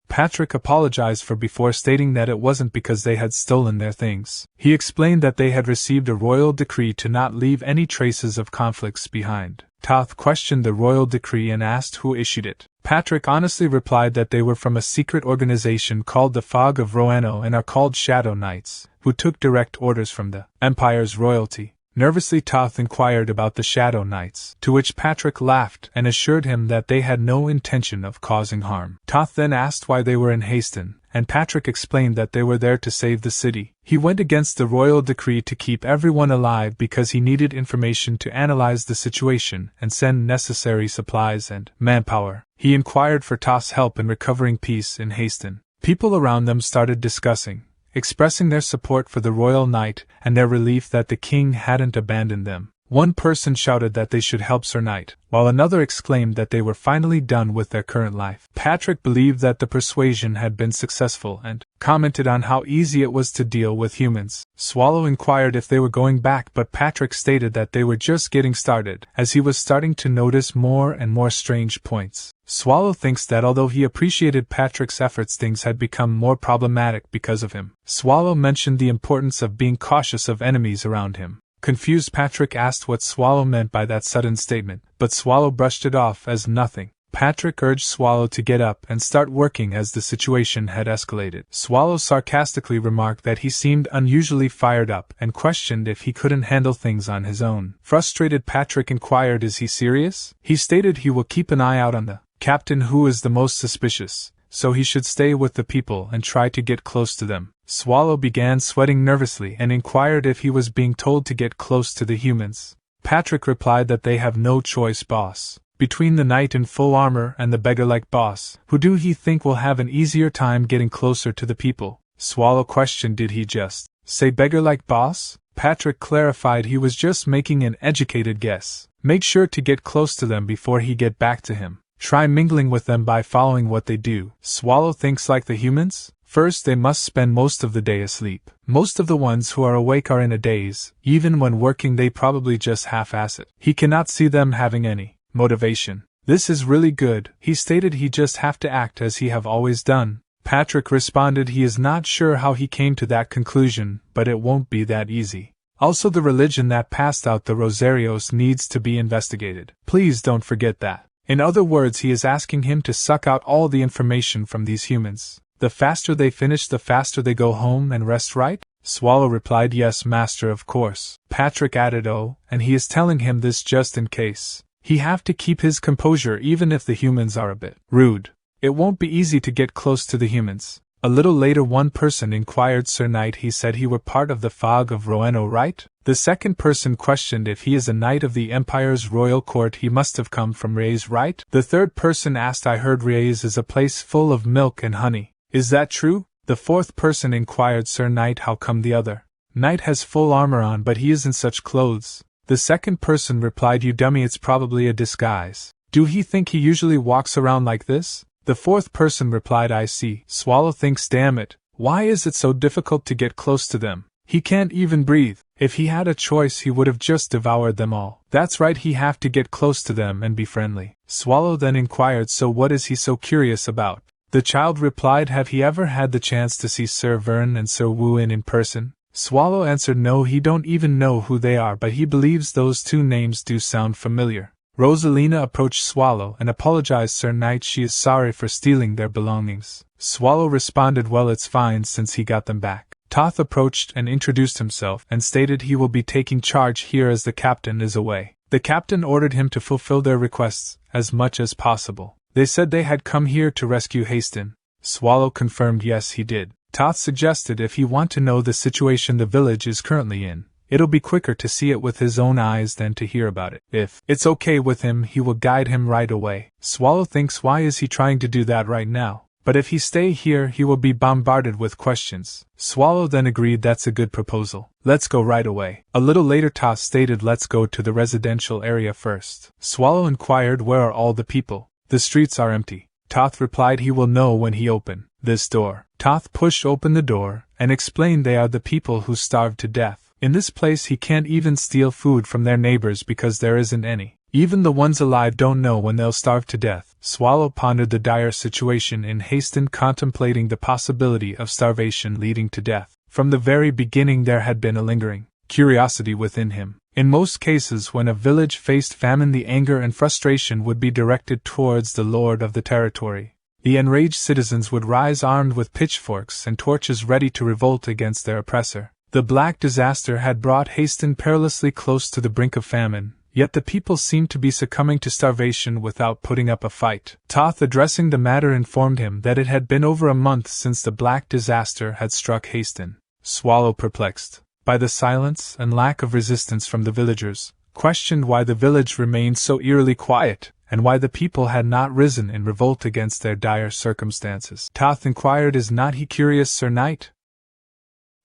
Patrick apologized for before, stating that it wasn't because they had stolen their things. He explained that they had received a royal decree to not leave any traces of conflicts behind. Toth questioned the royal decree and asked who issued it. Patrick honestly replied that they were from a secret organization called the Fog of Roano and are called Shadow Knights, who took direct orders from the Empire's royalty. Nervously, Toth inquired about the Shadow Knights, to which Patrick laughed and assured him that they had no intention of causing harm. Toth then asked why they were in Haston, and Patrick explained that they were there to save the city. He went against the royal decree to keep everyone alive because he needed information to analyze the situation and send necessary supplies and manpower. He inquired for Toth's help in recovering peace in Haston. People around them started discussing, expressing their support for the royal knight and their relief that the king hadn't abandoned them. One person shouted that they should help Sir Knight, while another exclaimed that they were finally done with their current life. Patrick believed that the persuasion had been successful and commented on how easy it was to deal with humans. Swallow inquired if they were going back, but Patrick stated that they were just getting started, as he was starting to notice more and more strange points. Swallow thinks that although he appreciated Patrick's efforts, things had become more problematic because of him. Swallow mentioned the importance of being cautious of enemies around him. Confused, Patrick asked what Swallow meant by that sudden statement, but Swallow brushed it off as nothing. Patrick urged Swallow to get up and start working as the situation had escalated. Swallow sarcastically remarked that he seemed unusually fired up and questioned if he couldn't handle things on his own. Frustrated, Patrick inquired, "Is he serious?" He stated he will keep an eye out on the captain, who is the most suspicious, so he should stay with the people and try to get close to them. Swallow began sweating nervously and inquired if he was being told to get close to the humans. Patrick replied that they have no choice, boss. Between the knight in full armor and the beggar-like boss, who do he think will have an easier time getting closer to the people? Swallow questioned, "Did he just say beggar-like boss?" Patrick clarified he was just making an educated guess. "Make sure to get close to them before he get back to him. Try mingling with them by following what they do." Swallow thinks like the humans? First, they must spend most of the day asleep. Most of the ones who are awake are in a daze. Even when working, they probably just half-ass it. He cannot see them having any motivation. "This is really good," he stated. "He just have to act as he have always done." Patrick responded he is not sure how he came to that conclusion, but it won't be that easy. Also, the religion that passed out the Rosarios needs to be investigated. Please don't forget that. In other words, he is asking him to suck out all the information from these humans. The faster they finish, the faster they go home and rest, right? Swallow replied, "Yes, master, of course." Patrick added, "Oh, and he is telling him this just in case. He have to keep his composure even if the humans are a bit rude. It won't be easy to get close to the humans." A little later, one person inquired, "Sir Knight, he said he were part of the Fog of Roano, right?" The second person questioned if he is a knight of the Empire's royal court. He must have come from Reyes, right? The third person asked, "I heard Reyes is a place full of milk and honey. Is that true?" The fourth person inquired, "Sir Knight, how come the other knight has full armor on but he isn't such clothes?" The second person replied, "You dummy, it's probably a disguise. Do he think he usually walks around like this?" The fourth person replied, "I see." Swallow thinks, "Damn it, why is it so difficult to get close to them? He can't even breathe. If he had a choice, he would have just devoured them all." "That's right, he have to get close to them and be friendly." Swallow then inquired, "So what is he so curious about?" The child replied, "Have he ever had the chance to see Sir Vern and Sir Woo-in person?" Swallow answered, "No, he don't even know who they are, but he believes those two names do sound familiar." Rosalina approached Swallow and apologized, "Sir Knight, she is sorry for stealing their belongings." Swallow responded, "Well, it's fine since he got them back." Toth approached and introduced himself and stated he will be taking charge here as the captain is away. The captain ordered him to fulfill their requests as much as possible. They said they had come here to rescue Haston. Swallow confirmed yes he did. Toth suggested if he want to know the situation the village is currently in, it'll be quicker to see it with his own eyes than to hear about it. If it's okay with him, he will guide him right away. Swallow thinks why is he trying to do that right now? But if he stay here he will be bombarded with questions. Swallow then agreed that's a good proposal. Let's go right away. A little later Toth stated let's go to the residential area first. Swallow inquired where are all the people? The streets are empty. Toth replied he will know when he open this door. Toth pushed open the door and explained they are the people who starved to death. In this place he can't even steal food from their neighbors because there isn't any. Even the ones alive don't know when they'll starve to death. Swallow pondered the dire situation in Haston, contemplating the possibility of starvation leading to death. From the very beginning there had been a lingering curiosity within him. In most cases when a village faced famine the anger and frustration would be directed towards the lord of the territory. The enraged citizens would rise armed with pitchforks and torches ready to revolt against their oppressor. The black disaster had brought Haston perilously close to the brink of famine, yet the people seemed to be succumbing to starvation without putting up a fight. Toth addressing the matter informed him that it had been over a month since the black disaster had struck Haston. Swallow, perplexed by the silence and lack of resistance from the villagers, questioned why the village remained so eerily quiet, and why the people had not risen in revolt against their dire circumstances. Toth inquired, is not he curious, Sir Knight?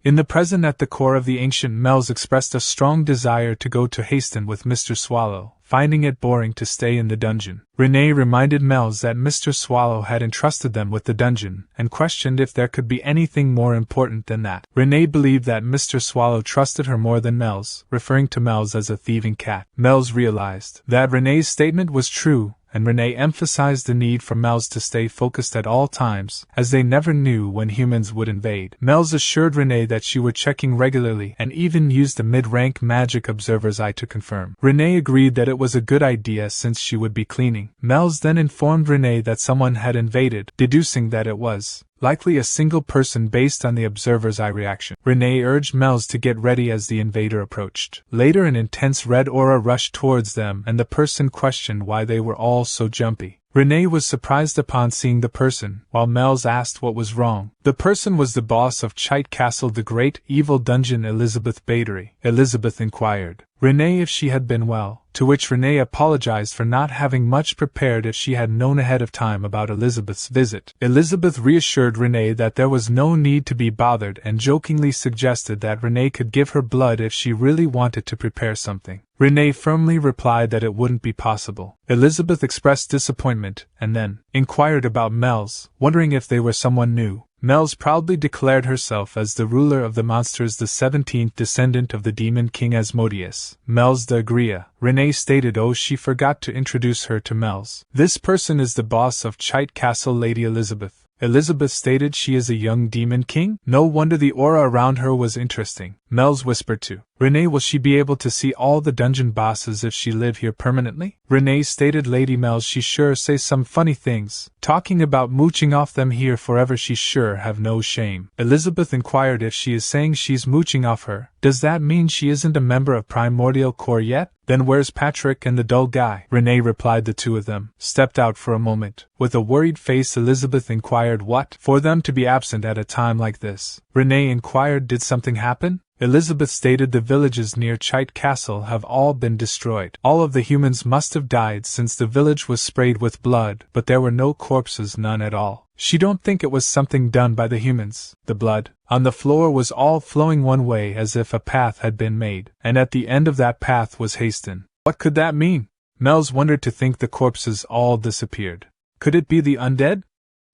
In the present, at the core of the ancient Mells expressed a strong desire to go to Haston with Mr. Swallow, finding it boring to stay in the dungeon. Renee reminded Mells that Mr. Swallow had entrusted them with the dungeon, and questioned if there could be anything more important than that. Renee believed that Mr. Swallow trusted her more than Mells, referring to Mells as a thieving cat. Mells realized that Renee's statement was true, and Renee emphasized the need for Mells to stay focused at all times, as they never knew when humans would invade. Mells assured Renee that she were checking regularly and even used a mid-rank magic observer's eye to confirm. Renee agreed that it was a good idea since she would be cleaning. Mells then informed Renee that someone had invaded, deducing that it was likely a single person based on the observer's eye reaction. Renee urged Mells to get ready as the invader approached. Later an intense red aura rushed towards them and the person questioned why they were all so jumpy. Renee was surprised upon seeing the person, while Mells asked what was wrong. The person was the boss of Chite Castle, the great evil dungeon, Elizabeth Battery. Elizabeth inquired Renee if she had been well, to which Renee apologized for not having much prepared if she had known ahead of time about Elizabeth's visit. Elizabeth reassured Renee that there was no need to be bothered and jokingly suggested that Renee could give her blood if she really wanted to prepare something. Renee firmly replied that it wouldn't be possible. Elizabeth expressed disappointment, and then inquired about Mells, wondering if they were someone new. Mells proudly declared herself as the ruler of the monsters, the 17th descendant of the demon king Asmodeus, Mells the Agria. Renee stated she forgot to introduce her to Mells. This person is the boss of Chite Castle, Lady Elizabeth. Elizabeth stated she is a young demon king? No wonder the aura around her was interesting. Mells whispered to Renee, will she be able to see all the dungeon bosses if she live here permanently? Renee stated Lady Mells she sure say some funny things, talking about mooching off them here forever, she sure have no shame. Elizabeth inquired if she is saying she's mooching off her, does that mean she isn't a member of Primordial Core yet? Then where's Patrick and the dull guy? Renee replied the two of them stepped out for a moment. With a worried face Elizabeth inquired what for them to be absent at a time like this. Renee inquired did something happen? Elizabeth stated the villages near Chite Castle have all been destroyed. All of the humans must have died since the village was sprayed with blood, but there were no corpses, none at all. She don't think it was something done by the humans. The blood on the floor was all flowing one way as if a path had been made, and at the end of that path was Haston. What could that mean? Mells wondered to think the corpses all disappeared. Could it be the undead?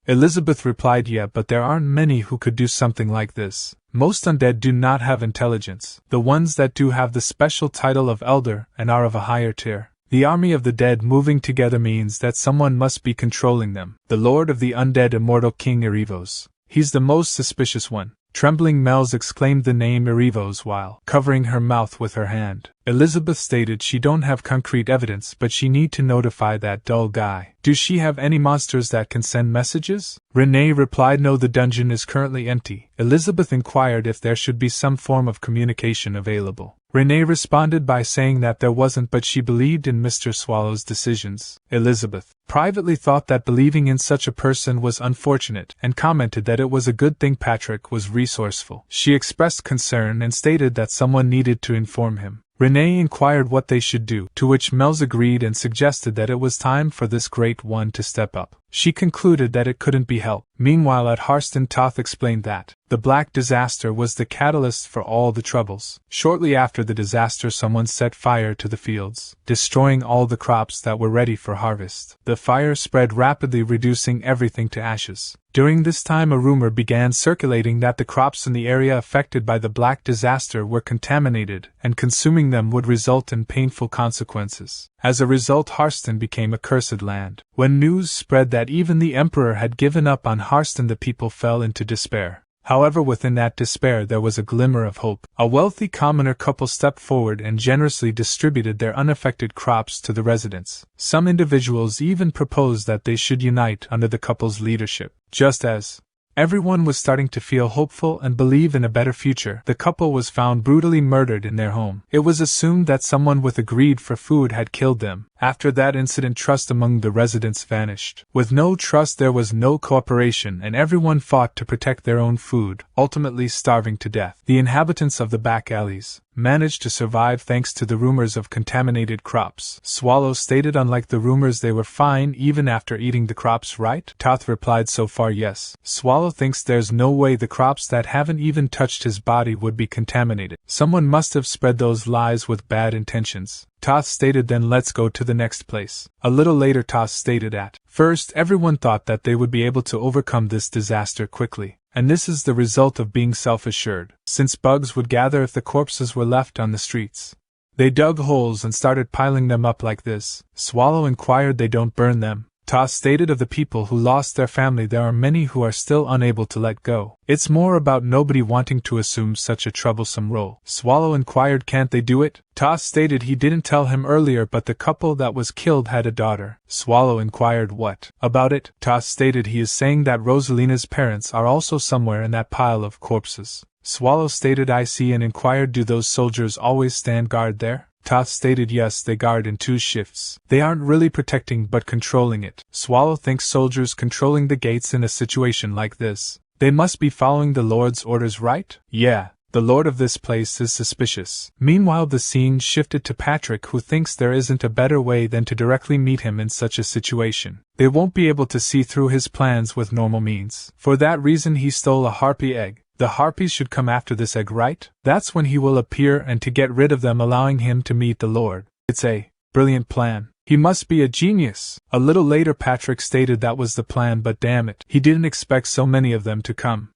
Elizabeth replied yeah, but there aren't many who could do something like this. Most undead do not have intelligence. The ones that do have the special title of Elder and are of a higher tier. The army of the dead moving together means that someone must be controlling them. The lord of the undead, immortal King Erivos. He's the most suspicious one. Trembling Mells exclaimed the name Erivos while covering her mouth with her hand. Elizabeth stated she don't have concrete evidence, but she need to notify that dull guy. Do she have any monsters that can send messages? Renee replied no, the dungeon is currently empty. Elizabeth inquired if there should be some form of communication available. Renee responded by saying that there wasn't, but she believed in Mr. Swallow's decisions. Elizabeth privately thought that believing in such a person was unfortunate and commented that it was a good thing Patrick was resourceful. She expressed concern and stated that someone needed to inform him. Renee inquired what they should do, to which Mel's agreed and suggested that it was time for this great one to step up. She concluded that it couldn't be helped. Meanwhile at Harston, Toth explained that the Black Disaster was the catalyst for all the troubles. Shortly after the disaster, someone set fire to the fields, destroying all the crops that were ready for harvest. The fire spread rapidly, reducing everything to ashes. During this time, a rumor began circulating that the crops in the area affected by the Black Disaster were contaminated, and consuming them would result in painful consequences. As a result, Harston became a cursed land. When news spread that even the Emperor had given up on Harston, the people fell into despair. However, within that despair there was a glimmer of hope. A wealthy commoner couple stepped forward and generously distributed their unaffected crops to the residents. Some individuals even proposed that they should unite under the couple's leadership. Just as everyone was starting to feel hopeful and believe in a better future, the couple was found brutally murdered in their home. It was assumed that someone with a greed for food had killed them. After that incident, trust among the residents vanished. With no trust, there was no cooperation, and everyone fought to protect their own food, ultimately starving to death. The inhabitants of the back alleys managed to survive thanks to the rumors of contaminated crops. Swallow stated unlike the rumors, they were fine even after eating the crops, right? Toth replied so far yes. Swallow thinks there's no way the crops that haven't even touched his body would be contaminated. Someone must have spread those lies with bad intentions. Toth stated then let's go to the next place. A little later Toth stated at first everyone thought that they would be able to overcome this disaster quickly. And this is the result of being self-assured, since bugs would gather if the corpses were left on the streets. They dug holes and started piling them up like this. Swallow inquired they don't burn them. Toth stated of the people who lost their family there are many who are still unable to let go. It's more about nobody wanting to assume such a troublesome role. Swallow inquired can't they do it? Toth stated he didn't tell him earlier, but the couple that was killed had a daughter. Swallow inquired what about it? Toth stated he is saying that Rosalina's parents are also somewhere in that pile of corpses. Swallow stated I see and inquired do those soldiers always stand guard there? Toth stated yes, they guard in 2 shifts. They aren't really protecting but controlling it. Swallow thinks soldiers controlling the gates in a situation like this. They must be following the Lord's orders, right? Yeah, the Lord of this place is suspicious. Meanwhile the scene shifted to Patrick, who thinks there isn't a better way than to directly meet him in such a situation. They won't be able to see through his plans with normal means. For that reason he stole a harpy egg. The harpies should come after this egg, right? That's when he will appear and to get rid of them, allowing him to meet the Lord. It's a brilliant plan. He must be a genius. A little later Patrick stated that was the plan, but damn it, he didn't expect so many of them to come.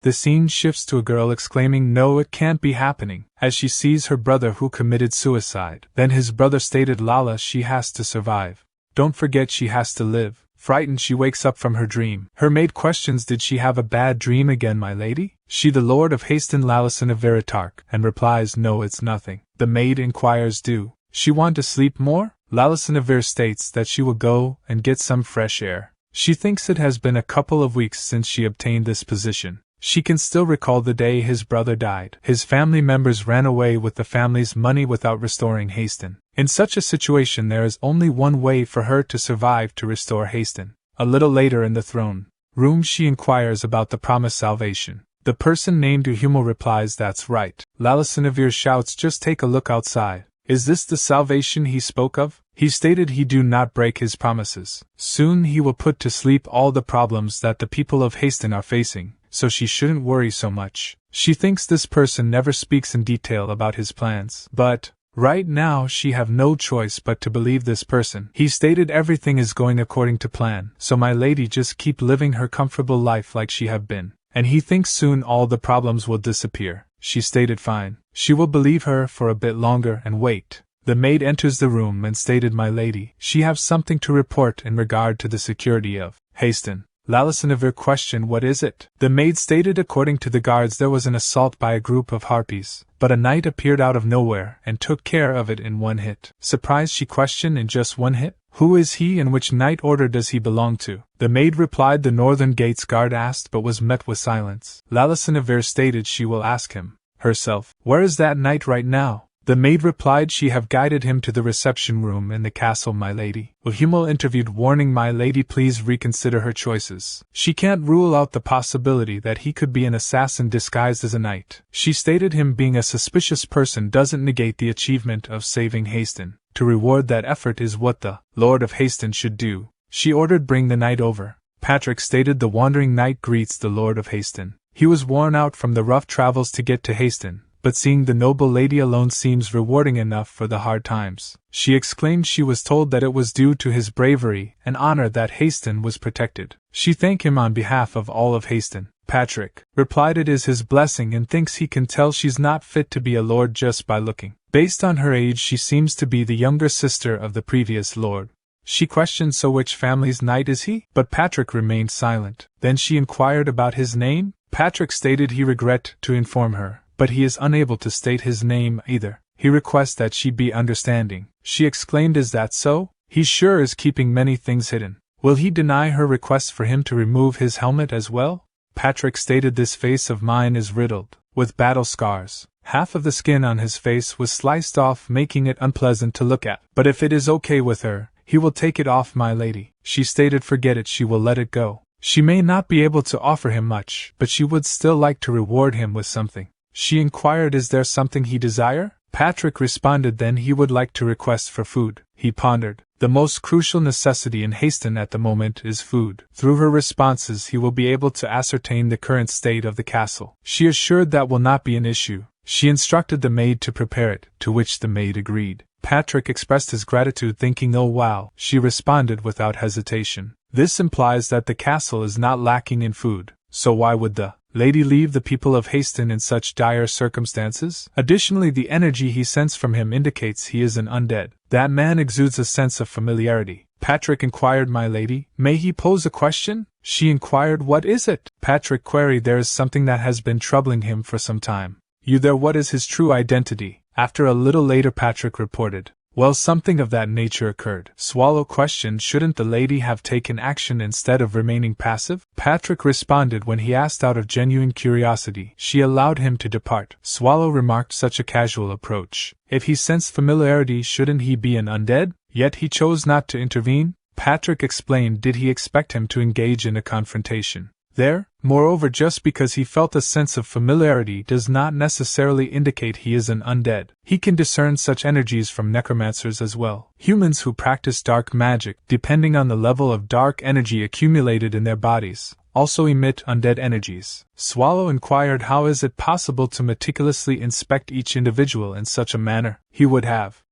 The scene shifts to a girl exclaiming no, it can't be happening, as she sees her brother who committed suicide. Then his brother stated Lala, she has to survive. Don't forget she has to live. Frightened, she wakes up from her dream. Her maid questions, did she have a bad dream again, my lady? She the Lord of Haston Lalison of Veritark, and replies no, it's nothing. The maid inquires, do she want to sleep more? Lalison of Ver states that she will go and get some fresh air. She thinks it has been a couple of weeks since she obtained this position. She can still recall the day his brother died. His family members ran away with the family's money without restoring Haston. In such a situation there is only one way for her to survive, to restore Haston. A little later in the throne room she inquires about the promised salvation. The person named Uhumo replies that's right. Lalisanavir shouts just take a look outside. Is this the salvation he spoke of? He stated he do not break his promises. Soon he will put to sleep all the problems that the people of Haston are facing, so she shouldn't worry so much. She thinks this person never speaks in detail about his plans, but right now she have no choice but to believe this person. He stated everything is going according to plan, so my lady just keep living her comfortable life like she have been, and he thinks soon all the problems will disappear. She stated fine. She will believe her for a bit longer and wait. The maid enters the room and stated my lady, she have something to report in regard to the security of Haston. Lalissaniver questioned, what is it? The maid stated according to the guards there was an assault by a group of harpies, but a knight appeared out of nowhere and took care of it in one hit. Surprised, she questioned, in just one hit? Who is he and which knight order does he belong to? The maid replied the Northern Gates guard asked but was met with silence. Lalissaniver stated she will ask him herself. Where is that knight right now? The maid replied she have guided him to the reception room in the castle, my lady. Hummel interviewed, warning, my lady, please reconsider her choices. She can't rule out the possibility that he could be an assassin disguised as a knight. She stated him being a suspicious person doesn't negate the achievement of saving Haston. To reward that effort is what the Lord of Haston should do. She ordered, bring the knight over. Patrick stated the wandering knight greets the Lord of Haston. He was worn out from the rough travels to get to Haston, but seeing the noble lady alone seems rewarding enough for the hard times. She exclaimed she was told that it was due to his bravery and honor that Haston was protected. She thanked him on behalf of all of Haston. Patrick replied it is his blessing and thinks he can tell she's not fit to be a lord just by looking. Based on her age, she seems to be the younger sister of the previous lord. She questioned, so which family's knight is he? But Patrick remained silent. Then she inquired about his name. Patrick stated he regret to inform her, but he is unable to state his name either. He requests that she be understanding. She exclaimed, is that so? He sure is keeping many things hidden. Will he deny her request for him to remove his helmet as well? Patrick stated this face of mine is riddled with battle scars. Half of the skin on his face was sliced off, making it unpleasant to look at. But if it is okay with her, he will take it off, my lady. She stated forget it, she will let it go. She may not be able to offer him much, but she would still like to reward him with something. She inquired, is there something he desire? Patrick responded then he would like to request for food. He pondered. The most crucial necessity in Haston at the moment is food. Through her responses he will be able to ascertain the current state of the castle. She assured that will not be an issue. She instructed the maid to prepare it, to which the maid agreed. Patrick expressed his gratitude, thinking, oh wow. She responded without hesitation. This implies that the castle is not lacking in food, so why would the lady leave the people of Haston in such dire circumstances? Additionally, the energy he sensed from him indicates he is an undead. That man exudes a sense of familiarity. Patrick inquired, my lady, may he pose a question? She inquired, what is it? Patrick queried, there is something that has been troubling him for some time. You there, what is his true identity? After a little later Patrick reported, well, something of that nature occurred. Swallow questioned, shouldn't the lady have taken action instead of remaining passive? Patrick responded when he asked out of genuine curiosity. She allowed him to depart. Swallow remarked, such a casual approach. If he sensed familiarity, shouldn't he be an undead? Yet he chose not to intervene. Patrick explained, did he expect him to engage in a confrontation there? Moreover, just because he felt a sense of familiarity does not necessarily indicate he is an undead. He can discern such energies from necromancers as well. Humans who practice dark magic, depending on the level of dark energy accumulated in their bodies, also emit undead energies. Swallow inquired, how is it possible to meticulously inspect each individual in such a manner? He would have.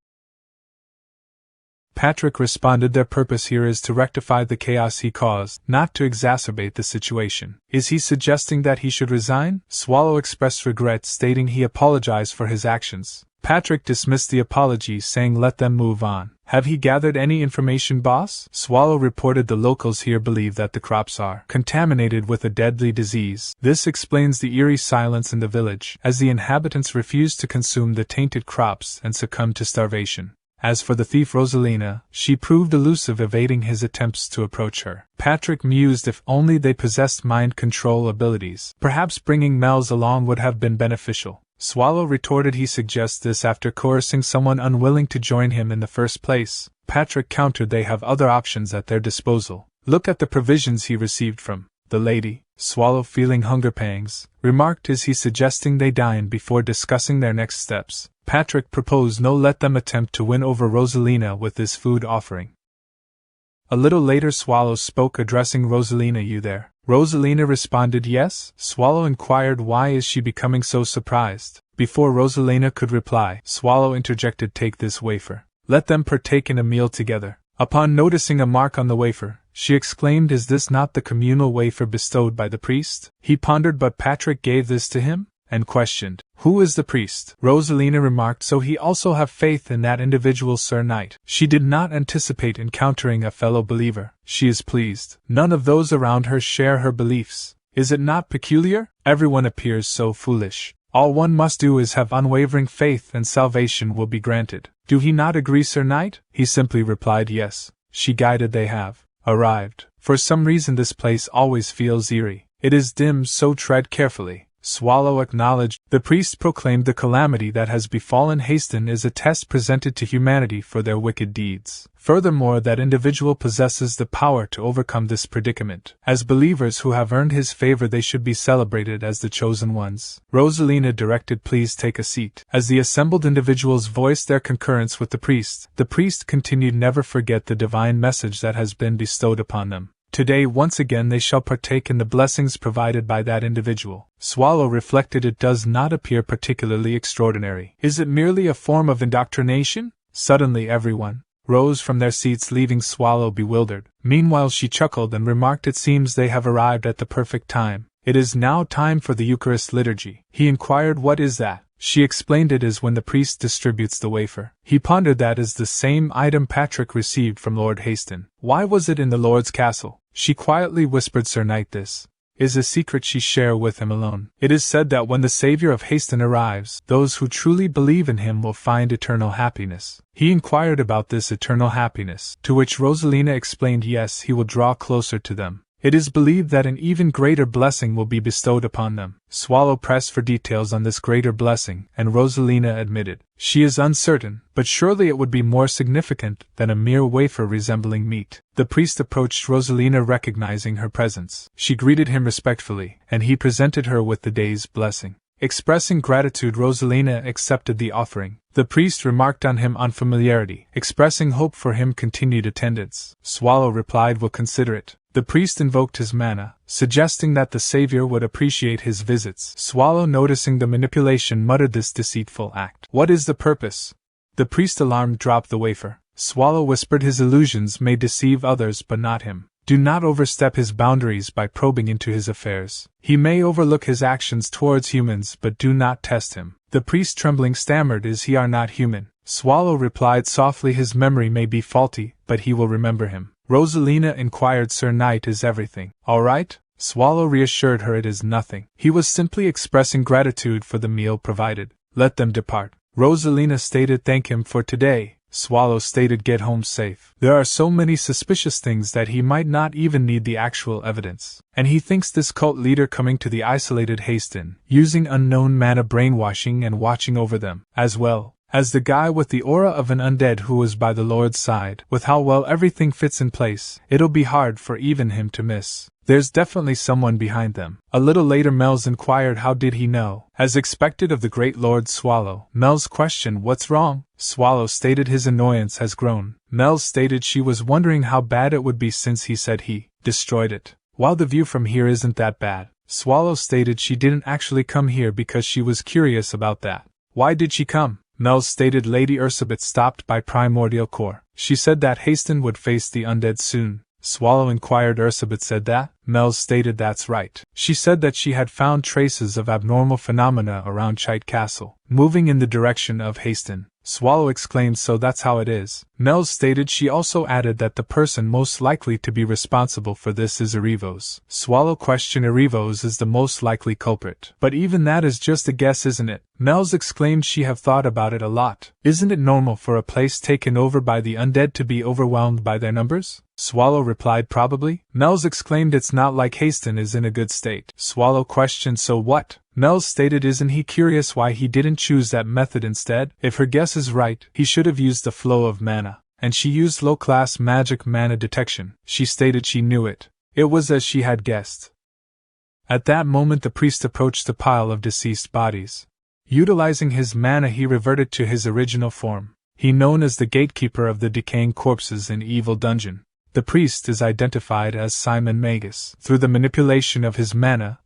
Patrick responded, their purpose here is to rectify the chaos he caused, not to exacerbate the situation. Is he suggesting that he should resign? Swallow expressed regret, stating he apologized for his actions. Patrick dismissed the apology, saying let them move on. Have he gathered any information, boss? Swallow reported the locals here believe that the crops are contaminated with a deadly disease. This explains the eerie silence in the village, as the inhabitants refuse to consume the tainted crops and succumb to starvation. As for the thief Rosalina, she proved elusive, evading his attempts to approach her. Patrick mused, if only they possessed mind control abilities. Perhaps bringing Mel's along would have been beneficial. Swallow retorted he suggests this after coercing someone unwilling to join him in the first place. Patrick countered they have other options at their disposal. Look at the provisions he received from the lady. Swallow, feeling hunger pangs, remarked, is he suggesting they dine before discussing their next steps? Patrick proposed no, let them attempt to win over Rosalina with this food offering. A little later Swallow spoke, addressing Rosalina, you there? Rosalina responded yes. Swallow inquired, why is she becoming so surprised? Before Rosalina could reply, Swallow interjected, take this wafer. Let them partake in a meal together. Upon noticing a mark on the wafer, she exclaimed, is this not the communal wafer bestowed by the priest? He pondered, but Patrick gave this to him? and questioned, "Who is the priest?" Rosalina remarked, "So he also have faith in that individual, Sir Knight." She did not anticipate encountering a fellow believer. She is pleased. None of those around her share her beliefs. Is it not peculiar? Everyone appears so foolish. All one must do is have unwavering faith and salvation will be granted. Do he not agree, Sir Knight? He simply replied yes. She guided they have arrived. For some reason this place always feels eerie. It is dim, so tread carefully. Swallow acknowledged. The priest proclaimed the calamity that has befallen Haston is a test presented to humanity for their wicked deeds. Furthermore, that individual possesses the power to overcome this predicament. As believers who have earned his favor, they should be celebrated as the chosen ones. Rosalina directed, "Please take a seat." As the assembled individuals voiced their concurrence with the priest continued, "Never forget the divine message that has been bestowed upon them. Today once again they shall partake in the blessings provided by that individual." Swallow reflected, "It does not appear particularly extraordinary. Is it merely a form of indoctrination?" Suddenly everyone rose from their seats, leaving Swallow bewildered. Meanwhile she chuckled and remarked, "It seems they have arrived at the perfect time. It is now time for the Eucharist liturgy." He inquired, "What is that?" She explained, "It is when the priest distributes the wafer." He pondered, "That is the same item Patrick received from Lord Haston. Why was it in the Lord's castle?" She quietly whispered, "Sir Knight, this is a secret she share with him alone. It is said that when the Savior of Haston arrives, those who truly believe in him will find eternal happiness." He inquired about this eternal happiness, to which Rosalina explained, "Yes, he will draw closer to them. It is believed that an even greater blessing will be bestowed upon them." Swallow pressed for details on this greater blessing, and Rosalina admitted, "She is uncertain, but surely it would be more significant than a mere wafer resembling meat." The priest approached Rosalina, recognizing her presence. She greeted him respectfully, and he presented her with the day's blessing. Expressing gratitude, Rosalina accepted the offering. The priest remarked on him unfamiliarity, expressing hope for him continued attendance. Swallow replied, "Will consider it." The priest invoked his mana, suggesting that the Savior would appreciate his visits. Swallow, noticing the manipulation, muttered, "This deceitful act. What is the purpose?" The priest, alarmed, dropped the wafer. Swallow whispered, "His illusions may deceive others but not him. Do not overstep his boundaries by probing into his affairs. He may overlook his actions towards humans, but do not test him." The priest, trembling, stammered, "Is he are not human?" Swallow replied softly, "His memory may be faulty, but he will remember him." Rosalina inquired, "Sir Knight, is everything all right?" Swallow reassured her, "It is nothing. He was simply expressing gratitude for the meal provided. Let them depart." Rosalina stated, "Thank him for today." Swallow stated, "Get home safe. There are so many suspicious things that he might not even need the actual evidence. And he thinks this cult leader coming to the isolated Haston, using unknown mana brainwashing and watching over them, as well as the guy with the aura of an undead who was by the Lord's side. With how well everything fits in place, it'll be hard for even him to miss. There's definitely someone behind them." A little later Mel's inquired, "How did he know?" As expected of the great Lord Swallow, Mel's questioned, "What's wrong?" Swallow stated his annoyance has grown. Mel stated she was wondering how bad it would be since he said he destroyed it. "While the view from here isn't that bad." Swallow stated she didn't actually come here because she was curious about that. "Why did she come?" Mel stated Lady Ursabet stopped by Primordial Core. She said that Haston would face the undead soon. Swallow inquired, "Ursabet said that?" Mel stated that's right. She said that she had found traces of abnormal phenomena around Chite Castle, moving in the direction of Haston. Swallow exclaimed, "So that's how it is." Mel stated she also added that the person most likely to be responsible for this is Arivos. Swallow questioned, "Arivos is the most likely culprit. But even that is just a guess, isn't it?" Mel's exclaimed she have thought about it a lot. "Isn't it normal for a place taken over by the undead to be overwhelmed by their numbers?" Swallow replied, "Probably." Mel's exclaimed, "It's not like Haston is in a good state." Swallow questioned, "So what?" Mel stated, "Isn't he curious why he didn't choose that method instead? If her guess is right, he should have used the flow of mana." And she used low-class magic mana detection. She stated she knew it. It was as she had guessed. At that moment the priest approached the pile of deceased bodies. Utilizing his mana he reverted to his original form. He known as the gatekeeper of the decaying corpses in Evil Dungeon. The priest is identified as Simon Magus. Through the manipulation of his mana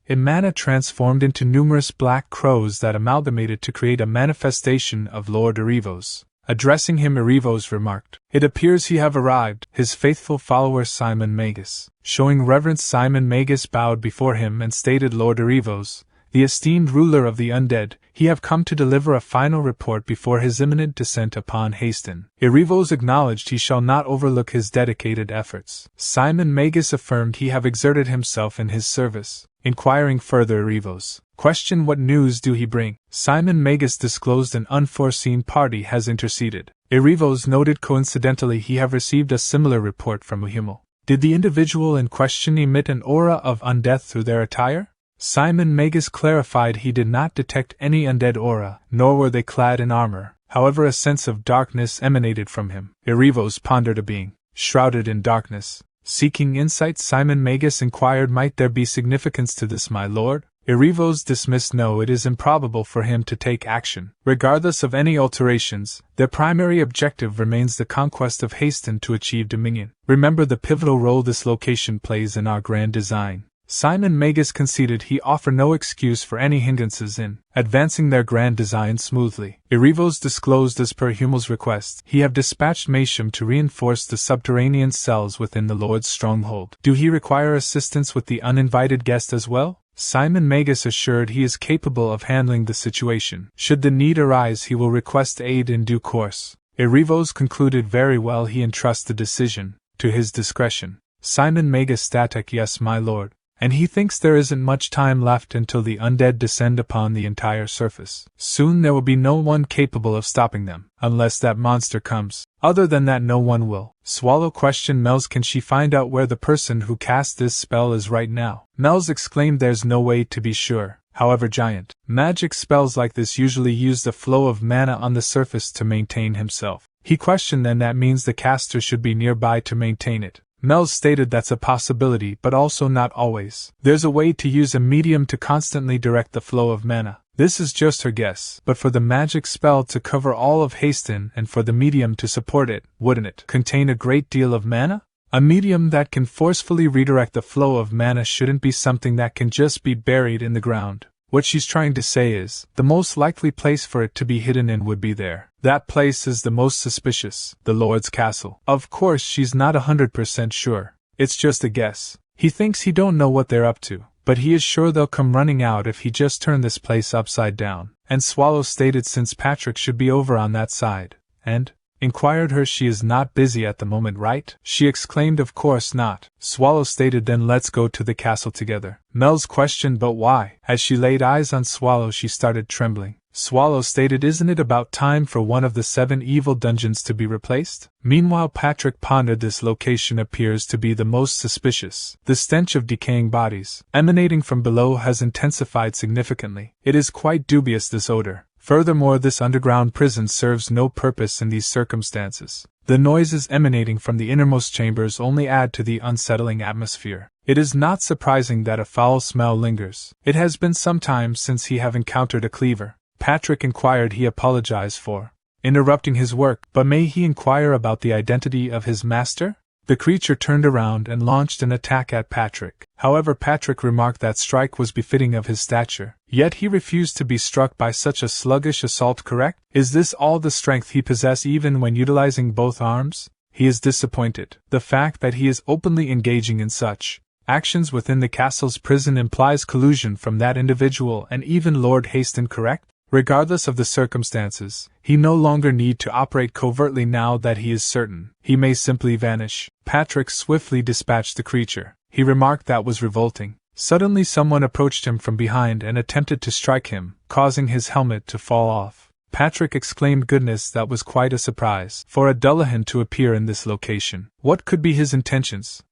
transformed into numerous black crows that amalgamated to create a manifestation of Lord Arivos. Addressing him, Arivos remarked, "It appears he have arrived." His faithful follower Simon Magus. Showing reverence, Simon Magus bowed before him and stated, "Lord Arivos, the esteemed ruler of the undead, he have come to deliver a final report before his imminent descent upon Haston. Erivos acknowledged he shall not overlook his dedicated efforts. Simon Magus affirmed he have exerted himself in his service. Inquiring further, Erivos questioned what news do he bring. Simon Magus disclosed an unforeseen party has interceded. Erivos noted coincidentally he have received a similar report from a Hummel. Did the individual in question emit an aura of undeath through their attire? Simon Magus clarified he did not detect any undead aura, nor were they clad in armor. However, a sense of darkness emanated from him. Erivos pondered a being, shrouded in darkness. Seeking insight, Simon Magus inquired, might there be significance to this, my lord? Erivos dismissed no, it is improbable for him to take action. Regardless of any alterations, their primary objective remains the conquest of Haston to achieve dominion. Remember the pivotal role this location plays in our grand design. Simon Magus conceded he offer no excuse for any hindrances in advancing their grand design smoothly. Erivos disclosed as per Hummel's request, he have dispatched Masham to reinforce the subterranean cells within the Lord's stronghold. Do he require assistance with the uninvited guest as well? Simon Magus assured he is capable of handling the situation. Should the need arise, he will request aid in due course. Erivos concluded very well, he entrusts the decision to his discretion. Simon Magus static, yes, my lord. And he thinks there isn't much time left until the undead descend upon the entire surface. Soon there will be no one capable of stopping them, unless that monster comes. Other than that, no one will. Swallow questioned Mel's, can she find out where the person who cast this spell is right now? Mel's exclaimed, there's no way to be sure. However, giant magic spells like this usually use the flow of mana on the surface to maintain himself. He questioned, then that means the caster should be nearby to maintain it. Mel stated that's a possibility, but also not always. There's a way to use a medium to constantly direct the flow of mana. This is just her guess, but for the magic spell to cover all of Haston and for the medium to support it, wouldn't it contain a great deal of mana? A medium that can forcefully redirect the flow of mana shouldn't be something that can just be buried in the ground. What she's trying to say is, the most likely place for it to be hidden in would be there. That place is the most suspicious, the Lord's castle. Of course, she's not 100% sure. It's just a guess. He thinks he don't know what they're up to, but he is sure they'll come running out if he just turned this place upside down. And Swallow stated since Patrick should be over on that side. And inquired her, she is not busy at the moment, right? She exclaimed, of course not. Swallow stated, then let's go to the castle together. Mel's questioned, but why? As she laid eyes on Swallow, she started trembling. Swallow stated, isn't it about time for one of the 7 evil dungeons to be replaced? Meanwhile, Patrick pondered, this location appears to be the most suspicious. The stench of decaying bodies emanating from below has intensified significantly. It is quite dubious, this odor. Furthermore, this underground prison serves no purpose in these circumstances. The noises emanating from the innermost chambers only add to the unsettling atmosphere. It is not surprising that a foul smell lingers. It has been some time since he have encountered a cleaver. Patrick inquired, he apologized for interrupting his work, but may he inquire about the identity of his master? The creature turned around and launched an attack at Patrick. However, Patrick remarked that strike was befitting of his stature, yet he refused to be struck by such a sluggish assault, correct? Is this all the strength he possesses even when utilizing both arms? He is disappointed. The fact that he is openly engaging in such actions within the castle's prison implies collusion from that individual and even Lord Haston, correct? Regardless of the circumstances, he no longer need to operate covertly now that he is certain he may simply vanish. Patrick swiftly dispatched the creature. He remarked that was revolting. Suddenly someone approached him from behind and attempted to strike him, causing his helmet to fall off. Patrick exclaimed, goodness, that was quite a surprise for a Dullahan to appear in this location. What could be his intentions?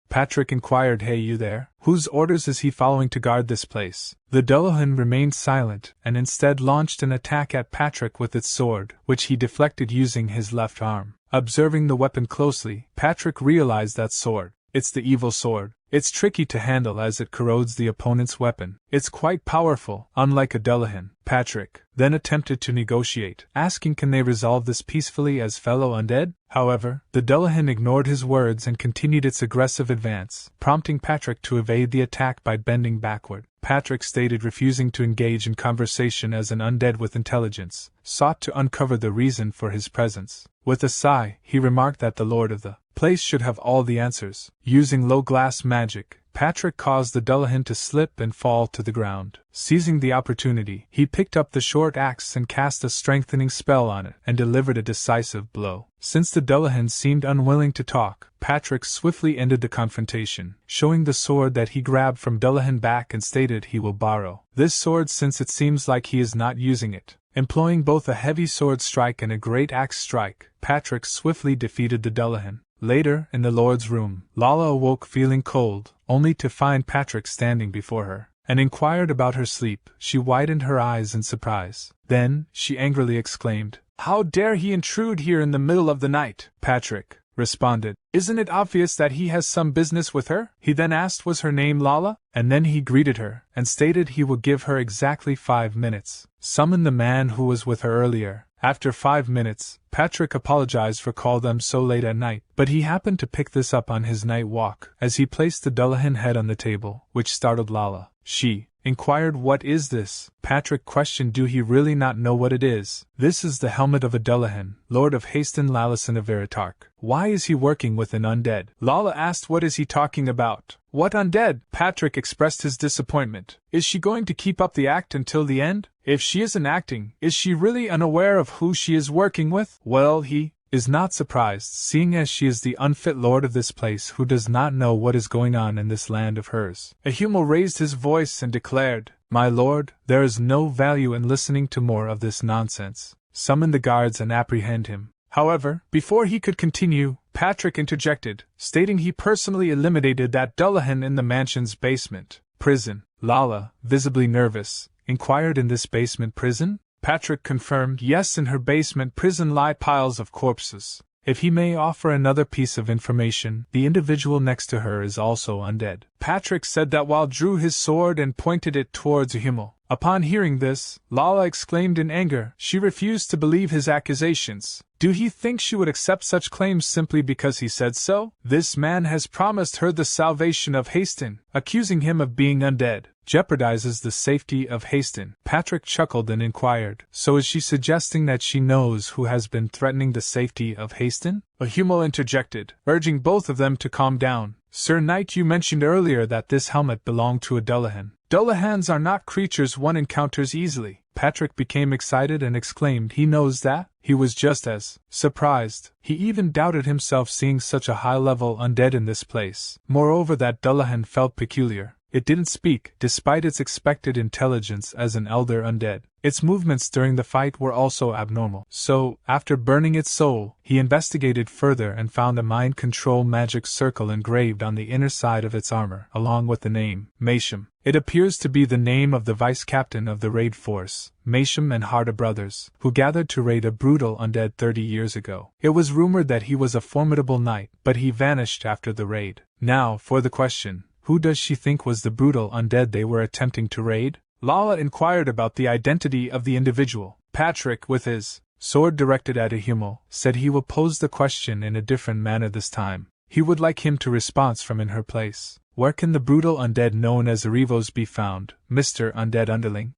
Patrick inquired, hey, you there? Whose orders is he following to guard this place? The Dullahan remained silent, and instead launched an attack at Patrick with its sword, which he deflected using his left arm. Observing the weapon closely, Patrick realized that sword. It's the evil sword. It's tricky to handle as it corrodes the opponent's weapon. It's quite powerful, unlike a Dullahan. Patrick then attempted to negotiate, asking can they resolve this peacefully as fellow undead? However, the Dullahan ignored his words and continued its aggressive advance, prompting Patrick to evade the attack by bending backward. Patrick stated refusing to engage in conversation as an undead with intelligence, sought to uncover the reason for his presence. With a sigh, he remarked that the Lord of the place should have all the answers. Using low glass magic, Patrick caused the Dullahan to slip and fall to the ground. Seizing the opportunity, he picked up the short axe and cast a strengthening spell on it, and delivered a decisive blow. Since the Dullahan seemed unwilling to talk, Patrick swiftly ended the confrontation, showing the sword that he grabbed from Dullahan back and stated he will borrow this sword since it seems like he is not using it. Employing both a heavy sword strike and a great axe strike, Patrick swiftly defeated the Dullahan. Later, in the Lord's room, Lala awoke feeling cold, only to find Patrick standing before her, and inquired about her sleep. She widened her eyes in surprise. Then, she angrily exclaimed, "How dare he intrude here in the middle of the night?" Patrick responded, "Isn't it obvious that he has some business with her?" He then asked was her name Lala, and then he greeted her, and stated he would give her exactly 5 minutes. Summon the man who was with her earlier. After 5 minutes, Patrick apologized for calling them so late at night, but he happened to pick this up on his night walk, as he placed the Dullahan head on the table, which startled Lala. She inquired, "What is this?" Patrick questioned, "Do he really not know what it is?" "This is the helmet of a Dullahan, Lord of Haston Lalison of Veritark." "Why is he working with an undead?" Lala asked, "What is he talking about? What undead?" Patrick expressed his disappointment. "Is she going to keep up the act until the end? If she isn't acting, is she really unaware of who she is working with?" Well, he is not surprised, seeing as she is the unfit lord of this place who does not know what is going on in this land of hers. Ahumel raised his voice and declared, "My lord, there is no value in listening to more of this nonsense. Summon the guards and apprehend him." However, before he could continue, Patrick interjected, stating he personally eliminated that Dullahan in the mansion's basement prison. Lala, visibly nervous, inquired, "In this basement prison?" Patrick confirmed, "Yes, in her basement prison lie piles of corpses. If he may offer another piece of information, the individual next to her is also undead." Patrick said that while drew his sword and pointed it towards Ahumel. Upon hearing this, Lala exclaimed in anger. She refused to believe his accusations. Do he think she would accept such claims simply because he said so? This man has promised her the salvation of Haston. Accusing him of being undead jeopardizes the safety of Haston. Patrick chuckled and inquired, "So is she suggesting that she knows who has been threatening the safety of Haston?" Ahumel interjected, urging both of them to calm down. "Sir Knight, you mentioned earlier that this helmet belonged to a Dullahan. Dullahans are not creatures one encounters easily." Patrick became excited and exclaimed, "He knows that?" He was just as surprised. He even doubted himself seeing such a high-level undead in this place. Moreover, that Dullahan felt peculiar. It didn't speak, despite its expected intelligence as an elder undead. Its movements during the fight were also abnormal. So, after burning its soul, he investigated further and found a mind control magic circle engraved on the inner side of its armor, along with the name, Masham. It appears to be the name of the vice-captain of the raid force, Masham and Harda brothers, who gathered to raid a brutal undead 30 years ago. It was rumored that he was a formidable knight, but he vanished after the raid. Now, for the question. Who does she think was the brutal undead they were attempting to raid? Lala inquired about the identity of the individual. Patrick, with his sword directed at Ahumel, said he will pose the question in a different manner this time. He would like him to respond from in her place. "Where can the brutal undead known as Arrivos be found, Mr. Undead Underling?"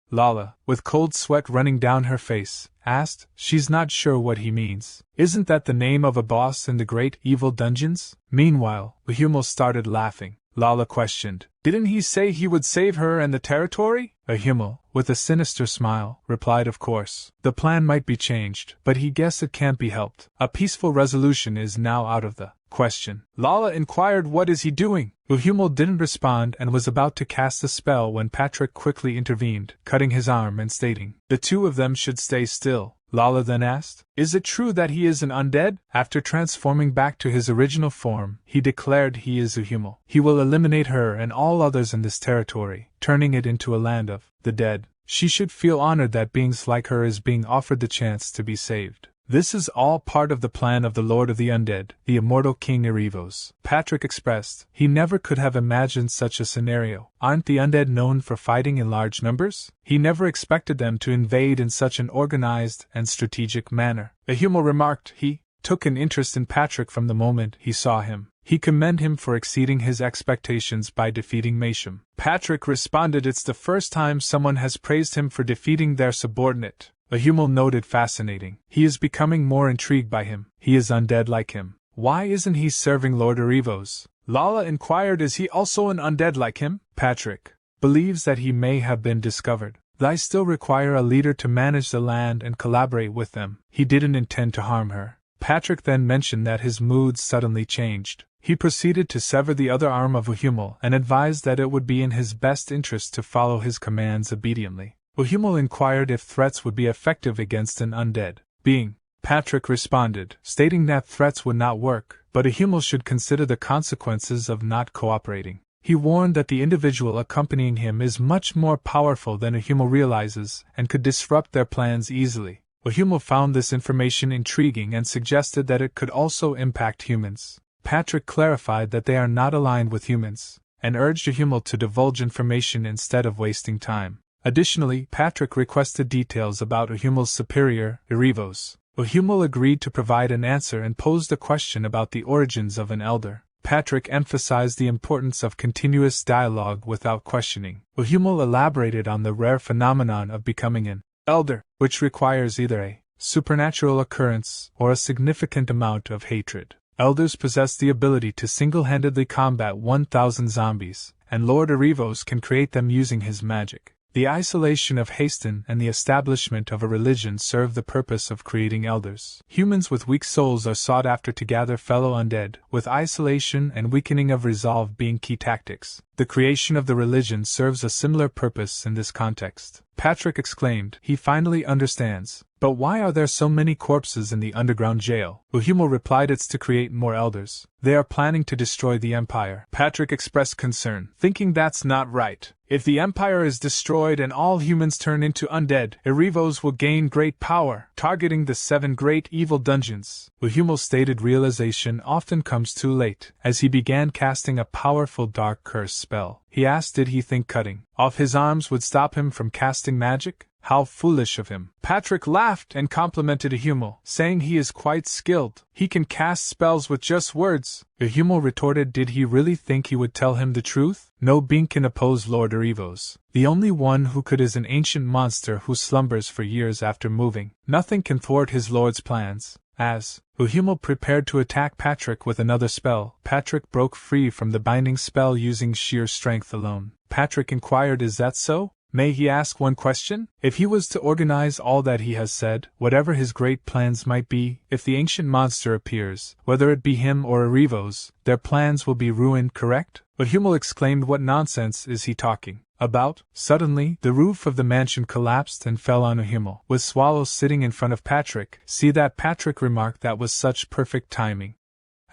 Lala, with cold sweat running down her face, asked. She's not sure what he means. Isn't that the name of a boss in the great evil dungeons? Meanwhile, Ahumel started laughing. Lala questioned, "Didn't he say he would save her and the territory?" Ahumel, with a sinister smile, replied, "Of course. The plan might be changed, but he guessed it can't be helped. A peaceful resolution is now out of the question." Lala inquired, "What is he doing?" Ahumel didn't respond and was about to cast a spell when Patrick quickly intervened, cutting his arm and stating, "The two of them should stay still." Lala then asked, "Is it true that he is an undead?" After transforming back to his original form, he declared he is Ahumel. He will eliminate her and all others in this territory, turning it into a land of the dead. She should feel honored that beings like her is being offered the chance to be saved. This is all part of the plan of the Lord of the Undead, the immortal King Arrivos. Patrick expressed, he never could have imagined such a scenario. Aren't the undead known for fighting in large numbers? He never expected them to invade in such an organized and strategic manner. Ahumel remarked he took an interest in Patrick from the moment he saw him. He commended him for exceeding his expectations by defeating Masham. Patrick responded, "It's the first time someone has praised him for defeating their subordinate." Ahumel noted, fascinating. He is becoming more intrigued by him. He is undead like him. Why isn't he serving Lord Arrivos? Lala inquired. Is he also an undead like him? Patrick believes that he may have been discovered. They still require a leader to manage the land and collaborate with them. He didn't intend to harm her. Patrick then mentioned that his mood suddenly changed. He proceeded to sever the other arm of Uhumel and advised that it would be in his best interest to follow his commands obediently. Uhumel inquired if threats would be effective against an undead being. Patrick responded, stating that threats would not work, but Uhumel should consider the consequences of not cooperating. He warned that the individual accompanying him is much more powerful than Uhumel realizes and could disrupt their plans easily. Uhumel found this information intriguing and suggested that it could also impact humans. Patrick clarified that they are not aligned with humans, and urged Uhumel to divulge information instead of wasting time. Additionally, Patrick requested details about Uhumel's superior, Irivos. Uhumel agreed to provide an answer and posed a question about the origins of an elder. Patrick emphasized the importance of continuous dialogue without questioning. Uhumel elaborated on the rare phenomenon of becoming an elder, which requires either a supernatural occurrence or a significant amount of hatred. Elders possess the ability to single-handedly combat 1,000 zombies, and Lord Arivos can create them using his magic. The isolation of Hasten and the establishment of a religion serve the purpose of creating elders. Humans with weak souls are sought after to gather fellow undead, with isolation and weakening of resolve being key tactics. The creation of the religion serves a similar purpose in this context. Patrick exclaimed, he finally understands. But why are there so many corpses in the underground jail? Uhumel replied, it's to create more elders. They are planning to destroy the Empire. Patrick expressed concern, thinking that's not right. If the Empire is destroyed and all humans turn into undead, Irivos will gain great power, targeting the 7 great evil dungeons. Uhumel stated realization often comes too late. As he began casting a powerful dark curse spell, he asked did he think cutting off his arms would stop him from casting magic? How foolish of him. Patrick laughed and complimented Uhumel, saying he is quite skilled. He can cast spells with just words. Uhumel retorted, did he really think he would tell him the truth? No being can oppose Lord Arivos. The only one who could is an ancient monster who slumbers for years after moving. Nothing can thwart his lord's plans. As Uhumel prepared to attack Patrick with another spell, Patrick broke free from the binding spell using sheer strength alone. Patrick inquired, is that so? May he ask one question? If he was to organize all that he has said, whatever his great plans might be, if the ancient monster appears, whether it be him or Arivos, their plans will be ruined, correct? But Uhumel exclaimed, what nonsense is he talking about? Suddenly, the roof of the mansion collapsed and fell on Uhumel, with Swallow sitting in front of Patrick. See that? Patrick remarked, that was such perfect timing.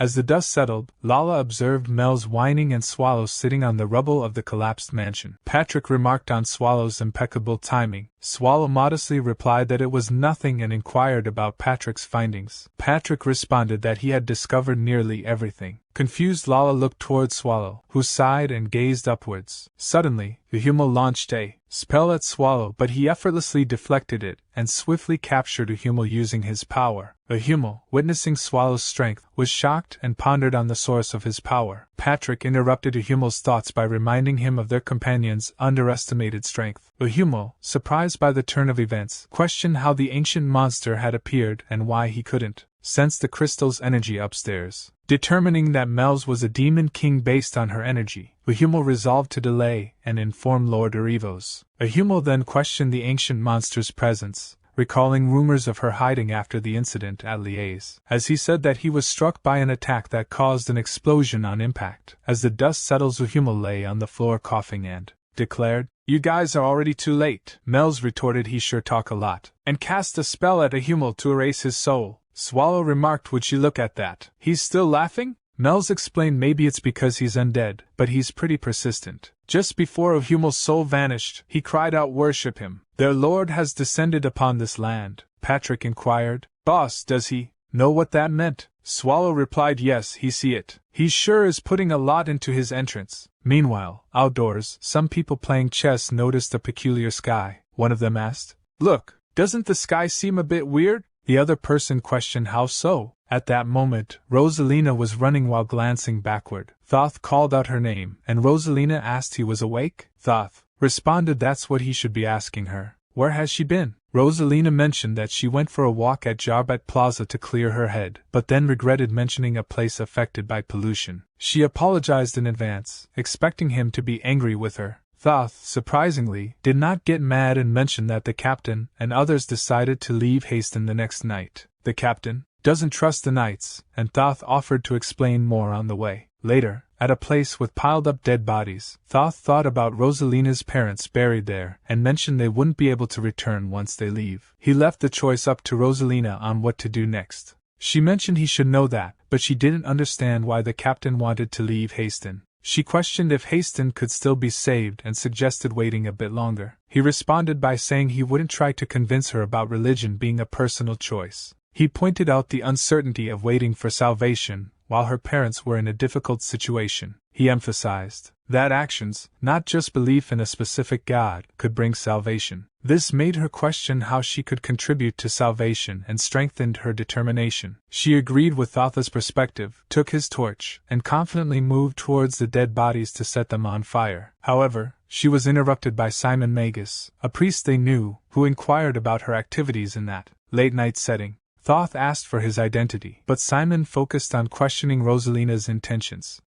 As the dust settled, Lala observed Mel's whining and Swallow sitting on the rubble of the collapsed mansion. Patrick remarked on Swallow's impeccable timing. Swallow modestly replied that it was nothing and inquired about Patrick's findings. Patrick responded that he had discovered nearly everything. Confused, Lala looked toward Swallow, who sighed and gazed upwards. Suddenly, Uhumel launched a spell at Swallow, but he effortlessly deflected it and swiftly captured Uhumel using his power. Uhumel, witnessing Swallow's strength, was shocked and pondered on the source of his power. Patrick interrupted Uhumel's thoughts by reminding him of their companion's underestimated strength. Uhumel, surprised by the turn of events, questioned how the ancient monster had appeared and why he couldn't sense the crystal's energy upstairs. Determining that Mel's was a demon king based on her energy, Uhumel resolved to delay and inform Lord Arivos. Uhumel then questioned the ancient monster's presence, recalling rumors of her hiding after the incident at Liège, as he said that he was struck by an attack that caused an explosion on impact. As the dust settles, Uhumel lay on the floor coughing and declared, you guys are already too late. Mel's retorted, he sure talk a lot, and cast a spell at Uhumel to erase his soul. Swallow remarked, would you look at that? He's still laughing? Mel's explained, maybe it's because he's undead, but he's pretty persistent. Just before Uhumel's soul vanished, he cried out, worship him. Their lord has descended upon this land. Patrick inquired, boss, does he know what that meant? Swallow replied, yes, he see it. He sure is putting a lot into his entrance. Meanwhile, outdoors, some people playing chess noticed a peculiar sky. One of them asked, look, doesn't the sky seem a bit weird? The other person questioned, how so? At that moment, Rosalina was running while glancing backward. Thoth called out her name, and Rosalina asked he was awake. Thoth responded that's what he should be asking her. Where has she been? Rosalina mentioned that she went for a walk at Jarbet Plaza to clear her head, but then regretted mentioning a place affected by pollution. She apologized in advance, expecting him to be angry with her. Thoth, surprisingly, did not get mad and mentioned that the captain and others decided to leave Haston the next night. The captain doesn't trust the knights, and Thoth offered to explain more on the way. Later, at a place with piled-up dead bodies, Thoth thought about Rosalina's parents buried there and mentioned they wouldn't be able to return once they leave. He left the choice up to Rosalina on what to do next. She mentioned he should know that, but she didn't understand why the captain wanted to leave Haston. She questioned if Haston could still be saved and suggested waiting a bit longer. He responded by saying he wouldn't try to convince her about religion being a personal choice. He pointed out the uncertainty of waiting for salvation while her parents were in a difficult situation. He emphasized that actions, not just belief in a specific God, could bring salvation. This made her question how she could contribute to salvation and strengthened her determination. She agreed with Thoth's perspective, took his torch, and confidently moved towards the dead bodies to set them on fire. However, she was interrupted by Simon Magus, a priest they knew, who inquired about her activities in that late-night setting. Thoth asked for his identity, but Simon focused on questioning Rosalina's intentions.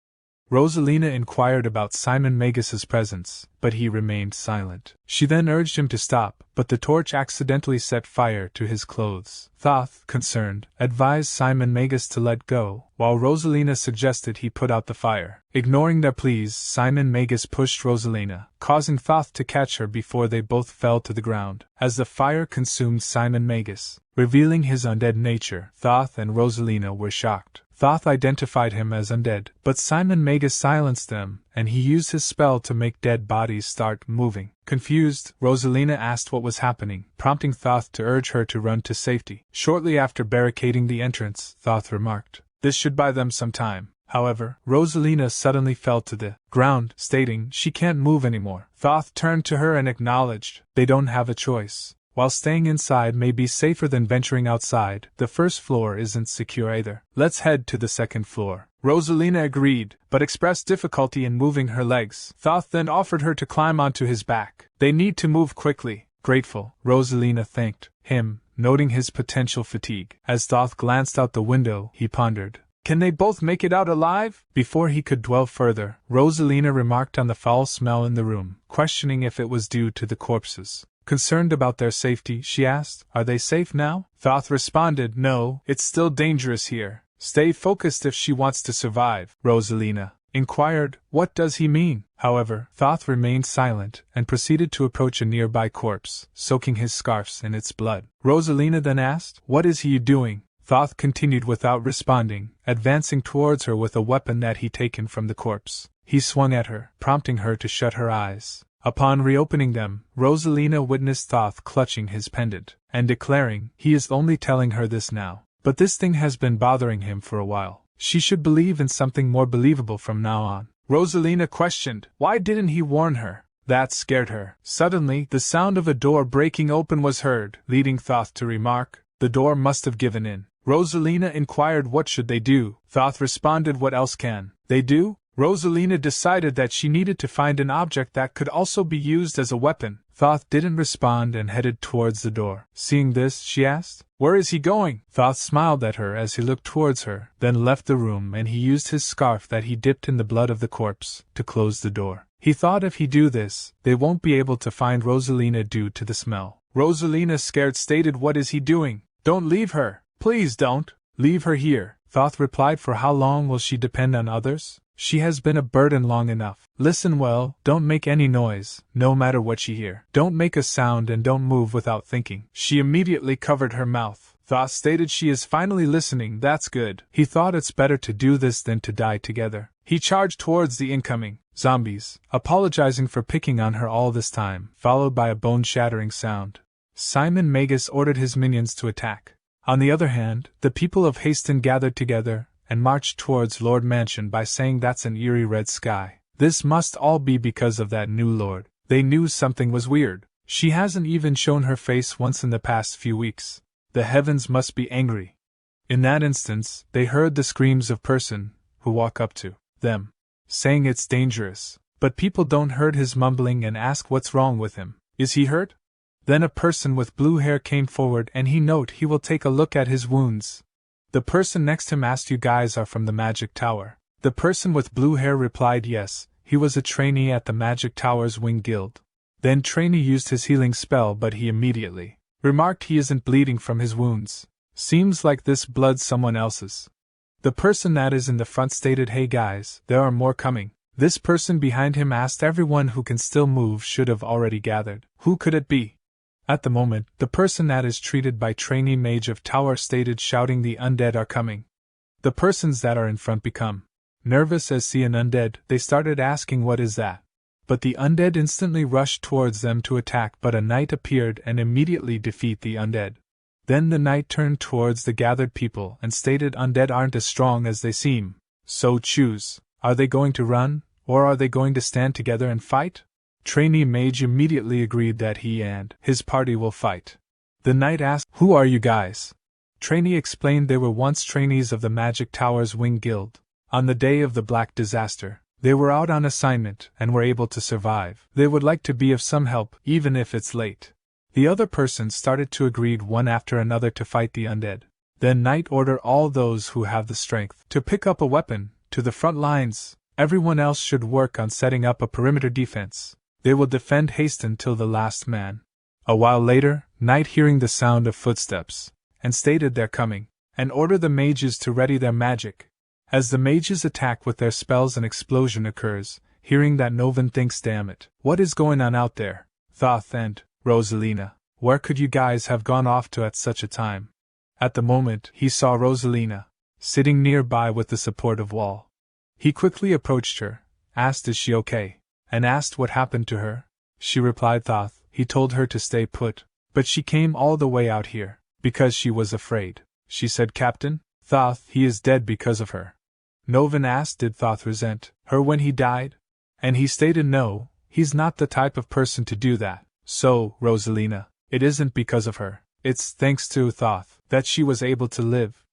Rosalina inquired about Simon Magus's presence, but he remained silent. She then urged him to stop, but the torch accidentally set fire to his clothes. Thoth, concerned, advised Simon Magus to let go, while Rosalina suggested he put out the fire. Ignoring their pleas, Simon Magus pushed Rosalina, causing Thoth to catch her before they both fell to the ground. As the fire consumed Simon Magus, revealing his undead nature, Thoth and Rosalina were shocked. Thoth identified him as undead, but Simon Magus silenced them, and he used his spell to make dead bodies start moving. Confused, Rosalina asked what was happening, prompting Thoth to urge her to run to safety. Shortly after barricading the entrance, Thoth remarked, "This should buy them some time." However, Rosalina suddenly fell to the ground, stating she can't move anymore. Thoth turned to her and acknowledged they don't have a choice. While staying inside may be safer than venturing outside, the first floor isn't secure either. Let's head to the second floor. Rosalina agreed, but expressed difficulty in moving her legs. Thoth then offered her to climb onto his back. They need to move quickly. Grateful, Rosalina thanked him, noting his potential fatigue. As Thoth glanced out the window, he pondered, "Can they both make it out alive?" Before he could dwell further, Rosalina remarked on the foul smell in the room, questioning if it was due to the corpses. Concerned about their safety, she asked, "Are they safe now?" Thoth responded, "No, it's still dangerous here. Stay focused if she wants to survive." Rosalina inquired, "What does he mean?" However, Thoth remained silent and proceeded to approach a nearby corpse, soaking his scarves in its blood. Rosalina then asked, "What is he doing?" Thoth continued without responding, advancing towards her with a weapon that he'd taken from the corpse. He swung at her, prompting her to shut her eyes. Upon reopening them, Rosalina witnessed Thoth clutching his pendant, and declaring, he is only telling her this now. But this thing has been bothering him for a while. She should believe in something more believable from now on. Rosalina questioned, why didn't he warn her? That scared her. Suddenly, the sound of a door breaking open was heard, leading Thoth to remark, the door must have given in. Rosalina inquired what should they do. Thoth responded, what else can they do? Rosalina decided that she needed to find an object that could also be used as a weapon. Thoth didn't respond and headed towards the door. Seeing this, she asked, "Where is he going?" Thoth smiled at her as he looked towards her, then left the room and he used his scarf that he dipped in the blood of the corpse to close the door. He thought if he do this, they won't be able to find Rosalina due to the smell. Rosalina, scared, stated, "What is he doing? Don't leave her. Please don't. Leave her here." Thoth replied, "For how long will she depend on others? She has been a burden long enough. Listen well, don't make any noise, no matter what you hear. Don't make a sound and don't move without thinking." She immediately covered her mouth. Thoth stated, "She is finally listening, that's good." He thought it's better to do this than to die together. He charged towards the incoming zombies, apologizing for picking on her all this time, followed by a bone-shattering sound. Simon Magus ordered his minions to attack. On the other hand, the people of Haston gathered together and marched towards Lord Mansion by saying that's an eerie red sky. This must all be because of that new lord. They knew something was weird. She hasn't even shown her face once in the past few weeks. The heavens must be angry. In that instance, they heard the screams of person who walk up to them, saying it's dangerous. But people don't heard his mumbling and ask what's wrong with him. Is he hurt? Then a person with blue hair came forward and he will take a look at his wounds. The person next him asked, you guys are from the Magic Tower? The person with blue hair replied yes, he was a trainee at the Magic Tower's Wing Guild. Then trainee used his healing spell, but he immediately remarked he isn't bleeding from his wounds. Seems like this blood's someone else's. The person that is in the front stated, hey guys, there are more coming. This person behind him asked everyone who can still move should have already gathered. Who could it be? At the moment, the person that is treated by trainee mage of tower stated, shouting, the undead are coming. The persons that are in front become nervous as see an undead. They started asking what is that? But the undead instantly rushed towards them to attack, but a knight appeared and immediately defeat the undead. Then the knight turned towards the gathered people and stated, undead aren't as strong as they seem. So choose, are they going to run, or are they going to stand together and fight? Trainee mage immediately agreed that he and his party will fight. The knight asked, who are you guys? Trainee explained they were once trainees of the Magic Tower's Wing Guild. On the day of the Black Disaster, they were out on assignment and were able to survive. They would like to be of some help, even if it's late. The other persons started to agree one after another to fight the undead. Then knight order all those who have the strength to pick up a weapon to the front lines. Everyone else should work on setting up a perimeter defense. They will defend Hasten till the last man. A while later, knight hearing the sound of footsteps and stated they're coming, and order the mages to ready their magic. As the mages attack with their spells, an explosion occurs. Hearing that, Novan thinks, damn it, what is going on out there? Thoth and Rosalina, where could you guys have gone off to at such a time? At the moment, he saw Rosalina sitting nearby with the support of wall. He quickly approached her, asked is she okay, and asked what happened to her. She replied Thoth, he told her to stay put, but she came all the way out here, because she was afraid. She said, Captain, Thoth, he is dead because of her. Novan asked, did Thoth resent her when he died? And he stated no, he's not the type of person to do that. So, Rosalina, it isn't because of her, it's thanks to Thoth that she was able to live.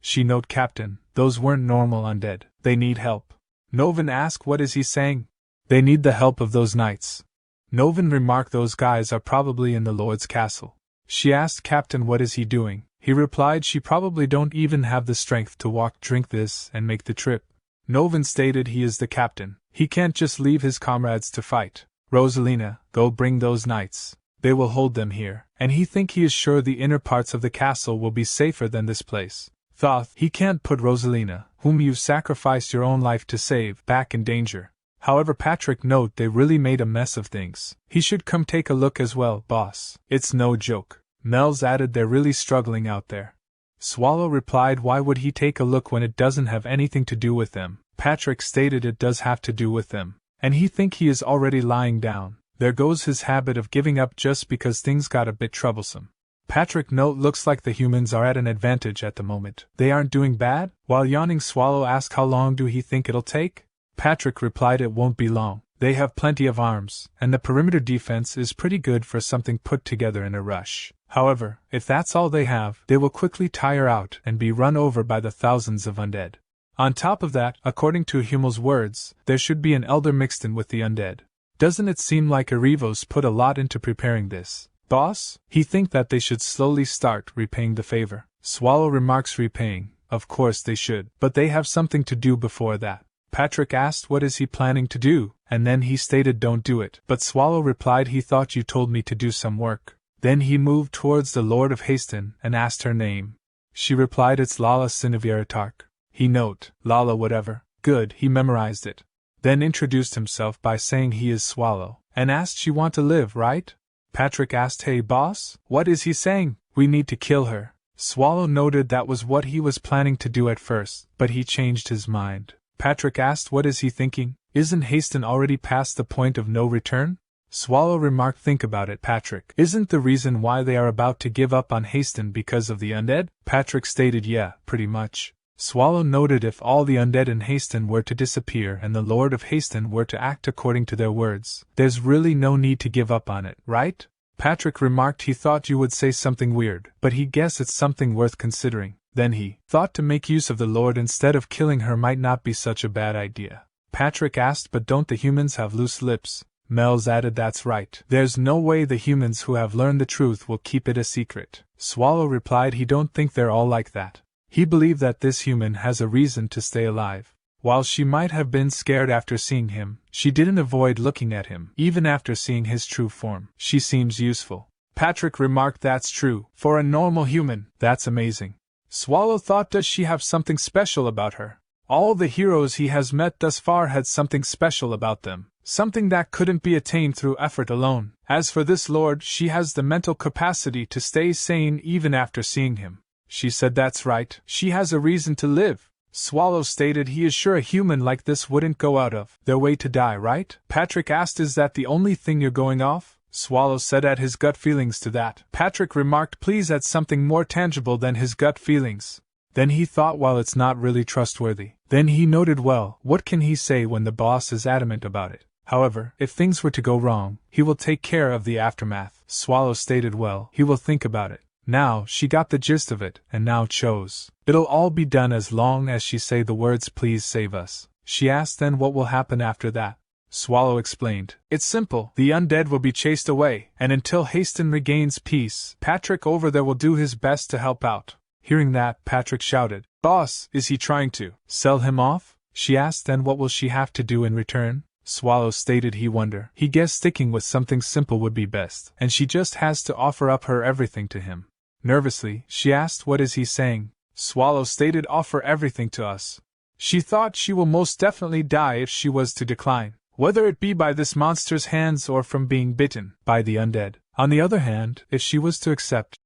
She note, Captain, those weren't normal undead, they need help. Novan asked, what is he saying? They need the help of those knights. Novan remarked, those guys are probably in the Lord's castle. She asked, Captain, what is he doing? He replied, she probably don't even have the strength to walk, drink this, and make the trip. Novan stated, he is the captain, he can't just leave his comrades to fight. Rosalina, go bring those knights, they will hold them here, and he is sure the inner parts of the castle will be safer than this place. Thoth, he can't put Rosalina, whom you've sacrificed your own life to save, back in danger. However, Patrick note they really made a mess of things. He should come take a look as well, boss. It's no joke. Mel's added, they're really struggling out there. Swallow replied, why would he take a look when it doesn't have anything to do with them? Patrick stated it does have to do with them, and he is already lying down. There goes his habit of giving up just because things got a bit troublesome. Patrick note, looks like the humans are at an advantage at the moment. They aren't doing bad? While yawning, Swallow asked, how long do he think it'll take? Patrick replied, it won't be long. They have plenty of arms, and the perimeter defense is pretty good for something put together in a rush. However, if that's all they have, they will quickly tire out and be run over by the thousands of undead. On top of that, according to Hummel's words, there should be an elder mixed in with the undead. Doesn't it seem like Arivos put a lot into preparing this? Boss? He that they should slowly start repaying the favor. Swallow remarks, repaying, of course they should, but they have something to do before that. Patrick asked, what is he planning to do? And then he stated, don't do it. But Swallow replied, he thought you told me to do some work. Then he moved towards the Lord of Hasten and asked her name. She replied, it's Lala Sinaviratark. He note, Lala whatever. Good, he memorized it. Then introduced himself by saying he is Swallow, and asked, she want to live, right? Patrick asked, hey boss, what is he saying? We need to kill her. Swallow noted that was what he was planning to do at first, but he changed his mind. Patrick asked, what is he thinking? Isn't Hasten already past the point of no return? Swallow remarked, think about it, Patrick. Isn't the reason why they are about to give up on Hasten because of the undead? Patrick stated, yeah, pretty much. Swallow noted, if all the undead in Hasten were to disappear and the Lord of Hasten were to act according to their words, there's really no need to give up on it, right? Patrick remarked, he thought you would say something weird, but he guessed it's something worth considering. Then he thought to make use of the Lord instead of killing her might not be such a bad idea. Patrick asked, but don't the humans have loose lips? Mel's added, that's right. There's no way the humans who have learned the truth will keep it a secret. Swallow replied he don't think they're all like that. He believed that this human has a reason to stay alive. While she might have been scared after seeing him, she didn't avoid looking at him, even after seeing his true form. She seems useful. Patrick remarked, that's true. For a normal human, that's amazing. Swallow thought, does she have something special about her? All the heroes he has met thus far had something special about them, something that couldn't be attained through effort alone. As for this lord, she has the mental capacity to stay sane even after seeing him. She said, that's right, she has a reason to live. Swallow stated he is sure a human like this wouldn't go out of their way to die, right? Patrick asked, is that the only thing you're going off? Swallow said at his gut feelings to that. Patrick remarked, please add something more tangible than his gut feelings. Then he thought, well, it's not really trustworthy. Then he noted, well, what can he say when the boss is adamant about it? However, if things were to go wrong, he will take care of the aftermath. Swallow stated, well, he will think about it. Now, she got the gist of it, and now chose. It'll all be done as long as she say the words, please save us. She asked, then what will happen after that? Swallow explained, it's simple. The undead will be chased away, and until Haston regains peace, Patrick over there will do his best to help out. Hearing that, Patrick shouted, boss, is he trying to sell him off? She asked, then what will she have to do in return? Swallow stated he wondered. He guessed sticking with something simple would be best, and she just has to offer up her everything to him. Nervously, she asked, what is he saying? Swallow stated, offer everything to us. She thought she will most definitely die if she was to decline, whether it be by this monster's hands or from being bitten by the undead. On the other hand, if she was to accept,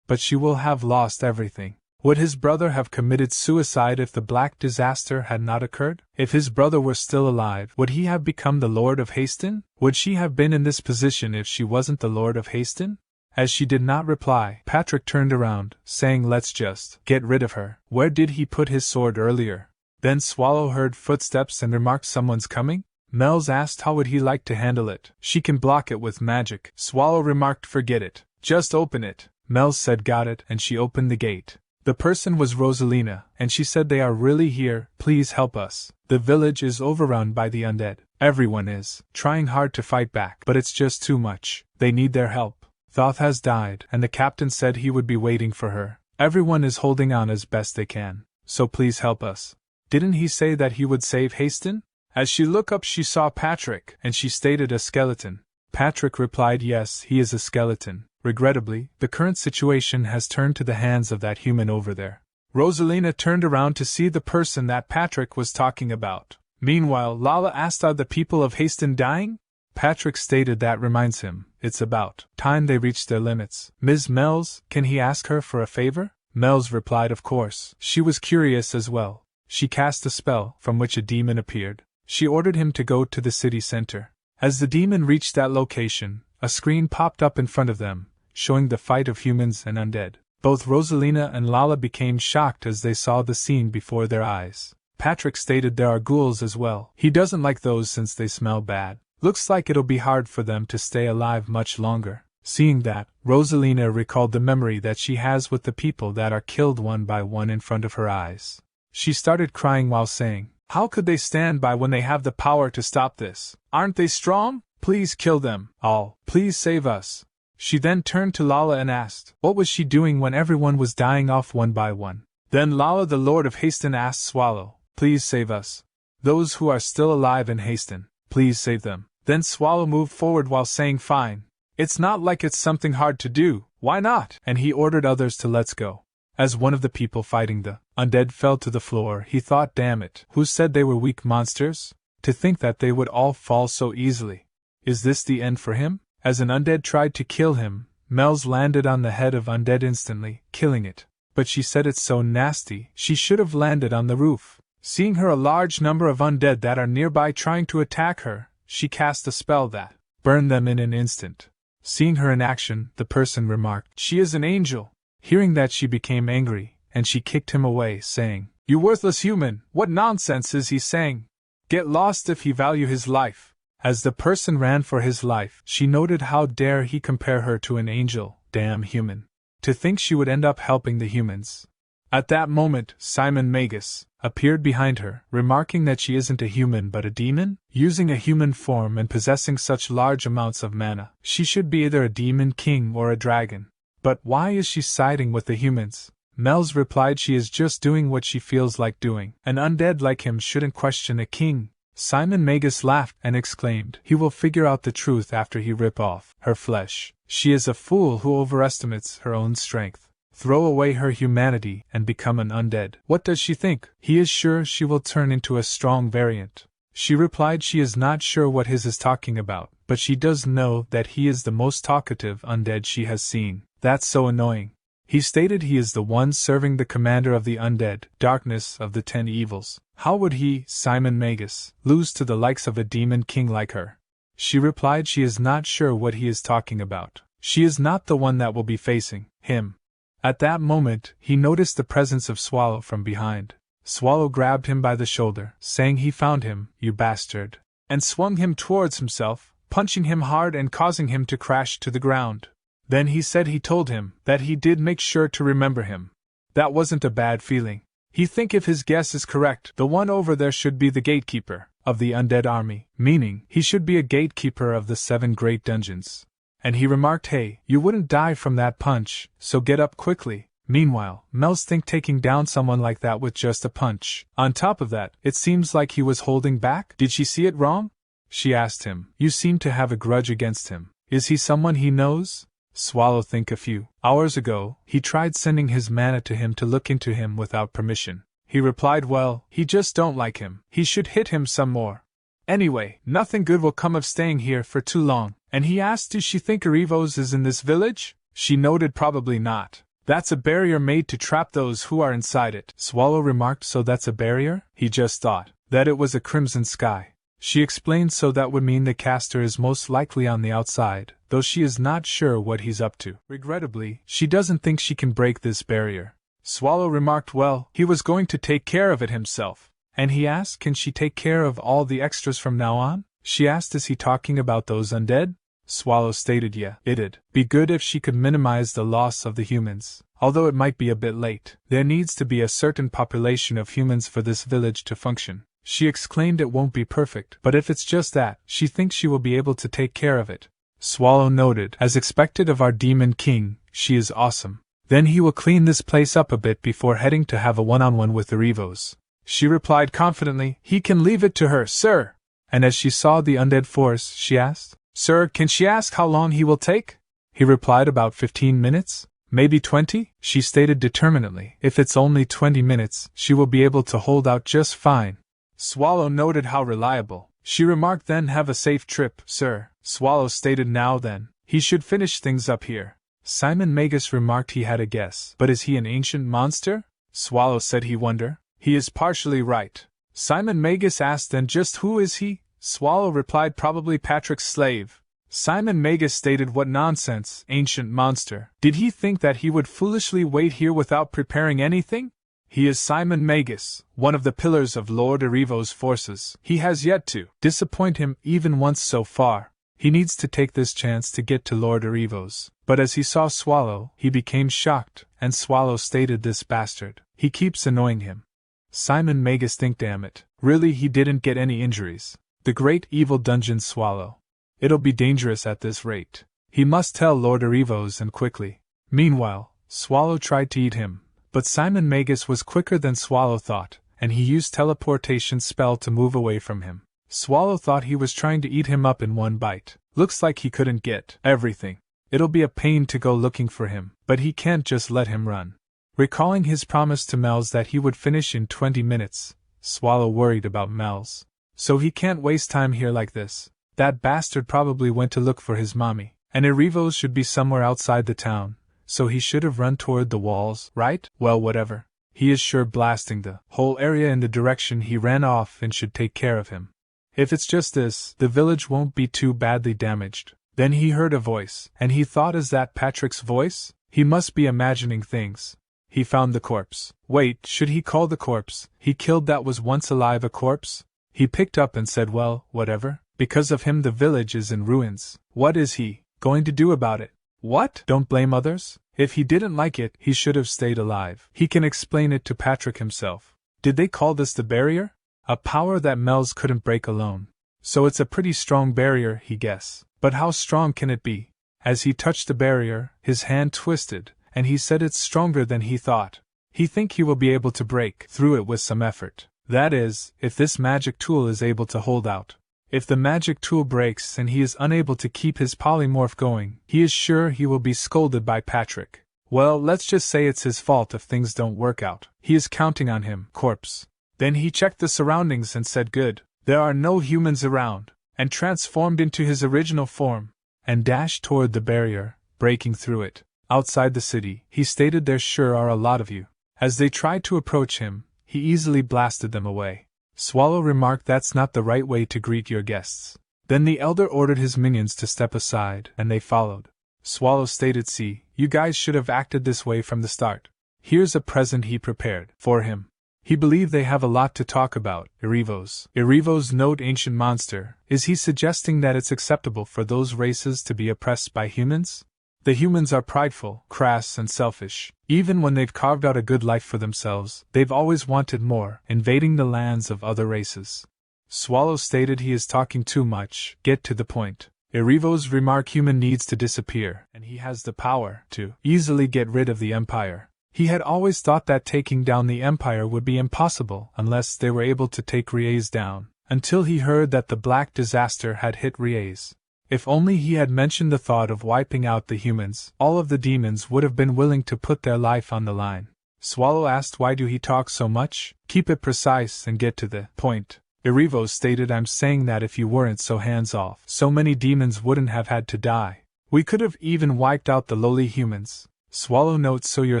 but she will have lost everything. Would his brother have committed suicide if the black disaster had not occurred? If his brother were still alive, would he have become the Lord of Haston? Would she have been in this position if she wasn't the Lord of Haston? As she did not reply, Patrick turned around, saying, let's just get rid of her. Where did he put his sword earlier? Then Swallow heard footsteps and remarked, someone's coming? Mel's asked how would he like to handle it. She can block it with magic. Swallow remarked, forget it. Just open it. Mel said, got it, and she opened the gate. The person was Rosalina, and she said, they are really here, please help us. The village is overrun by the undead. Everyone is trying hard to fight back, but it's just too much. They need their help. Thoth has died, and the captain said he would be waiting for her. Everyone is holding on as best they can, so please help us. Didn't he say that he would save Haston? As she looked up, she saw Patrick, and she stated, a skeleton. Patrick replied, yes, he is a skeleton. Regrettably, the current situation has turned to the hands of that human over there. Rosalina turned around to see the person that Patrick was talking about. Meanwhile, Lala asked, are the people of Haston dying? Patrick stated that reminds him, it's about time they reached their limits. Ms. Mells, can he ask her for a favor? Mells replied, of course. She was curious as well. She cast a spell, from which a demon appeared. She ordered him to go to the city center. As the demon reached that location, a screen popped up in front of them, showing the fight of humans and undead. Both Rosalina and Lala became shocked as they saw the scene before their eyes. Patrick stated there are ghouls as well. He doesn't like those since they smell bad. Looks like it'll be hard for them to stay alive much longer. Seeing that, Rosalina recalled the memory that she has with the people that are killed one by one in front of her eyes. She started crying while saying, how could they stand by when they have the power to stop this? Aren't they strong? Please kill them all. Please save us. She then turned to Lala and asked, what was she doing when everyone was dying off one by one? Then Lala, the Lord of Haston, asked Swallow, please save us. Those who are still alive in Haston, please save them. Then Swallow moved forward while saying, fine. It's not like it's something hard to do, why not? And he ordered others to let's go. As one of the people fighting the undead fell to the floor, he thought, damn it, who said they were weak monsters? To think that they would all fall so easily. Is this the end for him? As an undead tried to kill him, Mel's landed on the head of undead instantly, killing it. But she said it's so nasty, she should have landed on the roof. Seeing her a large number of undead that are nearby trying to attack her, she cast a spell that burned them in an instant. Seeing her in action, the person remarked, she is an angel. Hearing that, she became angry, and she kicked him away, saying, you worthless human, what nonsense is he saying? Get lost if he value his life. As the person ran for his life, she noted how dare he compare her to an angel, damn human. To think she would end up helping the humans. At that moment, Simon Magus appeared behind her, remarking that she isn't a human but a demon? Using a human form and possessing such large amounts of mana, she should be either a demon king or a dragon. But why is she siding with the humans? Mel's replied she is just doing what she feels like doing. An undead like him shouldn't question a king. Simon Magus laughed and exclaimed, he will figure out the truth after he rip off her flesh. She is a fool who overestimates her own strength. Throw away her humanity and become an undead. What does she think? He is sure she will turn into a strong variant. She replied she is not sure what his is talking about, but she does know that he is the most talkative undead she has seen. That's so annoying. He stated he is the one serving the commander of the undead, darkness of the 10 evils. How would he, Simon Magus, lose to the likes of a demon king like her? She replied she is not sure what he is talking about. She is not the one that will be facing him. At that moment, he noticed the presence of Swallow from behind. Swallow grabbed him by the shoulder, saying he found him, you bastard, and swung him towards himself, punching him hard and causing him to crash to the ground. Then he said he told him that he did make sure to remember him. That wasn't a bad feeling. He think if his guess is correct, the one over there should be the gatekeeper of the undead army, meaning he should be a gatekeeper of the 7 great dungeons. And he remarked, hey, you wouldn't die from that punch, so get up quickly. Meanwhile, Mel's think taking down someone like that with just a punch. On top of that, it seems like he was holding back. Did she see it wrong? She asked him. You seem to have a grudge against him. Is he someone he knows? Swallow think a few hours ago, he tried sending his mana to him to look into him without permission. He replied, well, he just don't like him. He should hit him some more. Anyway, nothing good will come of staying here for too long. And he asked, does she think Arrivos is in this village? She noted, probably not. That's a barrier made to trap those who are inside it. Swallow remarked, so that's a barrier? He just thought that it was a crimson sky. She explained, so that would mean the caster is most likely on the outside, though she is not sure what he's up to. Regrettably, she doesn't think she can break this barrier. Swallow remarked, well, he was going to take care of it himself. And he asked, can she take care of all the extras from now on? She asked, is he talking about those undead? Swallow stated, yeah, it'd be good if she could minimize the loss of the humans, although it might be a bit late. There needs to be a certain population of humans for this village to function. She exclaimed, it won't be perfect, but if it's just that, she thinks she will be able to take care of it. Swallow noted, as expected of our demon king, she is awesome. Then he will clean this place up a bit before heading to have a one-on-one with the Arrivos. She replied confidently, he can leave it to her, sir. And as she saw the undead force, she asked, sir, can she ask how long he will take? He replied, about 15 minutes. Maybe 20? She stated determinedly, if it's only 20 minutes, she will be able to hold out just fine. Swallow noted how reliable. She remarked, then have a safe trip, sir. Swallow stated, now then, he should finish things up here. Simon Magus remarked he had a guess, but is he an ancient monster? Swallow said he wonder. He is partially right. Simon Magus asked, then just who is he? Swallow replied, probably Patrick's slave. Simon Magus stated, what nonsense, ancient monster. Did he think that he would foolishly wait here without preparing anything? He is Simon Magus, one of the pillars of Lord Arrivos' forces. He has yet to disappoint him even once so far. He needs to take this chance to get to Lord Arrivos. But as he saw Swallow, he became shocked, and Swallow stated, this bastard. He keeps annoying him. Simon Magus think, damn it. Really, he didn't get any injuries. The great evil dungeon Swallow. It'll be dangerous at this rate. He must tell Lord Arrivos, and quickly. Meanwhile, Swallow tried to eat him, but Simon Magus was quicker than Swallow thought, and he used teleportation spell to move away from him. Swallow thought he was trying to eat him up in one bite. Looks like he couldn't get everything. It'll be a pain to go looking for him, but he can't just let him run. Recalling his promise to Mel's that he would finish in 20 minutes, Swallow worried about Mel's. So he can't waste time here like this. That bastard probably went to look for his mommy, and Arrivos should be somewhere outside the town, so he should have run toward the walls, right? Well, whatever. He is sure blasting the whole area in the direction he ran off and should take care of him. If it's just this, the village won't be too badly damaged. Then he heard a voice, and he thought, is that Patrick's voice? He must be imagining things. He found the corpse. Wait, should he call the corpse he killed that was once alive a corpse? He picked up and said, well, whatever. Because of him the village is in ruins. What is he going to do about it? What? Don't blame others? If he didn't like it, he should have stayed alive. He can explain it to Patrick himself. Did they call this the barrier? A power that Mel's couldn't break alone. So it's a pretty strong barrier, he guessed. But how strong can it be? As he touched the barrier, his hand twisted, and he said it's stronger than he thought. He think he will be able to break through it with some effort. That is, if this magic tool is able to hold out. If the magic tool breaks and he is unable to keep his polymorph going, he is sure he will be scolded by Patrick. Well, let's just say it's his fault if things don't work out. He is counting on him, corpse. Then he checked the surroundings and said good, there are no humans around, and transformed into his original form, and dashed toward the barrier, breaking through it. Outside the city, he stated there sure are a lot of you. As they tried to approach him, he easily blasted them away. Swallow remarked that's not the right way to greet your guests. Then the elder ordered his minions to step aside, and they followed. Swallow stated, see, you guys should have acted this way from the start. Here's a present he prepared for him. He believed they have a lot to talk about. Irivos note ancient monster. Is he suggesting that it's acceptable for those races to be oppressed by humans? The humans are prideful, crass, and selfish. Even when they've carved out a good life for themselves, they've always wanted more, invading the lands of other races. Swallow stated he is talking too much. Get to the point. Irivos remark human needs to disappear, and he has the power to easily get rid of the Empire. He had always thought that taking down the Empire would be impossible unless they were able to take Riez down, until he heard that the Black Disaster had hit Riez. If only he had mentioned the thought of wiping out the humans, all of the demons would have been willing to put their life on the line. Swallow asked why do he talk so much? Keep it precise and get to the point. Irivos stated I'm saying that if you weren't so hands-off, so many demons wouldn't have had to die. We could have even wiped out the lowly humans. Swallow notes so you're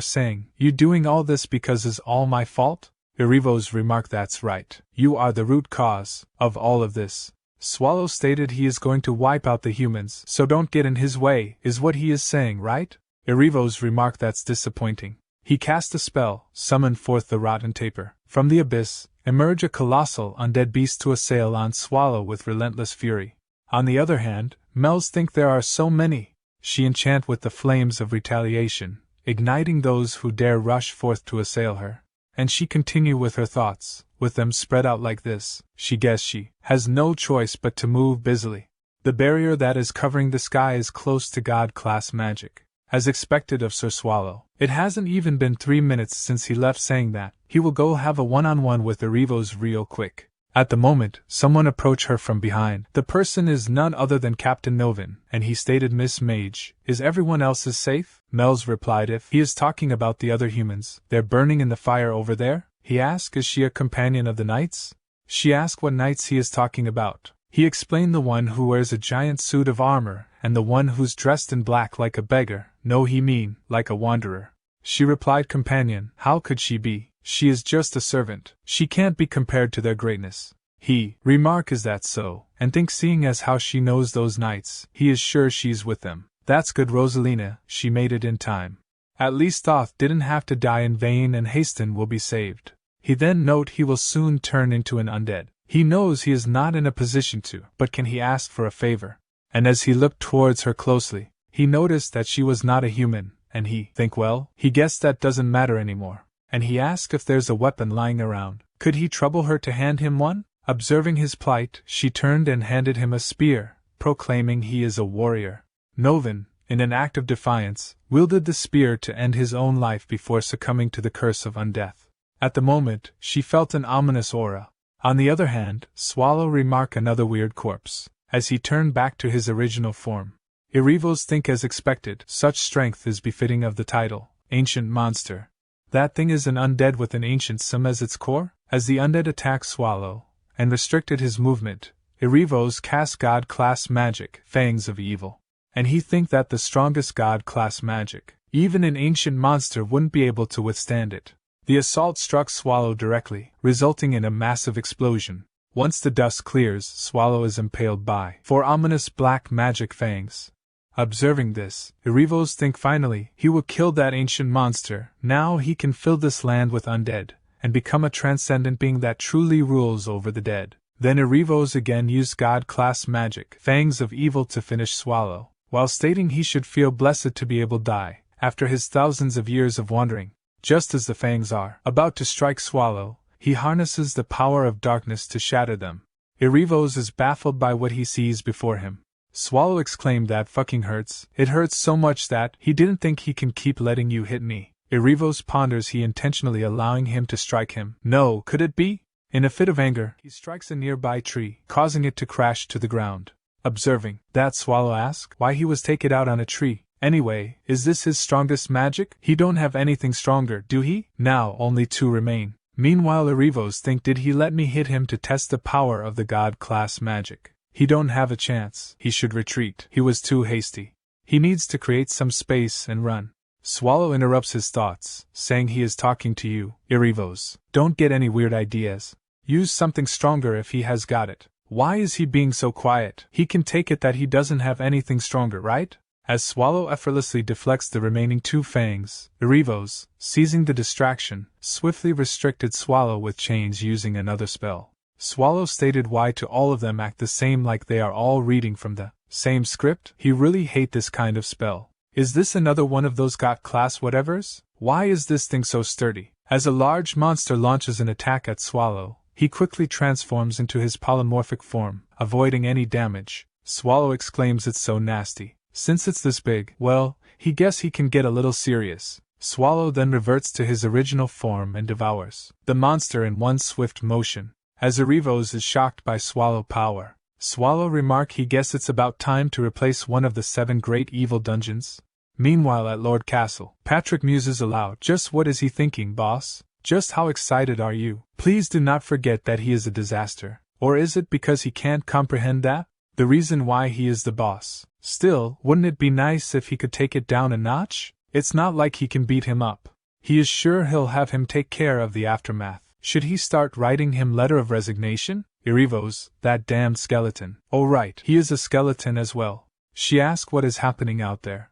saying, you doing all this because is all my fault? Irivos remarked that's right. You are the root cause of all of this. Swallow stated he is going to wipe out the humans, so don't get in his way, is what he is saying, right? Irivos remarked that's disappointing. He cast a spell, summoned forth the rotten taper. From the abyss, emerge a colossal undead beast to assail on Swallow with relentless fury. On the other hand, Mel's think there are so many. She enchant with the flames of retaliation, igniting those who dare rush forth to assail her. And she continue with her thoughts, with them spread out like this, she guessed she has no choice but to move busily. The barrier that is covering the sky is close to God-class magic. As expected of Sir Swallow, it hasn't even been 3 minutes since he left saying that he will go have a one-on-one with Irivos real quick. At the moment, someone approached her from behind. The person is none other than Captain Novin, and he stated, Miss Mage, is everyone else's safe? Mel's replied if he is talking about the other humans, they're burning in the fire over there? He asked is she a companion of the knights? She asked what knights he is talking about. He explained the one who wears a giant suit of armor, and the one who's dressed in black like a beggar. No, he mean, like a wanderer. She replied, companion, how could she be? She is just a servant. She can't be compared to their greatness. He remark is that so, and think seeing as how she knows those knights, he is sure she's with them. That's good Rosalina, she made it in time. At least Thoth didn't have to die in vain and Haston will be saved. He then note he will soon turn into an undead. He knows he is not in a position to, but can he ask for a favor? And as he looked towards her closely, he noticed that she was not a human, and he think well, he guessed that doesn't matter anymore. And he asked if there's a weapon lying around. Could he trouble her to hand him one? Observing his plight, she turned and handed him a spear, proclaiming he is a warrior. Novin, in an act of defiance, wielded the spear to end his own life before succumbing to the curse of undeath. At the moment, she felt an ominous aura. On the other hand, Swallow remarked another weird corpse, as he turned back to his original form. Irivos think as expected, such strength is befitting of the title, Ancient Monster. That thing is an undead with an ancient sim as its core? As the undead attacked Swallow, and restricted his movement, Irivos cast God-class magic, Fangs of Evil. And he think that the strongest God-class magic, even an ancient monster wouldn't be able to withstand it. The assault struck Swallow directly, resulting in a massive explosion. Once the dust clears, Swallow is impaled by 4 ominous black magic fangs. Observing this, Irivos think finally he will kill that ancient monster. Now he can fill this land with undead, and become a transcendent being that truly rules over the dead. Then Irivos again used God-class magic, Fangs of Evil, to finish Swallow, while stating he should feel blessed to be able to die, after his thousands of years of wandering. Just as the fangs are about to strike Swallow, he harnesses the power of darkness to shatter them. Irivos is baffled by what he sees before him. Swallow exclaimed, "That fucking hurts. It hurts so much that he didn't think he can keep letting you hit me." Irivos ponders, he intentionally allowing him to strike him. No, could it be? In a fit of anger, he strikes a nearby tree, causing it to crash to the ground. Observing that, Swallow asks why he was take it out on a tree. Anyway, is this his strongest magic? He don't have anything stronger, do he? Now only 2 remain. Meanwhile, Irivos think, did he let me hit him to test the power of the god class magic? He don't have a chance. He should retreat. He was too hasty. He needs to create some space and run. Swallow interrupts his thoughts, saying he is talking to you, Irivos. Don't get any weird ideas. Use something stronger if he has got it. Why is he being so quiet? He can take it that he doesn't have anything stronger, right? As Swallow effortlessly deflects the remaining 2 fangs, Irivos, seizing the distraction, swiftly restricted Swallow with chains using another spell. Swallow stated why to all of them act the same, like they are all reading from the same script. He really hate this kind of spell. Is this another one of those god class whatevers? Why is this thing so sturdy? As a large monster launches an attack at Swallow, he quickly transforms into his polymorphic form, avoiding any damage. Swallow exclaims, "It's so nasty. Since it's this big, well, he guess he can get a little serious." Swallow then reverts to his original form and devours the monster in one swift motion. As Irivos is shocked by Swallow power, Swallow remark he guess it's about time to replace one of the 7 great evil dungeons. Meanwhile at Lord Castle, Patrick muses aloud, "Just what is he thinking, boss? Just how excited are you? Please do not forget that he is a disaster. Or is it because he can't comprehend that? The reason why he is the boss. Still, wouldn't it be nice if he could take it down a notch? It's not like he can beat him up. He is sure he'll have him take care of the aftermath. Should he start writing him letter of resignation? Irivos, that damned skeleton." "Oh right, he is a skeleton as well." She asks what is happening out there.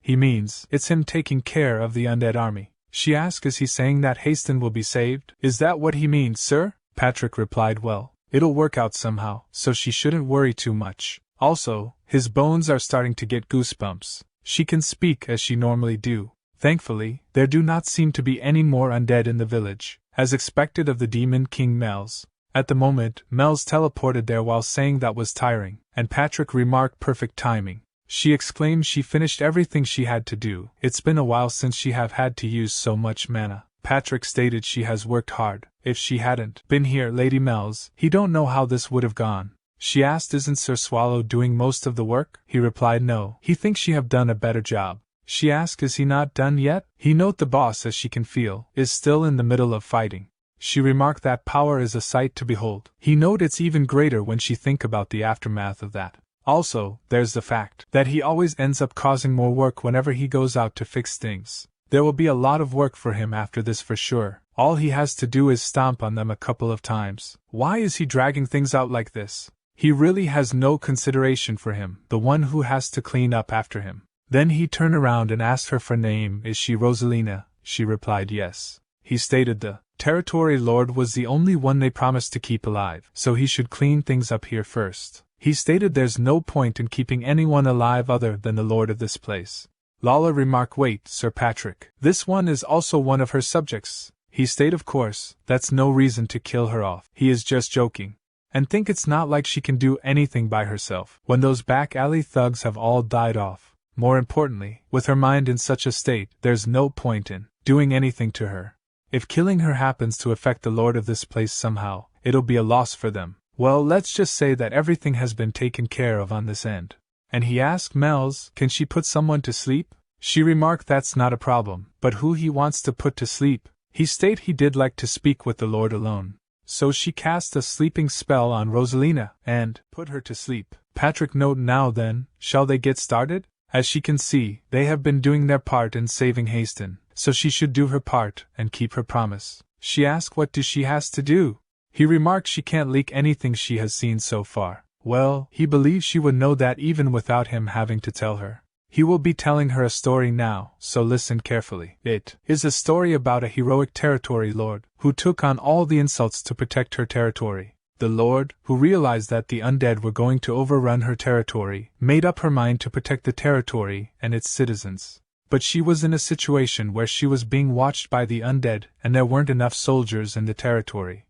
He means, it's him taking care of the undead army. She asks, is he saying that Haston will be saved? "Is that what he means, sir?" Patrick replied, "Well, it'll work out somehow, so she shouldn't worry too much. Also, his bones are starting to get goosebumps." She can speak as she normally do. Thankfully, there do not seem to be any more undead in the village, as expected of the Demon King Mel's. At the moment, Mel's teleported there while saying that was tiring, and Patrick remarked, "Perfect timing." She exclaimed she finished everything she had to do. "It's been a while since she have had to use so much mana." Patrick stated she has worked hard. If she hadn't been here, Lady Mel's, he don't know how this would have gone. She asked, "Isn't Sir Swallow doing most of the work?" He replied, "No, he thinks she have done a better job." She asked, "Is he not done yet?" He note the boss, as she can feel, is still in the middle of fighting. She remarked that power is a sight to behold. He note it's even greater when she think about the aftermath of that. Also, there's the fact that he always ends up causing more work whenever he goes out to fix things. There will be a lot of work for him after this for sure. All he has to do is stomp on them a couple of times. Why is he dragging things out like this? He really has no consideration for him, the one who has to clean up after him. Then he turned around and asked her for name. "Is she Rosalina?" She replied yes. He stated the territory lord was the only one they promised to keep alive, so he should clean things up here first. He stated there's no point in keeping anyone alive other than the lord of this place. Lala remarked, "Wait, Sir Patrick, this one is also one of her subjects." He stated, "Of course, that's no reason to kill her off. He is just joking. And think it's not like she can do anything by herself when those back alley thugs have all died off. More importantly, with her mind in such a state, there's no point in doing anything to her. If killing her happens to affect the lord of this place somehow, it'll be a loss for them. Well, let's just say that everything has been taken care of on this end." And he asked Mel's, "Can she put someone to sleep?" She remarked that's not a problem, but who he wants to put to sleep. He stated he did like to speak with the lord alone. So she cast a sleeping spell on Rosalina, and put her to sleep. Patrick note, "Now then, shall they get started?" As she can see, they have been doing their part in saving Haston, so she should do her part and keep her promise. She asked what do she has to do. He remarked she can't leak anything she has seen so far. Well, he believes she would know that even without him having to tell her. He will be telling her a story now, so listen carefully. It is a story about a heroic territory lord who took on all the insults to protect her territory. The Lord, who realized that the undead were going to overrun her territory, made up her mind to protect the territory and its citizens. But she was in a situation where she was being watched by the undead, and there weren't enough soldiers in the territory.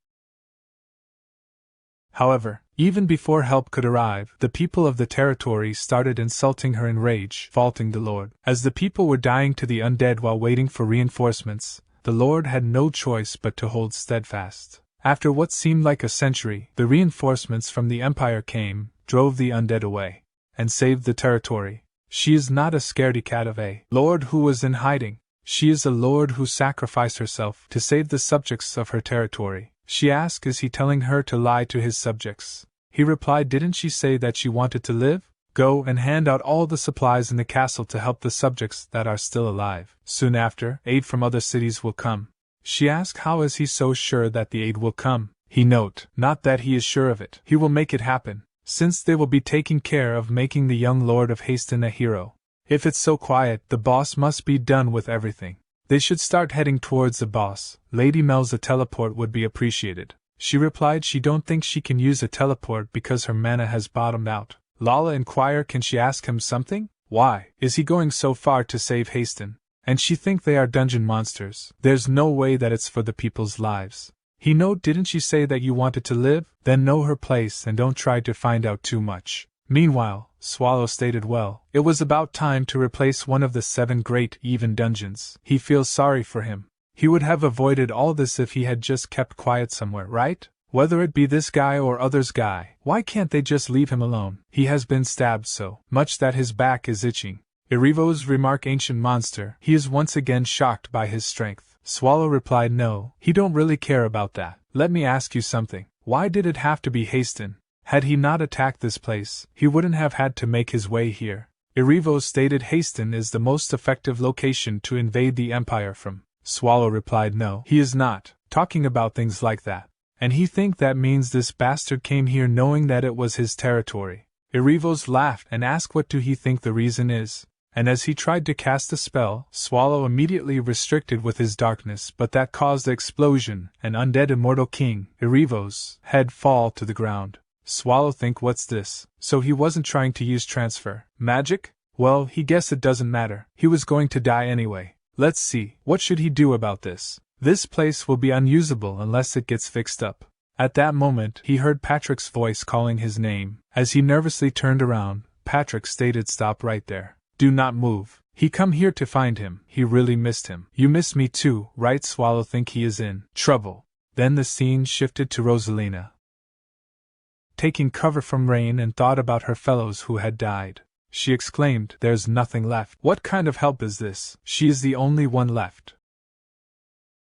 However, even before help could arrive, the people of the territory started insulting her in rage, faulting the Lord. As the people were dying to the undead while waiting for reinforcements, the Lord had no choice but to hold steadfast. After what seemed like a century, the reinforcements from the Empire came, drove the undead away, and saved the territory. She is not a scaredy cat of a lord who was in hiding. She is a lord who sacrificed herself to save the subjects of her territory. She asked, is he telling her to lie to his subjects? He replied, didn't she say that she wanted to live? Go and hand out all the supplies in the castle to help the subjects that are still alive. Soon after, aid from other cities will come. She asked, how is he so sure that the aid will come? He note, not that he is sure of it. He will make it happen, since they will be taking care of making the young Lord of Haston a hero. If it's so quiet, the boss must be done with everything. They should start heading towards the boss. Lady Mel's a teleport would be appreciated. She replied she don't think she can use a teleport because her mana has bottomed out. Lala inquired, can she ask him something? Why is he going so far to save Haston? And she think they are dungeon monsters. There's no way that it's for the people's lives. He note, didn't she say that you wanted to live? Then know her place and don't try to find out too much. Meanwhile, Swallow stated, well, it was about time to replace one of the 7 great even dungeons. He feels sorry for him. He would have avoided all this if he had just kept quiet somewhere, right? Whether it be this guy or others guy, why can't they just leave him alone? He has been stabbed so much that his back is itching. Erivo's remark, ancient monster, he is once again shocked by his strength. Swallow replied, no, he don't really care about that. Let me ask you something. Why did it have to be Haston? Had he not attacked this place, he wouldn't have had to make his way here. Erivo stated Haston is the most effective location to invade the Empire from. Swallow replied, no, he is not talking about things like that. And he think that means this bastard came here knowing that it was his territory. Erivos laughed and asked what do he think the reason is. And as he tried to cast a spell, Swallow immediately restricted with his darkness, but that caused the explosion, and undead immortal king, Erivos, head fall to the ground. Swallow think, what's this? So he wasn't trying to use transfer magic? Well, he guessed it doesn't matter. He was going to die anyway. Let's see, what should he do about this? This place will be unusable unless it gets fixed up. At that moment, he heard Patrick's voice calling his name. As he nervously turned around, Patrick stated, stop right there. Do not move. He come here to find him. He really missed him. You miss me too, right? Swallow think he is in trouble. Then the scene shifted to Rosalina, taking cover from rain, and thought about her fellows who had died. She exclaimed, there's nothing left. What kind of help is this? She is the only one left.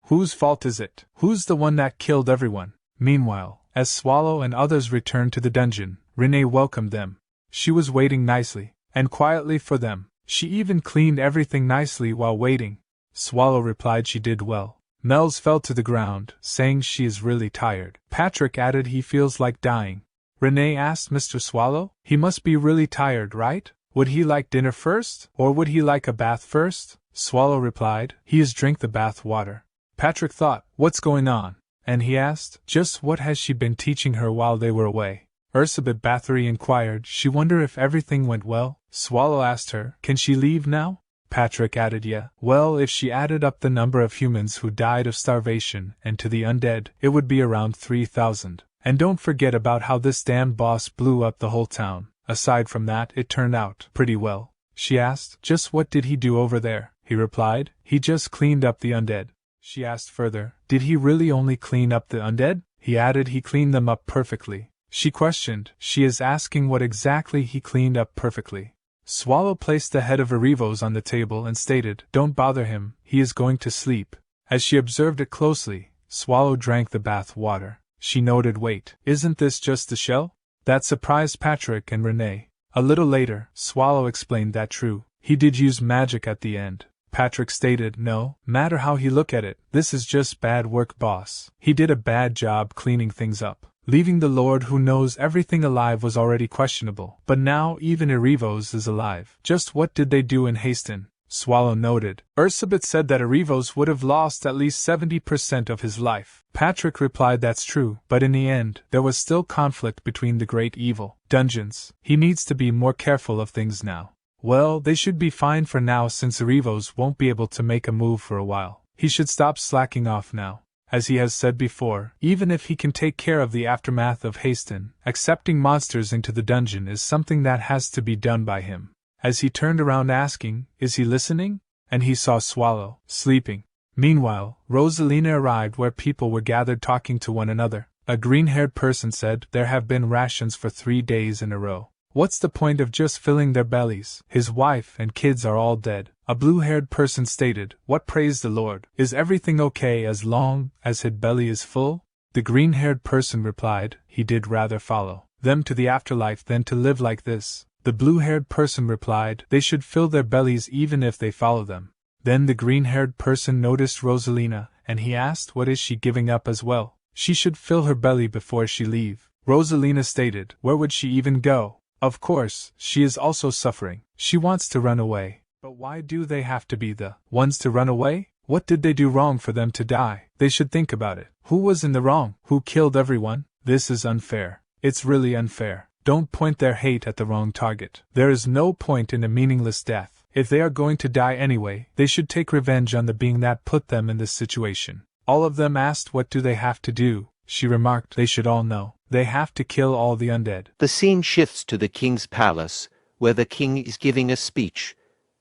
Whose fault is it? Who's the one that killed everyone? Meanwhile, as Swallow and others returned to the dungeon, Renee welcomed them. She was waiting nicely and quietly for them. She even cleaned everything nicely while waiting. Swallow replied she did well. Mel's fell to the ground, saying she is really tired. Patrick added he feels like dying. Renee asked Mr. Swallow, he must be really tired, right? Would he like dinner first, or would he like a bath first? Swallow replied, he is drink the bath water. Patrick thought, what's going on? And he asked, just what has she been teaching her while they were away? Ursabet Bathory inquired, she wonder if everything went well. Swallow asked her, can she leave now? Patrick added, yeah. Well, if she added up the number of humans who died of starvation and to the undead, it would be around 3,000. And don't forget about how this damned boss blew up the whole town. Aside from that, it turned out pretty well. She asked, just what did he do over there? He replied, he just cleaned up the undead. She asked further, did he really only clean up the undead? He added he cleaned them up perfectly. She questioned, she is asking what exactly he cleaned up perfectly. Swallow placed the head of Erivos on the table and stated, don't bother him, he is going to sleep. As she observed it closely, Swallow drank the bath water. She noted, wait, isn't this just the shell? That surprised Patrick and Renee. A little later, Swallow explained that true, he did use magic at the end. Patrick stated, no matter how he look at it, this is just bad work, boss. He did a bad job cleaning things up. Leaving the Lord who knows everything alive was already questionable, but now even Erivos is alive. Just what did they do in Haston? Swallow noted. Ursabet said that Arivos would have lost at least 70% of his life. Patrick replied that's true, but in the end, there was still conflict between the great evil dungeons. He needs to be more careful of things now. Well, they should be fine for now since Arivos won't be able to make a move for a while. He should stop slacking off now. As he has said before, even if he can take care of the aftermath of Haston, accepting monsters into the dungeon is something that has to be done by him. As he turned around asking, "Is he listening?" and he saw Swallow, sleeping. Meanwhile, Rosalina arrived where people were gathered talking to one another. A green-haired person said, "There have been rations for 3 days in a row. What's the point of just filling their bellies? His wife and kids are all dead." A blue-haired person stated, "What, praise the Lord? Is everything okay as long as his belly is full?" The green-haired person replied, he did rather follow them to the afterlife than to live like this. The blue-haired person replied, they should fill their bellies even if they follow them. Then the green-haired person noticed Rosalina, and he asked, what is she giving up as well? She should fill her belly before she leave. Rosalina stated, where would she even go? Of course, she is also suffering. She wants to run away. But why do they have to be the ones to run away? What did they do wrong for them to die? They should think about it. Who was in the wrong? Who killed everyone? This is unfair. It's really unfair. Don't point their hate at the wrong target. There is no point in a meaningless death. If they are going to die anyway, they should take revenge on the being that put them in this situation. All of them asked what do they have to do. She remarked, they should all know. They have to kill all the undead. The scene shifts to the king's palace, where the king is giving a speech.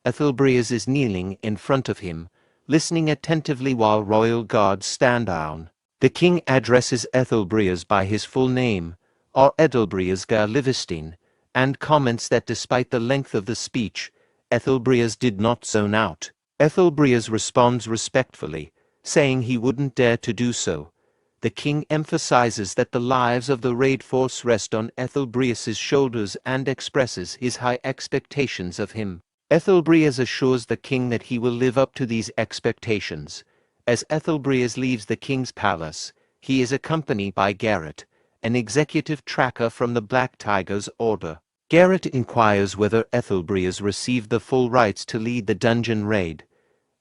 Ethelbreaz is kneeling in front of him, listening attentively while royal guards stand down. The king addresses Ethelbreaz by his full name, or Edelbreaz gar Livestein, and comments that despite the length of the speech, Ethelbreaz did not zone out. Ethelbreaz responds respectfully, saying he wouldn't dare to do so. The king emphasizes that the lives of the raid force rest on Ethelbreaz's shoulders and expresses his high expectations of him. Ethelbreaz assures the king that he will live up to these expectations. As Ethelbreaz leaves the king's palace, he is accompanied by Garrett, an executive tracker from the Black Tiger's order. Garrett inquires whether Ethelbreaz received the full rights to lead the dungeon raid.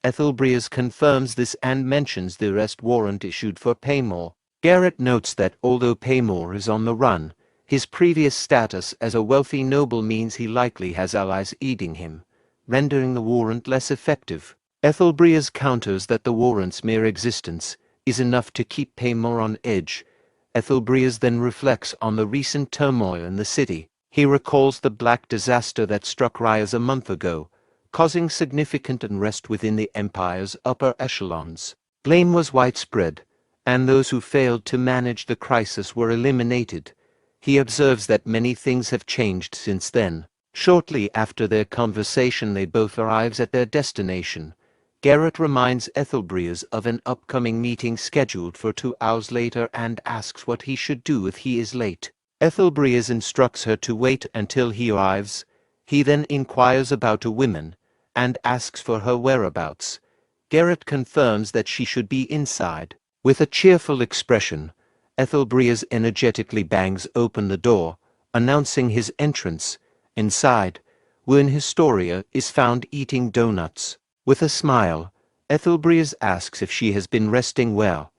Ethelbreaz confirms this and mentions the arrest warrant issued for Paymore. Garrett notes that although Paymore is on the run, his previous status as a wealthy noble means he likely has allies aiding him, rendering the warrant less effective. Ethelbreaz counters that the warrant's mere existence is enough to keep Paymore on edge. Ethelbreaz then reflects on the recent turmoil in the city. He recalls the black disaster that struck Ryas a month ago, causing significant unrest within the Empire's upper echelons. Blame was widespread, and those who failed to manage the crisis were eliminated. He observes that many things have changed since then. Shortly after their conversation, they both arrive at their destination. Garrett reminds Ethelbreaz of an upcoming meeting scheduled for 2 hours later and asks what he should do if he is late. Ethelbreaz instructs her to wait until he arrives. He then inquires about a woman and asks for her whereabouts. Garrett confirms that she should be inside. With a cheerful expression, Ethelbreaz energetically bangs open the door, announcing his entrance. Inside, Wern Historia is found eating donuts. With a smile, Ethelbreaz asks if she has been resting well.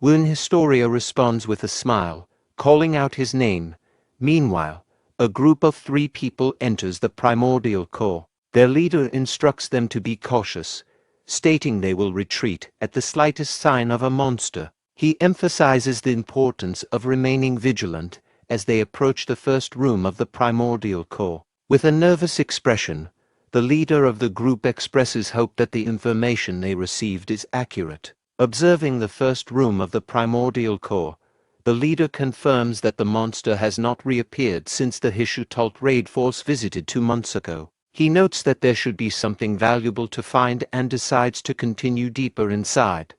Wern Historia responds with a smile, calling out his name. Meanwhile, a group of 3 people enters the primordial core. Their leader instructs them to be cautious, stating they will retreat at the slightest sign of a monster. He emphasizes the importance of remaining vigilant as they approach the first room of the primordial core. With a nervous expression, the leader of the group expresses hope that the information they received is accurate. Observing the first room of the primordial core, the leader confirms that the monster has not reappeared since the Hishutalt raid force visited 2 months ago. He notes that there should be something valuable to find and decides to continue deeper inside.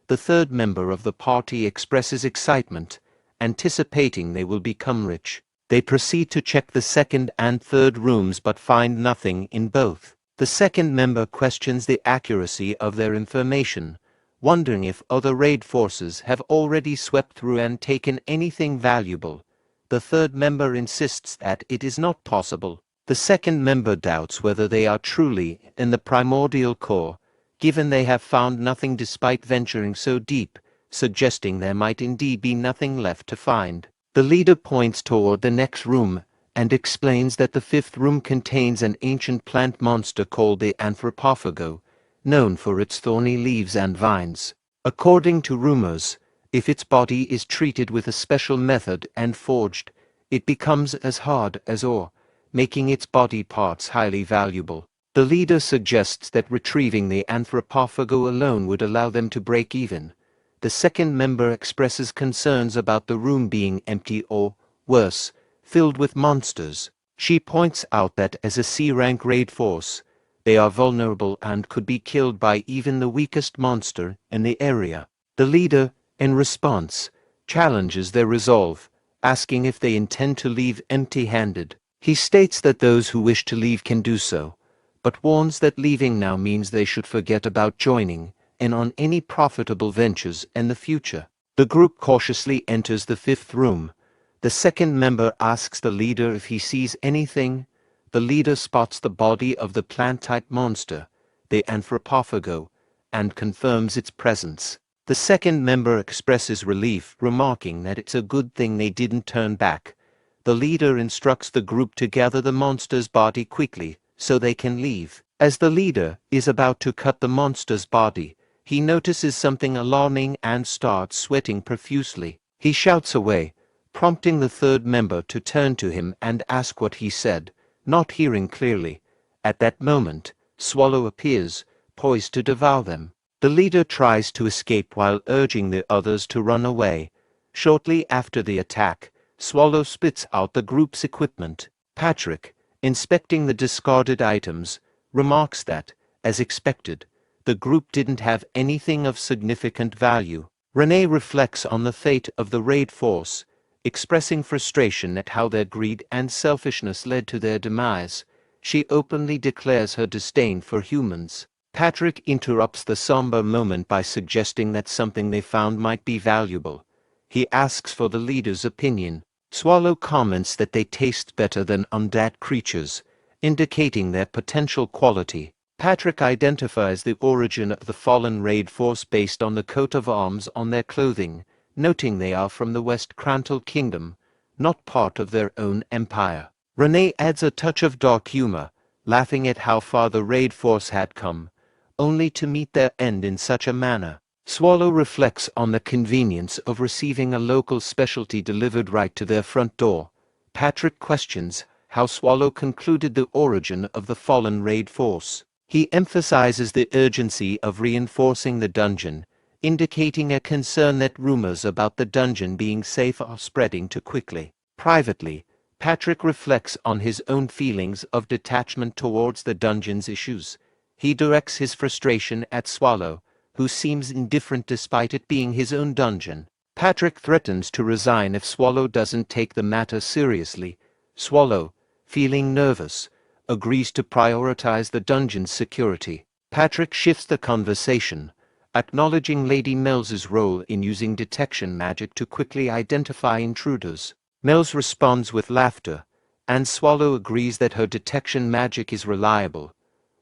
The third member of the party expresses excitement, anticipating they will become rich. They proceed to check the second and third rooms but find nothing in both. The second member questions the accuracy of their information, wondering if other raid forces have already swept through and taken anything valuable. The third member insists that it is not possible. The second member doubts whether they are truly in the primordial core, given they have found nothing despite venturing so deep, suggesting there might indeed be nothing left to find. The leader points toward the next room and explains that the fifth room contains an ancient plant monster called the anthropophago, known for its thorny leaves and vines. According to rumors, if its body is treated with a special method and forged, it becomes as hard as ore, making its body parts highly valuable. The leader suggests that retrieving the anthropophago alone would allow them to break even. The second member expresses concerns about the room being empty or, worse, filled with monsters. She points out that as a C-rank raid force, they are vulnerable and could be killed by even the weakest monster in the area. The leader, in response, challenges their resolve, asking if they intend to leave empty-handed. He states that those who wish to leave can do so, but warns that leaving now means they should forget about joining in on any profitable ventures in the future. The group cautiously enters the fifth room. The second member asks the leader if he sees anything. The leader spots the body of the plant-type monster, the anthropophago, and confirms its presence. The second member expresses relief, remarking that it's a good thing they didn't turn back. The leader instructs the group to gather the monster's body quickly, so they can leave. As the leader is about to cut the monster's body, he notices something alarming and starts sweating profusely. He shouts away, prompting the third member to turn to him and ask what he said, not hearing clearly. At that moment, Swallow appears, poised to devour them. The leader tries to escape while urging the others to run away. Shortly after the attack, Swallow spits out the group's equipment. Patrick, inspecting the discarded items, remarks that, as expected, the group didn't have anything of significant value. Renee reflects on the fate of the raid force, expressing frustration at how their greed and selfishness led to their demise. She openly declares her disdain for humans. Patrick interrupts the somber moment by suggesting that something they found might be valuable. He asks for the leader's opinion. Swallow comments that they taste better than undead creatures, indicating their potential quality. Patrick identifies the origin of the fallen raid force based on the coat of arms on their clothing, noting they are from the West Crantal Kingdom, not part of their own empire. Renee adds a touch of dark humor, laughing at how far the raid force had come, only to meet their end in such a manner. Swallow reflects on the convenience of receiving a local specialty delivered right to their front door. Patrick questions how Swallow concluded the origin of the fallen raid force. He emphasizes the urgency of reinforcing the dungeon, indicating a concern that rumors about the dungeon being safe are spreading too quickly. Privately, Patrick reflects on his own feelings of detachment towards the dungeon's issues. He directs his frustration at Swallow, who seems indifferent despite it being his own dungeon. Patrick threatens to resign if Swallow doesn't take the matter seriously. Swallow, feeling nervous, agrees to prioritize the dungeon's security. Patrick shifts the conversation, acknowledging Lady Mel's role in using detection magic to quickly identify intruders. Mel's responds with laughter, and Swallow agrees that her detection magic is reliable.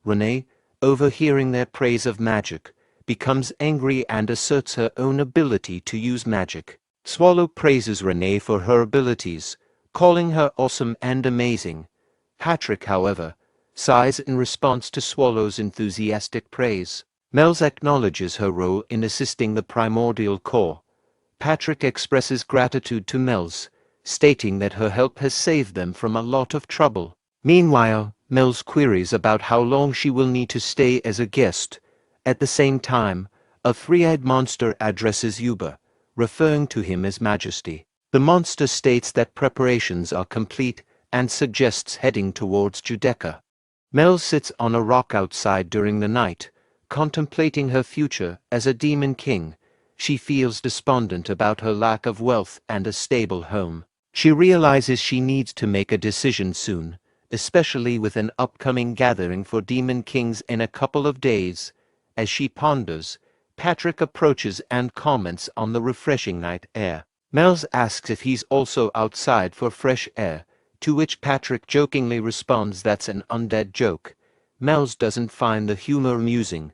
Renee, overhearing their praise of magic, becomes angry and asserts her own ability to use magic. Swallow praises Renee for her abilities, calling her awesome and amazing. Patrick, however, sighs in response to Swallow's enthusiastic praise. Mel's acknowledges her role in assisting the primordial core. Patrick expresses gratitude to Mel's, stating that her help has saved them from a lot of trouble. Meanwhile, Mel's queries about how long she will need to stay as a guest. At the same time, a three-eyed monster addresses Yuba, referring to him as Majesty. The monster states that preparations are complete and suggests heading towards Judeca. Mel sits on a rock outside during the night, contemplating her future as a demon king. She feels despondent about her lack of wealth and a stable home. She realizes she needs to make a decision soon, especially with an upcoming gathering for demon kings in a couple of days. As she ponders, Patrick approaches and comments on the refreshing night air. Mels asks if he's also outside for fresh air, to which Patrick jokingly responds that's an undead joke. Mel's doesn't find the humor amusing.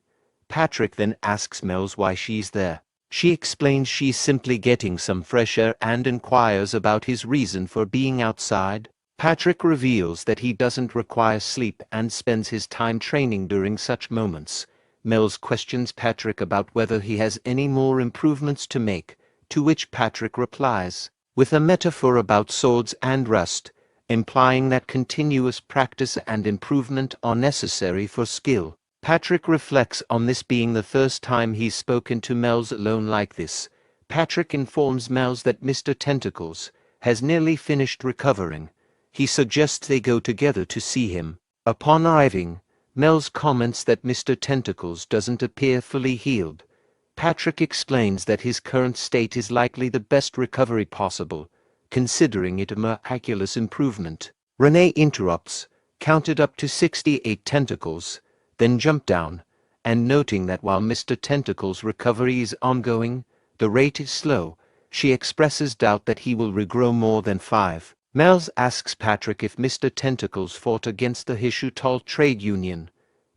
Patrick then asks Mel's why she's there. She explains she's simply getting some fresh air and inquires about his reason for being outside. Patrick reveals that he doesn't require sleep and spends his time training during such moments. Mel's questions Patrick about whether he has any more improvements to make, to which Patrick replies with a metaphor about swords and rust, implying that continuous practice and improvement are necessary for skill. Patrick reflects on this being the first time he's spoken to Mel's alone like this. Patrick informs Mel's that Mr. Tentacles has nearly finished recovering. He suggests they go together to see him. Upon arriving, Mel's comments that Mr. Tentacles doesn't appear fully healed. Patrick explains that his current state is likely the best recovery possible, considering it a miraculous improvement. Renee interrupts, counted up to 68 tentacles, then jumped down, and noting that while Mr. Tentacle's recovery is ongoing, the rate is slow, she expresses doubt that he will regrow more than 5. Mel's asks Patrick if Mr. Tentacles fought against the Hishutal trade union.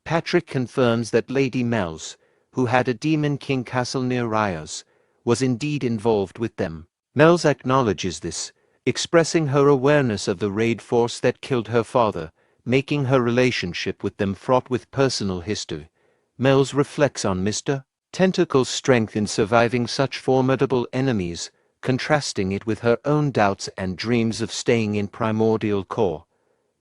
Patrick confirms that Lady Mel's, who had a Demon King castle near Rios, was indeed involved with them. Mel's acknowledges this, expressing her awareness of the raid force that killed her father, making her relationship with them fraught with personal history. Mel's reflects on Mr. Tentacle's strength in surviving such formidable enemies, contrasting it with her own doubts and dreams of staying in Primordial Core.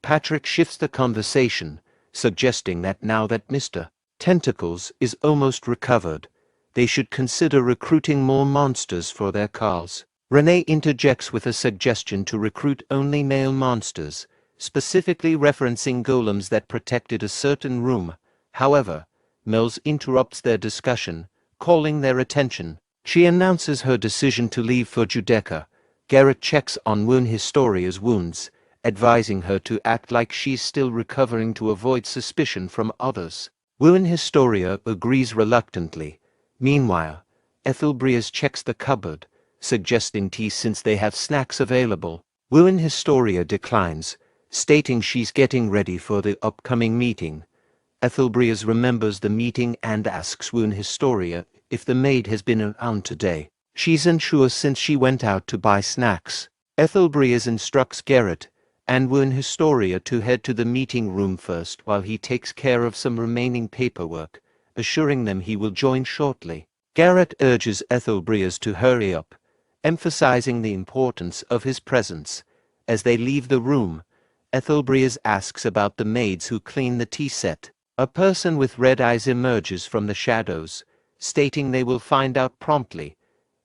Patrick shifts the conversation, suggesting that now that Mr. Tentacles is almost recovered, they should consider recruiting more monsters for their cause. Renee interjects with a suggestion to recruit only male monsters, specifically referencing golems that protected a certain room. However, Mel's interrupts their discussion, calling their attention. She announces her decision to leave for Judeca. Garrett checks on Wound Historia's wounds, advising her to act like she's still recovering to avoid suspicion from others. Wound Historia agrees reluctantly. Meanwhile, Ethelbrias checks the cupboard, suggesting tea since they have snacks available. Wound Historia declines, stating she's getting ready for the upcoming meeting. Ethelbrias remembers the meeting and asks Wound Historia if the maid has been around today. She's unsure since she went out to buy snacks. Ethelbrias instructs Garrett and Wound Historia to head to the meeting room first while he takes care of some remaining paperwork, assuring them he will join shortly. Garrett urges Ethelbrias to hurry up, emphasizing the importance of his presence. As they leave the room, Ethelbrias asks about the maids who clean the tea set. A person with red eyes emerges from the shadows, stating they will find out promptly.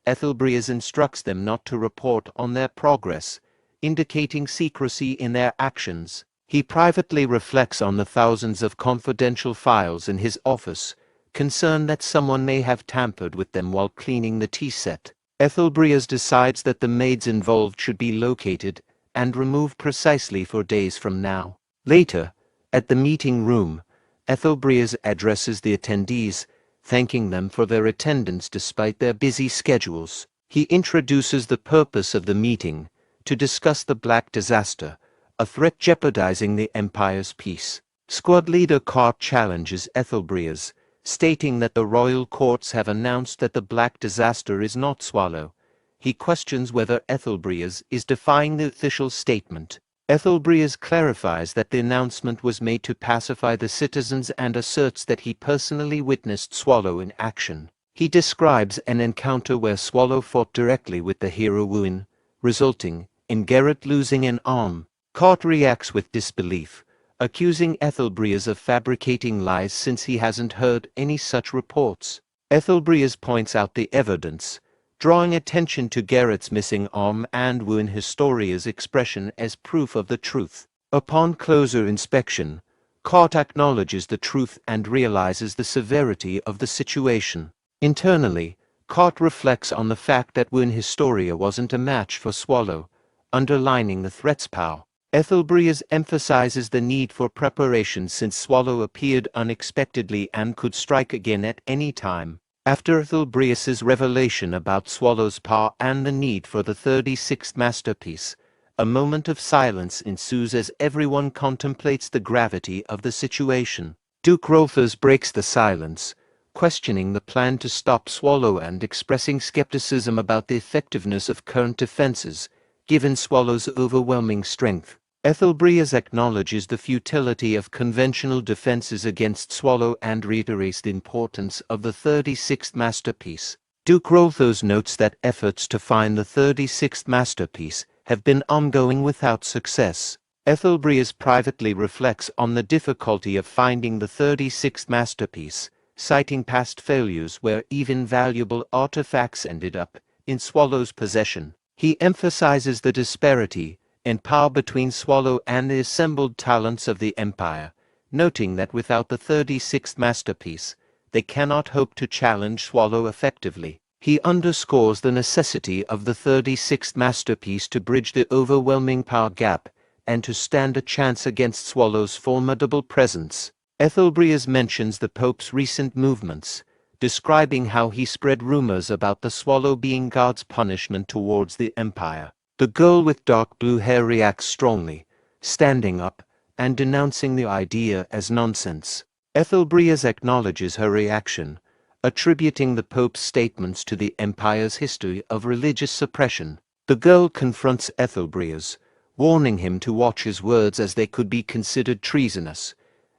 Ethelbrias instructs them not to report on their progress, indicating secrecy in their actions. He privately reflects on the thousands of confidential files in his office, concerned that someone may have tampered with them while cleaning the tea set. Ethelbrias decides that the maids involved should be located and removed precisely 4 days from now. Later, at the meeting room, Ethelbrias addresses the attendees, thanking them for their attendance despite their busy schedules. He introduces the purpose of the meeting, to discuss the Black Disaster, a threat jeopardizing the Empire's peace. Squad leader Cart challenges Ethelbrias, stating that the royal courts have announced that the Black Disaster is not Swallow. He questions whether Ethelbrias is defying the official statement. Ethelbrias clarifies that the announcement was made to pacify the citizens and asserts that he personally witnessed Swallow in action. He describes an encounter where Swallow fought directly with the hero Wuin, resulting in Garrett losing an arm. Cart reacts with disbelief, accusing Ethelbrias of fabricating lies since he hasn't heard any such reports. Ethelbrias points out the evidence, drawing attention to Garrett's missing arm and Wound Historia's expression as proof of the truth. Upon closer inspection, Cart acknowledges the truth and realizes the severity of the situation. Internally, Cart reflects on the fact that Wound Historia wasn't a match for Swallow, underlining the threat's power. Ethelbrias emphasizes the need for preparation since Swallow appeared unexpectedly and could strike again at any time. After Ethelbrias's revelation about Swallow's power and the need for the 36th masterpiece, A moment of silence ensues as everyone contemplates the gravity of the situation. Duke Rolthers breaks the silence, questioning the plan to stop Swallow and expressing skepticism about the effectiveness of current defenses, given Swallow's overwhelming strength. Ethelbreas acknowledges the futility of conventional defenses against Swallow and reiterates the importance of the 36th masterpiece. Duke Rolthers notes that efforts to find the 36th masterpiece have been ongoing without success. Ethelbreas privately reflects on the difficulty of finding the 36th masterpiece, citing past failures where even valuable artifacts ended up in Swallow's possession. He emphasizes the disparity in power between Swallow and the assembled talents of the Empire, noting that without the 36th masterpiece, they cannot hope to challenge Swallow effectively. He underscores the necessity of the 36th masterpiece to bridge the overwhelming power gap and to stand a chance against Swallow's formidable presence. Ethelbreas mentions the Pope's recent movements, describing how he spread rumors about the Swallow being God's punishment towards the Empire. The girl with dark blue hair reacts strongly, standing up and denouncing the idea as nonsense. Ethelbreas acknowledges her reaction, attributing the Pope's statements to the Empire's history of religious suppression. The girl confronts Ethelbreas, warning him to watch his words as they could be considered treasonous.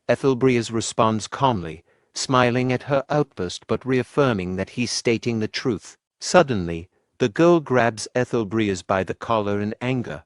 Ethelbreas responds calmly, smiling at her outburst but reaffirming that he's stating the truth. Suddenly, the girl grabs Ethelbreas by the collar in anger.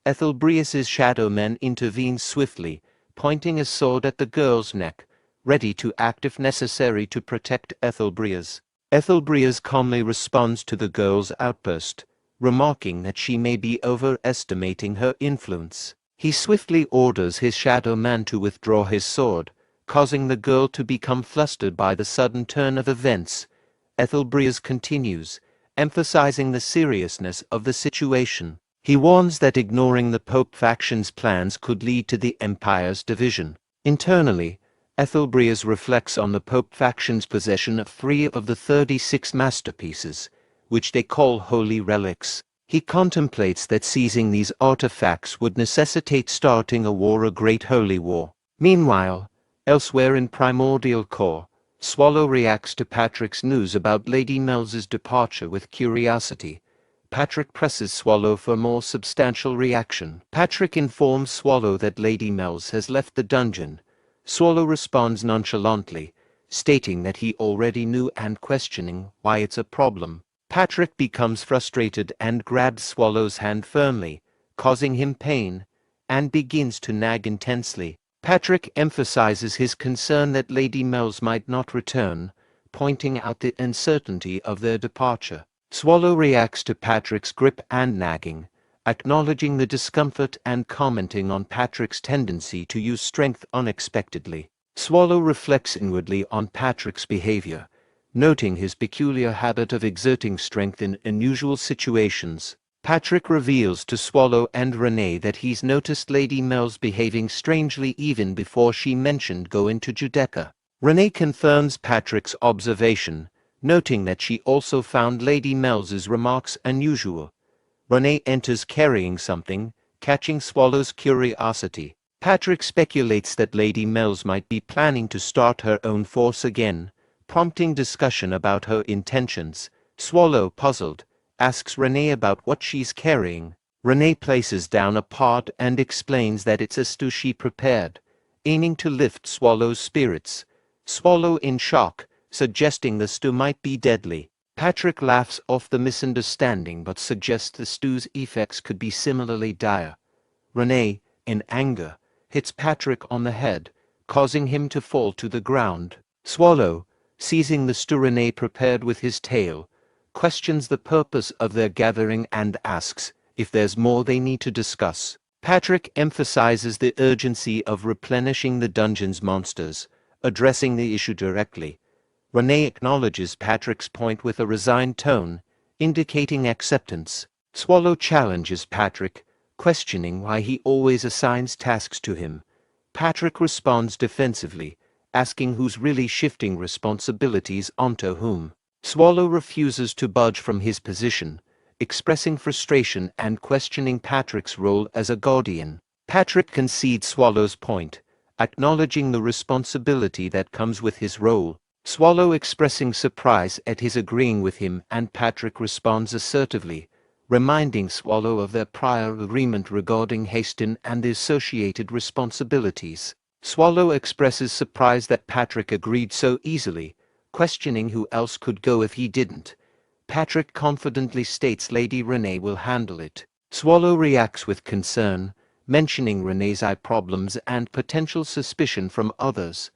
Ethelbreas's shadow man intervenes swiftly, pointing a sword at the girl's neck, ready to act if necessary to protect Ethelbreas. Ethelbreas calmly responds to the girl's outburst, remarking that she may be overestimating her influence. He swiftly orders his shadow man to withdraw his sword, causing the girl to become flustered by the sudden turn of events. Ethelbreas continues, emphasizing the seriousness of the situation. He warns that ignoring the Pope faction's plans could lead to the Empire's division. Internally, Ethelbreas reflects on the Pope faction's possession of 3 of the 36 masterpieces, which they call holy relics. He contemplates that seizing these artifacts would necessitate starting a war, a great holy war. Meanwhile, elsewhere in Primordial Core, Swallow reacts to Patrick's news about Lady Mell's departure with curiosity. Patrick presses Swallow for more substantial reaction. Patrick informs Swallow that Lady Mell's has left the dungeon. Swallow responds nonchalantly, stating that he already knew and questioning why it's a problem. Patrick becomes frustrated and grabs Swallow's hand firmly, causing him pain, and begins to nag intensely. Patrick emphasizes his concern that Lady Mell's might not return, pointing out the uncertainty of their departure. Swallow reacts to Patrick's grip and nagging, acknowledging the discomfort and commenting on Patrick's tendency to use strength unexpectedly. Swallow reflects inwardly on Patrick's behavior, noting his peculiar habit of exerting strength in unusual situations. Patrick reveals to Swallow and Renee that he's noticed Lady Mell's behaving strangely even before she mentioned going to Judeca. Renee confirms Patrick's observation, noting that she also found Lady Mell's remarks unusual. Renee enters carrying something, catching Swallow's curiosity. Patrick speculates that Lady Mell's might be planning to start her own force again, prompting discussion about her intentions. Swallow, puzzled, asks Renee about what she's carrying. Renee places down a pot and explains that it's a stew she prepared, aiming to lift Swallow's spirits. Swallow in shock, suggesting the stew might be deadly. Patrick laughs off the misunderstanding but suggests the stew's effects could be similarly dire. Renee, in anger, hits Patrick on the head, causing him to fall to the ground. Swallow, seizing the stew Renee prepared with his tail, questions the purpose of their gathering and asks if there's more they need to discuss. Patrick emphasizes the urgency of replenishing the dungeon's monsters, addressing the issue directly. Renee acknowledges Patrick's point with a resigned tone, indicating acceptance. Swallow challenges Patrick, questioning why he always assigns tasks to him. Patrick responds defensively, asking who's really shifting responsibilities onto whom. Swallow refuses to budge from his position, expressing frustration and questioning Patrick's role as a guardian. Patrick concedes Swallow's point, acknowledging the responsibility that comes with his role. Swallow expressing surprise at his agreeing with him, and Patrick responds assertively, reminding Swallow of their prior agreement regarding Haston and the associated responsibilities. Swallow expresses surprise that Patrick agreed so easily, questioning who else could go if he didn't. Patrick confidently states Lady Renee will handle it. Swallow reacts with concern, mentioning Renee's eye problems and potential suspicion from others.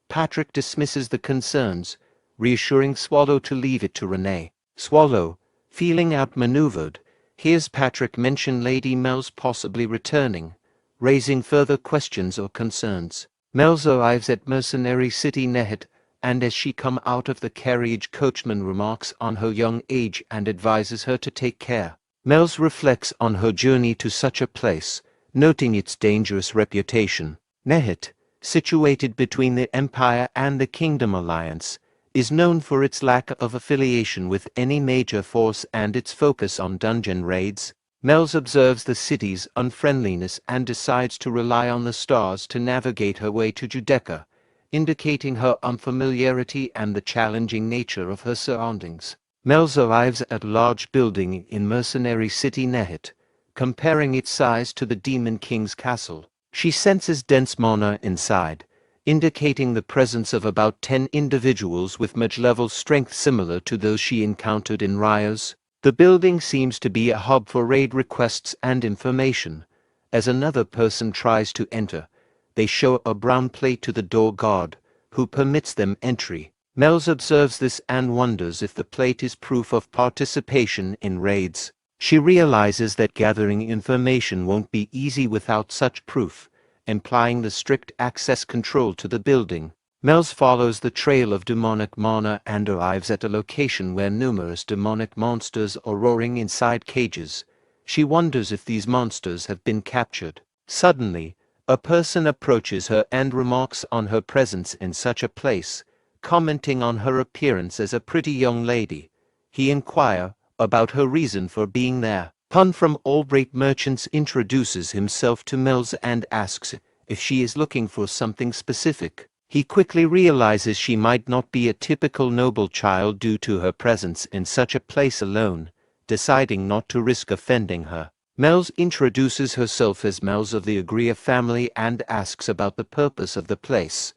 Patrick dismisses the concerns, reassuring Swallow to leave it to Renee. Swallow, feeling outmaneuvered, hears Patrick mention Lady Mel's possibly returning, raising further questions or concerns. Mel's arrives at Mercenary City Nehet, and as she come out of the carriage, coachman remarks on her young age and advises her to take care. Mel's reflects on her journey to such a place, noting its dangerous reputation. Nehet, situated between the Empire and the Kingdom Alliance, is known for its lack of affiliation with any major force and its focus on dungeon raids. Mel's observes the city's unfriendliness and decides to rely on the stars to navigate her way to Judeca, indicating her unfamiliarity and the challenging nature of her surroundings. Mel's arrives at a large building in Mercenary City Nehet, comparing its size to the Demon King's castle. She senses dense mana inside, indicating the presence of about 10 individuals with mage-level strength similar to those she encountered in Rios. The building seems to be a hub for raid requests and information. As another person tries to enter, they show a brown plate to the door guard, who permits them entry. Mel's observes this and wonders if the plate is proof of participation in raids. She realizes that gathering information won't be easy without such proof, implying the strict access control to the building. Mel's follows the trail of demonic mana and arrives at a location where numerous demonic monsters are roaring inside cages. She wonders if these monsters have been captured. Suddenly, a person approaches her and remarks on her presence in such a place, commenting on her appearance as a pretty young lady. He inquires about her reason for being there. Pun from Albright Merchants introduces himself to Mel's and asks if she is looking for something specific. He quickly realizes she might not be a typical noble child due to her presence in such a place alone, deciding not to risk offending her. Mel's introduces herself as Mel's of the Agria family and asks about the purpose of the place.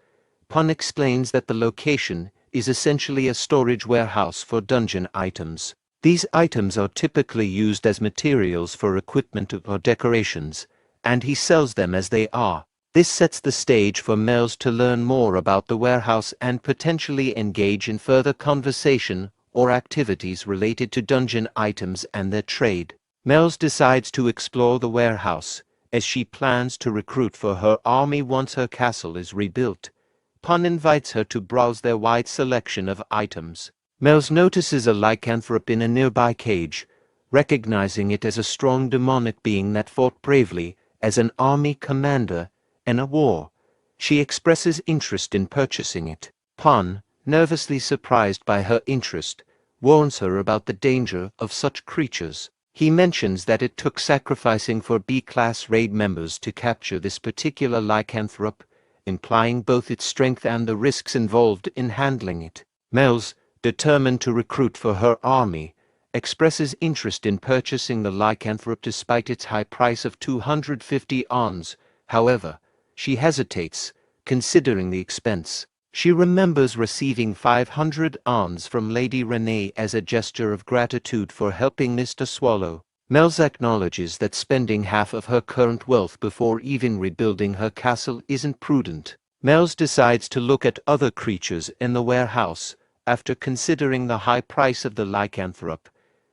Pun explains that the location is essentially a storage warehouse for dungeon items. These items are typically used as materials for equipment or decorations, and he sells them as they are. This sets the stage for Mel's to learn more about the warehouse and potentially engage in further conversation or activities related to dungeon items and their trade. Mel's decides to explore the warehouse, as she plans to recruit for her army once her castle is rebuilt. Pun invites her to browse their wide selection of items. Mel's notices a lycanthrope in a nearby cage, recognizing it as a strong demonic being that fought bravely as an army commander in a war. She expresses interest in purchasing it. Pun, nervously surprised by her interest, warns her about the danger of such creatures. He mentions that it took sacrificing for B-class raid members to capture this particular lycanthrope, implying both its strength and the risks involved in handling it. Mel's, determined to recruit for her army, expresses interest in purchasing the lycanthrope despite its high price of 250 ons. However, she hesitates, considering the expense. She remembers receiving 500 ons from Lady Renee as a gesture of gratitude for helping Mr. Swallow. Mel's acknowledges that spending half of her current wealth before even rebuilding her castle isn't prudent. Mel's decides to look at other creatures in the warehouse. After considering the high price of the lycanthrope,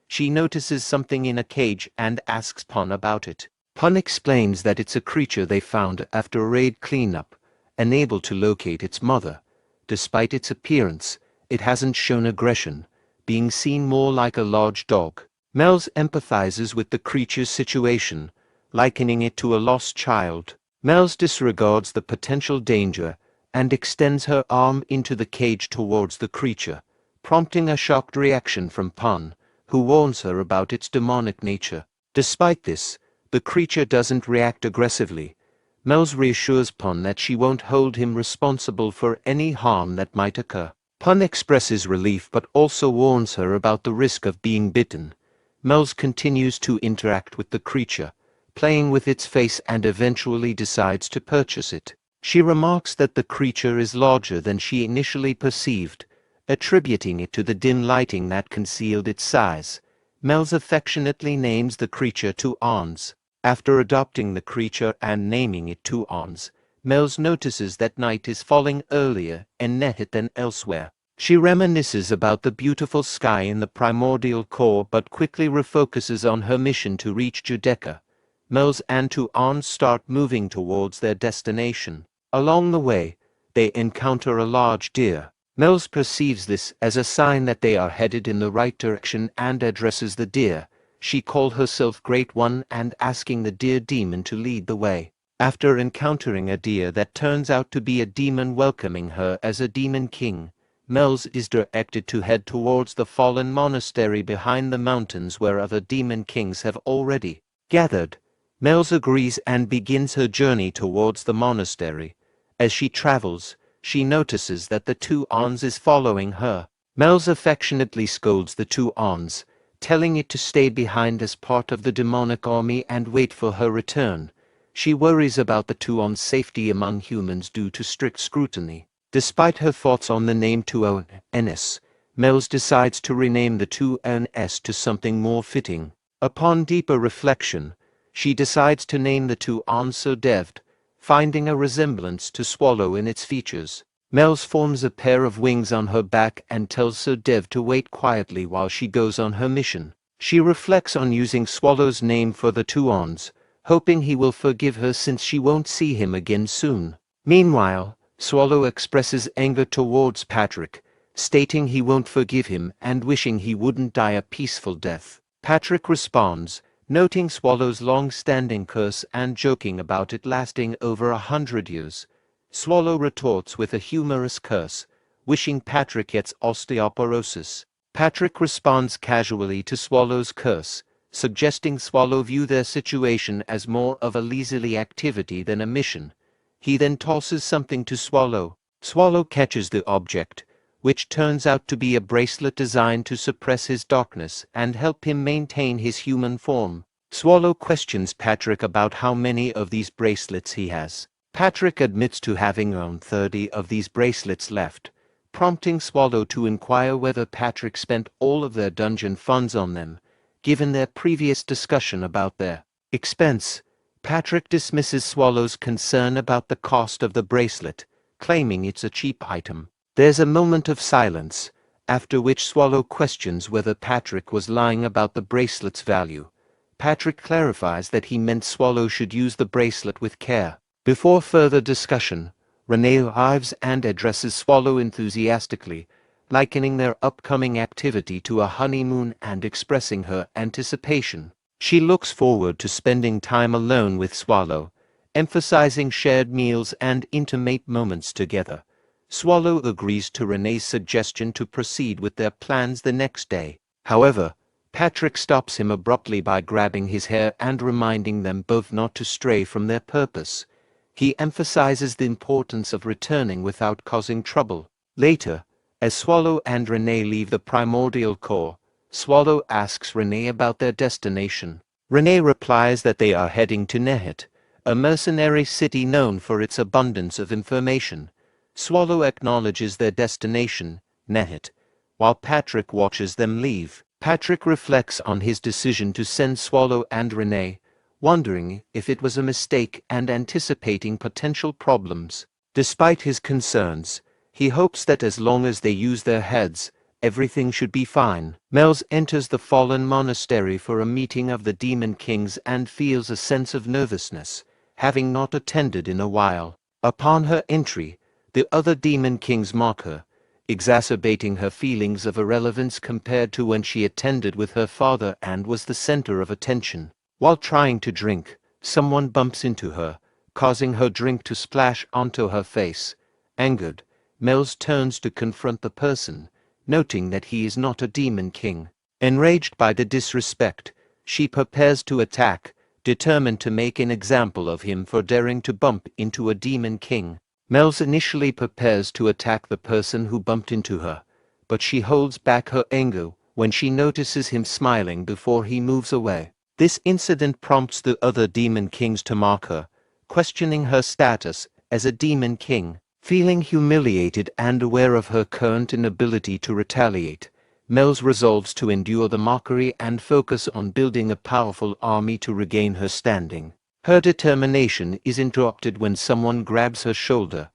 she notices something in a cage and asks Pun about it. Pun explains that it's a creature they found after a raid cleanup, unable to locate its mother. Despite its appearance, it hasn't shown aggression, being seen more like a large dog. Mel's empathizes with the creature's situation, likening it to a lost child. Mel's disregards the potential danger and extends her arm into the cage towards the creature, prompting a shocked reaction from Pun, who warns her about its demonic nature. Despite this, the creature doesn't react aggressively. Mel's reassures Pun that she won't hold him responsible for any harm that might occur. Pun expresses relief but also warns her about the risk of being bitten. Mel's continues to interact with the creature, playing with its face, and eventually decides to purchase it. She remarks that the creature is larger than she initially perceived, attributing it to the dim lighting that concealed its size. Mel's affectionately names the creature Two Ons. After adopting the creature and naming it Two Ons, Mel's notices that night is falling earlier in Nehet than elsewhere. She reminisces about the beautiful sky in the primordial core but quickly refocuses on her mission to reach Judecca. Mel's and Two Ons start moving towards their destination. Along the way, they encounter a large deer. Mel's perceives this as a sign that they are headed in the right direction and addresses the deer. She calls herself Great One and asking the deer demon to lead the way. After encountering a deer that turns out to be a demon welcoming her as a demon king, Mel's is directed to head towards the fallen monastery behind the mountains where other demon kings have already gathered. Mel's agrees and begins her journey towards the monastery. As she travels, she notices that the Two Ons is following her. Mel's affectionately scolds the Two Ons, telling it to stay behind as part of the demonic army and wait for her return. She worries about the Two Ons' safety among humans due to strict scrutiny. Despite her thoughts on the name Two Ons, Mel's decides to rename the Two Ons to something more fitting. Upon deeper reflection, she decides to name the Two Ons Devourer, finding a resemblance to Swallow in its features. Mel's forms a pair of wings on her back and tells Devourer to wait quietly while she goes on her mission. She reflects on using Swallow's name for the Two Ons, hoping he will forgive her since she won't see him again soon. Meanwhile, Swallow expresses anger towards Patrick, stating he won't forgive him and wishing he wouldn't die a peaceful death. Patrick responds, noting Swallow's long-standing curse and joking about it lasting over 100 years. Swallow retorts with a humorous curse, wishing Patrick gets osteoporosis. Patrick responds casually to Swallow's curse, suggesting Swallow view their situation as more of a leisurely activity than a mission. He then tosses something to Swallow. Swallow catches the object, which turns out to be a bracelet designed to suppress his darkness and help him maintain his human form. Swallow questions Patrick about how many of these bracelets he has. Patrick admits to having around 30 of these bracelets left, prompting Swallow to inquire whether Patrick spent all of their dungeon funds on them, given their previous discussion about their expense. Patrick dismisses Swallow's concern about the cost of the bracelet, claiming it's a cheap item. There's a moment of silence, after which Swallow questions whether Patrick was lying about the bracelet's value. Patrick clarifies that he meant Swallow should use the bracelet with care. Before further discussion, Renee arrives and addresses Swallow enthusiastically, likening their upcoming activity to a honeymoon and expressing her anticipation. She looks forward to spending time alone with Swallow, emphasizing shared meals and intimate moments together. Swallow agrees to Renee's suggestion to proceed with their plans the next day. However, Patrick stops him abruptly by grabbing his hair and reminding them both not to stray from their purpose. He emphasizes the importance of returning without causing trouble. Later, as Swallow and Renee leave the primordial core, Swallow asks Renee about their destination. Renee replies that they are heading to Nehet, a mercenary city known for its abundance of information. Swallow acknowledges their destination, Nehet, while Patrick watches them leave. Patrick reflects on his decision to send Swallow and Renee, wondering if it was a mistake and anticipating potential problems. Despite his concerns, he hopes that as long as they use their heads, everything should be fine. Mel's enters the fallen monastery for a meeting of the Demon Kings and feels a sense of nervousness, having not attended in a while. Upon her entry, the other Demon Kings mock her, exacerbating her feelings of irrelevance compared to when she attended with her father and was the center of attention. While trying to drink, someone bumps into her, causing her drink to splash onto her face. Angered, Mel's turns to confront the person, noting that he is not a Demon King. Enraged by the disrespect, she prepares to attack, determined to make an example of him for daring to bump into a demon king. Mel's initially prepares to attack the person who bumped into her, but she holds back her anger when she notices him smiling before he moves away. This incident prompts the other demon kings to mock her, questioning her status as a demon king. Feeling humiliated and aware of her current inability to retaliate, Mels resolves to endure the mockery and focus on building a powerful army to regain her standing. Her determination is interrupted when someone grabs her shoulder.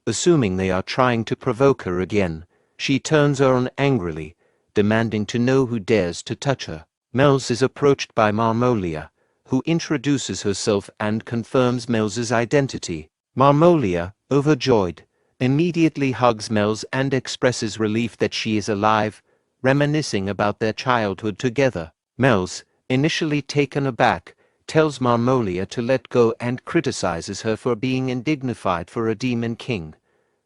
Assuming they are trying to provoke her again, she turns on angrily, demanding to know who dares to touch her. Mels is approached by Marmolia, who introduces herself and confirms Mels's identity. Marmolia, overjoyed, immediately hugs Mels and expresses relief that she is alive, reminiscing about their childhood together. Mels, initially taken aback, tells Marmolia to let go and criticizes her for being indignified for a demon king.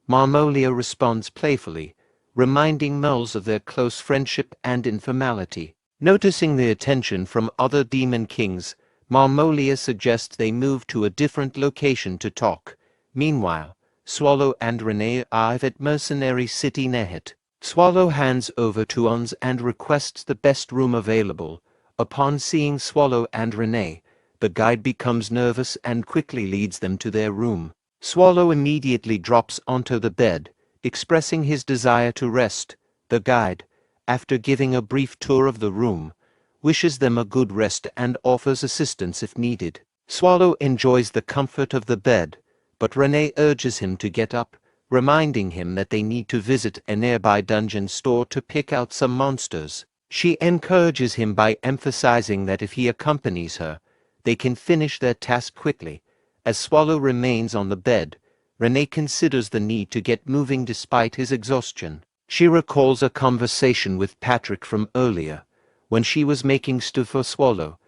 Marmolia responds playfully, reminding Mels of their close friendship and informality. Noticing the attention from other demon kings, Marmolia suggests they move to a different location to talk. Meanwhile, Swallow and Renee arrive at Mercenary City Nehet. Swallow hands over to Ons and requests the best room available. Upon seeing Swallow and Renee, the guide becomes nervous and quickly leads them to their room. Swallow immediately drops onto the bed, expressing his desire to rest. The guide, after giving a brief tour of the room, wishes them a good rest and offers assistance if needed. Swallow enjoys the comfort of the bed, but Renee urges him to get up, reminding him that they need to visit a nearby dungeon store to pick out some monsters. She encourages him by emphasizing that if he accompanies her, they can finish their task quickly. As Swallow remains on the bed, Renee considers the need to get moving despite his exhaustion. She recalls a conversation with Patrick from earlier, when she was making stew for Swallow.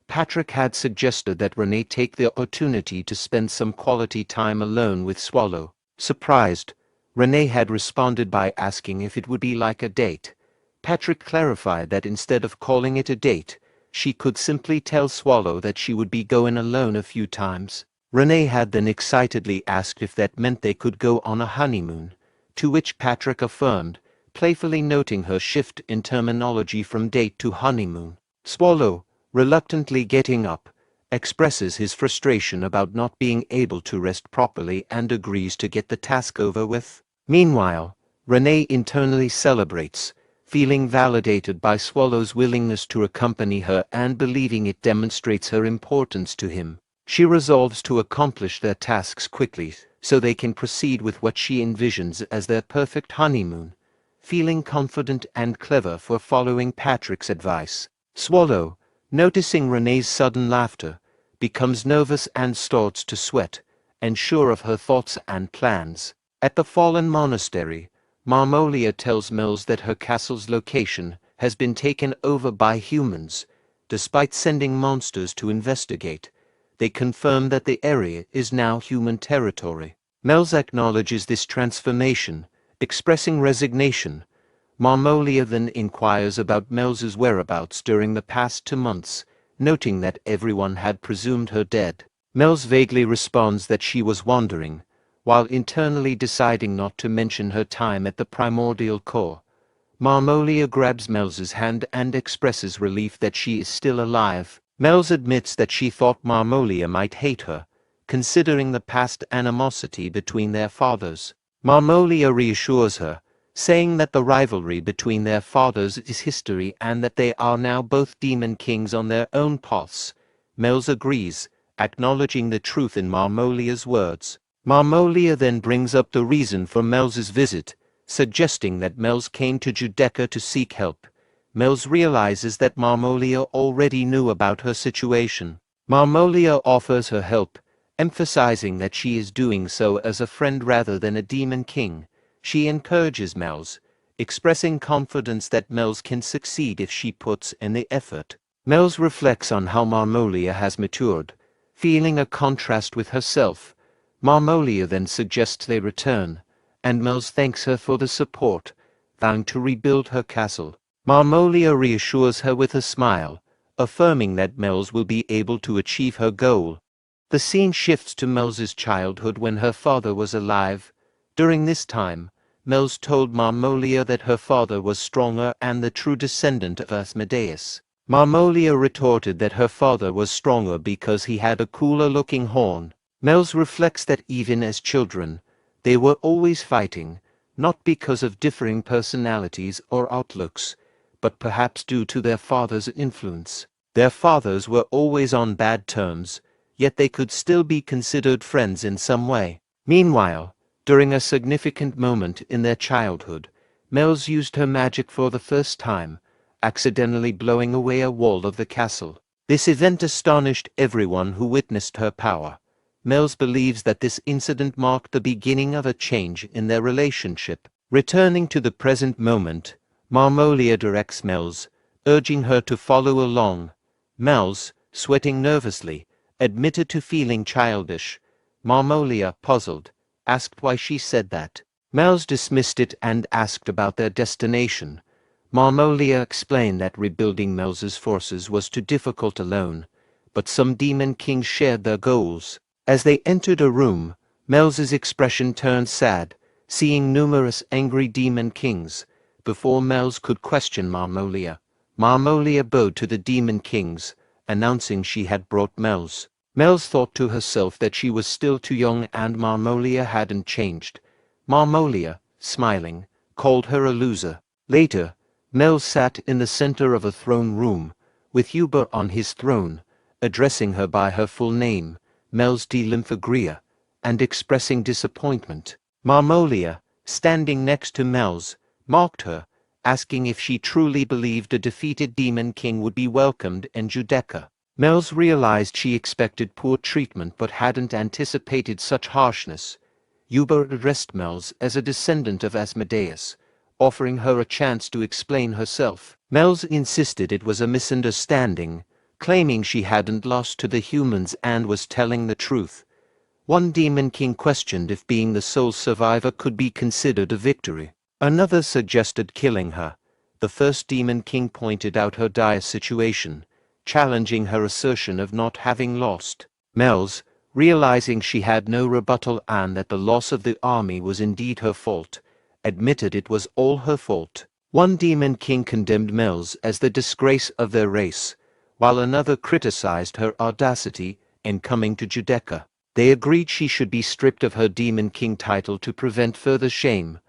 Patrick had suggested that Renee take the opportunity to spend some quality time alone with Swallow. Surprised, Renee had responded by asking if it would be like a date. Patrick clarified that instead of calling it a date, she could simply tell Swallow that she would be going alone a few times. Renee had then excitedly asked if that meant they could go on a honeymoon, to which Patrick affirmed, playfully noting her shift in terminology from date to honeymoon. Swallow, reluctantly getting up, expresses his frustration about not being able to rest properly and agrees to get the task over with. Meanwhile, Renee internally celebrates, feeling validated by Swallow's willingness to accompany her and believing it demonstrates her importance to him. She resolves to accomplish their tasks quickly so they can proceed with what she envisions as their perfect honeymoon, feeling confident and clever for following Patrick's advice. Swallow, noticing Renee's sudden laughter, becomes nervous and starts to sweat, unsure of her thoughts and plans. At the fallen monastery, Marmolia tells Mels that her castle's location has been taken over by humans. Despite sending monsters to investigate, they confirm that the area is now human territory. Mels acknowledges this transformation, expressing resignation. Marmolia then inquires about Mels's whereabouts during the past 2 months, noting that everyone had presumed her dead. Mels vaguely responds that she was wandering, while internally deciding not to mention her time at the primordial core. Marmolia grabs Mels's hand and expresses relief that she is still alive. Mels admits that she thought Marmolia might hate her, considering the past animosity between their fathers. Marmolia reassures her, saying that the rivalry between their fathers is history and that they are now both demon kings on their own paths. Mels agrees, acknowledging the truth in Marmolia's words. Marmolia then brings up the reason for Mels's visit, suggesting that Mels came to Judeca to seek help. Mels realizes that Marmolia already knew about her situation. Marmolia offers her help, emphasizing that she is doing so as a friend rather than a demon king. She encourages Mels, expressing confidence that Mels can succeed if she puts in the effort. Mels reflects on how Marmolia has matured, feeling a contrast with herself. Marmolia then suggests they return, and Mels thanks her for the support, vowing to rebuild her castle. Marmolia reassures her with a smile, affirming that Mel's will be able to achieve her goal. The scene shifts to Mel's childhood when her father was alive. During this time, Mel's told Marmolia that her father was stronger and the true descendant of Asmodeus. Marmolia retorted that her father was stronger because he had a cooler-looking horn. Mel's reflects that even as children, they were always fighting, not because of differing personalities or outlooks, but perhaps due to their father's influence. Their fathers were always on bad terms, yet they could still be considered friends in some way. Meanwhile, during a significant moment in their childhood, Mel's used her magic for the first time, accidentally blowing away a wall of the castle. This event astonished everyone who witnessed her power. Mel's believes that this incident marked the beginning of a change in their relationship. Returning to the present moment, Marmolia directs Mel's, urging her to follow along. Mel's, sweating nervously, admitted to feeling childish. Marmolia, puzzled, asked why she said that. Mel's dismissed it and asked about their destination. Marmolia explained that rebuilding Mel's forces was too difficult alone, but some demon kings shared their goals. As they entered a room, Mel's expression turned sad, seeing numerous angry demon kings. Before Mel's could question Marmolia, Marmolia bowed to the demon kings, announcing she had brought Mel's. Mel's thought to herself that she was still too young and Marmolia hadn't changed. Marmolia, smiling, called her a loser. Later, Mel sat in the center of a throne room, with Huber on his throne, addressing her by her full name, Mel's de Lymphagria, and expressing disappointment. Marmolia, standing next to Mel's, mocked her, asking if she truly believed a defeated demon king would be welcomed in Judeca. Mel's realized she expected poor treatment but hadn't anticipated such harshness. Huber addressed Mel's as a descendant of Asmodeus, offering her a chance to explain herself. Mel's insisted it was a misunderstanding, claiming she hadn't lost to the humans and was telling the truth. One demon king questioned if being the sole survivor could be considered a victory. Another suggested killing her. The first demon king pointed out her dire situation, challenging her assertion of not having lost. Mel's, realizing she had no rebuttal and that the loss of the army was indeed her fault, admitted it was all her fault. One demon king condemned Mel's as the disgrace of their race, while another criticized her audacity in coming to Judeca. They agreed she should be stripped of her demon king title to prevent further shame.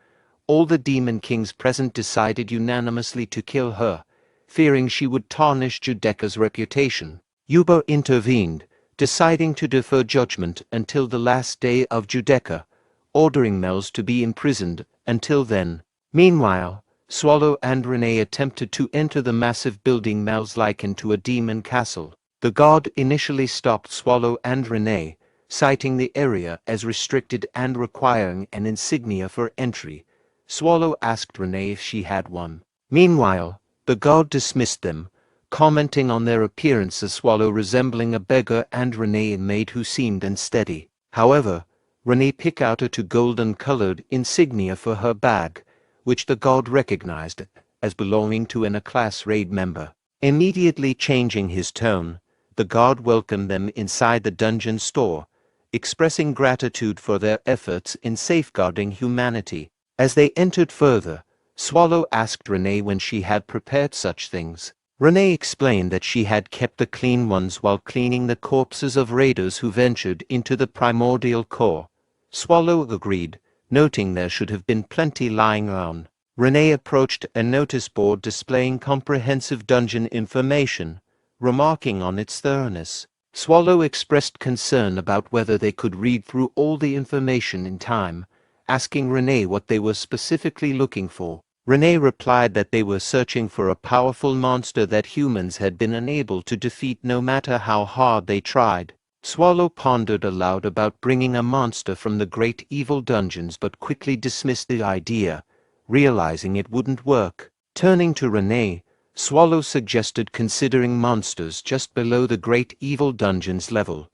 All the demon kings present decided unanimously to kill her, fearing she would tarnish Judeca's reputation. Huber intervened, deciding to defer judgment until the last day of Judeca, ordering Mel's to be imprisoned until then. Meanwhile, Swallow and Renee attempted to enter the massive building Mel's likened to a demon castle. The guard initially stopped Swallow and Renee, citing the area as restricted and requiring an insignia for entry. Swallow asked Renee if she had one. Meanwhile, the guard dismissed them, commenting on their appearance as Swallow resembling a beggar and Renee a maid who seemed unsteady. However, Renee picked out a golden-colored insignia for her bag, which the guard recognized as belonging to a class raid member. Immediately changing his tone, the guard welcomed them inside the dungeon store, expressing gratitude for their efforts in safeguarding humanity. As they entered further, Swallow asked Renee when she had prepared such things. Renee explained that she had kept the clean ones while cleaning the corpses of raiders who ventured into the primordial core. Swallow agreed, noting there should have been plenty lying around. Renee approached a notice board displaying comprehensive dungeon information, remarking on its thoroughness. Swallow expressed concern about whether they could read through all the information in time, asking Renee what they were specifically looking for. Renee replied that they were searching for a powerful monster that humans had been unable to defeat no matter how hard they tried. Swallow pondered aloud about bringing a monster from the great evil dungeons but quickly dismissed the idea, realizing it wouldn't work. Turning to Renee, Swallow suggested considering monsters just below the great evil dungeons level.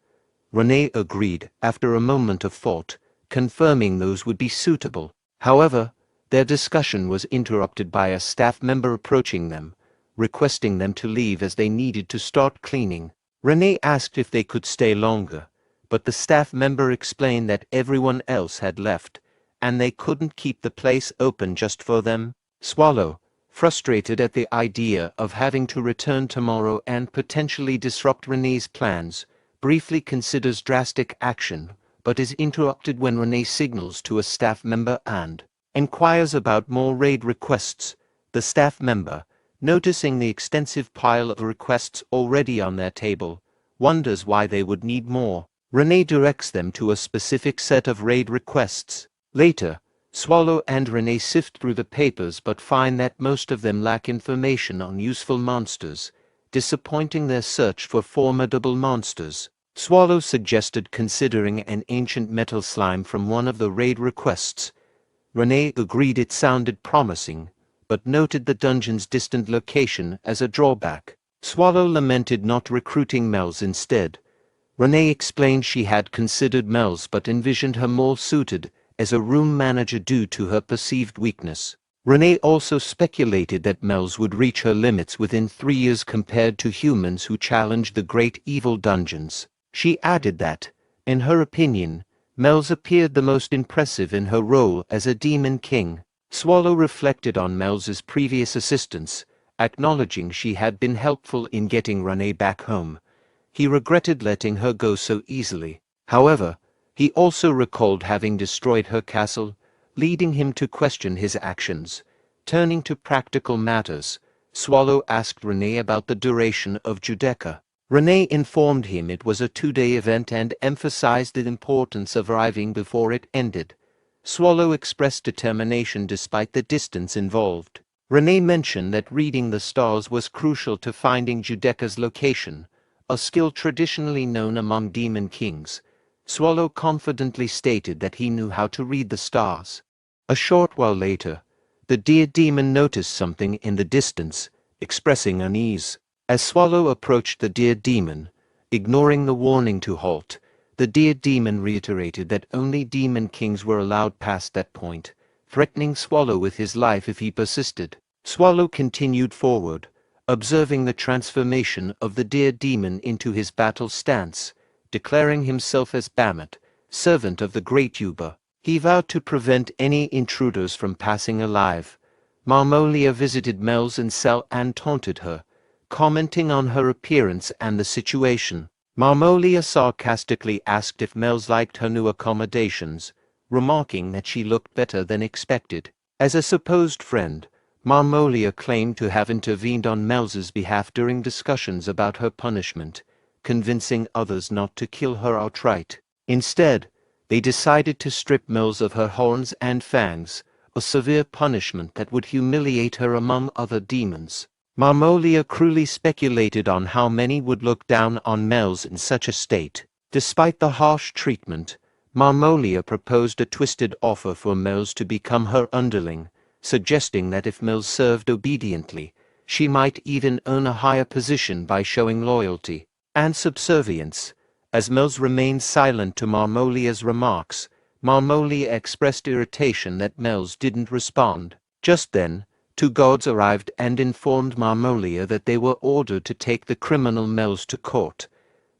Renee agreed after a moment of thought, confirming those would be suitable. However, Their discussion was interrupted by a staff member approaching them, requesting them to leave as they needed to start cleaning. Renee asked if they could stay longer, but the staff member explained that everyone else had left, and they couldn't keep the place open just for them. Swallow, frustrated at the idea of having to return tomorrow and potentially disrupt Renee's plans, briefly considers drastic action, but is interrupted when Renee signals to a staff member and inquires about more raid requests. The staff member, noticing the extensive pile of requests already on their table, wonders why they would need more. Renee directs them to a specific set of raid requests. Later, Swallow and Renee sift through the papers but find that most of them lack information on useful monsters, disappointing their search for formidable monsters. Swallow suggested considering an ancient metal slime from one of the raid requests. Renee agreed it sounded promising, but noted the dungeon's distant location as a drawback. Swallow lamented not recruiting Mel's instead. Renee explained she had considered Mel's but envisioned her more suited as a room manager due to her perceived weakness. Renee also speculated that Mel's would reach her limits within 3 years compared to humans who challenged the great evil dungeons. She added that, in her opinion, Mel's appeared the most impressive in her role as a demon king. Swallow reflected on Mel's previous assistance, acknowledging she had been helpful in getting Renee back home. He regretted letting her go so easily. However, he also recalled having destroyed her castle, leading him to question his actions. Turning to practical matters, Swallow asked Renee about the duration of Judecca. Renee informed him it was a 2-day event and emphasized the importance of arriving before it ended. Swallow expressed determination despite the distance involved. Renee mentioned that reading the stars was crucial to finding Judecca's location, a skill traditionally known among demon kings. Swallow confidently stated that he knew how to read the stars. A short while later, the deer demon noticed something in the distance, expressing unease. As Swallow approached the deer demon, ignoring the warning to halt, the deer demon reiterated that only demon kings were allowed past that point, threatening Swallow with his life if he persisted. Swallow continued forward, observing the transformation of the deer demon into his battle stance, declaring himself as Bamat, servant of the great Yuba. He vowed to prevent any intruders from passing alive. Marmolia visited Mel's cell and taunted her, commenting on her appearance and the situation. Marmolia sarcastically asked if Mel's liked her new accommodations, remarking that she looked better than expected. As a supposed friend, Marmolia claimed to have intervened on Mel's behalf during discussions about her punishment, convincing others not to kill her outright. Instead, they decided to strip Mel's of her horns and fangs, a severe punishment that would humiliate her among other demons. Marmolia cruelly speculated on how many would look down on Mel's in such a state. Despite the harsh treatment, Marmolia proposed a twisted offer for Mel's to become her underling, suggesting that if Mel's served obediently, she might even earn a higher position by showing loyalty and subservience. As Mel's remained silent to Marmolia's remarks, Marmolia expressed irritation that Mel's didn't respond. Just then, 2 guards arrived and informed Marmolia that they were ordered to take the criminal Mel's to court.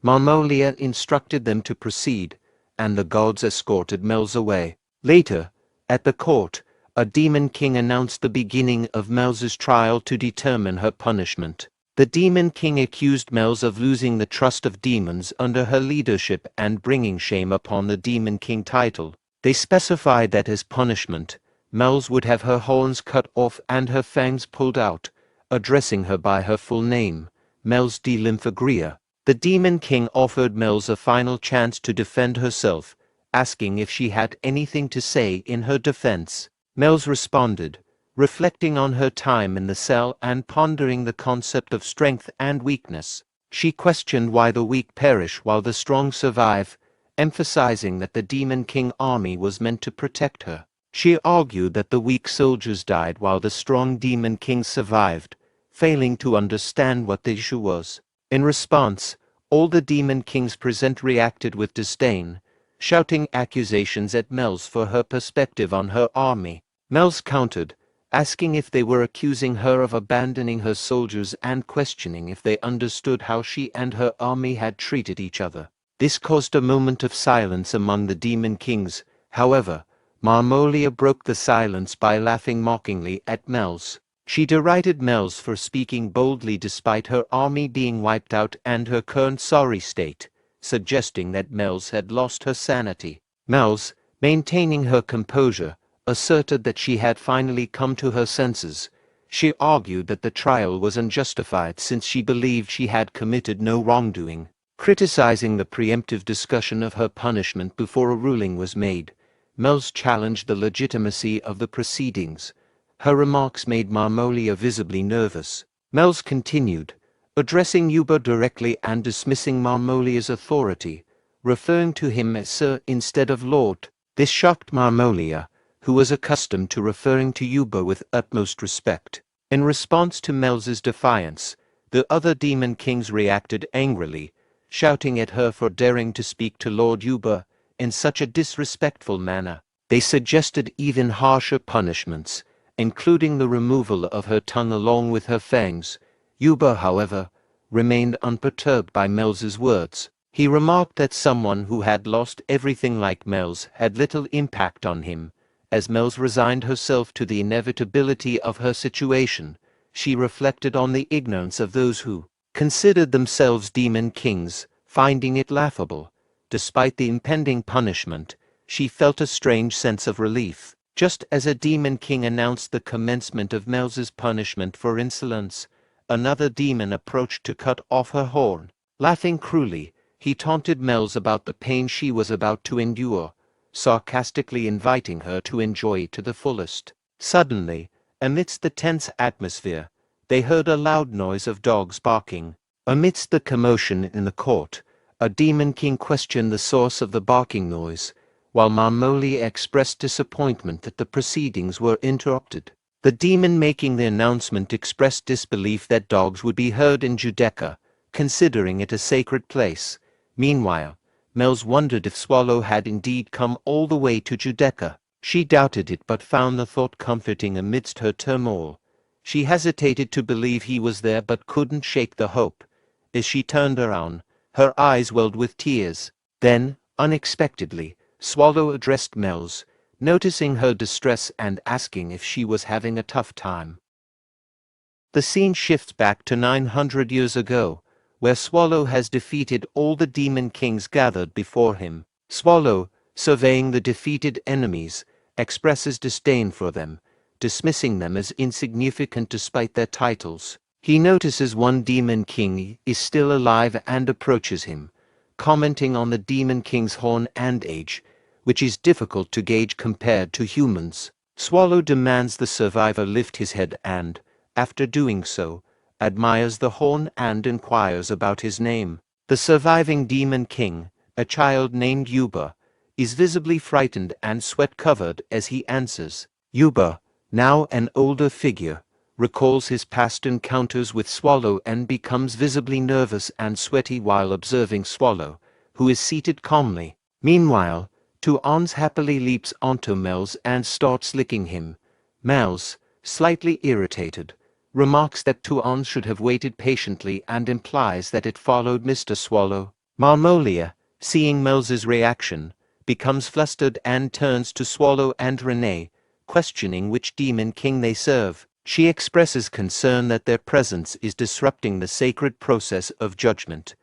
Marmolia instructed them to proceed, and the guards escorted Mel's away. Later, at the court, a demon king announced the beginning of Mel's trial to determine her punishment. The demon king accused Mel's of losing the trust of demons under her leadership and bringing shame upon the demon king title. They specified that as punishment, Mel's would have her horns cut off and her fangs pulled out, addressing her by her full name, Mel's de Lymphagria. The demon king offered Mel's a final chance to defend herself, asking if she had anything to say in her defense. Mel's responded, reflecting on her time in the cell and pondering the concept of strength and weakness. She questioned why the weak perish while the strong survive, emphasizing that the demon king army was meant to protect her. She argued that the weak soldiers died while the strong demon king survived, failing to understand what the issue was. In response, all the demon kings present reacted with disdain, shouting accusations at Mel's for her perspective on her army. Mel's countered, asking if they were accusing her of abandoning her soldiers and questioning if they understood how she and her army had treated each other. This caused a moment of silence among the demon kings. However, Marmolia broke the silence by laughing mockingly at Mel's. She derided Mel's for speaking boldly despite her army being wiped out and her current sorry state, suggesting that Mel's had lost her sanity. Mel's, maintaining her composure, asserted that she had finally come to her senses. She argued that the trial was unjustified since she believed she had committed no wrongdoing, criticizing the preemptive discussion of her punishment before a ruling was made. Mel's challenged the legitimacy of the proceedings. Her remarks made Marmolia visibly nervous. Mel's continued, addressing Yuba directly and dismissing Marmolia's authority, referring to him as Sir instead of Lord. This shocked Marmolia, who was accustomed to referring to Yuba with utmost respect. In response to Mel's defiance, the other demon kings reacted angrily, shouting at her for daring to speak to Lord Yuba in such a disrespectful manner. They suggested even harsher punishments, including the removal of her tongue along with her fangs. Yuba, however, remained unperturbed by Mel's words. He remarked that someone who had lost everything like Mel's had little impact on him. As Mel's resigned herself to the inevitability of her situation, she reflected on the ignorance of those who considered themselves demon kings, finding it laughable. Despite the impending punishment, she felt a strange sense of relief. Just as a demon king announced the commencement of Mel's punishment for insolence, another demon approached to cut off her horn. Laughing cruelly, he taunted Mel's about the pain she was about to endure, sarcastically inviting her to enjoy it to the fullest. Suddenly, amidst the tense atmosphere, they heard a loud noise of dogs barking. Amidst the commotion in the court, a demon king questioned the source of the barking noise, while Marmolia expressed disappointment that the proceedings were interrupted. The demon making the announcement expressed disbelief that dogs would be heard in Judeca, considering it a sacred place. Meanwhile, Mel's wondered if Swallow had indeed come all the way to Judeca. She doubted it but found the thought comforting amidst her turmoil. She hesitated to believe he was there but couldn't shake the hope. As she turned around, her eyes welled with tears. Then, unexpectedly, Swallow addressed Mel's, noticing her distress and asking if she was having a tough time. The scene shifts back to 900 years ago, where Swallow has defeated all the demon kings gathered before him. Swallow, surveying the defeated enemies, expresses disdain for them, dismissing them as insignificant despite their titles. He notices one demon king is still alive and approaches him, commenting on the demon king's horn and age, which is difficult to gauge compared to humans. Swallow demands the survivor lift his head and, after doing so, admires the horn and inquires about his name. The surviving demon king, a child named Yuba, is visibly frightened and sweat-covered as he answers. Yuba, now an older figure, recalls his past encounters with Swallow and becomes visibly nervous and sweaty while observing Swallow, who is seated calmly. Meanwhile, Tuans happily leaps onto Mel's and starts licking him. Mel's, slightly irritated, remarks that Tuans should have waited patiently and implies that it followed Mr. Swallow. Marmolia, seeing Mel's reaction, becomes flustered and turns to Swallow and Renee, questioning which demon king they serve. She expresses concern that their presence is disrupting the sacred process of judgment.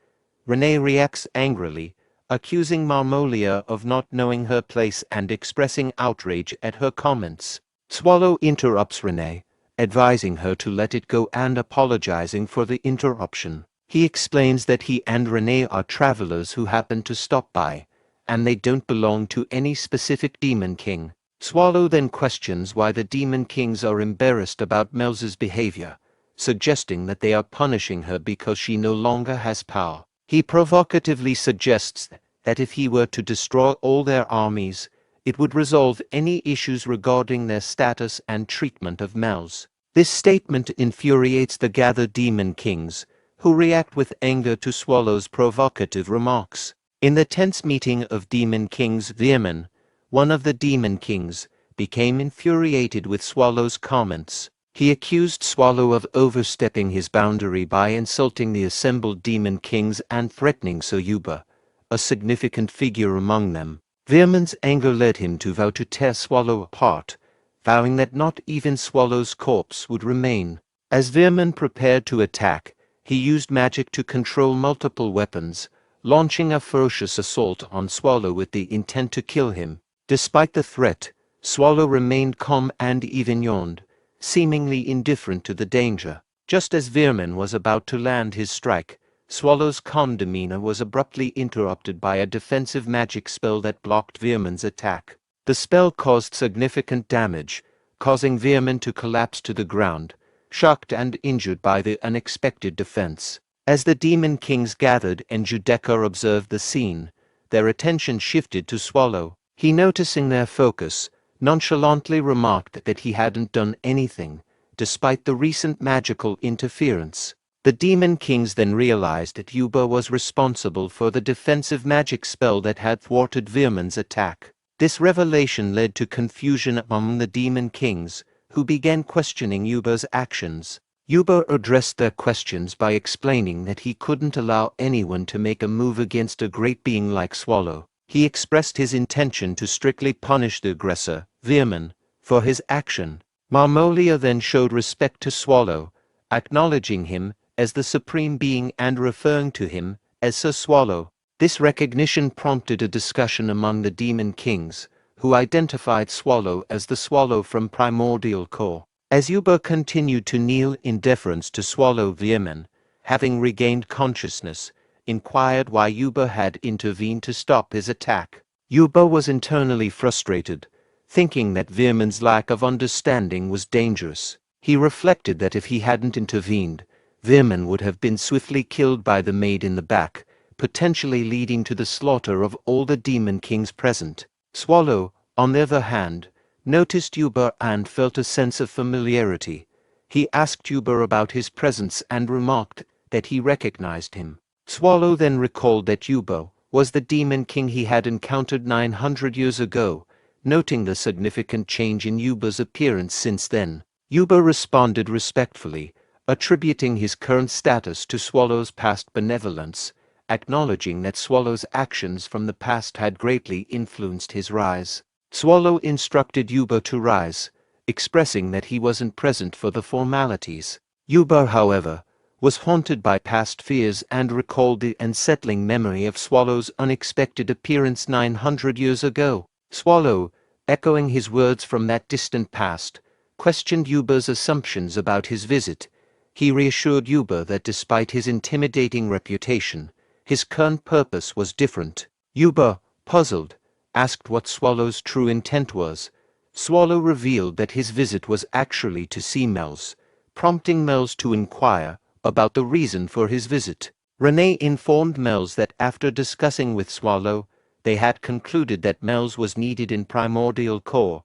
Renee reacts angrily, accusing Marmolia of not knowing her place and expressing outrage at her comments. Swallow interrupts Renee, advising her to let it go and apologizing for the interruption. He explains that he and Renee are travelers who happen to stop by, and they don't belong to any specific demon king. Swallow then questions why the demon kings are embarrassed about Mel's behavior, suggesting that they are punishing her because she no longer has power. He provocatively suggests that if he were to destroy all their armies, it would resolve any issues regarding their status and treatment of Mel's. This statement infuriates the gathered demon kings, who react with anger to Swallow's provocative remarks. In the tense meeting of demon kings Vehement, one of the demon kings, became infuriated with Swallow's comments. He accused Swallow of overstepping his boundary by insulting the assembled demon kings and threatening Soyuba, a significant figure among them. Veerman's anger led him to vow to tear Swallow apart, vowing that not even Swallow's corpse would remain. As Veerman prepared to attack, he used magic to control multiple weapons, launching a ferocious assault on Swallow with the intent to kill him. Despite the threat, Swallow remained calm and even yawned, seemingly indifferent to the danger. Just as Veerman was about to land his strike, Swallow's calm demeanor was abruptly interrupted by a defensive magic spell that blocked Veerman's attack. The spell caused significant damage, causing Veerman to collapse to the ground, shocked and injured by the unexpected defense. As the demon kings gathered and Judeka observed the scene, their attention shifted to Swallow. He, noticing their focus, nonchalantly remarked that he hadn't done anything, despite the recent magical interference. The demon kings then realized that Yuba was responsible for the defensive magic spell that had thwarted Veerman's attack. This revelation led to confusion among the demon kings, who began questioning Yuba's actions. Yuba addressed their questions by explaining that he couldn't allow anyone to make a move against a great being like Swallow. He expressed his intention to strictly punish the aggressor, Veerman, for his action. Marmolia then showed respect to Swallow, acknowledging him as the supreme being and referring to him as Sir Swallow. This recognition prompted a discussion among the demon kings, who identified Swallow as the Swallow from Primordial Core. As Yuba continued to kneel in deference to Swallow, Veerman, having regained consciousness, inquired why Yuba had intervened to stop his attack. Yuba was internally frustrated, thinking that Veerman's lack of understanding was dangerous. He reflected that if he hadn't intervened, Veerman would have been swiftly killed by the maid in the back, potentially leading to the slaughter of all the demon kings present. Swallow, on the other hand, noticed Yuba and felt a sense of familiarity. He asked Yuba about his presence and remarked that he recognized him. Swallow then recalled that Yuba was the demon king he had encountered 900 years ago, noting the significant change in Yuba's appearance since then. Yuba responded respectfully, attributing his current status to Swallow's past benevolence, acknowledging that Swallow's actions from the past had greatly influenced his rise. Swallow instructed Yuba to rise, expressing that he wasn't present for the formalities. Yuba, however, was haunted by past fears and recalled the unsettling memory of Swallow's unexpected appearance 900 years ago. Swallow, echoing his words from that distant past, questioned Yuba's assumptions about his visit. He reassured Yuba that despite his intimidating reputation, his current purpose was different. Yuba, puzzled, asked what Swallow's true intent was. Swallow revealed that his visit was actually to see Mel's, prompting Mel's to inquire about the reason for his visit. Renee informed Mel's that after discussing with Swallow, they had concluded that Mel's was needed in Primordial Core.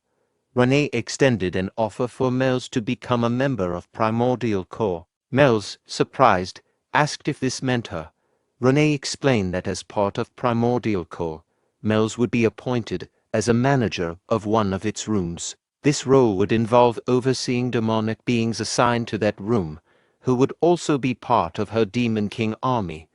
Renee extended an offer for Mel's to become a member of Primordial Core. Mel's, surprised, asked if this meant her. Renee explained that as part of Primordial Core, Mel's would be appointed as a manager of one of its rooms. This role would involve overseeing demonic beings assigned to that room, who would also be part of her Demon King army.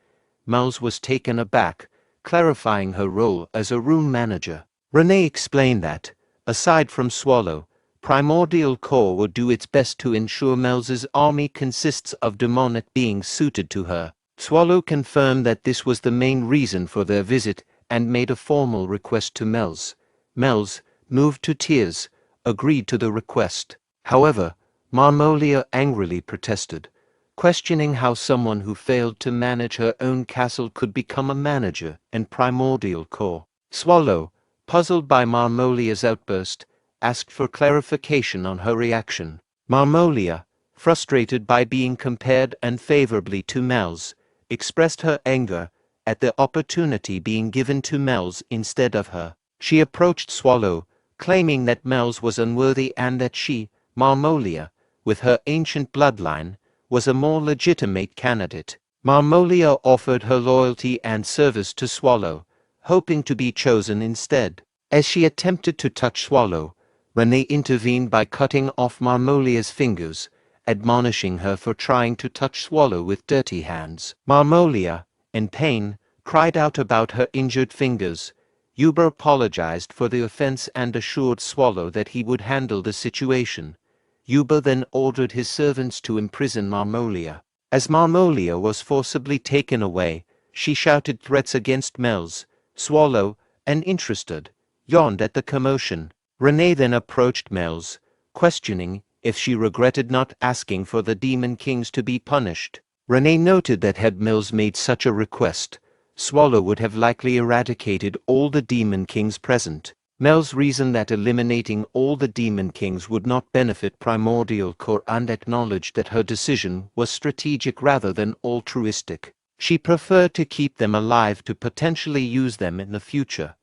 Mel's was taken aback, clarifying her role as a room manager. Renee explained that, aside from Swallow, Primordial Core would do its best to ensure Mel's army consists of demonic beings suited to her. Swallow confirmed that this was the main reason for their visit and made a formal request to Mel's. Mel's, moved to tears, agreed to the request. However, Marmolia angrily protested, questioning how someone who failed to manage her own castle could become a manager in Primordial Core. Swallow, puzzled by Marmolia's outburst, asked for clarification on her reaction. Marmolia, frustrated by being compared unfavorably to Mel's, expressed her anger at the opportunity being given to Mel's instead of her. She approached Swallow, claiming that Mel's was unworthy and that she, Marmolia, with her ancient bloodline, was a more legitimate candidate. Marmolia offered her loyalty and service to Swallow, hoping to be chosen instead. As she attempted to touch Swallow, Renee intervened by cutting off Marmolia's fingers, admonishing her for trying to touch Swallow with dirty hands. Marmolia, in pain, cried out about her injured fingers. Yuba apologized for the offense and assured Swallow that he would handle the situation. Yuba then ordered his servants to imprison Marmolia. As Marmolia was forcibly taken away, she shouted threats against Mel's. Swallow, uninterested, yawned at the commotion. Renee then approached Mel's, questioning if she regretted not asking for the Demon Kings to be punished. Renee noted that had Mills made such a request, Swallow would have likely eradicated all the Demon Kings present. Mel's reasoned that eliminating all the Demon Kings would not benefit Primordial Core and acknowledged that her decision was strategic rather than altruistic. She preferred to keep them alive to potentially use them in the future.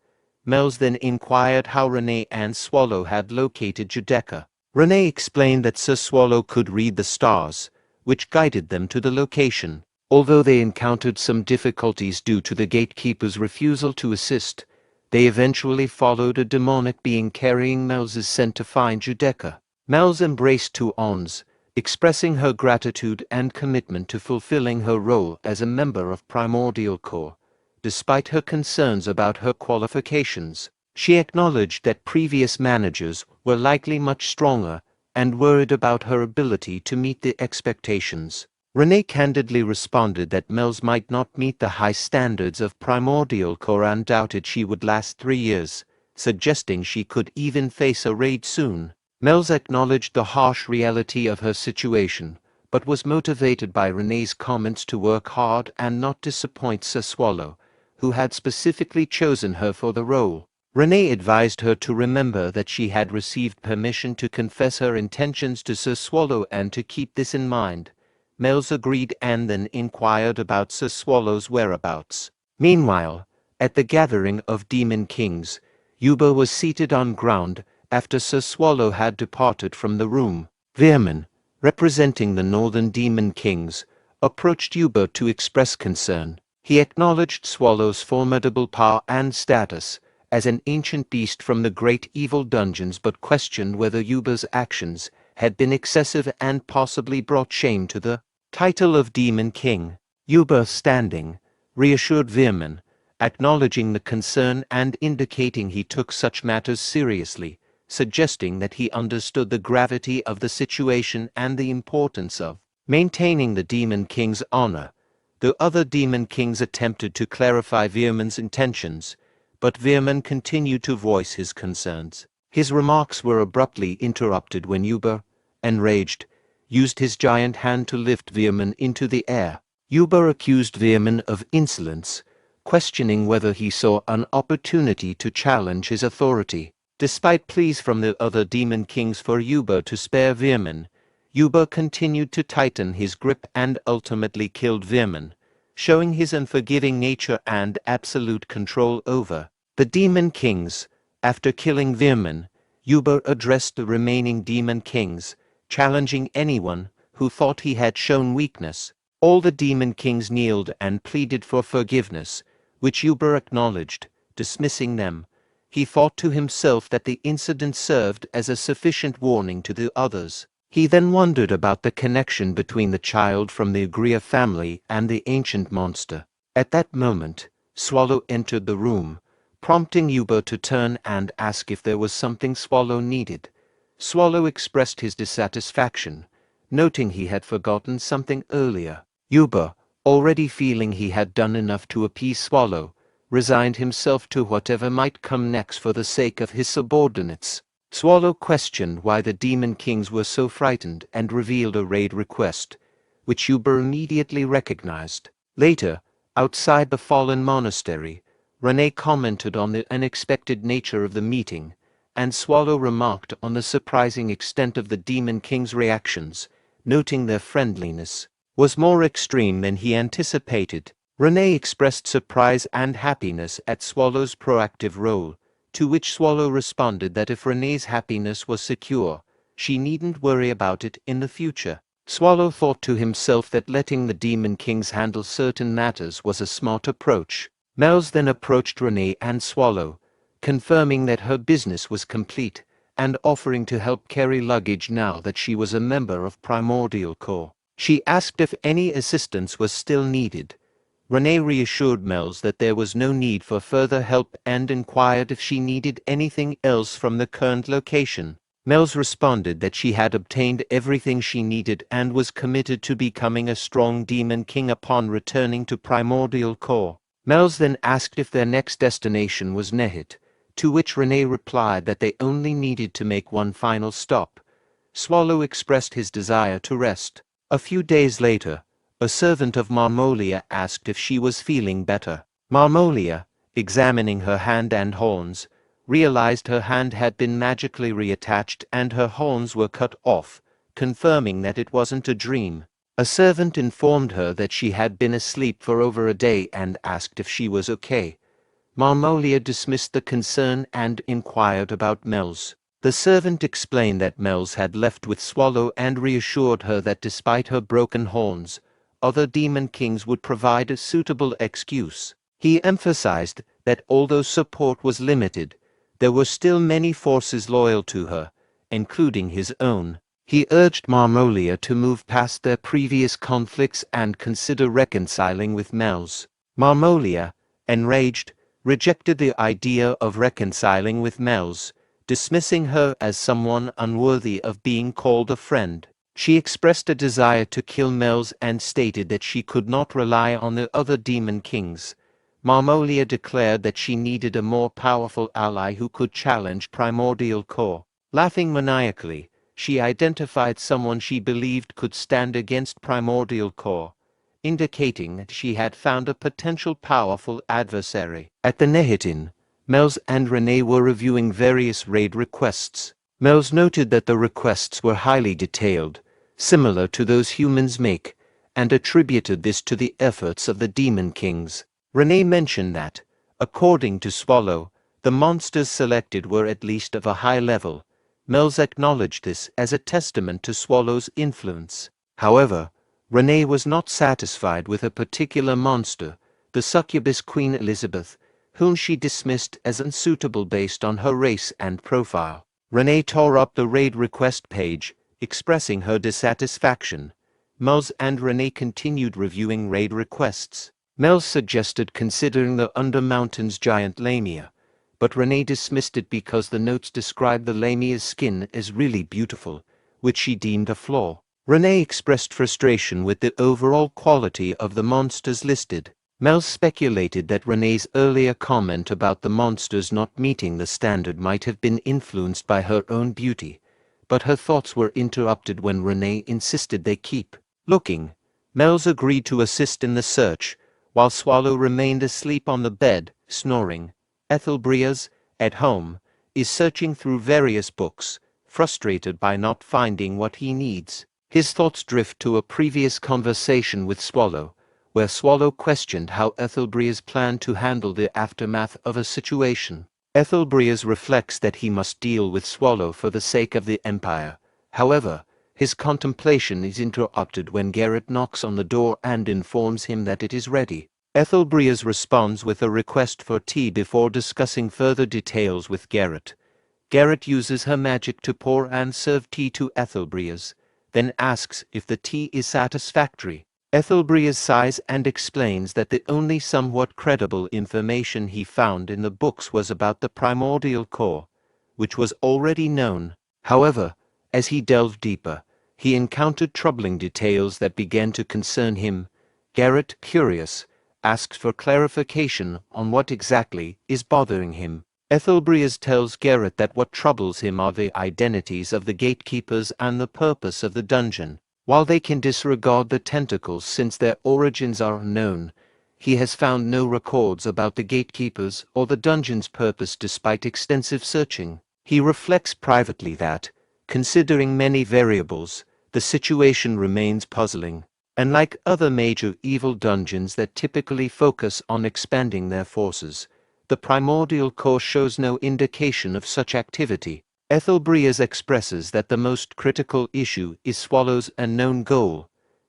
Mel's then inquired how Renee and Swallow had located Judecca. Renee explained that Sir Swallow could read the stars, which guided them to the location. Although they encountered some difficulties due to the gatekeeper's refusal to assist, they eventually followed a demonic being carrying Mel's scent to find Judecca. Mel's embraced two aunts, expressing her gratitude and commitment to fulfilling her role as a member of Primordial Core. Despite her concerns about her qualifications, she acknowledged that previous managers were likely much stronger and worried about her ability to meet the expectations. Renee candidly responded that Mel's might not meet the high standards of Primordial Core and doubted she would last 3 years, suggesting she could even face a raid soon. Mel's acknowledged the harsh reality of her situation, but was motivated by Renee's comments to work hard and not disappoint Sir Swallow, who had specifically chosen her for the role. Renee advised her to remember that she had received permission to confess her intentions to Sir Swallow and to keep this in mind. Mel's agreed and then inquired about Sir Swallow's whereabouts. Meanwhile, at the gathering of Demon Kings, Yuba was seated on ground after Sir Swallow had departed from the room. Veerman, representing the Northern Demon Kings, approached Yuba to express concern. He acknowledged Swallow's formidable power and status as an ancient beast from the great evil dungeons but questioned whether Yuba's actions had been excessive and possibly brought shame to the title of Demon King. Yuba, standing, reassured Veerman, acknowledging the concern and indicating he took such matters seriously, suggesting that he understood the gravity of the situation and the importance of maintaining the Demon King's honor. The other Demon Kings attempted to clarify Veerman's intentions, but Veerman continued to voice his concerns. His remarks were abruptly interrupted when Yuba, enraged, used his giant hand to lift Veerman into the air. Yuba accused Veerman of insolence, questioning whether he saw an opportunity to challenge his authority. Despite pleas from the other Demon Kings for Yuba to spare Veerman, Yuba continued to tighten his grip and ultimately killed Veerman, showing his unforgiving nature and absolute control over the Demon Kings. After killing Veerman, Yuba addressed the remaining Demon Kings, challenging anyone who thought he had shown weakness. All the Demon Kings kneeled and pleaded for forgiveness, which Yuba acknowledged, dismissing them. He thought to himself that the incident served as a sufficient warning to the others. He then wondered about the connection between the child from the Agria family and the ancient monster. At that moment, Swallow entered the room, prompting Yuba to turn and ask if there was something Swallow needed. Swallow expressed his dissatisfaction, noting he had forgotten something earlier. Yuba, already feeling he had done enough to appease Swallow, resigned himself to whatever might come next for the sake of his subordinates. Swallow questioned why the Demon Kings were so frightened and revealed a raid request, which Yuba immediately recognized. Later, outside the fallen monastery, Renee commented on the unexpected nature of the meeting, and Swallow remarked on the surprising extent of the Demon King's reactions, noting their friendliness was more extreme than he anticipated. Renee expressed surprise and happiness at Swallow's proactive role, to which Swallow responded that if Renee's happiness was secure, she needn't worry about it in the future. Swallow thought to himself that letting the Demon Kings handle certain matters was a smart approach. Mel's then approached Renee and Swallow, confirming that her business was complete, and offering to help carry luggage now that she was a member of Primordial Corps. She asked if any assistance was still needed. Renee reassured Mels that there was no need for further help and inquired if she needed anything else from the current location. Mels responded that she had obtained everything she needed and was committed to becoming a strong demon king upon returning to Primordial Corps. Mels then asked if their next destination was Nehit, to which Renee replied that they only needed to make one final stop. Swallow expressed his desire to rest. A few days later, a servant of Marmolia asked if she was feeling better. Marmolia, examining her hand and horns, realized her hand had been magically reattached and her horns were cut off, confirming that it wasn't a dream. A servant informed her that she had been asleep for over a day and asked if she was okay. Marmolia dismissed the concern and inquired about Mels. The servant explained that Mels had left with Swallow and reassured her that despite her broken horns, other demon kings would provide a suitable excuse. He emphasized that although support was limited, there were still many forces loyal to her, including his own. He urged Marmolia to move past their previous conflicts and consider reconciling with Mels. Marmolia, enraged, rejected the idea of reconciling with Mels, dismissing her as someone unworthy of being called a friend. She expressed a desire to kill Mels and stated that she could not rely on the other demon kings. Marmolia declared that she needed a more powerful ally who could challenge Primordial Corps. Laughing maniacally, she identified someone she believed could stand against Primordial Corps, indicating that she had found a potential powerful adversary. At the Nehit Inn, Mels and Renee were reviewing various raid requests. Mels noted that the requests were highly detailed, similar to those humans make, and attributed this to the efforts of the Demon Kings. Renee mentioned that, according to Swallow, the monsters selected were at least of a high level. Mels acknowledged this as a testament to Swallow's influence. However, Renee was not satisfied with a particular monster, the succubus Queen Elizabeth, whom she dismissed as unsuitable based on her race and profile. Renee tore up the raid request page, expressing her dissatisfaction. Mels and Renee continued reviewing raid requests. Mels suggested considering the Undermountain's giant lamia, but Renee dismissed it because the notes described the lamia's skin as really beautiful, which she deemed a flaw. Renee expressed frustration with the overall quality of the monsters listed. Mels speculated that Renee's earlier comment about the monsters not meeting the standard might have been influenced by her own beauty, but her thoughts were interrupted when Renee insisted they keep looking. Mels agreed to assist in the search, while Swallow remained asleep on the bed, snoring. Ethelbrias, at home, is searching through various books, frustrated by not finding what he needs. His thoughts drift to a previous conversation with Swallow, where Swallow questioned how Ethelbrias planned to handle the aftermath of a situation. Ethelbrias reflects that he must deal with Swallow for the sake of the Empire. However, his contemplation is interrupted when Garrett knocks on the door and informs him that it is ready. Ethelbrias responds with a request for tea before discussing further details with Garrett. Garrett uses her magic to pour and serve tea to Ethelbrias, then asks if the tea is satisfactory. Ethelbrias sighs and explains that the only somewhat credible information he found in the books was about the Primordial Corps, which was already known. However, as he delved deeper, he encountered troubling details that began to concern him. Garrett, curious, asks for clarification on what exactly is bothering him. Ethelbrias tells Garrett that what troubles him are the identities of the gatekeepers and the purpose of the dungeon. While they can disregard the tentacles since their origins are unknown, he has found no records about the gatekeepers or the dungeon's purpose despite extensive searching. He reflects privately that, considering many variables, the situation remains puzzling. Unlike other major evil dungeons that typically focus on expanding their forces, the Primordial Corps shows no indication of such activity. Ethelbrias expresses that the most critical issue is Swallow's unknown goal.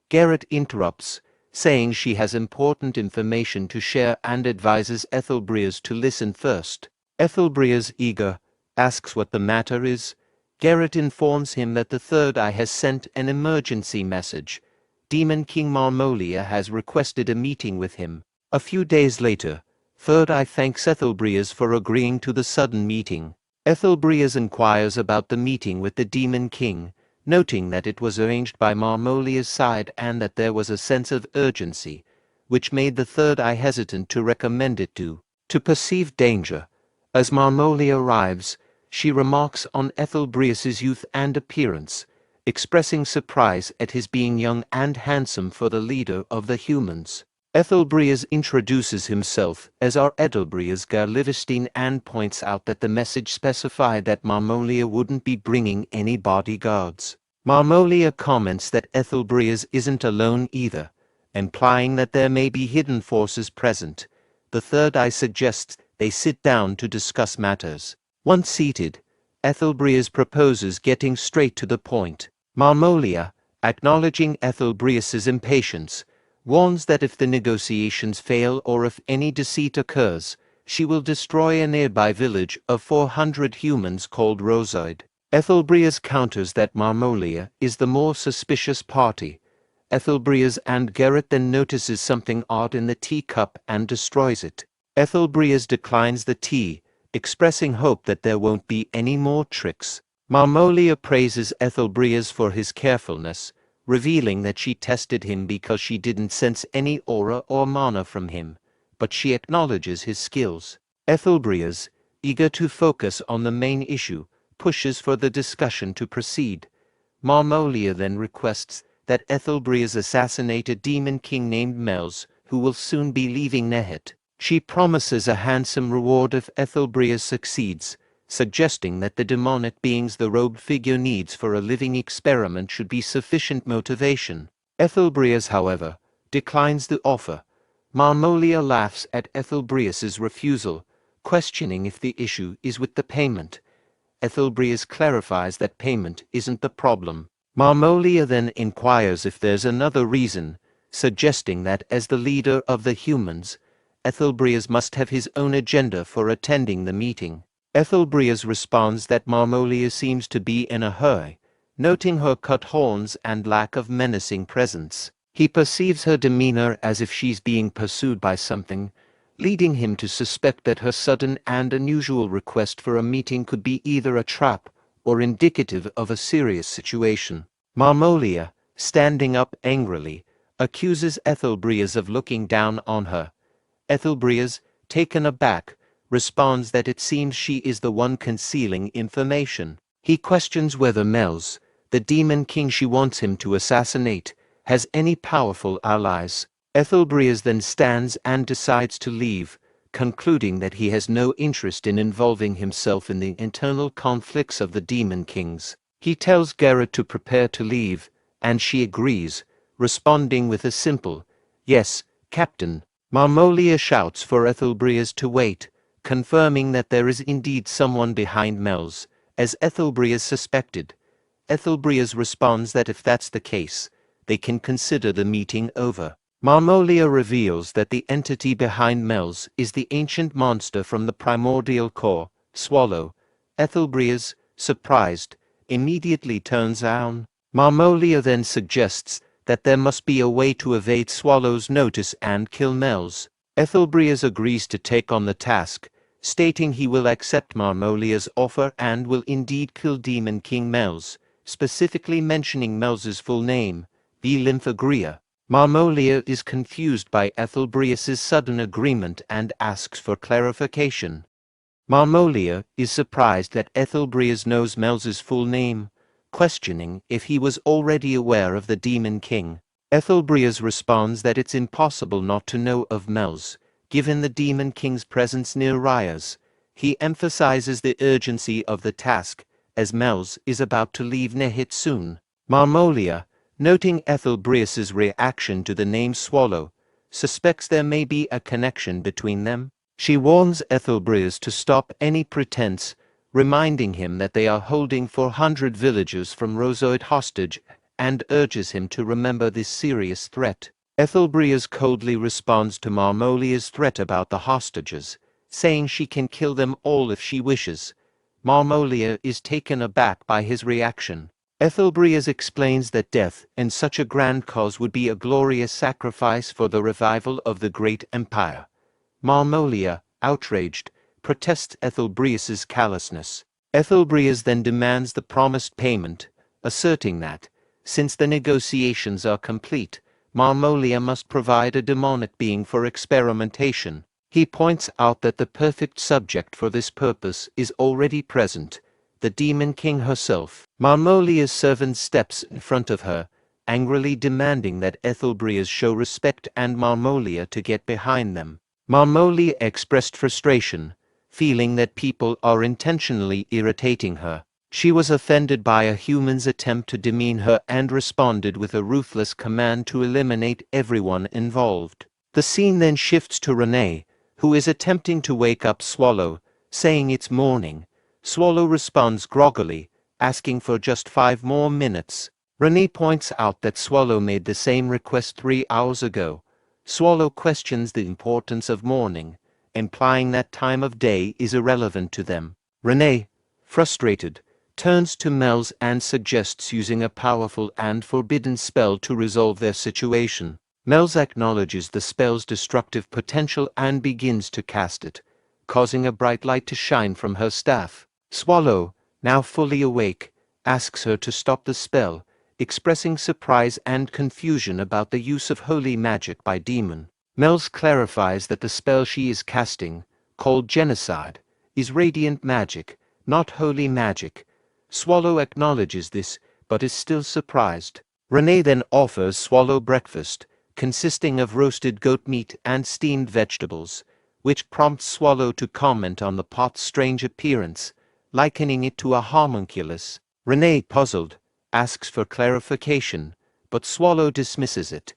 Garrett interrupts, saying she has important information to share and advises Ethelbrias to listen first. Ethelbrias, eager, asks what the matter is. Garrett informs him that the Third Eye has sent an emergency message. Demon King Marmolia has requested a meeting with him. A few days later, Third Eye thanks Ethelbrias for agreeing to the sudden meeting. Ethelbrias inquires about the meeting with the Demon King, noting that it was arranged by Marmolia's side and that there was a sense of urgency, which made the Third Eye hesitant to recommend it to perceive danger. As Marmolia arrives, she remarks on Ethelbrias's youth and appearance, expressing surprise at his being young and handsome for the leader of the humans. Ethelbrias introduces himself as our Ethelbrias Garlivestein and points out that the message specified that Marmolia wouldn't be bringing any bodyguards. Marmolia comments that Ethelbrias isn't alone either, implying that there may be hidden forces present. The Third Eye suggests they sit down to discuss matters. Once seated, Ethelbrias proposes getting straight to the point. Marmolia, acknowledging Ethelbrias's impatience, warns that if the negotiations fail or if any deceit occurs, she will destroy a nearby village of 400 humans called Rosoid. Ethelbrias counters that Marmolia is the more suspicious party. Ethelbrias and Garrett then notices something odd in the teacup and destroys it. Ethelbrias declines the tea, expressing hope that there won't be any more tricks. Marmolia praises Ethelbrias for his carefulness, revealing that she tested him because she didn't sense any aura or mana from him, but she acknowledges his skills. Ethelbrias, eager to focus on the main issue, pushes for the discussion to proceed. Marmolia then requests that Ethelbrias assassinate a demon king named Mels, who will soon be leaving Nehet. She promises a handsome reward if Ethelbrias succeeds, suggesting that the demonic beings the robed figure needs for a living experiment should be sufficient motivation. Ethelbrias, however, declines the offer. Marmolia laughs at Ethelbrias's refusal, questioning if the issue is with the payment. Ethelbrias clarifies that payment isn't the problem. Marmolia then inquires if there's another reason, suggesting that as the leader of the humans, Ethelbrias must have his own agenda for attending the meeting. Ethelbrias responds that Marmolia seems to be in a hurry, noting her cut horns and lack of menacing presence. He perceives her demeanor as if she's being pursued by something, leading him to suspect that her sudden and unusual request for a meeting could be either a trap or indicative of a serious situation. Marmolia, standing up angrily, accuses Ethelbrias of looking down on her. Ethelbrias, taken aback, responds that it seems she is the one concealing information. He questions whether Mels, the demon king she wants him to assassinate, has any powerful allies. Ethelbrias then stands and decides to leave, concluding that he has no interest in involving himself in the internal conflicts of the demon kings. He tells Garrett to prepare to leave, and she agrees, responding with a simple, "Yes, Captain." Marmolia shouts for Ethelbrias to wait, confirming that there is indeed someone behind Mels, as Ethelbrias suspected. Ethelbrias responds that if that's the case, they can consider the meeting over. Marmolia reveals that the entity behind Mels is the ancient monster from the primordial core, Swallow. Ethelbrias, surprised, immediately turns down. Marmolia then suggests that there must be a way to evade Swallow's notice and kill Mels. Ethelbrias agrees to take on the task, stating he will accept Marmolia's offer and will indeed kill Demon King Mels, specifically mentioning Mels's full name, Lymphagria. Marmolia is confused by Ethelbrias's sudden agreement and asks for clarification. Marmolia is surprised that Ethelbrias knows Mels's full name, questioning if he was already aware of the Demon King. Ethelbrias responds that it's impossible not to know of Mels, given the Demon King's presence near Ryas. He emphasizes the urgency of the task, as Mels is about to leave Nehet soon. Marmolia, noting Ethelbrias's reaction to the name Swallow, suspects there may be a connection between them. She warns Ethelbrias to stop any pretense, reminding him that they are holding 400 villagers from Rosoid hostage, and urges him to remember this serious threat. Ethelbrias coldly responds to Marmolia's threat about the hostages, saying she can kill them all if she wishes. Marmolia is taken aback by his reaction. Ethelbreas explains that death in such a grand cause would be a glorious sacrifice for the revival of the great empire. Marmolia, outraged, protests Ethelbreas's callousness. Ethelbreas then demands the promised payment, asserting that, since the negotiations are complete, Marmolia must provide a demonic being for experimentation. He points out that the perfect subject for this purpose is already present, the Demon King herself. Marmolia's servant steps in front of her, angrily demanding that Ethelbreas show respect and Marmolia to get behind them. Marmolia expressed frustration, feeling that people are intentionally irritating her. She was offended by a human's attempt to demean her and responded with a ruthless command to eliminate everyone involved. The scene then shifts to Renee, who is attempting to wake up Swallow, saying it's morning. Swallow responds groggily, asking for just 5 more minutes. Renee points out that Swallow made the same request 3 hours ago. Swallow questions the importance of morning, implying that time of day is irrelevant to them. Renee, frustrated, turns to Mel's and suggests using a powerful and forbidden spell to resolve their situation. Mel's acknowledges the spell's destructive potential and begins to cast it, causing a bright light to shine from her staff. Swallow, now fully awake, asks her to stop the spell, expressing surprise and confusion about the use of holy magic by demon. Mel's clarifies that the spell she is casting, called genocide, is radiant magic, not holy magic. Swallow acknowledges this, but is still surprised. Renee then offers Swallow breakfast, consisting of roasted goat meat and steamed vegetables, which prompts Swallow to comment on the pot's strange appearance, likening it to a homunculus. Renee, puzzled, asks for clarification, but Swallow dismisses it.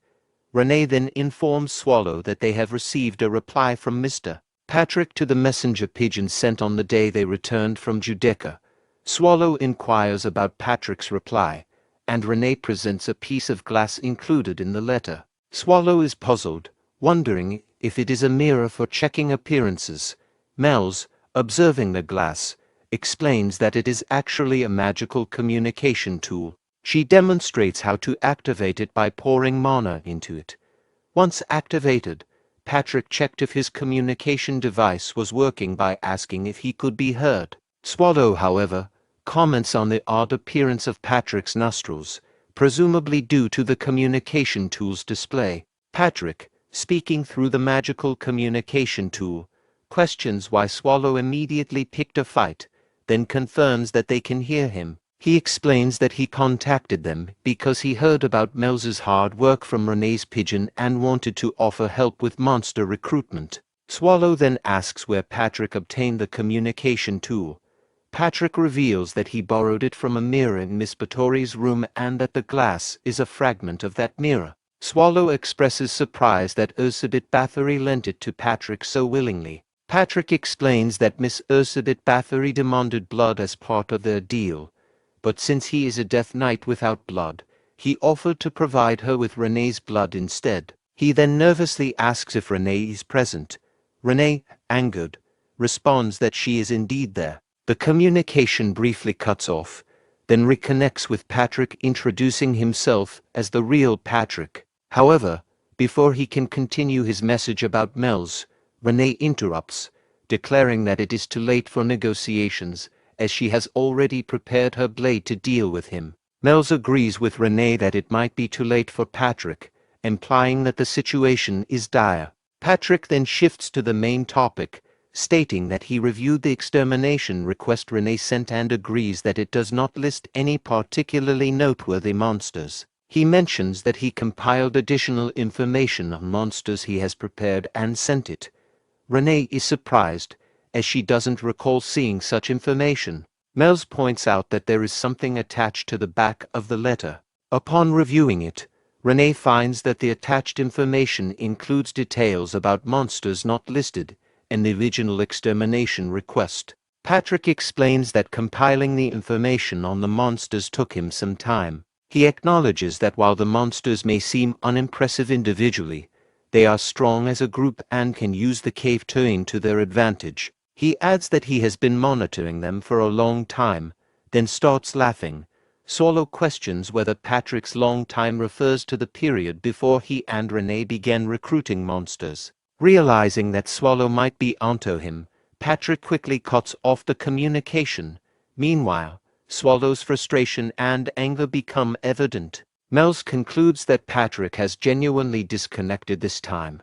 Renee then informs Swallow that they have received a reply from Mr. Patrick to the messenger pigeon sent on the day they returned from Judeca. Swallow inquires about Patrick's reply, and Renee presents a piece of glass included in the letter. Swallow is puzzled, wondering if it is a mirror for checking appearances. Mel's, observing the glass, explains that it is actually a magical communication tool. She demonstrates how to activate it by pouring mana into it. Once activated, Patrick checked if his communication device was working by asking if he could be heard. Swallow, however, comments on the odd appearance of Patrick's nostrils, presumably due to the communication tool's display. Patrick, speaking through the magical communication tool, questions why Swallow immediately picked a fight, then confirms that they can hear him. He explains that he contacted them because he heard about Mel's hard work from Renee's pigeon and wanted to offer help with monster recruitment. Swallow then asks where Patrick obtained the communication tool. Patrick reveals that he borrowed it from a mirror in Miss Batory's room and that the glass is a fragment of that mirror. Swallow expresses surprise that Bathory lent it to Patrick so willingly. Patrick explains that Miss Bathory demanded blood as part of their deal, but since he is a Death Knight without blood, he offered to provide her with Renee's blood instead. He then nervously asks if Renee is present. Renee, angered, responds that she is indeed there. The communication briefly cuts off, then reconnects with Patrick, introducing himself as the real Patrick. However, before he can continue his message about Mel's, Renee interrupts, declaring that it is too late for negotiations, as she has already prepared her blade to deal with him. Mel's agrees with Renee that it might be too late for Patrick, implying that the situation is dire. Patrick then shifts to the main topic, stating that he reviewed the extermination request Renee sent and agrees that it does not list any particularly noteworthy monsters. He mentions that he compiled additional information on monsters he has prepared and sent it. Renee is surprised, as she doesn't recall seeing such information. Mel's points out that there is something attached to the back of the letter. Upon reviewing it, Renee finds that the attached information includes details about monsters not listed in the original extermination request. Patrick explains that compiling the information on the monsters took him some time. He acknowledges that while the monsters may seem unimpressive individually, they are strong as a group and can use the cave terrain to their advantage. He adds that he has been monitoring them for a long time, then starts laughing. Swallow questions whether Patrick's long time refers to the period before he and Renee began recruiting monsters. Realizing that Swallow might be onto him, Patrick quickly cuts off the communication. Meanwhile, Swallow's frustration and anger become evident. Mel's concludes that Patrick has genuinely disconnected this time.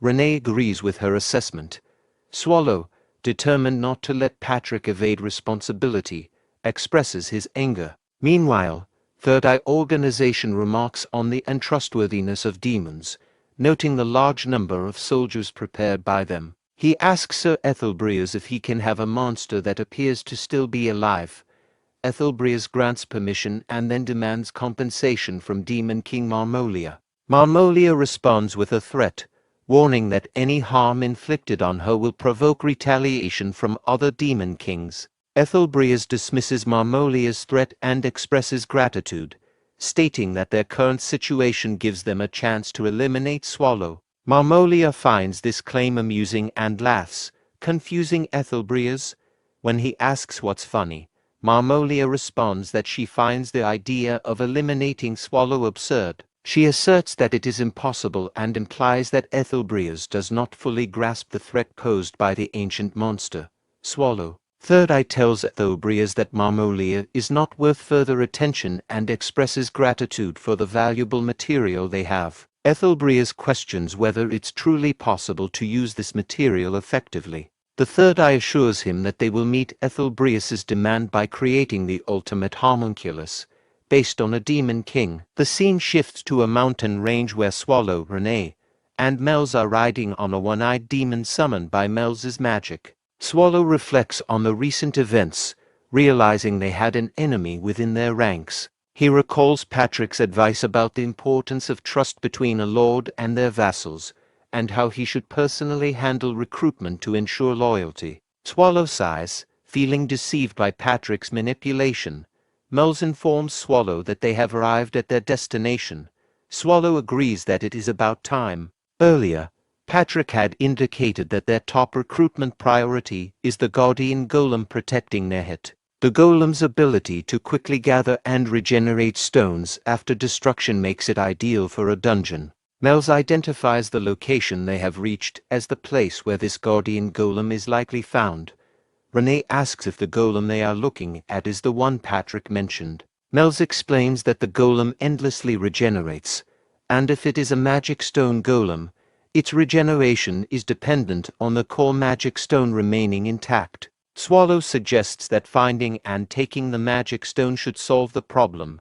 Renee agrees with her assessment. Swallow, determined not to let Patrick evade responsibility, expresses his anger. Meanwhile, Third Eye Organization remarks on the untrustworthiness of demons, noting the large number of soldiers prepared by them. He asks Sir Ethelbreas if he can have a monster that appears to still be alive. Ethelbreas grants permission and then demands compensation from Demon King Marmolia. Marmolia responds with a threat, warning that any harm inflicted on her will provoke retaliation from other demon kings. Ethelbreas dismisses Marmolia's threat and expresses gratitude, stating that their current situation gives them a chance to eliminate Swallow. Marmolia finds this claim amusing and laughs, confusing Ethelbreas. When he asks what's funny, Marmolia responds that she finds the idea of eliminating Swallow absurd. She asserts that it is impossible and implies that Ethelbreas does not fully grasp the threat posed by the ancient monster, Swallow. Third Eye tells Ethelbreas that Marmolia is not worth further attention and expresses gratitude for the valuable material they have. Ethelbreas questions whether it's truly possible to use this material effectively. The Third Eye assures him that they will meet Ethelbreas's demand by creating the ultimate homunculus, based on a demon king. The scene shifts to a mountain range where Swallow, Renee, and Mels are riding on a one-eyed demon summoned by Mels's magic. Swallow reflects on the recent events, realizing they had an enemy within their ranks. He recalls Patrick's advice about the importance of trust between a lord and their vassals, and how he should personally handle recruitment to ensure loyalty. Swallow sighs, feeling deceived by Patrick's manipulation. Mels informs Swallow that they have arrived at their destination. Swallow agrees that it is about time. Earlier, Patrick had indicated that their top recruitment priority is the Guardian Golem protecting Nehet. The Golem's ability to quickly gather and regenerate stones after destruction makes it ideal for a dungeon. Mels identifies the location they have reached as the place where this Guardian Golem is likely found. Renee asks if the golem they are looking at is the one Patrick mentioned. Mels explains that the golem endlessly regenerates, and if it is a magic stone golem, its regeneration is dependent on the core magic stone remaining intact. Swallow suggests that finding and taking the magic stone should solve the problem.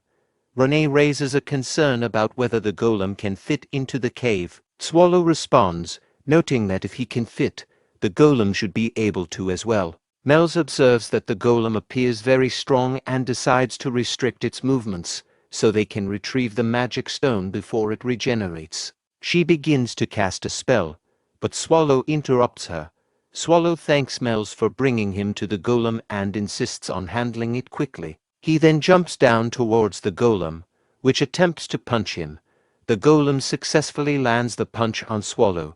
Renee raises a concern about whether the golem can fit into the cave. Swallow responds, noting that if he can fit, the golem should be able to as well. Mels observes that the golem appears very strong and decides to restrict its movements, so they can retrieve the magic stone before it regenerates. She begins to cast a spell, but Swallow interrupts her. Swallow thanks Mels for bringing him to the golem and insists on handling it quickly. He then jumps down towards the golem, which attempts to punch him. The golem successfully lands the punch on Swallow.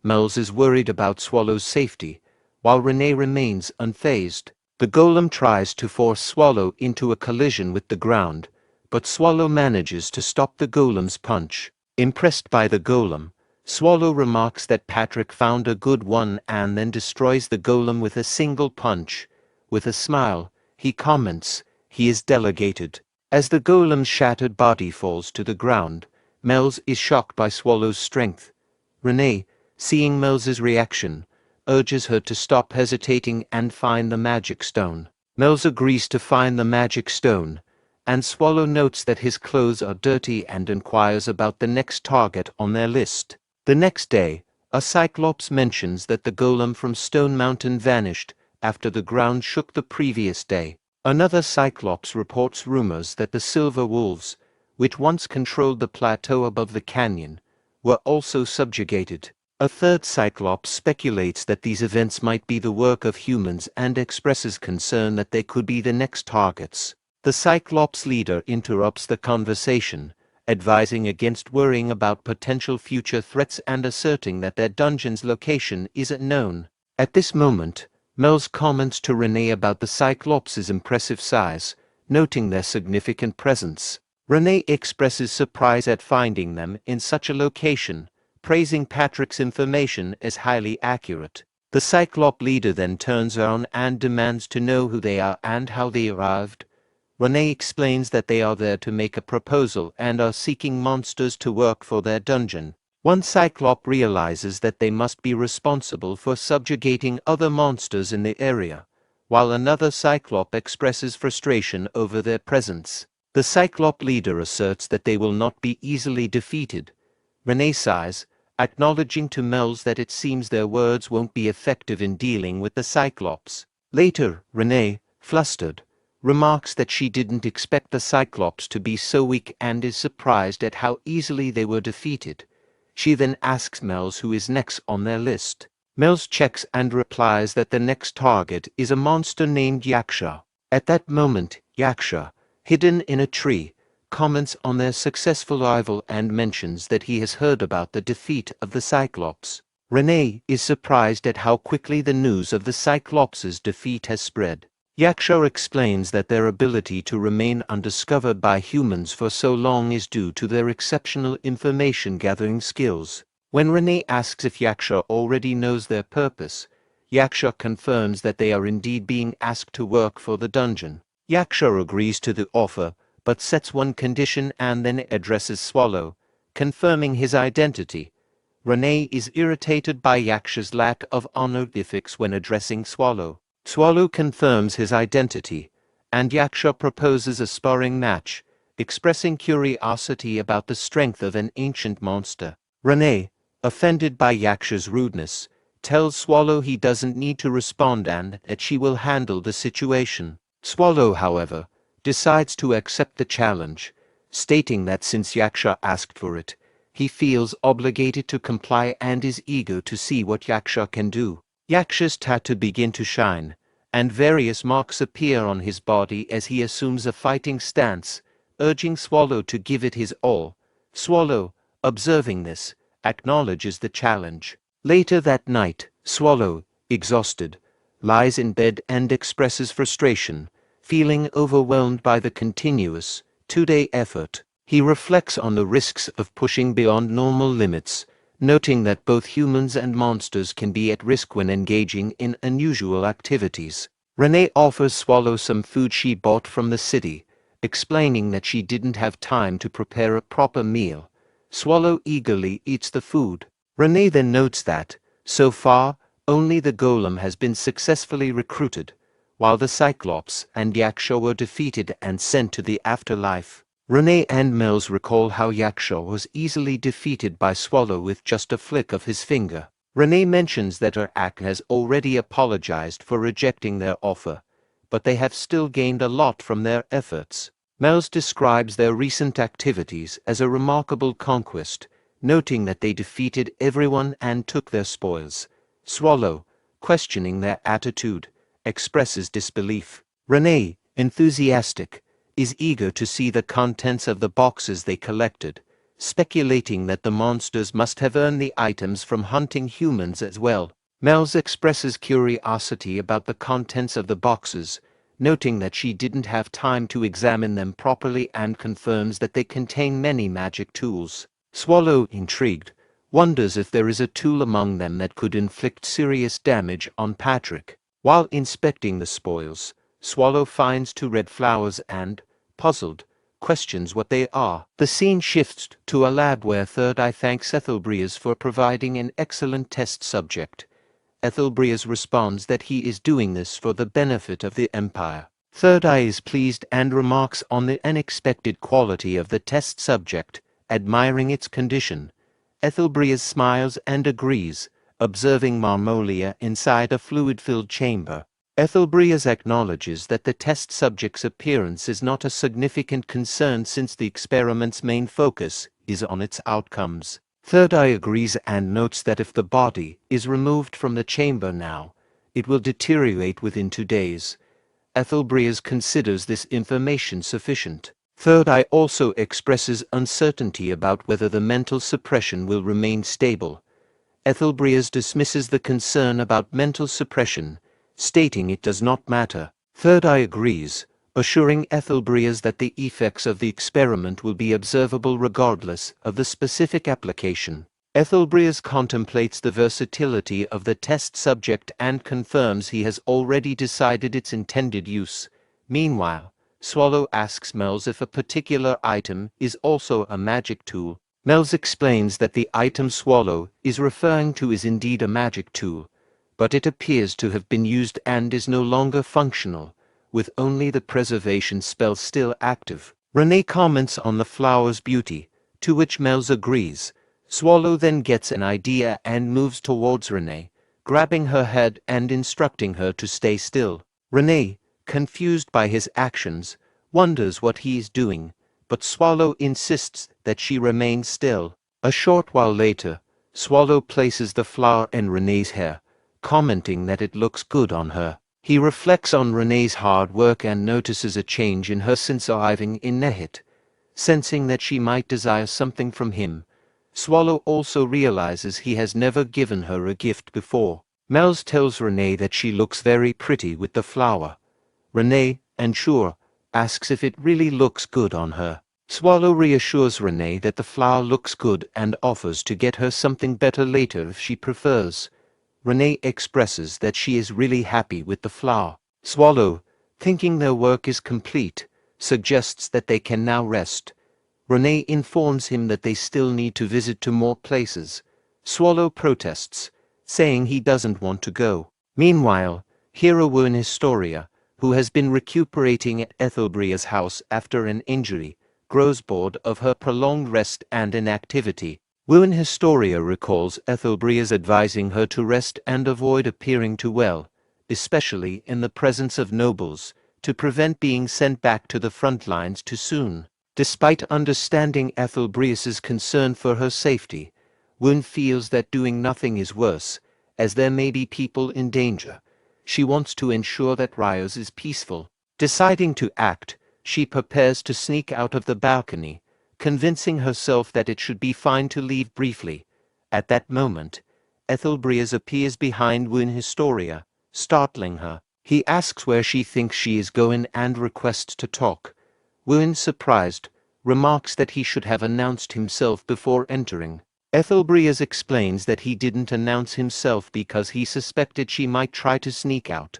Mels is worried about Swallow's safety, while Renee remains unfazed. The golem tries to force Swallow into a collision with the ground, but Swallow manages to stop the golem's punch. Impressed by the golem, Swallow remarks that Patrick found a good one and then destroys the golem with a single punch. With a smile, he comments, "He is delegated." As the golem's shattered body falls to the ground, Mels is shocked by Swallow's strength. Renee, seeing Mels's reaction, urges her to stop hesitating and find the magic stone. Mels agrees to find the magic stone, and Swallow notes that his clothes are dirty and inquires about the next target on their list. The next day, a Cyclops mentions that the golem from Stone Mountain vanished after the ground shook the previous day. Another Cyclops reports rumors that the Silver Wolves, which once controlled the plateau above the canyon, were also subjugated. A third Cyclops speculates that these events might be the work of humans and expresses concern that they could be the next targets. The Cyclops leader interrupts the conversation, advising against worrying about potential future threats and asserting that their dungeon's location isn't known. At this moment, Mel's comments to Renee about the Cyclops' impressive size, noting their significant presence. Renee expresses surprise at finding them in such a location, praising Patrick's information as highly accurate. The Cyclop leader then turns around and demands to know who they are and how they arrived. Renee explains that they are there to make a proposal and are seeking monsters to work for their dungeon. One Cyclop realizes that they must be responsible for subjugating other monsters in the area, while another Cyclop expresses frustration over their presence. The Cyclop leader asserts that they will not be easily defeated. Renee sighs, acknowledging to Mels that it seems their words won't be effective in dealing with the Cyclops. Later, Renee, flustered, remarks that she didn't expect the Cyclops to be so weak and is surprised at how easily they were defeated. She then asks Mels who is next on their list. Mels checks and replies that the next target is a monster named Yaksha. At that moment, Yaksha, hidden in a tree, comments on their successful arrival and mentions that he has heard about the defeat of the Cyclops. Renee is surprised at how quickly the news of the Cyclops' defeat has spread. Yaksha explains that their ability to remain undiscovered by humans for so long is due to their exceptional information-gathering skills. When Renee asks if Yaksha already knows their purpose, Yaksha confirms that they are indeed being asked to work for the dungeon. Yaksha agrees to the offer, but sets one condition and then addresses Swallow, confirming his identity. Renee is irritated by Yaksha's lack of honorifics when addressing Swallow. Swallow confirms his identity, and Yaksha proposes a sparring match, expressing curiosity about the strength of an ancient monster. Renee, offended by Yaksha's rudeness, tells Swallow he doesn't need to respond and that she will handle the situation. Swallow, however, decides to accept the challenge, stating that since Yaksha asked for it, he feels obligated to comply and is eager to see what Yaksha can do. Yaksha's tattoo begins to shine, and various marks appear on his body as he assumes a fighting stance, urging Swallow to give it his all. Swallow, observing this, acknowledges the challenge. Later that night, Swallow, exhausted, lies in bed and expresses frustration, feeling overwhelmed by the continuous, two-day effort. He reflects on the risks of pushing beyond normal limits, noting that both humans and monsters can be at risk when engaging in unusual activities. Renee offers Swallow some food she bought from the city, explaining that she didn't have time to prepare a proper meal. Swallow eagerly eats the food. Renee then notes that, so far, only the golem has been successfully recruited, while the Cyclops and Yaksha were defeated and sent to the afterlife. Renee and Mels recall how Yaksha was easily defeated by Swallow with just a flick of his finger. Renee mentions that her act has already apologized for rejecting their offer, but they have still gained a lot from their efforts. Mels describes their recent activities as a remarkable conquest, noting that they defeated everyone and took their spoils. Swallow, questioning their attitude, expresses disbelief. Renee, enthusiastic, is eager to see the contents of the boxes they collected, speculating that the monsters must have earned the items from hunting humans as well. Mels expresses curiosity about the contents of the boxes, noting that she didn't have time to examine them properly and confirms that they contain many magic tools. Swallow, intrigued, wonders if there is a tool among them that could inflict serious damage on Patrick. While inspecting the spoils, Swallow finds two red flowers and, puzzled, questions what they are. The scene shifts to a lab where Third Eye thanks Ethelbreas for providing an excellent test subject. Ethelbreas responds that he is doing this for the benefit of the Empire. Third Eye is pleased and remarks on the unexpected quality of the test subject, admiring its condition. Ethelbreas smiles and agrees, observing Marmolia inside a fluid-filled chamber. Ethelbreas acknowledges that the test subject's appearance is not a significant concern since the experiment's main focus is on its outcomes. Third Eye agrees and notes that if the body is removed from the chamber now, it will deteriorate within 2 days. Ethelbreas considers this information sufficient. Third Eye also expresses uncertainty about whether the mental suppression will remain stable. Ethelbreas dismisses the concern about mental suppression, stating it does not matter. Third Eye agrees, assuring Ethelbrias that the effects of the experiment will be observable regardless of the specific application. Ethelbrias contemplates the versatility of the test subject and confirms he has already decided its intended use. Meanwhile, Swallow asks Melz if a particular item is also a magic tool. Melz explains that the item Swallow is referring to is indeed a magic tool, but it appears to have been used and is no longer functional, with only the preservation spell still active. Renee comments on the flower's beauty, to which Melz agrees. Swallow then gets an idea and moves towards Renee, grabbing her head and instructing her to stay still. Renee, confused by his actions, wonders what he is doing, but Swallow insists that she remain still. A short while later, Swallow places the flower in Renee's hair, commenting that it looks good on her. He reflects on Renee's hard work and notices a change in her since arriving in Nehit, sensing that she might desire something from him. Swallow also realizes he has never given her a gift before. Melz tells Renee that she looks very pretty with the flower. Renee, unsure, asks if it really looks good on her. Swallow reassures Renee that the flower looks good and offers to get her something better later if she prefers. Renee expresses that she is really happy with the flower. Swallow, thinking their work is complete, suggests that they can now rest. Renee informs him that they still need to visit to more places. Swallow protests, saying he doesn't want to go. Meanwhile, hero Wern Historia, who has been recuperating at Ethelbria's house after an injury, grows bored of her prolonged rest and inactivity. Wern Historia recalls Ethelbria's advising her to rest and avoid appearing too well, especially in the presence of nobles, to prevent being sent back to the front lines too soon. Despite understanding Ethelbrias's concern for her safety, Wern feels that doing nothing is worse, as there may be people in danger. She wants to ensure that Rios is peaceful. Deciding to act, she prepares to sneak out of the balcony, convincing herself that it should be fine to leave briefly. At that moment, Ethelbrias appears behind Wern Historia, startling her. He asks where she thinks she is going and requests to talk. Wern, surprised, remarks that he should have announced himself before entering. Ethelbrias explains that he didn't announce himself because he suspected she might try to sneak out.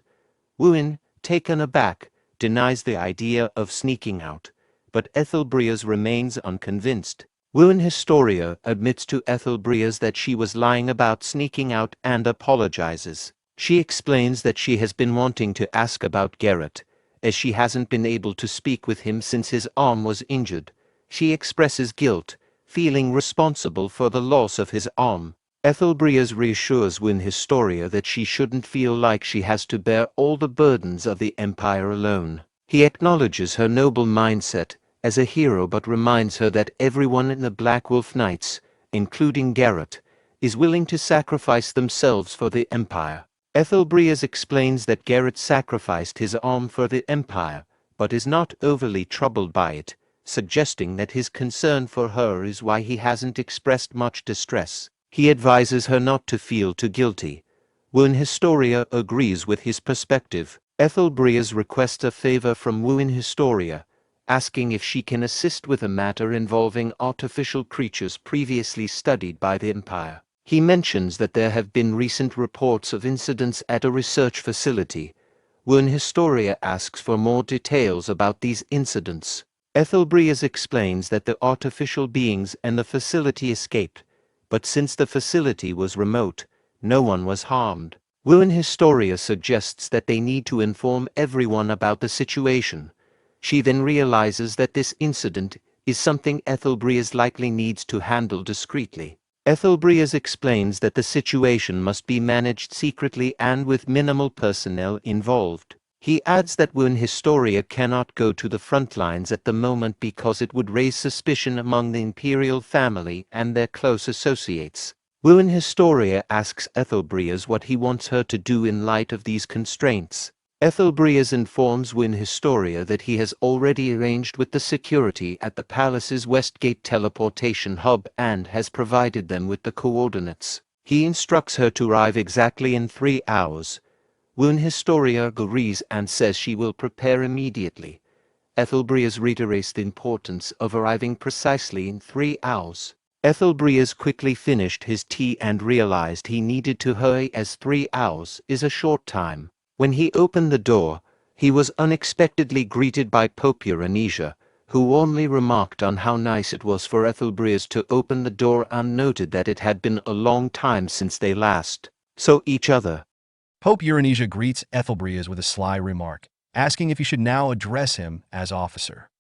Wern, taken aback, denies the idea of sneaking out, but Ethelbrias remains unconvinced. Wern Historia admits to Ethelbrias that she was lying about sneaking out and apologizes. She explains that she has been wanting to ask about Garrett, as she hasn't been able to speak with him since his arm was injured. She expresses guilt, feeling responsible for the loss of his arm. Ethelbrias reassures Wern Historia that she shouldn't feel like she has to bear all the burdens of the Empire alone. He acknowledges her noble mindset as a hero but reminds her that everyone in the Black Wolf Knights, including Garrett, is willing to sacrifice themselves for the Empire. Ethelbrias explains that Garrett sacrificed his arm for the Empire, but is not overly troubled by it, suggesting that his concern for her is why he hasn't expressed much distress. He advises her not to feel too guilty. Wern Historia agrees with his perspective. Ethelbrias requests a favor from Wern Historia, asking if she can assist with a matter involving artificial creatures previously studied by the Empire. He mentions that there have been recent reports of incidents at a research facility. Wern Historia asks for more details about these incidents. Ethelbrias explains that the artificial beings and the facility escaped, but since the facility was remote, no one was harmed. Wern Historia suggests that they need to inform everyone about the situation. She then realizes that this incident is something Ethelbrias likely needs to handle discreetly. Ethelbrias explains that the situation must be managed secretly and with minimal personnel involved. He adds that Wern Historia cannot go to the front lines at the moment because it would raise suspicion among the imperial family and their close associates. Wern Historia asks Ethelbrias what he wants her to do in light of these constraints. Ethelbrias informs Wern Historia that he has already arranged with the security at the palace's Westgate teleportation hub and has provided them with the coordinates. He instructs her to arrive exactly in 3 hours. Woon Historia agrees and says she will prepare immediately. Ethelbreas reiterates the importance of arriving precisely in 3 hours. Ethelbreas quickly finished his tea and realized he needed to hurry as 3 hours is a short time. When he opened the door, he was unexpectedly greeted by Pope Euronisia, who warmly remarked on how nice it was for Ethelbreas to open the door and noted that it had been a long time since they last saw each other. Pope Euronisia greets Ethelbreas with a sly remark, asking if he should now address him as officer.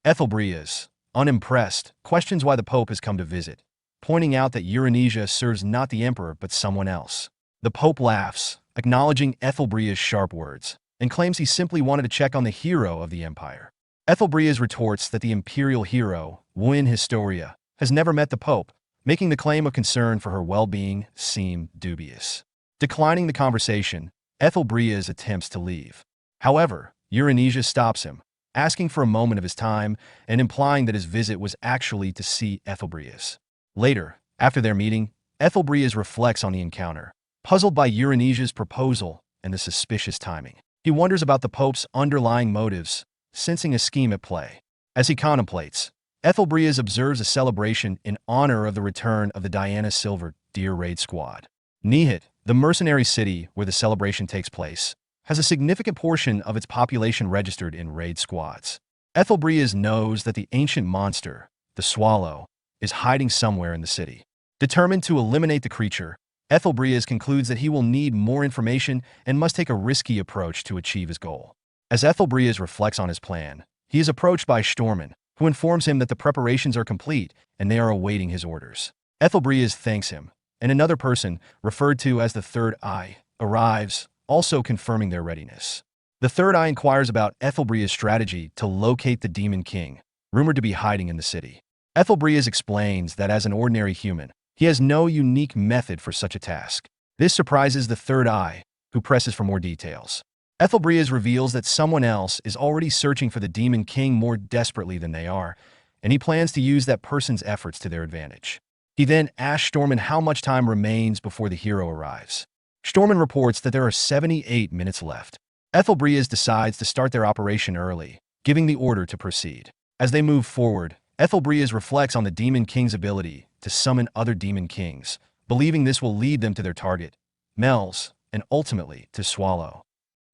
Ethelbreas, unimpressed, questions why the Pope has come to visit, pointing out that Euronisia serves not the emperor but someone else. The Pope laughs, acknowledging Ethelbreas' sharp words, and claims he simply wanted to check on the hero of the empire. Ethelbreas retorts that the imperial hero, Woon Historia, has never met the Pope, making the claim of concern for her well-being seem dubious. Declining the conversation, Ethelbreas attempts to leave. However, Euronisia stops him, asking for a moment of his time and implying that his visit was actually to see Ethelbreas. Later, after their meeting, Ethelbreas reflects on the encounter, puzzled by Euronisia's proposal and the suspicious timing. He wonders about the Pope's underlying motives, sensing a scheme at play. As he contemplates, Ethelbreas observes a celebration in honor of the return of the Diana Silver Deer Raid Squad. Nihit, the mercenary city where the celebration takes place, has a significant portion of its population registered in raid squads. Ethelbreas knows that the ancient monster, the swallow, is hiding somewhere in the city. Determined to eliminate the creature, Ethelbreas concludes that he will need more information and must take a risky approach to achieve his goal. As Ethelbreas reflects on his plan, he is approached by Stormen, who informs him that the preparations are complete and they are awaiting his orders. Ethelbreas thanks him, and another person, referred to as the Third Eye, arrives, also confirming their readiness. The Third Eye inquires about Ethelbreas' strategy to locate the Demon King, rumored to be hiding in the city. Ethelbreas explains that as an ordinary human, he has no unique method for such a task. This surprises the Third Eye, who presses for more details. Ethelbreas reveals that someone else is already searching for the Demon King more desperately than they are, and he plans to use that person's efforts to their advantage. He then asks Stormen how much time remains before the hero arrives. Stormen reports that there are 78 minutes left. Ethelbreas decides to start their operation early, giving the order to proceed. As they move forward, Ethelbreas reflects on the Demon King's ability to summon other Demon Kings, believing this will lead them to their target, Mel's, and ultimately to Swallow.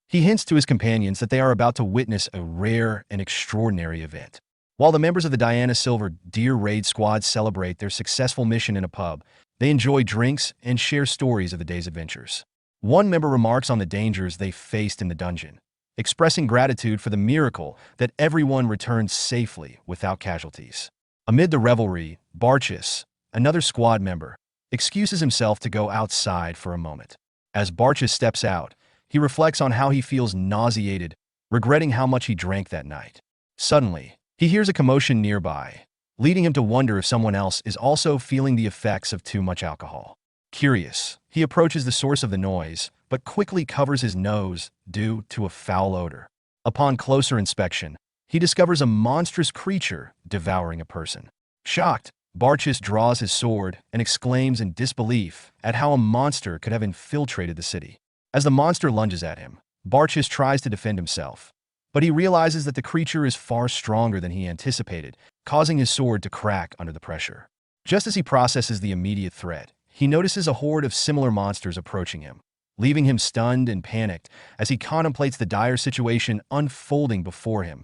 He hints to his companions that they are about to witness a rare and extraordinary event. While the members of the Diana Silver Deer Raid Squad celebrate their successful mission in a pub, they enjoy drinks and share stories of the day's adventures. One member remarks on the dangers they faced in the dungeon, expressing gratitude for the miracle that everyone returned safely without casualties. Amid the revelry, Barchis, another squad member, excuses himself to go outside for a moment. As Barchis steps out, he reflects on how he feels nauseated, regretting how much he drank that night. Suddenly, he hears a commotion nearby, leading him to wonder if someone else is also feeling the effects of too much alcohol. Curious, he approaches the source of the noise, but quickly covers his nose due to a foul odor. Upon closer inspection, he discovers a monstrous creature devouring a person. Shocked, Barchis draws his sword and exclaims in disbelief at how a monster could have infiltrated the city. As the monster lunges at him, Barchis tries to defend himself, but he realizes that the creature is far stronger than he anticipated, causing his sword to crack under the pressure. Just as he processes the immediate threat, he notices a horde of similar monsters approaching him, leaving him stunned and panicked as he contemplates the dire situation unfolding before him.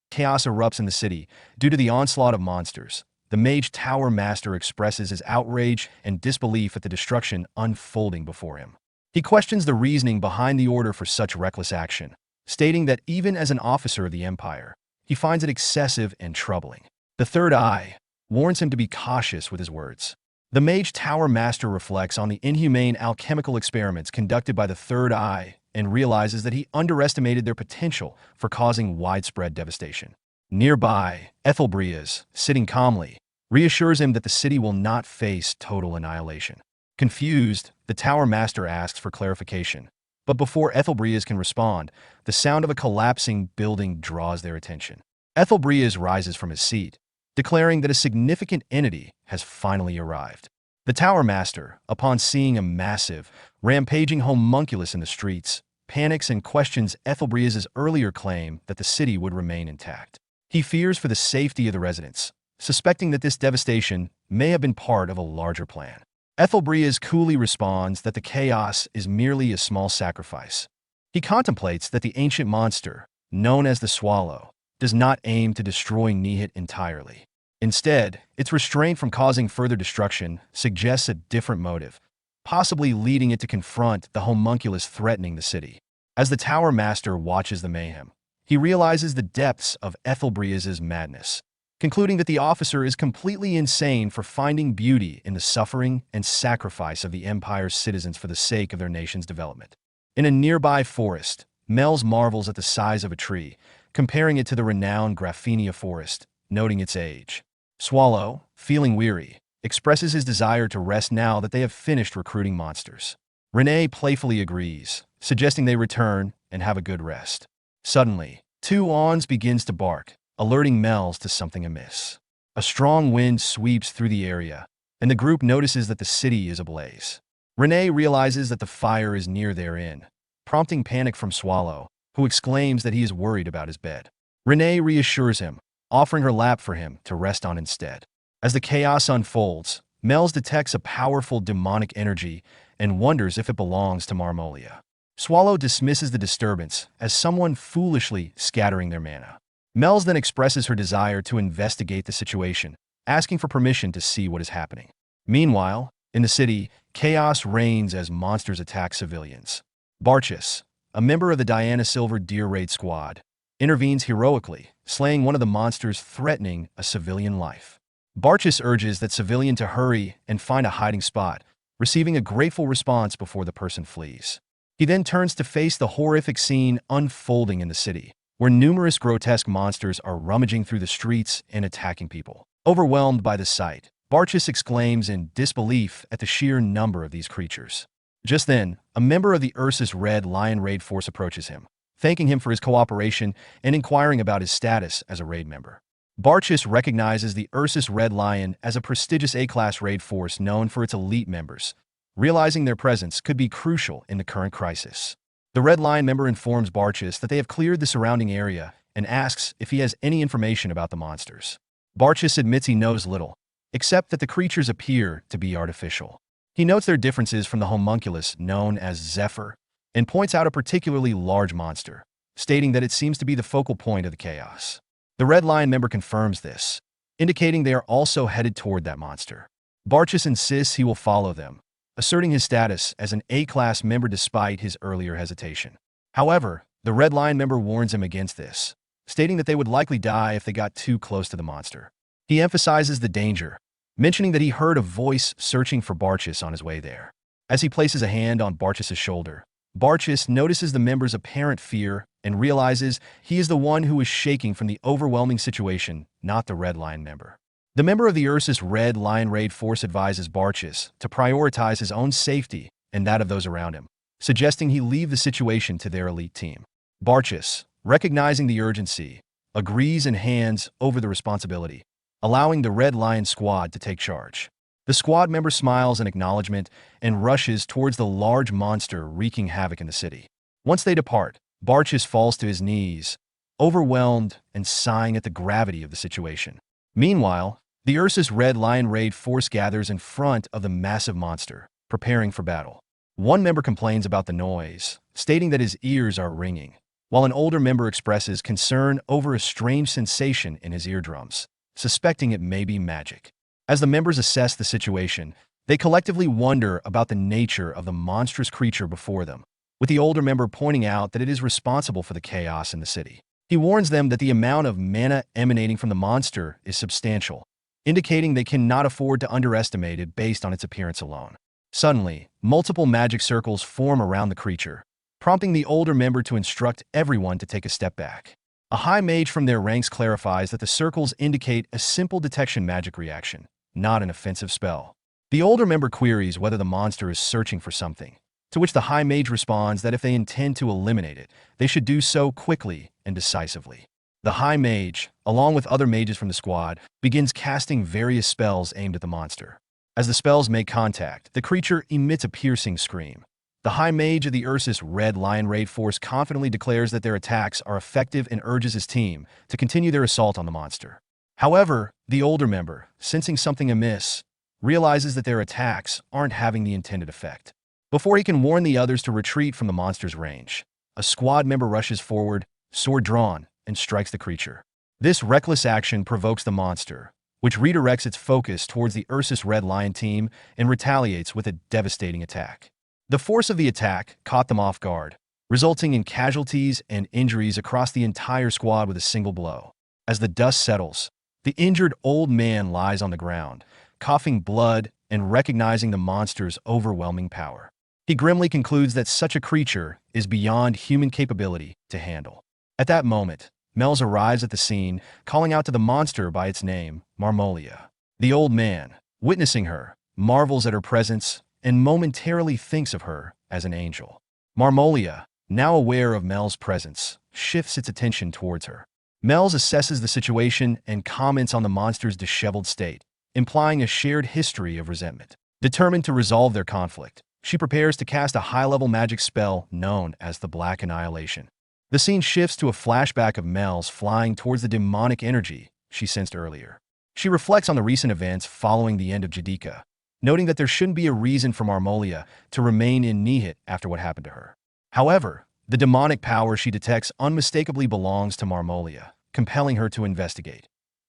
Chaos erupts in the city due to the onslaught of monsters. The Mage Tower Master expresses his outrage and disbelief at the destruction unfolding before him. He questions the reasoning behind the order for such reckless action, stating that even as an officer of the Empire, he finds it excessive and troubling. The Third Eye warns him to be cautious with his words. The Mage Tower Master reflects on the inhumane alchemical experiments conducted by the Third Eye and realizes that he underestimated their potential for causing widespread devastation. Nearby, Ethelbreas, sitting calmly, reassures him that the city will not face total annihilation. Confused, the Tower Master asks for clarification, but before Ethelbreas can respond, the sound of a collapsing building draws their attention. Ethelbreas rises from his seat, declaring that a significant entity has finally arrived. The Tower Master, upon seeing a massive, rampaging homunculus in the streets, panics and questions Ethelbrea's earlier claim that the city would remain intact. He fears for the safety of the residents, suspecting that this devastation may have been part of a larger plan. Ethelbreas coolly responds that the chaos is merely a small sacrifice. He contemplates that the ancient monster, known as the Swallow, does not aim to destroy Nihit entirely. Instead, its restraint from causing further destruction suggests a different motive, possibly leading it to confront the homunculus threatening the city. As the Tower Master watches the mayhem, he realizes the depths of Ethelbrea's madness, concluding that the officer is completely insane for finding beauty in the suffering and sacrifice of the Empire's citizens for the sake of their nation's development. In a nearby forest, Mels marvels at the size of a tree, comparing it to the renowned Graphenia forest, noting its age. Swallow, feeling weary, expresses his desire to rest now that they have finished recruiting monsters. Renee playfully agrees, suggesting they return and have a good rest. Suddenly, two awns begins to bark, alerting Mels to something amiss. A strong wind sweeps through the area, and the group notices that the city is ablaze. Renee realizes that the fire is near their inn, prompting panic from Swallow, who exclaims that he is worried about his bed. Renee reassures him, offering her lap for him to rest on instead. As the chaos unfolds, Mels detects a powerful demonic energy and wonders if it belongs to Marmolia. Swallow dismisses the disturbance as someone foolishly scattering their mana. Mels then expresses her desire to investigate the situation, asking for permission to see what is happening. Meanwhile, in the city, chaos reigns as monsters attack civilians. Barchus, a member of the Diana Silver Deer Raid Squad, intervenes heroically, slaying one of the monsters threatening a civilian life. Barchus urges that civilian to hurry and find a hiding spot, receiving a grateful response before the person flees. He then turns to face the horrific scene unfolding in the city, where numerous grotesque monsters are rummaging through the streets and attacking people. Overwhelmed by the sight, Barchus exclaims in disbelief at the sheer number of these creatures. Just then, a member of the Ursus Red Lion Raid Force approaches him, thanking him for his cooperation and inquiring about his status as a raid member. Barchus recognizes the Ursus Red Lion as a prestigious A-class raid force known for its elite members, realizing their presence could be crucial in the current crisis. The Red Lion member informs Barchus that they have cleared the surrounding area and asks if he has any information about the monsters. Barchus admits he knows little, except that the creatures appear to be artificial. He notes their differences from the homunculus known as Zephyr and points out a particularly large monster, stating that it seems to be the focal point of the chaos. The Red Lion member confirms this, indicating they are also headed toward that monster. Barchus insists he will follow them, asserting his status as an A-class member despite his earlier hesitation. However, the Red Lion member warns him against this, stating that they would likely die if they got too close to the monster. He emphasizes the danger, mentioning that he heard a voice searching for Barchus on his way there. As he places a hand on Barchus' shoulder, Barchus notices the member's apparent fear and realizes he is the one who is shaking from the overwhelming situation, not the Red Lion member. The member of the Ursus Red Lion Raid Force advises Barchus to prioritize his own safety and that of those around him, suggesting he leave the situation to their elite team. Barchus, recognizing the urgency, agrees and hands over the responsibility, allowing the Red Lion squad to take charge. The squad member smiles in acknowledgement and rushes towards the large monster wreaking havoc in the city. Once they depart, Barchus falls to his knees, overwhelmed and sighing at the gravity of the situation. Meanwhile, the Ursus Red Lion Raid Force gathers in front of the massive monster, preparing for battle. One member complains about the noise, stating that his ears are ringing, while an older member expresses concern over a strange sensation in his eardrums, suspecting it may be magic. As the members assess the situation, they collectively wonder about the nature of the monstrous creature before them, with the older member pointing out that it is responsible for the chaos in the city. He warns them that the amount of mana emanating from the monster is substantial, indicating they cannot afford to underestimate it based on its appearance alone. Suddenly, multiple magic circles form around the creature, prompting the older member to instruct everyone to take a step back. A high mage from their ranks clarifies that the circles indicate a simple detection magic reaction, not an offensive spell. The older member queries whether the monster is searching for something, to which the high mage responds that if they intend to eliminate it, they should do so quickly and decisively. The high mage, along with other mages from the squad, begins casting various spells aimed at the monster. As the spells make contact, the creature emits a piercing scream, The High Mage of the Ursus Red Lion Raid Force confidently declares that their attacks are effective and urges his team to continue their assault on the monster. However, the older member, sensing something amiss, realizes that their attacks aren't having the intended effect. Before he can warn the others to retreat from the monster's range, a squad member rushes forward, sword drawn, and strikes the creature. This reckless action provokes the monster, which redirects its focus towards the Ursus Red Lion team and retaliates with a devastating attack. The force of the attack caught them off guard, resulting in casualties and injuries across the entire squad with a single blow. As the dust settles, the injured old man lies on the ground, coughing blood and recognizing the monster's overwhelming power. He grimly concludes that such a creature is beyond human capability to handle. At that moment, Mel's arrives at the scene, calling out to the monster by its name, Marmolia. The old man, witnessing her, marvels at her presence and momentarily thinks of her as an angel. Marmolia, now aware of Mel's presence, shifts its attention towards her. Mel's assesses the situation and comments on the monster's disheveled state, implying a shared history of resentment. Determined to resolve their conflict, she prepares to cast a high-level magic spell known as the Black Annihilation. The scene shifts to a flashback of Mel's flying towards the demonic energy she sensed earlier. She reflects on the recent events following the end of Jadika, noting that there shouldn't be a reason for Marmolia to remain in Nihit after what happened to her. However, the demonic power she detects unmistakably belongs to Marmolia, compelling her to investigate.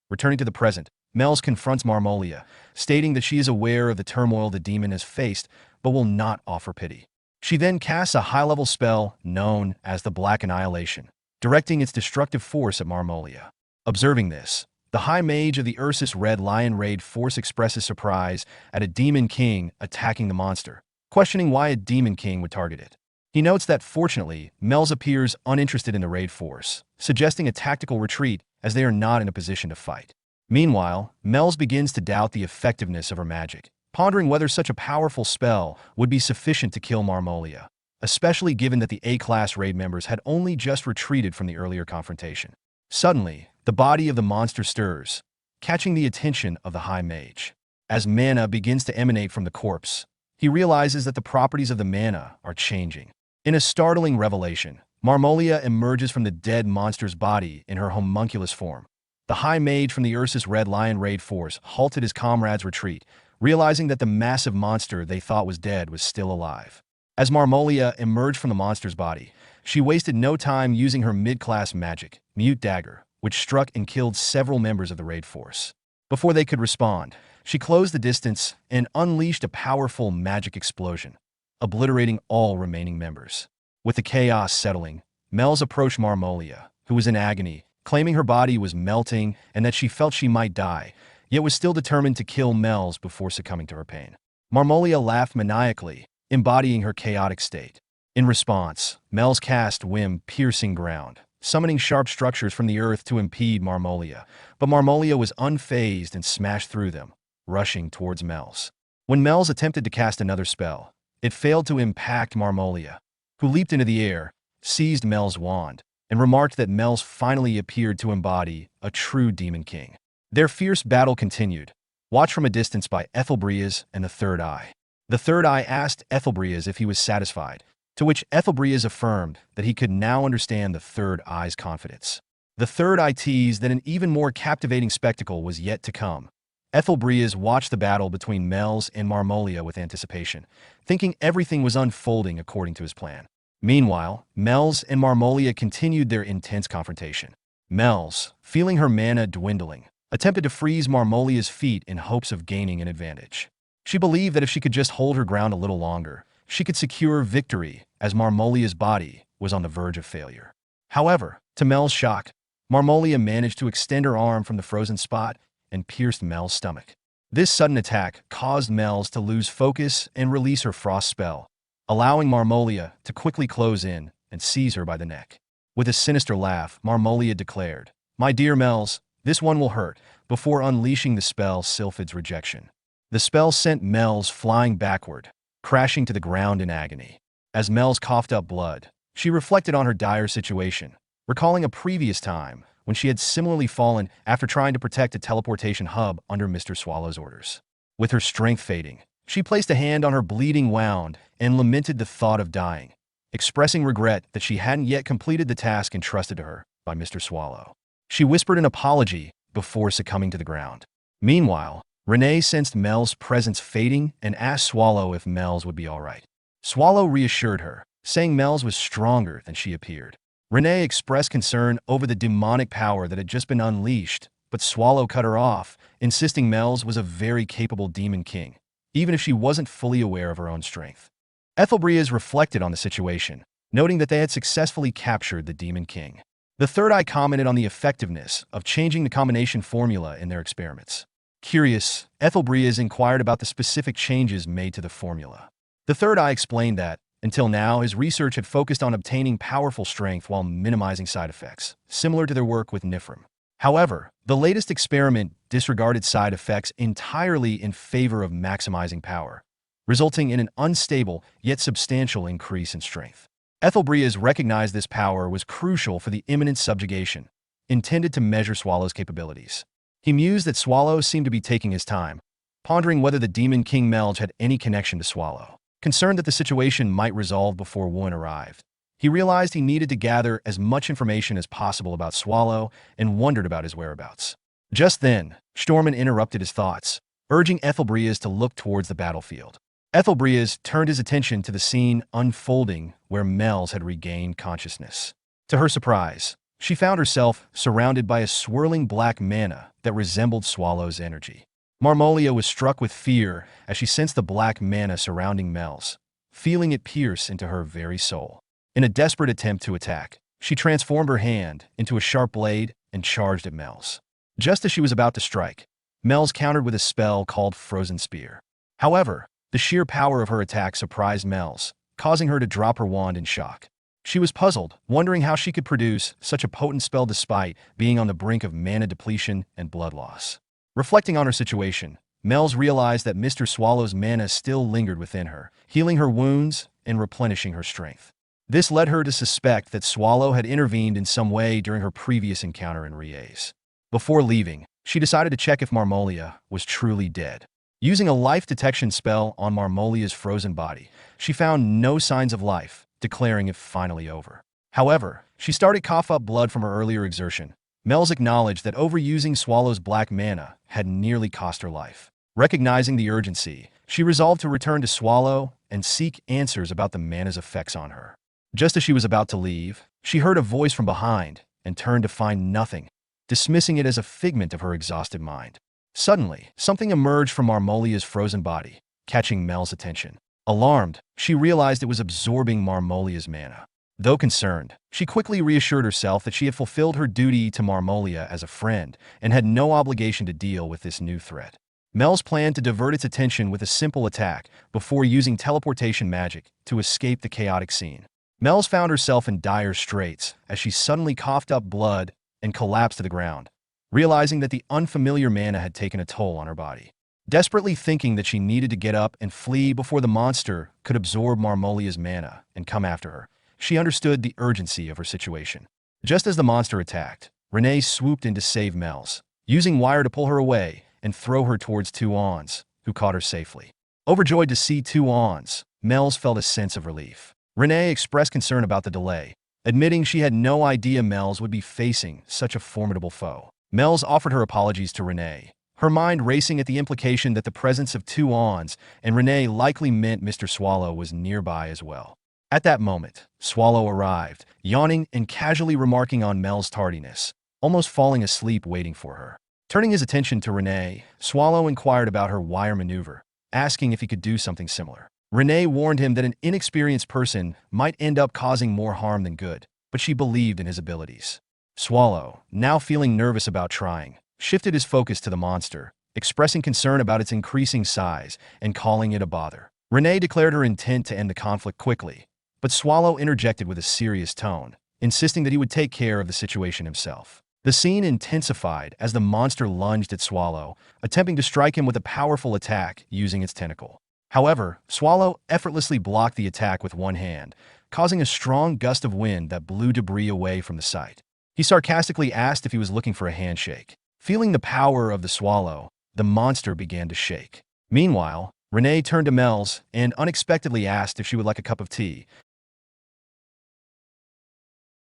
Returning to the present, Mel's confronts Marmolia, stating that she is aware of the turmoil the demon has faced, but will not offer pity. She then casts a high-level spell known as the Black Annihilation, directing its destructive force at Marmolia. Observing this, the High Mage of the Ursus Red Lion Raid Force expresses surprise at a Demon King attacking the monster, questioning why a Demon King would target it. He notes that, fortunately, Mel's appears uninterested in the raid force, suggesting a tactical retreat as they are not in a position to fight. Meanwhile, Mel's begins to doubt the effectiveness of her magic, pondering whether such a powerful spell would be sufficient to kill Marmolia, especially given that the A-class raid members had only just retreated from the earlier confrontation. Suddenly, the body of the monster stirs, catching the attention of the High Mage. As mana begins to emanate from the corpse, he realizes that the properties of the mana are changing. In a startling revelation, Marmolia emerges from the dead monster's body in her homunculus form. The High Mage from the Ursus Red Lion Raid Force halted his comrades' retreat, realizing that the massive monster they thought was dead was still alive. As Marmolia emerged from the monster's body, she wasted no time using her mid-class magic, Mute Dagger, which struck and killed several members of the raid force. Before they could respond, she closed the distance and unleashed a powerful magic explosion, obliterating all remaining members. With the chaos settling, Mel's approached Marmolia, who was in agony, claiming her body was melting and that she felt she might die, yet was still determined to kill Mel's before succumbing to her pain. Marmolia laughed maniacally, embodying her chaotic state. In response, Mel's cast Whim Piercing Ground, summoning sharp structures from the earth to impede Marmolia, but Marmolia was unfazed and smashed through them, rushing towards Mel's. When Mel's attempted to cast another spell, it failed to impact Marmolia, who leaped into the air, seized Mel's wand, and remarked that Mel's finally appeared to embody a true Demon King. Their fierce battle continued, watched from a distance by Ethelbrias and the Third Eye. The Third Eye asked Ethelbrias if he was satisfied, to which Ethelbrias affirmed that he could now understand the Third Eye's confidence. The Third Eye teased that an even more captivating spectacle was yet to come. Ethelbrias watched the battle between Mel's and Marmolia with anticipation, thinking everything was unfolding according to his plan. Meanwhile, Mel's and Marmolia continued their intense confrontation. Mel's, feeling her mana dwindling, attempted to freeze Marmolia's feet in hopes of gaining an advantage. She believed that if she could just hold her ground a little longer, she could secure victory, as Marmolia's body was on the verge of failure. However, to Mel's shock, Marmolia managed to extend her arm from the frozen spot and pierced Mel's stomach. This sudden attack caused Mel's to lose focus and release her frost spell, allowing Marmolia to quickly close in and seize her by the neck. With a sinister laugh, Marmolia declared, "My dear Mel's, this one will hurt," before unleashing the spell Sylphid's Rejection. The spell sent Mel's flying backward, crashing to the ground in agony. As Mel's coughed up blood, she reflected on her dire situation, recalling a previous time when she had similarly fallen after trying to protect a teleportation hub under Mr. Swallow's orders. With her strength fading, She placed a hand on her bleeding wound and lamented the thought of dying, expressing regret that she hadn't yet completed the task entrusted to her by Mr. Swallow. She whispered an apology before succumbing to the ground. Meanwhile, Renee sensed Mel's presence fading and asked Swallow if Mel's would be all right. Swallow reassured her, saying Mel's was stronger than she appeared. Renee expressed concern over the demonic power that had just been unleashed, but Swallow cut her off, insisting Mel's was a very capable demon king, even if she wasn't fully aware of her own strength. Ethelbreas reflected on the situation, noting that they had successfully captured the demon king. The third eye commented on the effectiveness of changing the combination formula in their experiments. Curious, Ethelbreas inquired about the specific changes made to the formula. The third eye explained that, until now, his research had focused on obtaining powerful strength while minimizing side effects, similar to their work with Nifrim. However, the latest experiment disregarded side effects entirely in favor of maximizing power, resulting in an unstable yet substantial increase in strength. Ethelbreas recognized this power was crucial for the imminent subjugation, intended to measure Swallow's capabilities. He mused that Swallow seemed to be taking his time, pondering whether the Demon King Melge had any connection to Swallow. Concerned that the situation might resolve before one arrived, he realized he needed to gather as much information as possible about Swallow and wondered about his whereabouts. Just then, Stormen interrupted his thoughts, urging Ethelbreas to look towards the battlefield. Ethelbreas turned his attention to the scene unfolding where Mel's had regained consciousness. To her surprise, she found herself surrounded by a swirling black mana that resembled Swallow's energy. Marmolia was struck with fear as she sensed the black mana surrounding Mel's, feeling it pierce into her very soul. In a desperate attempt to attack, she transformed her hand into a sharp blade and charged at Mel's. Just as she was about to strike, Mel's countered with a spell called Frozen Spear. However, the sheer power of her attack surprised Mel's, causing her to drop her wand in shock. She was puzzled, wondering how she could produce such a potent spell despite being on the brink of mana depletion and blood loss. Reflecting on her situation, Mel's realized that Mr. Swallow's mana still lingered within her, healing her wounds and replenishing her strength. This led her to suspect that Swallow had intervened in some way during her previous encounter in Rie's. Before leaving, she decided to check if Marmolia was truly dead. Using a life detection spell on Marmolia's frozen body, she found no signs of life, declaring it finally over. However, she started to cough up blood from her earlier exertion. Mel's acknowledged that overusing Swallow's black mana had nearly cost her life. Recognizing the urgency, she resolved to return to Swallow and seek answers about the mana's effects on her. Just as she was about to leave, she heard a voice from behind and turned to find nothing, dismissing it as a figment of her exhausted mind. Suddenly, something emerged from Marmolia's frozen body, catching Mel's attention. Alarmed, she realized it was absorbing Marmolia's mana. Though concerned, she quickly reassured herself that she had fulfilled her duty to Marmolia as a friend and had no obligation to deal with this new threat. Mel's planned to divert its attention with a simple attack before using teleportation magic to escape the chaotic scene. Mel's found herself in dire straits as she suddenly coughed up blood and collapsed to the ground, realizing that the unfamiliar mana had taken a toll on her body. Desperately thinking that she needed to get up and flee before the monster could absorb Marmolia's mana and come after her, she understood the urgency of her situation. Just as the monster attacked, Renee swooped in to save Mel's, using wire to pull her away and throw her towards Tuons, who caught her safely. Overjoyed to see Tuons, Mel's felt a sense of relief. Renee expressed concern about the delay, admitting she had no idea Mel's would be facing such a formidable foe. Mel's offered her apologies to Renee, her mind racing at the implication that the presence of Tuons and Renee likely meant Mr. Swallow was nearby as well. At that moment, Swallow arrived, yawning and casually remarking on Mel's tardiness, almost falling asleep waiting for her. Turning his attention to Renee, Swallow inquired about her wire maneuver, asking if he could do something similar. Renee warned him that an inexperienced person might end up causing more harm than good, but she believed in his abilities. Swallow, now feeling nervous about trying, shifted his focus to the monster, expressing concern about its increasing size and calling it a bother. Renee declared her intent to end the conflict quickly, but Swallow interjected with a serious tone, insisting that he would take care of the situation himself. The scene intensified as the monster lunged at Swallow, attempting to strike him with a powerful attack using its tentacle. However, Swallow effortlessly blocked the attack with one hand, causing a strong gust of wind that blew debris away from the site. He sarcastically asked if he was looking for a handshake. Feeling the power of the Swallow, the monster began to shake. Meanwhile, Renee turned to Mel's and unexpectedly asked if she would like a cup of tea.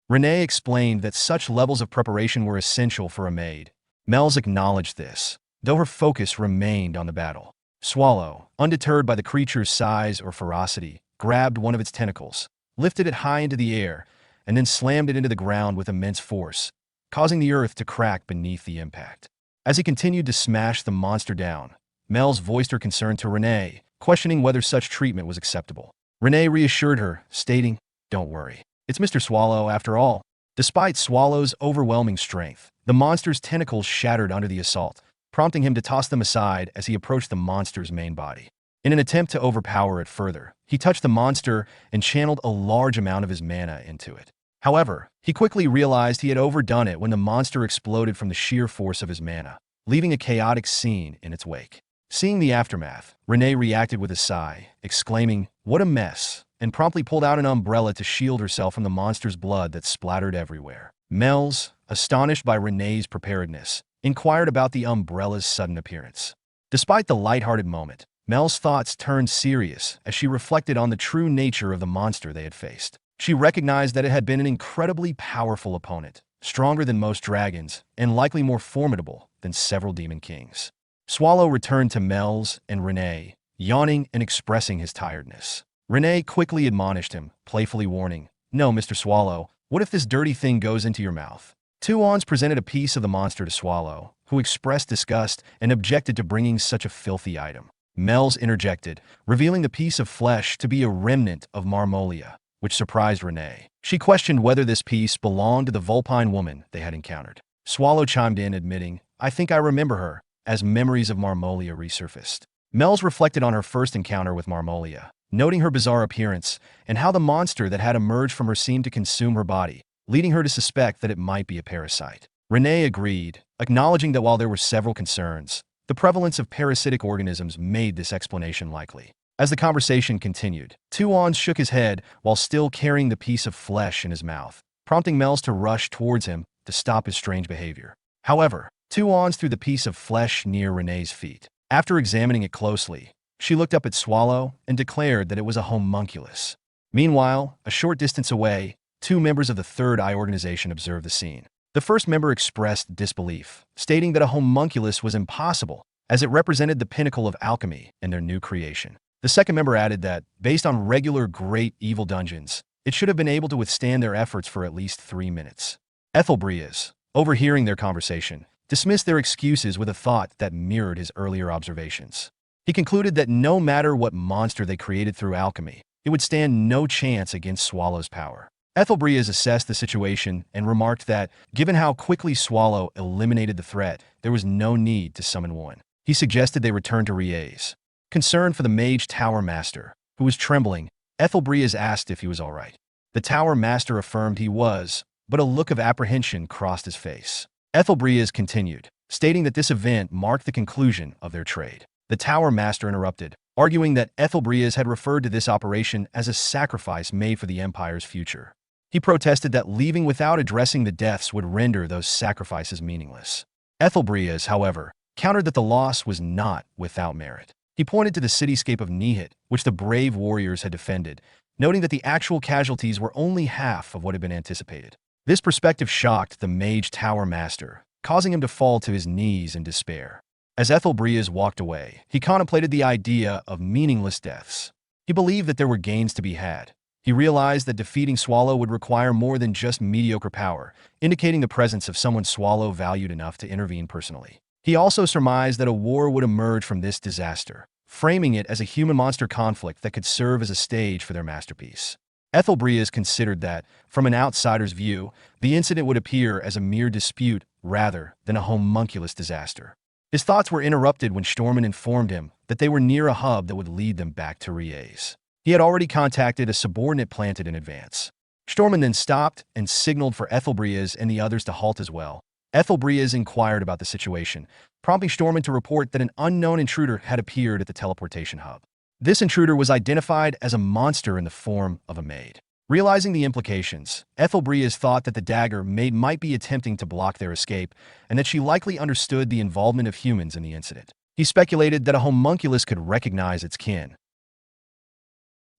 Renee explained that such levels of preparation were essential for a maid. Mel's acknowledged this, though her focus remained on the battle. Swallow, undeterred by the creature's size or ferocity, grabbed one of its tentacles, lifted it high into the air, and then slammed it into the ground with immense force, causing the earth to crack beneath the impact. As he continued to smash the monster down, Mel's voiced her concern to Renee, questioning whether such treatment was acceptable. Renee reassured her, stating, "Don't worry. It's Mr. Swallow, after all." Despite Swallow's overwhelming strength, the monster's tentacles shattered under the assault, prompting him to toss them aside as he approached the monster's main body. In an attempt to overpower it further, he touched the monster and channeled a large amount of his mana into it. However, he quickly realized he had overdone it when the monster exploded from the sheer force of his mana, leaving a chaotic scene in its wake. Seeing the aftermath, Renee reacted with a sigh, exclaiming, "What a mess," and promptly pulled out an umbrella to shield herself from the monster's blood that splattered everywhere. Mel's, astonished by Renee's preparedness, inquired about the umbrella's sudden appearance. Despite the lighthearted moment, Mel's thoughts turned serious as she reflected on the true nature of the monster they had faced. She recognized that it had been an incredibly powerful opponent, stronger than most dragons, and likely more formidable than several demon kings. Swallow returned to Mel's and Renee, yawning and expressing his tiredness. Renee quickly admonished him, playfully warning, "No, Mr. Swallow, what if this dirty thing goes into your mouth?" Tuons presented a piece of the monster to Swallow, who expressed disgust and objected to bringing such a filthy item. Mel's interjected, revealing the piece of flesh to be a remnant of Marmolia, which surprised Renee. She questioned whether this piece belonged to the Vulpine woman they had encountered. Swallow chimed in, admitting, "I think I remember her," as memories of Marmolia resurfaced. Mel's reflected on her first encounter with Marmolia, noting her bizarre appearance and how the monster that had emerged from her seemed to consume her body, leading her to suspect that it might be a parasite. Renee agreed, acknowledging that while there were several concerns, the prevalence of parasitic organisms made this explanation likely. As the conversation continued, Tuons shook his head while still carrying the piece of flesh in his mouth, prompting Mel's to rush towards him to stop his strange behavior. However, Tuons threw the piece of flesh near Renee's feet. After examining it closely, she looked up at Swallow and declared that it was a homunculus. Meanwhile, a short distance away, two members of the Third Eye organization observed the scene. The first member expressed disbelief, stating that a homunculus was impossible, as it represented the pinnacle of alchemy and their new creation. The second member added that, based on regular great evil dungeons, it should have been able to withstand their efforts for at least 3 minutes. Ethelbreas, overhearing their conversation, dismissed their excuses with a thought that mirrored his earlier observations. He concluded that no matter what monster they created through alchemy, it would stand no chance against Swallow's power. Ethelbreas assessed the situation and remarked that, given how quickly Swallow eliminated the threat, there was no need to summon one. He suggested they return to Riez. Concerned for the mage Tower Master, who was trembling, Ethelbreas asked if he was all right. The Tower Master affirmed he was, but a look of apprehension crossed his face. Ethelbreas continued, stating that this event marked the conclusion of their trade. The Tower Master interrupted, arguing that Ethelbreas had referred to this operation as a sacrifice made for the Empire's future. He protested that leaving without addressing the deaths would render those sacrifices meaningless. Ethelbreas, however, countered that the loss was not without merit. He pointed to the cityscape of Nihit, which the brave warriors had defended, noting that the actual casualties were only half of what had been anticipated. This perspective shocked the Mage Tower Master, causing him to fall to his knees in despair. As Ethelbreas walked away, he contemplated the idea of meaningless deaths. He believed that there were gains to be had. He realized that defeating Swallow would require more than just mediocre power, indicating the presence of someone Swallow valued enough to intervene personally. He also surmised that a war would emerge from this disaster, framing it as a human-monster conflict that could serve as a stage for their masterpiece. Ethelbreas considered that, from an outsider's view, the incident would appear as a mere dispute rather than a homunculus disaster. His thoughts were interrupted when Stormen informed him that they were near a hub that would lead them back to Riez. He had already contacted a subordinate planted in advance. Stormen then stopped and signaled for Ethelbreas and the others to halt as well. Ethelbreas inquired about the situation, prompting Stormen to report that an unknown intruder had appeared at the teleportation hub. This intruder was identified as a monster in the form of a maid. Realizing the implications, Ethelbreas thought that the dagger maid might be attempting to block their escape, and that she likely understood the involvement of humans in the incident. He speculated that a homunculus could recognize its kin.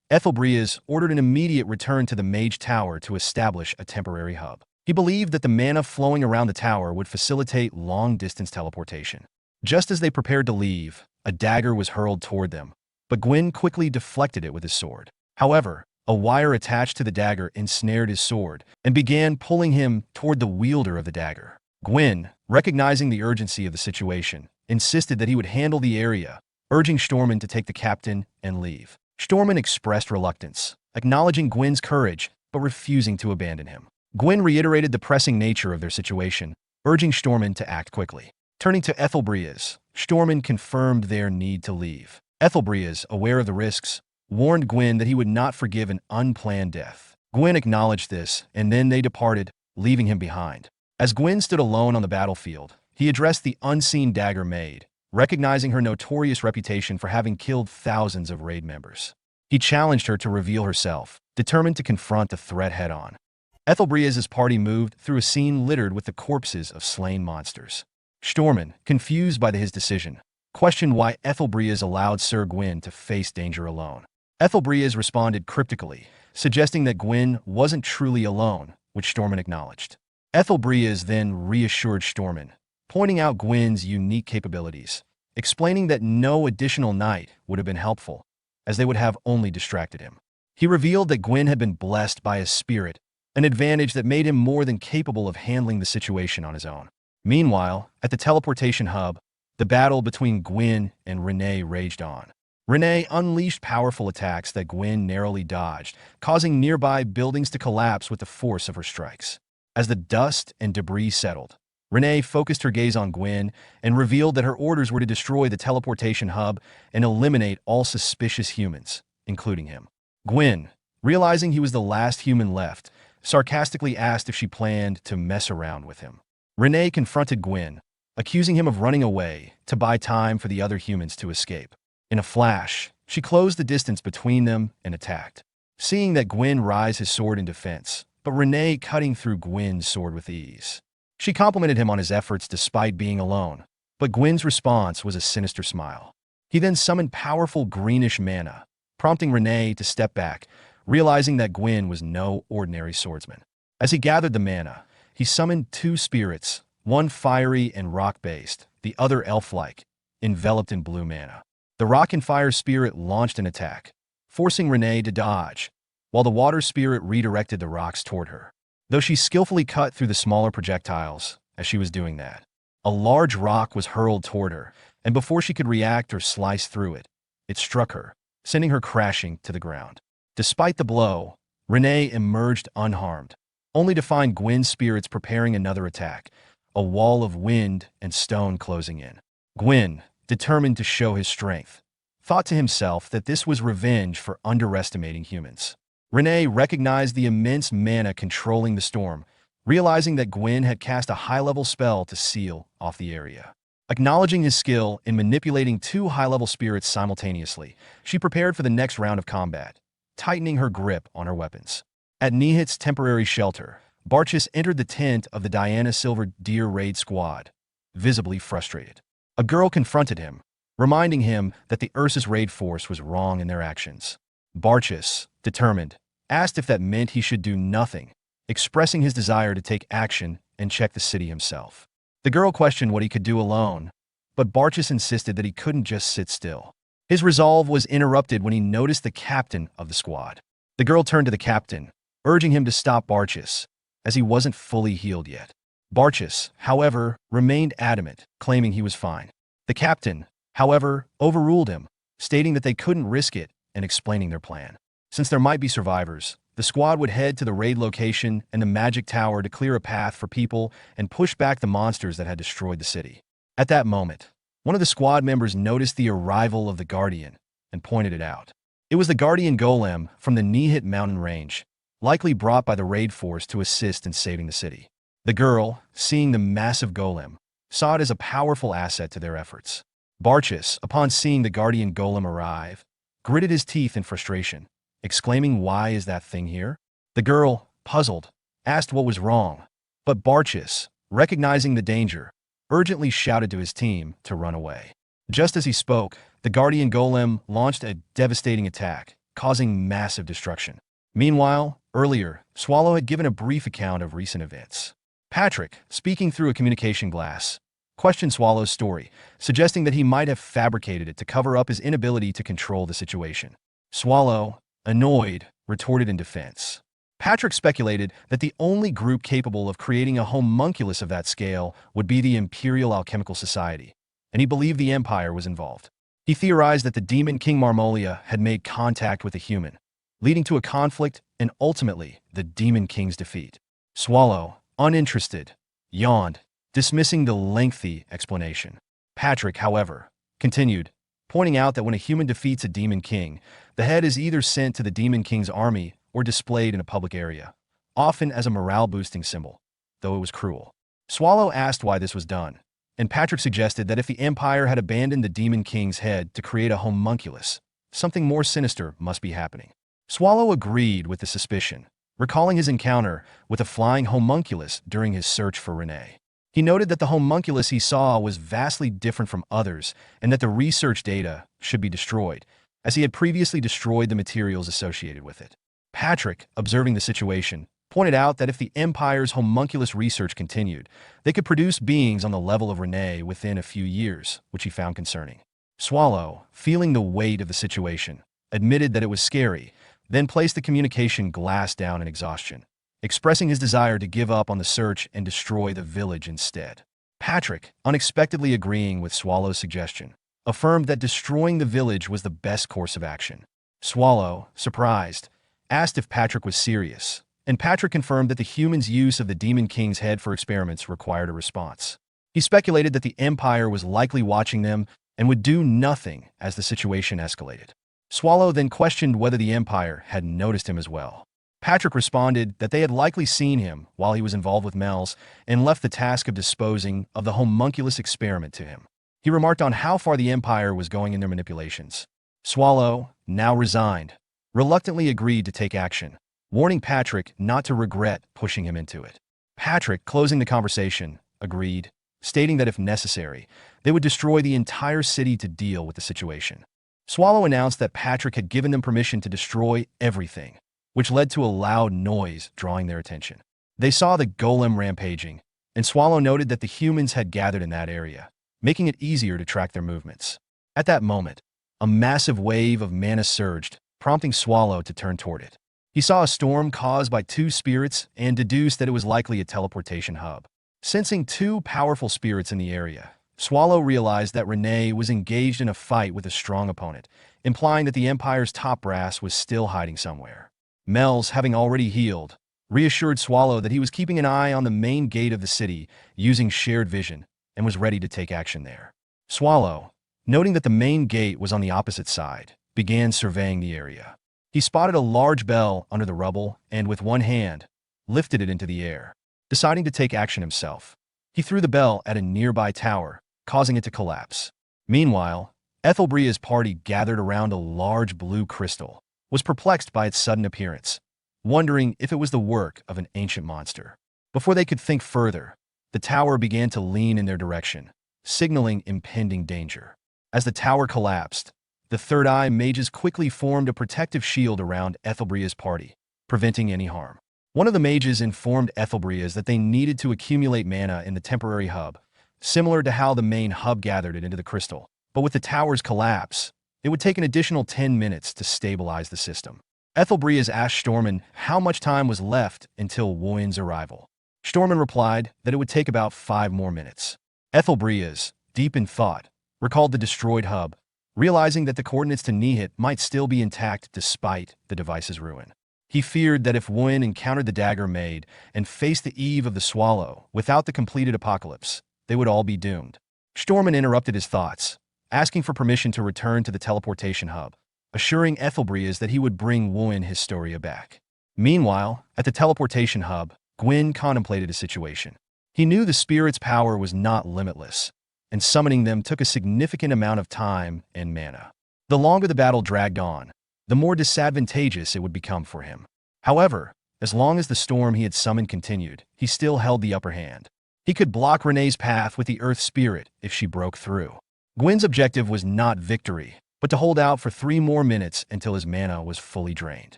Ethelbreas ordered an immediate return to the Mage Tower to establish a temporary hub. He believed that the mana flowing around the tower would facilitate long-distance teleportation. Just as they prepared to leave, a dagger was hurled toward them, but Gwyn quickly deflected it with his sword. However, a wire attached to the dagger ensnared his sword and began pulling him toward the wielder of the dagger. Gwyn, recognizing the urgency of the situation, insisted that he would handle the area, urging Stormin to take the captain and leave. Stormin expressed reluctance, acknowledging Gwyn's courage, but refusing to abandon him. Gwyn reiterated the pressing nature of their situation, urging Stormin to act quickly. Turning to Ethelbreas, Stormin confirmed their need to leave. Ethelbreas, aware of the risks, warned Gwyn that he would not forgive an unplanned death. Gwyn acknowledged this, and then they departed, leaving him behind. As Gwyn stood alone on the battlefield, he addressed the unseen dagger maid, recognizing her notorious reputation for having killed thousands of raid members. He challenged her to reveal herself, determined to confront the threat head-on. Ethelbreas' party moved through a scene littered with the corpses of slain monsters. Stormin, confused by his decision, questioned why Ethelbreas allowed Sir Gwyn to face danger alone. Ethelbreas responded cryptically, suggesting that Gwyn wasn't truly alone, which Stormin acknowledged. Ethelbreas then reassured Stormin, pointing out Gwyn's unique capabilities, explaining that no additional night would have been helpful, as they would have only distracted him. He revealed that Gwyn had been blessed by his spirit, an advantage that made him more than capable of handling the situation on his own. Meanwhile, at the teleportation hub, the battle between Gwyn and Renee raged on. Renee unleashed powerful attacks that Gwyn narrowly dodged, causing nearby buildings to collapse with the force of her strikes. As the dust and debris settled, Renee focused her gaze on Gwyn and revealed that her orders were to destroy the teleportation hub and eliminate all suspicious humans, including him. Gwyn, realizing he was the last human left, sarcastically asked if she planned to mess around with him. Renee confronted Gwyn, accusing him of running away to buy time for the other humans to escape. In a flash, she closed the distance between them and attacked. Seeing that Gwyn raised his sword in defense, but Renee cutting through Gwyn's sword with ease. She complimented him on his efforts despite being alone, but Gwyn's response was a sinister smile. He then summoned powerful greenish mana, prompting Renee to step back, realizing that Gwyn was no ordinary swordsman. As he gathered the mana, he summoned two spirits, one fiery and rock-based, the other elf-like, enveloped in blue mana. The rock and fire spirit launched an attack, forcing Renee to dodge, while the water spirit redirected the rocks toward her. Though she skillfully cut through the smaller projectiles as she was doing that, a large rock was hurled toward her, and before she could react or slice through it, it struck her, sending her crashing to the ground. Despite the blow, Renee emerged unharmed, only to find Gwyn's spirits preparing another attack, a wall of wind and stone closing in. Gwyn, determined to show his strength, thought to himself that this was revenge for underestimating humans. Renee recognized the immense mana controlling the storm, realizing that Gwyn had cast a high-level spell to seal off the area. Acknowledging his skill in manipulating two high-level spirits simultaneously, she prepared for the next round of combat, tightening her grip on her weapons. At Nihit's temporary shelter, Barchis entered the tent of the Diana Silver Deer raid squad, visibly frustrated. A girl confronted him, reminding him that the Ursus raid force was wrong in their actions. Barchis, determined, asked if that meant he should do nothing, expressing his desire to take action and check the city himself. The girl questioned what he could do alone, but Barchis insisted that he couldn't just sit still. His resolve was interrupted when he noticed the captain of the squad. The girl turned to the captain, urging him to stop Barchis, as he wasn't fully healed yet. Barchis, however, remained adamant, claiming he was fine. The captain, however, overruled him, stating that they couldn't risk it and explaining their plan. Since there might be survivors, the squad would head to the raid location and the magic tower to clear a path for people and push back the monsters that had destroyed the city. At that moment, one of the squad members noticed the arrival of the Guardian and pointed it out. It was the Guardian Golem from the Nihit mountain range, likely brought by the raid force to assist in saving the city. The girl, seeing the massive golem, saw it as a powerful asset to their efforts. Barchis, upon seeing the Guardian Golem arrive, gritted his teeth in frustration, exclaiming, "Why is that thing here?" The girl, puzzled, asked what was wrong, but Barchis, recognizing the danger, urgently shouted to his team to run away. Just as he spoke, the guardian golem launched a devastating attack, causing massive destruction. Meanwhile, earlier, Swallow had given a brief account of recent events. Patrick, speaking through a communication glass, questioned Swallow's story, suggesting that he might have fabricated it to cover up his inability to control the situation. Swallow, annoyed, retorted in defense. Patrick speculated that the only group capable of creating a homunculus of that scale would be the Imperial Alchemical Society, and he believed the Empire was involved. He theorized that the demon King Marmolia had made contact with a human, leading to a conflict and ultimately the Demon King's defeat. Swallow, uninterested, yawned, dismissing the lengthy explanation. Patrick, however, continued, pointing out that when a human defeats a Demon King, the head is either sent to the Demon King's army or displayed in a public area, often as a morale-boosting symbol, though it was cruel. Swallow asked why this was done, and Patrick suggested that if the Empire had abandoned the Demon King's head to create a homunculus, something more sinister must be happening. Swallow agreed with the suspicion, recalling his encounter with a flying homunculus during his search for Renee. He noted that the homunculus he saw was vastly different from others and that the research data should be destroyed, as he had previously destroyed the materials associated with it. Patrick, observing the situation, pointed out that if the Empire's homunculus research continued, they could produce beings on the level of Renee within a few years, which he found concerning. Swallow, feeling the weight of the situation, admitted that it was scary, then placed the communication glass down in exhaustion, expressing his desire to give up on the search and destroy the village instead. Patrick, unexpectedly agreeing with Swallow's suggestion, affirmed that destroying the village was the best course of action. Swallow, surprised, asked if Patrick was serious, and Patrick confirmed that the human's use of the Demon King's head for experiments required a response. He speculated that the Empire was likely watching them and would do nothing as the situation escalated. Swallow then questioned whether the Empire had noticed him as well. Patrick responded that they had likely seen him while he was involved with Mel's and left the task of disposing of the homunculus experiment to him. He remarked on how far the Empire was going in their manipulations. Swallow, now resigned, reluctantly agreed to take action, warning Patrick not to regret pushing him into it. Patrick, closing the conversation, agreed, stating that if necessary, they would destroy the entire city to deal with the situation. Swallow announced that Patrick had given them permission to destroy everything, which led to a loud noise drawing their attention. They saw the golem rampaging, and Swallow noted that the humans had gathered in that area, making it easier to track their movements. At that moment, a massive wave of mana surged, prompting Swallow to turn toward it. He saw a storm caused by two spirits and deduced that it was likely a teleportation hub. Sensing two powerful spirits in the area, Swallow realized that Renee was engaged in a fight with a strong opponent, implying that the Empire's top brass was still hiding somewhere. Mel's, having already healed, reassured Swallow that he was keeping an eye on the main gate of the city using shared vision and was ready to take action there. Swallow, noting that the main gate was on the opposite side, began surveying the area. He spotted a large bell under the rubble and, with one hand, lifted it into the air. Deciding to take action himself, he threw the bell at a nearby tower, causing it to collapse. Meanwhile, Ethelbria's party, gathered around a large blue crystal, was perplexed by its sudden appearance, wondering if it was the work of an ancient monster. Before they could think further, the tower began to lean in their direction, signaling impending danger. As the tower collapsed, the Third Eye mages quickly formed a protective shield around Ethelbria's party, preventing any harm. One of the mages informed Ethelbria's that they needed to accumulate mana in the temporary hub, similar to how the main hub gathered it into the crystal. But with the tower's collapse, it would take an additional 10 minutes to stabilize the system. Ethelbria's asked Stormen how much time was left until Wuin's arrival. Stormen replied that it would take about 5 more minutes. Ethelbria's, deep in thought, recalled the destroyed hub, realizing that the coordinates to Nihit might still be intact despite the device's ruin. He feared that if Wuin encountered the dagger made and faced the eve of the Swallow without the completed apocalypse, they would all be doomed. Stormen interrupted his thoughts, asking for permission to return to the teleportation hub, assuring Ethelbria's that he would bring Wuin Historia back. Meanwhile, at the teleportation hub, Gwyn contemplated the situation. He knew the spirit's power was not limitless, and summoning them took a significant amount of time and mana. The longer the battle dragged on, the more disadvantageous it would become for him. However, as long as the storm he had summoned continued, he still held the upper hand. He could block Renee's path with the Earth Spirit if she broke through. Gwyn's objective was not victory, but to hold out for 3 more minutes until his mana was fully drained.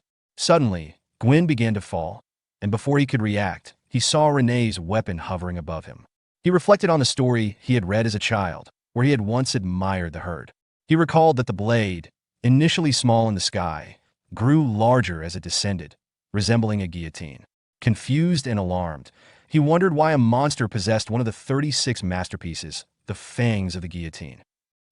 Suddenly, Gwyn began to fall, and before he could react, he saw Renee's weapon hovering above him. He reflected on the story he had read as a child, where he had once admired the herd. He recalled that the blade, initially small in the sky, grew larger as it descended, resembling a guillotine. Confused and alarmed, he wondered why a monster possessed one of the 36 masterpieces, the fangs of the guillotine.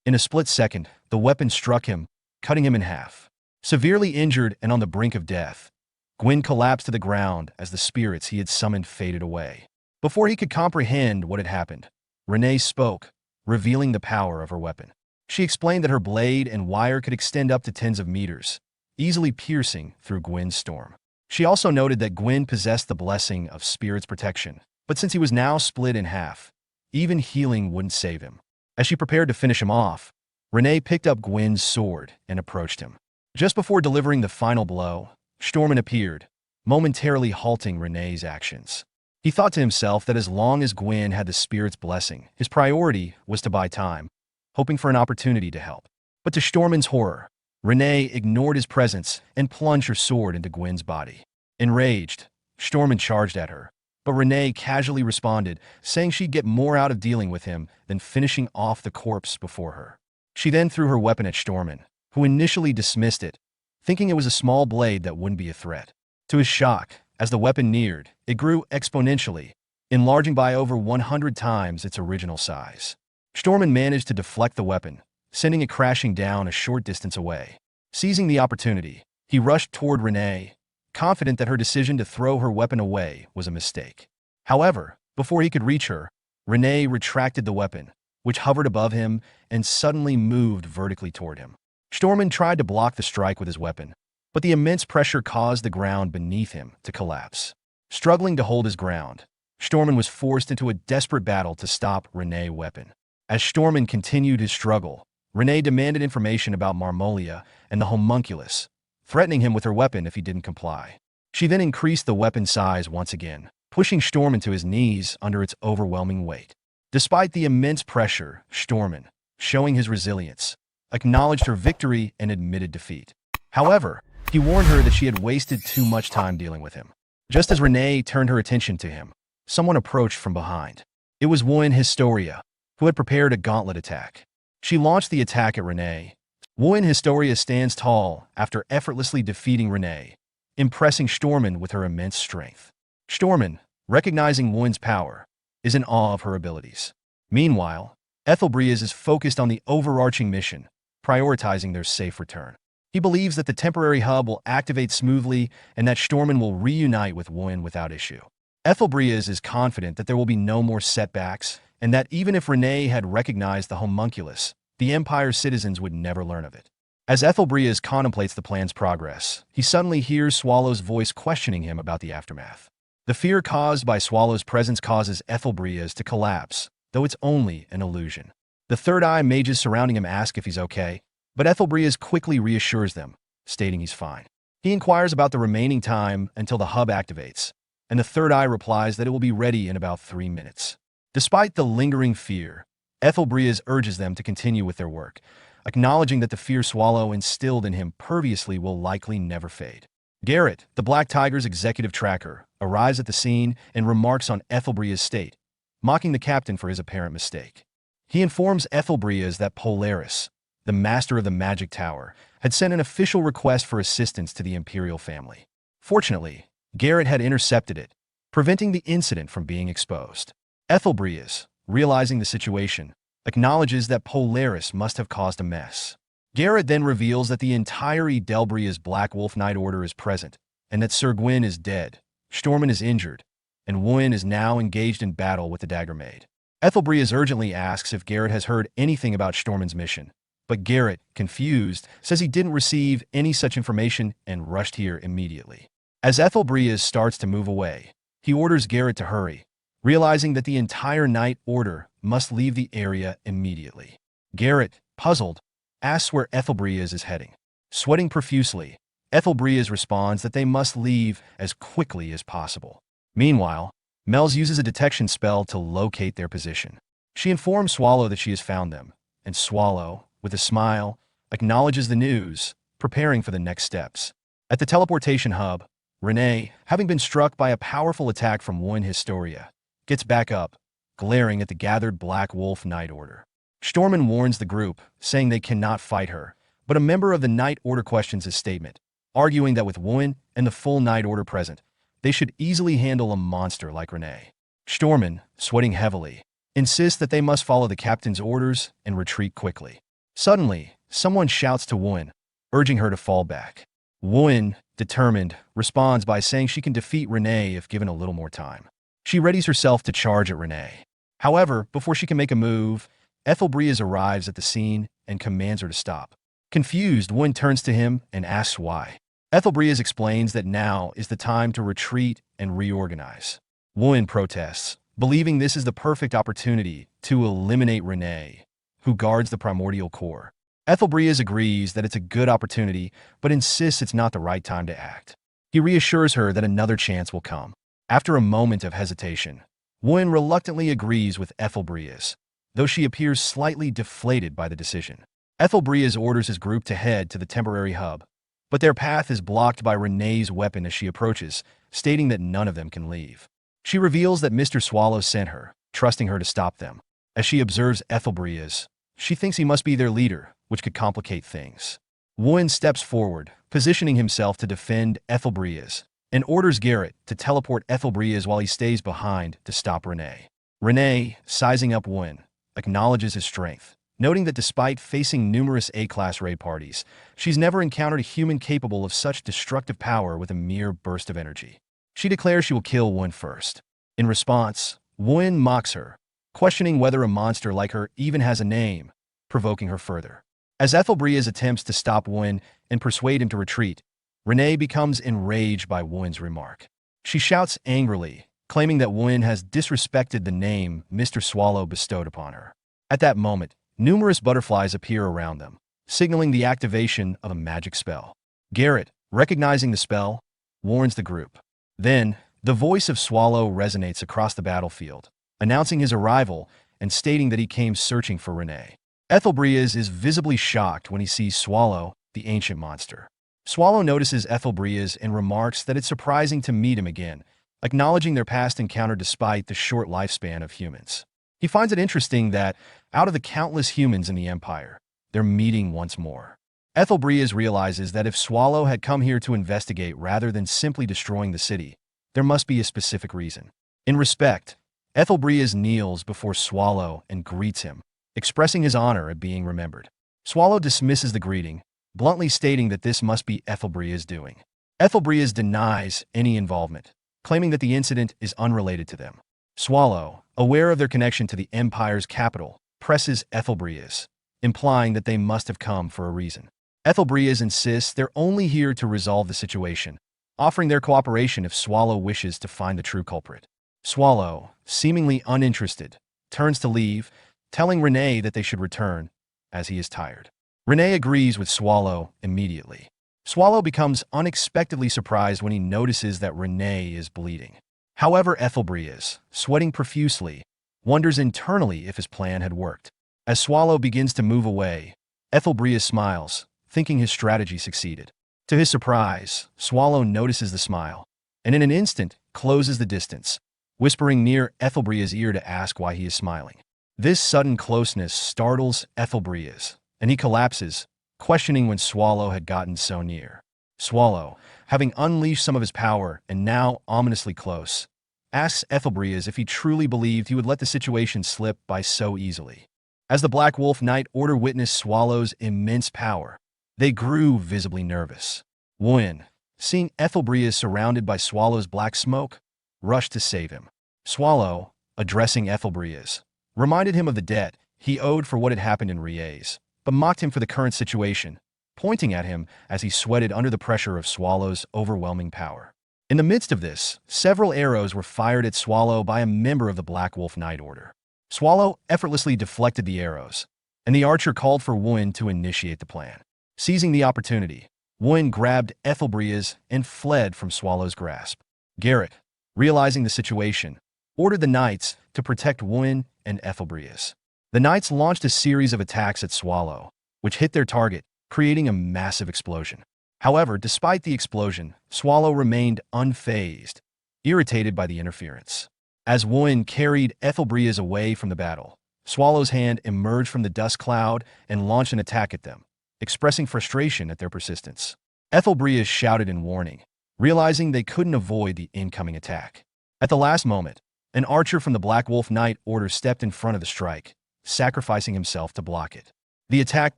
In a split second, the weapon struck him, cutting him in half. Severely injured and on the brink of death, Gwyn collapsed to the ground as the spirits he had summoned faded away. Before he could comprehend what had happened, Renee spoke, revealing the power of her weapon. She explained that her blade and wire could extend up to tens of meters, easily piercing through Gwyn's storm. She also noted that Gwyn possessed the blessing of spirit's protection, but since he was now split in half, even healing wouldn't save him. As she prepared to finish him off, Renee picked up Gwyn's sword and approached him. Just before delivering the final blow, Stormin appeared, momentarily halting Renee's actions. He thought to himself that as long as Gwyn had the spirit's blessing, his priority was to buy time, hoping for an opportunity to help. But to Stormin's horror, Renee ignored his presence and plunged her sword into Gwyn's body. Enraged, Stormin charged at her, but Renee casually responded, saying she'd get more out of dealing with him than finishing off the corpse before her. She then threw her weapon at Stormin, who initially dismissed it, thinking it was a small blade that wouldn't be a threat. To his shock, as the weapon neared, it grew exponentially, enlarging by over 100 times its original size. Stormin managed to deflect the weapon, sending it crashing down a short distance away. Seizing the opportunity, he rushed toward Renee, confident that her decision to throw her weapon away was a mistake. However, before he could reach her, Renee retracted the weapon, which hovered above him and suddenly moved vertically toward him. Stormin tried to block the strike with his weapon, but the immense pressure caused the ground beneath him to collapse. Struggling to hold his ground, Stormin was forced into a desperate battle to stop Renee's weapon. As Stormin continued his struggle, Renee demanded information about Marmolia and the homunculus, threatening him with her weapon if he didn't comply. She then increased the weapon size once again, pushing Stormin to his knees under its overwhelming weight. Despite the immense pressure, Stormin, showing his resilience, acknowledged her victory and admitted defeat. However, he warned her that she had wasted too much time dealing with him. Just as Renee turned her attention to him, someone approached from behind. It was Wuin Historia, who had prepared a gauntlet attack. She launched the attack at Renee. Wuin Historia stands tall after effortlessly defeating Renee, impressing Stormin with her immense strength. Stormin, recognizing Wuin's power, is in awe of her abilities. Meanwhile, Ethelbreeze is focused on the overarching mission, prioritizing their safe return. He believes that the temporary hub will activate smoothly and that Stormin will reunite with Wuin without issue. Ethelbreeze is confident that there will be no more setbacks and that even if Renee had recognized the homunculus, the Empire's citizens would never learn of it. As Ethelbreeze contemplates the plan's progress, he suddenly hears Swallow's voice questioning him about the aftermath. The fear caused by Swallow's presence causes Ethelbreeze to collapse, though it's only an illusion. The Third Eye mages surrounding him ask if he's okay, but Ethelbreeze quickly reassures them, stating he's fine. He inquires about the remaining time until the hub activates, and the Third Eye replies that it will be ready in about 3 minutes. Despite the lingering fear, Ethelbreeze urges them to continue with their work, acknowledging that the fear Swallow instilled in him previously will likely never fade. Garrett, the Black Tiger's executive tracker, arrives at the scene and remarks on Ethelbreeze's state, mocking the captain for his apparent mistake. He informs Ethelbreeze that Polaris, the master of the Magic Tower, had sent an official request for assistance to the Imperial family. Fortunately, Garrett had intercepted it, preventing the incident from being exposed. Ethelbreeze, realizing the situation, acknowledges that Polaris must have caused a mess. Garrett then reveals that the entire Edelbria's Black Wolf Knight Order is present, and that Sir Gwyn is dead, Stormin is injured, and Wuin is now engaged in battle with the Dagger Maid. Ethelbreeze urgently asks if Garrett has heard anything about Stormin's mission, but Garrett, confused, says he didn't receive any such information and rushed here immediately. As Ethelbreeze starts to move away, he orders Garrett to hurry, realizing that the entire Knight Order must leave the area immediately. Garrett, puzzled, asks where Ethelbreeze is heading. Sweating profusely, Ethelbreeze responds that they must leave as quickly as possible. Meanwhile, Mel's uses a detection spell to locate their position. She informs Swallow that she has found them, and Swallow, with a smile, acknowledges the news, preparing for the next steps. At the teleportation hub, Renee, having been struck by a powerful attack from one Historia, gets back up, glaring at the gathered Black Wolf Night Order. Storman warns the group, saying they cannot fight her, but a member of the Night Order questions his statement, arguing that with Wen and the full Night Order present, they should easily handle a monster like Renee. Storman, sweating heavily, insists that they must follow the captain's orders and retreat quickly. Suddenly, someone shouts to Wen, urging her to fall back. Wen, determined, responds by saying she can defeat Renee if given a little more time. She readies herself to charge at Renee. However, before she can make a move, Ethelbreeze arrives at the scene and commands her to stop. Confused, Wen turns to him and asks why. Ethelbreeze explains that now is the time to retreat and reorganize. Wen protests, believing this is the perfect opportunity to eliminate Renee, who guards the primordial core. Ethelbreeze agrees that it's a good opportunity, but insists it's not the right time to act. He reassures her that another chance will come. After a moment of hesitation, Wen reluctantly agrees with Ethelbreeze, though she appears slightly deflated by the decision. Ethelbreeze orders his group to head to the temporary hub, but their path is blocked by Renee's weapon as she approaches, stating that none of them can leave. She reveals that Mr. Swallow sent her, trusting her to stop them. As she observes Ethelbreeze, she thinks he must be their leader, which could complicate things. Wen steps forward, positioning himself to defend Ethelbreeze, and orders Garrett to teleport Ethelbreeze while he stays behind to stop Renee. Renee, sizing up Wen, acknowledges his strength, noting that despite facing numerous A-class raid parties, she's never encountered a human capable of such destructive power with a mere burst of energy. She declares she will kill Wen first. In response, Wen mocks her, questioning whether a monster like her even has a name, provoking her further. As Ethelbreeze attempts to stop Wen and persuade him to retreat, Renee becomes enraged by Wen's remark. She shouts angrily, claiming that Wen has disrespected the name Mr. Swallow bestowed upon her. At that moment, numerous butterflies appear around them, signaling the activation of a magic spell. Garrett, recognizing the spell, warns the group. Then, the voice of Swallow resonates across the battlefield, announcing his arrival and stating that he came searching for Renee. Ethelbreeze is visibly shocked when he sees Swallow, the ancient monster. Swallow notices Ethelbreeze and remarks that it's surprising to meet him again, acknowledging their past encounter despite the short lifespan of humans. He finds it interesting that, out of the countless humans in the Empire, they're meeting once more. Ethelbreeze realizes that if Swallow had come here to investigate rather than simply destroying the city, there must be a specific reason. In respect, Ethelbreeze kneels before Swallow and greets him, expressing his honor at being remembered. Swallow dismisses the greeting, bluntly stating that this must be Ethelbreeze's doing. Ethelbreeze denies any involvement, claiming that the incident is unrelated to them. Swallow, aware of their connection to the Empire's capital, presses Ethelbreeze, implying that they must have come for a reason. Ethelbreeze insists they're only here to resolve the situation, offering their cooperation if Swallow wishes to find the true culprit. Swallow, seemingly uninterested, turns to leave, telling Renee that they should return, as he is tired. Renee agrees with Swallow immediately. Swallow becomes unexpectedly surprised when he notices that Renee is bleeding. However, Ethelbreeze, sweating profusely, wonders internally if his plan had worked. As Swallow begins to move away, Ethelbreeze smiles, thinking his strategy succeeded. To his surprise, Swallow notices the smile, and in an instant closes the distance, whispering near Ethelbreeze's ear to ask why he is smiling. This sudden closeness startles Ethelbreeze, and he collapses, questioning when Swallow had gotten so near. Swallow, having unleashed some of his power and now ominously close, asks Ethelbreeze if he truly believed he would let the situation slip by so easily. As the Black Wolf Night Order witnessed Swallow's immense power, they grew visibly nervous. Wen, seeing Ethelbreeze surrounded by Swallow's black smoke, rushed to save him. Swallow, addressing Ethelbreeze, reminded him of the debt he owed for what had happened in Riez, but mocked him for the current situation, pointing at him as he sweated under the pressure of Swallow's overwhelming power. In the midst of this, several arrows were fired at Swallow by a member of the Black Wolf Night Order. Swallow effortlessly deflected the arrows, and the archer called for Wen to initiate the plan. Seizing the opportunity, Wen grabbed Ethelbreeze and fled from Swallow's grasp. Garrett, realizing the situation, ordered the knights to protect Wen and Ethelbreeze. The knights launched a series of attacks at Swallow, which hit their target, creating a massive explosion. However, despite the explosion, Swallow remained unfazed, irritated by the interference. As Wuin carried Ethelbreas away from the battle, Swallow's hand emerged from the dust cloud and launched an attack at them, expressing frustration at their persistence. Ethelbreas shouted in warning, realizing they couldn't avoid the incoming attack. At the last moment, an archer from the Black Wolf Knight Order stepped in front of the strike, sacrificing himself to block it. The attack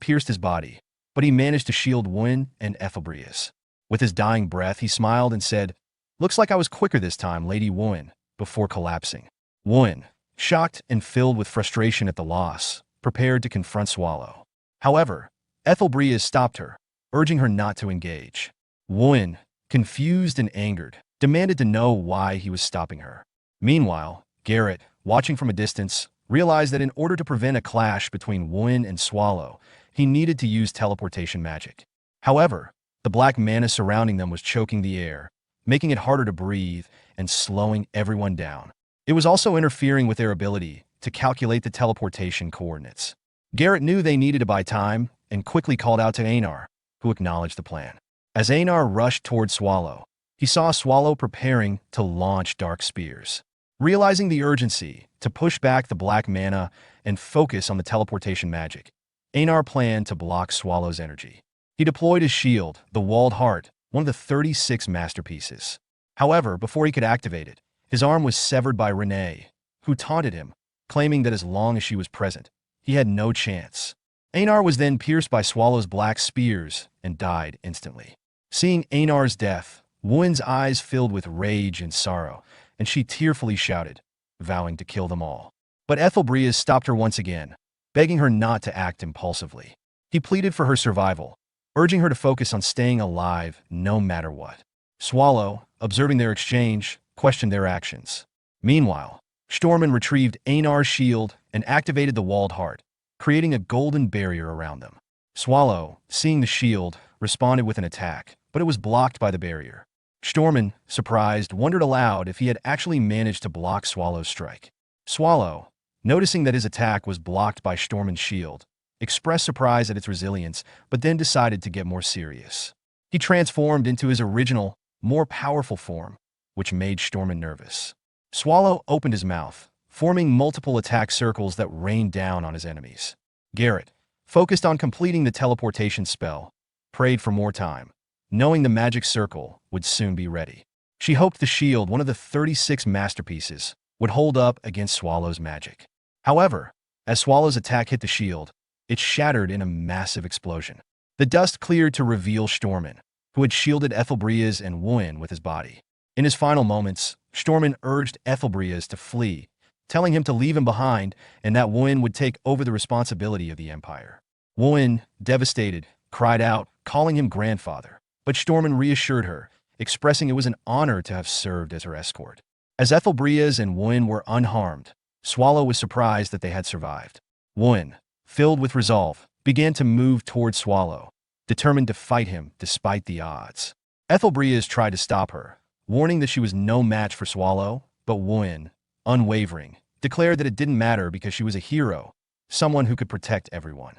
pierced his body, but he managed to shield Wuin and Ethelbreas. With his dying breath, he smiled and said, "Looks like I was quicker this time, Lady Wuin," before collapsing. Wuin, shocked and filled with frustration at the loss, prepared to confront Swallow. However, Ethelbreas stopped her, urging her not to engage. Wuin, confused and angered, demanded to know why he was stopping her. Meanwhile, Garrett, watching from a distance, realized that in order to prevent a clash between Wuin and Swallow, he needed to use teleportation magic. However, the black mana surrounding them was choking the air, making it harder to breathe and slowing everyone down. It was also interfering with their ability to calculate the teleportation coordinates. Garrett knew they needed to buy time and quickly called out to Einar, who acknowledged the plan. As Einar rushed toward Swallow, he saw Swallow preparing to launch dark spears. Realizing the urgency to push back the black mana and focus on the teleportation magic, Einar planned to block Swallow's energy. He deployed his shield, the Walled Heart, one of the 36 masterpieces. However, before he could activate it, his arm was severed by Renee, who taunted him, claiming that as long as she was present, he had no chance. Einar was then pierced by Swallow's black spears and died instantly. Seeing Einar's death, Wuin's eyes filled with rage and sorrow, and she tearfully shouted, vowing to kill them all. But Ethelbreas stopped her once again, begging her not to act impulsively. He pleaded for her survival, urging her to focus on staying alive no matter what. Swallow, observing their exchange, questioned their actions. Meanwhile, Stormin retrieved Einar's shield and activated the Walled Heart, creating a golden barrier around them. Swallow, seeing the shield, responded with an attack, but it was blocked by the barrier. Stormin, surprised, wondered aloud if he had actually managed to block Swallow's strike. Swallow, noticing that his attack was blocked by Stormin's shield, expressed surprise at its resilience, but then decided to get more serious. He transformed into his original, more powerful form, which made Stormin nervous. Swallow opened his mouth, forming multiple attack circles that rained down on his enemies. Garrett, focused on completing the teleportation spell, prayed for more time, knowing the magic circle would soon be ready. She hoped the shield, one of the 36 masterpieces, would hold up against Swallow's magic. However, as Swallow's attack hit the shield, it shattered in a massive explosion. The dust cleared to reveal Stormin, who had shielded Ethelbreas and Wuin with his body. In his final moments, Stormin urged Ethelbreas to flee, telling him to leave him behind and that Wuin would take over the responsibility of the empire. Wuin, devastated, cried out, calling him grandfather, but Stormin reassured her, expressing it was an honor to have served as her escort. As Ethelbreas and Wuin were unharmed, Swallow was surprised that they had survived. Wuin, filled with resolve, began to move toward Swallow, determined to fight him despite the odds. Ethelbreas tried to stop her, warning that she was no match for Swallow, but Wuin, unwavering, declared that it didn't matter because she was a hero, someone who could protect everyone.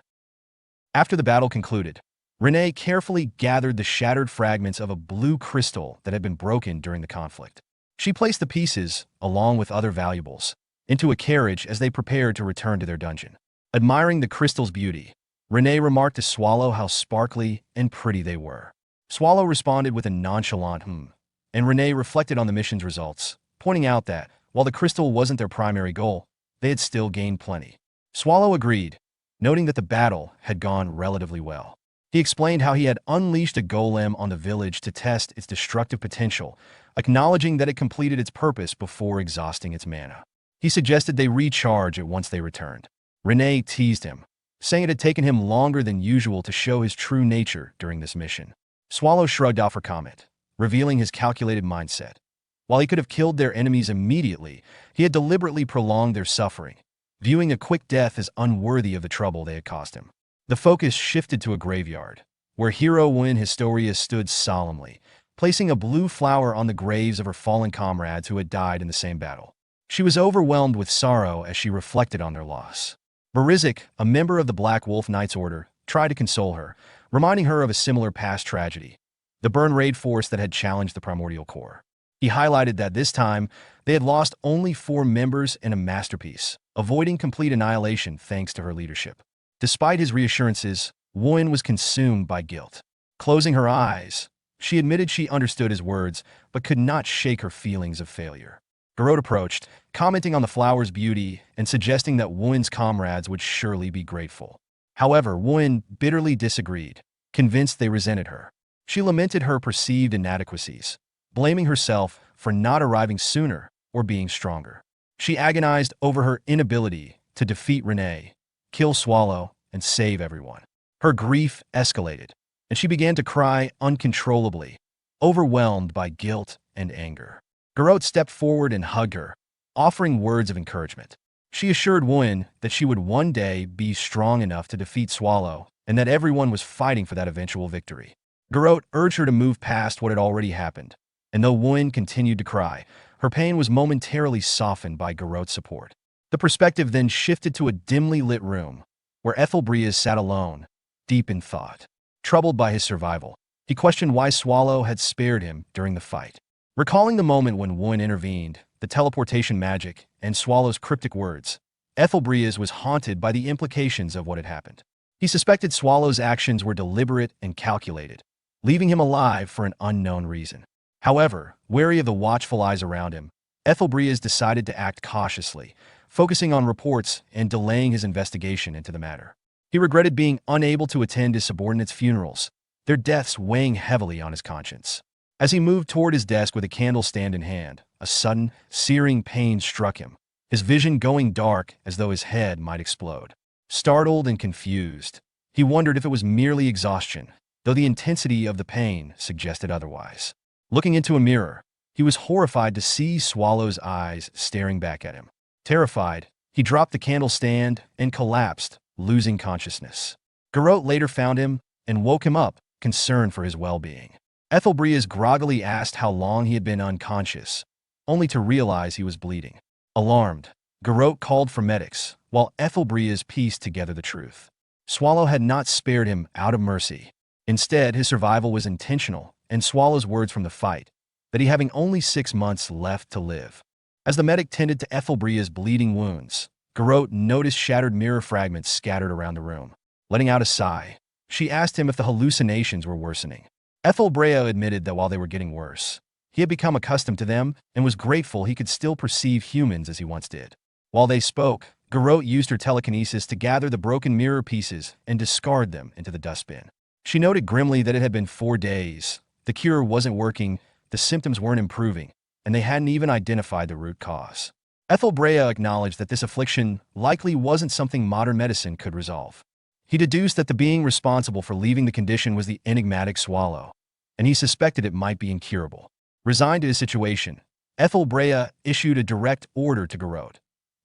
After the battle concluded, Renee carefully gathered the shattered fragments of a blue crystal that had been broken during the conflict. She placed the pieces, along with other valuables, into a carriage as they prepared to return to their dungeon. Admiring the crystal's beauty, Renee remarked to Swallow how sparkly and pretty they were. Swallow responded with a nonchalant and Renee reflected on the mission's results, pointing out that, while the crystal wasn't their primary goal, they had still gained plenty. Swallow agreed, noting that the battle had gone relatively well. He explained how he had unleashed a golem on the village to test its destructive potential, acknowledging that it completed its purpose before exhausting its mana. He suggested they recharge it once they returned. Renee teased him, saying it had taken him longer than usual to show his true nature during this mission. Swallow shrugged off her comment, revealing his calculated mindset. While he could have killed their enemies immediately, he had deliberately prolonged their suffering, viewing a quick death as unworthy of the trouble they had cost him. The focus shifted to a graveyard, where hero Wuin Historia stood solemnly, placing a blue flower on the graves of her fallen comrades who had died in the same battle. She was overwhelmed with sorrow as she reflected on their loss. Marizik, a member of the Black Wolf Knights Order, tried to console her, reminding her of a similar past tragedy, the burn raid force that had challenged the Primordial Core. He highlighted that this time, they had lost only 4 members in a masterpiece, avoiding complete annihilation thanks to her leadership. Despite his reassurances, Woon was consumed by guilt. Closing her eyes, she admitted she understood his words, but could not shake her feelings of failure. Garrot approached, commenting on the flower's beauty and suggesting that Woon's comrades would surely be grateful. However, Woon bitterly disagreed, convinced they resented her. She lamented her perceived inadequacies, blaming herself for not arriving sooner or being stronger. She agonized over her inability to defeat Renee, kill Swallow, and save everyone. Her grief escalated, and she began to cry uncontrollably, overwhelmed by guilt and anger. Garrot stepped forward and hugged her, offering words of encouragement. She assured Woon that she would one day be strong enough to defeat Swallow and that everyone was fighting for that eventual victory. Garrot urged her to move past what had already happened, and though Woon continued to cry, her pain was momentarily softened by Garrot's support. The perspective then shifted to a dimly lit room, where Ethelbreas sat alone, deep in thought. Troubled by his survival, he questioned why Swallow had spared him during the fight. Recalling the moment when Woon intervened, the teleportation magic, and Swallow's cryptic words, Ethelbreas was haunted by the implications of what had happened. He suspected Swallow's actions were deliberate and calculated, leaving him alive for an unknown reason. However, wary of the watchful eyes around him, Ethelbreas decided to act cautiously, focusing on reports and delaying his investigation into the matter. He regretted being unable to attend his subordinates' funerals, their deaths weighing heavily on his conscience. As he moved toward his desk with a candle stand in hand, a sudden, searing pain struck him, his vision going dark as though his head might explode. Startled and confused, he wondered if it was merely exhaustion, though the intensity of the pain suggested otherwise. Looking into a mirror, he was horrified to see Swallow's eyes staring back at him. Terrified, he dropped the candle stand and collapsed, losing consciousness. Garrot later found him and woke him up, concerned for his well-being. Ethelbreas groggily asked how long he had been unconscious, only to realize he was bleeding. Alarmed, Garrot called for medics, while Ethelbreas pieced together the truth. Swallow had not spared him out of mercy. Instead, his survival was intentional, and Swallow's words from the fight, that he having only 6 months left to live. As the medic tended to Ethelbreas' bleeding wounds, Garrot noticed shattered mirror fragments scattered around the room. Letting out a sigh, she asked him if the hallucinations were worsening. Ethelbrea admitted that while they were getting worse, he had become accustomed to them and was grateful he could still perceive humans as he once did. While they spoke, Garrot used her telekinesis to gather the broken mirror pieces and discard them into the dustbin. She noted grimly that it had been 4 days. The cure wasn't working, the symptoms weren't improving, and they hadn't even identified the root cause. Ethelbrea acknowledged that this affliction likely wasn't something modern medicine could resolve. He deduced that the being responsible for leaving the condition was the enigmatic Swallow, and he suspected it might be incurable. Resigned to his situation, Ethelbrea issued a direct order to Garrot.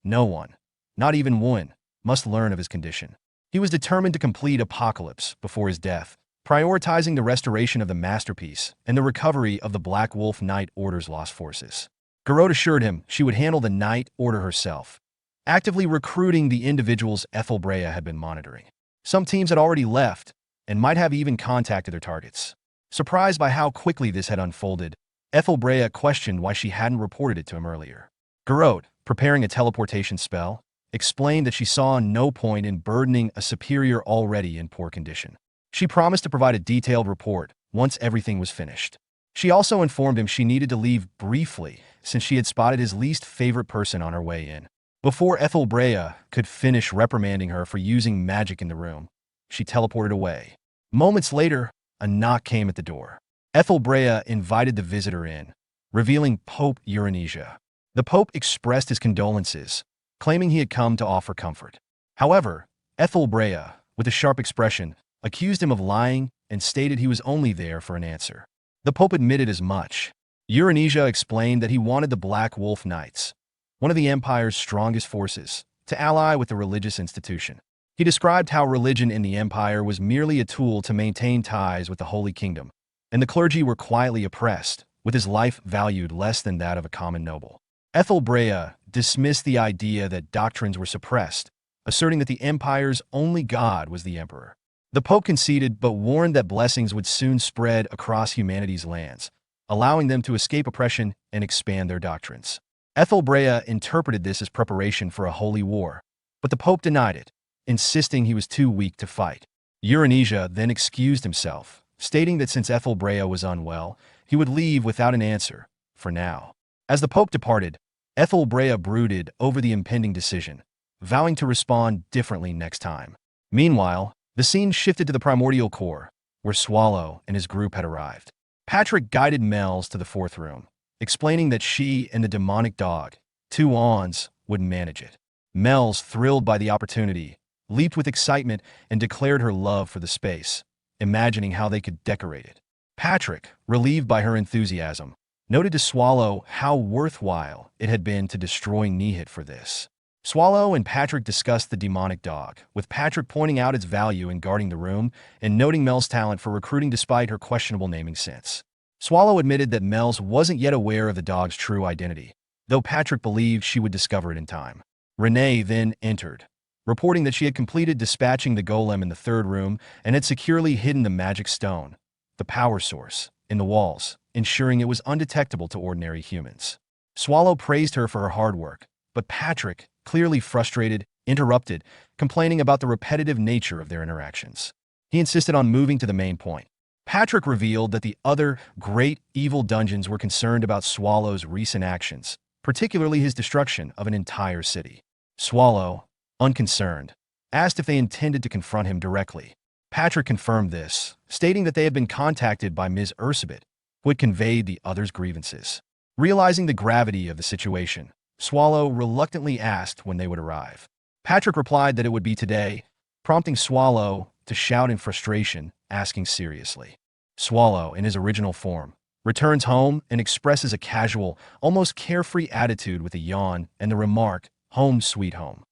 No one, not even Woon, must learn of his condition. He was determined to complete Apocalypse before his death, prioritizing the restoration of the masterpiece and the recovery of the Black Wolf Knight Order's lost forces. Garrot assured him she would handle the Knight Order herself, actively recruiting the individuals Ethelbrea had been monitoring. Some teams had already left and might have even contacted their targets. Surprised by how quickly this had unfolded, Ethelbrea questioned why she hadn't reported it to him earlier. Garrot, preparing a teleportation spell, explained that she saw no point in burdening a superior already in poor condition. She promised to provide a detailed report once everything was finished. She also informed him she needed to leave briefly since she had spotted his least favorite person on her way in. Before Ethelbrea could finish reprimanding her for using magic in the room, she teleported away. Moments later, a knock came at the door. Ethelbrea invited the visitor in, revealing Pope Euronisia. The Pope expressed his condolences, claiming he had come to offer comfort. However, Ethelbrea, with a sharp expression, accused him of lying and stated he was only there for an answer. The Pope admitted as much. Euronisia explained that he wanted the Black Wolf Knights, one of the Empire's strongest forces, to ally with the religious institution. He described how religion in the Empire was merely a tool to maintain ties with the Holy Kingdom, and the clergy were quietly oppressed, with his life valued less than that of a common noble. Ethelbrea dismissed the idea that doctrines were suppressed, asserting that the empire's only god was the emperor. The Pope conceded but warned that blessings would soon spread across humanity's lands, allowing them to escape oppression and expand their doctrines. Ethelbrea interpreted this as preparation for a holy war, but the Pope denied it, insisting he was too weak to fight. Euronisia then excused himself, stating that since Ethelbrea was unwell, he would leave without an answer, for now. As the Pope departed, Ethelbrea brooded over the impending decision, vowing to respond differently next time. Meanwhile, the scene shifted to the primordial core, where Swallow and his group had arrived. Patrick guided Mel's to the fourth room, explaining that she and the demonic dog, two Ons, would manage it. Mel's, thrilled by the opportunity, leaped with excitement and declared her love for the space, imagining how they could decorate it. Patrick, relieved by her enthusiasm, noted to Swallow how worthwhile it had been to destroy Nihit for this. Swallow and Patrick discussed the demonic dog, with Patrick pointing out its value in guarding the room and noting Mel's talent for recruiting despite her questionable naming sense. Swallow admitted that Mel's wasn't yet aware of the dog's true identity, though Patrick believed she would discover it in time. Renee then entered, reporting that she had completed dispatching the golem in the third room and had securely hidden the magic stone, the power source, in the walls, ensuring it was undetectable to ordinary humans. Swallow praised her for her hard work, but Patrick, clearly frustrated, interrupted, complaining about the repetitive nature of their interactions. He insisted on moving to the main point. Patrick revealed that the other great evil dungeons were concerned about Swallow's recent actions, particularly his destruction of an entire city. Swallow, unconcerned, asked if they intended to confront him directly. Patrick confirmed this, stating that they had been contacted by Ms. Ursabet, who had conveyed the others' grievances. Realizing the gravity of the situation, Swallow reluctantly asked when they would arrive. Patrick replied that it would be today, prompting Swallow to shout in frustration, asking seriously. Swallow, in his original form, returns home and expresses a casual, almost carefree attitude with a yawn and the remark, "Home sweet home."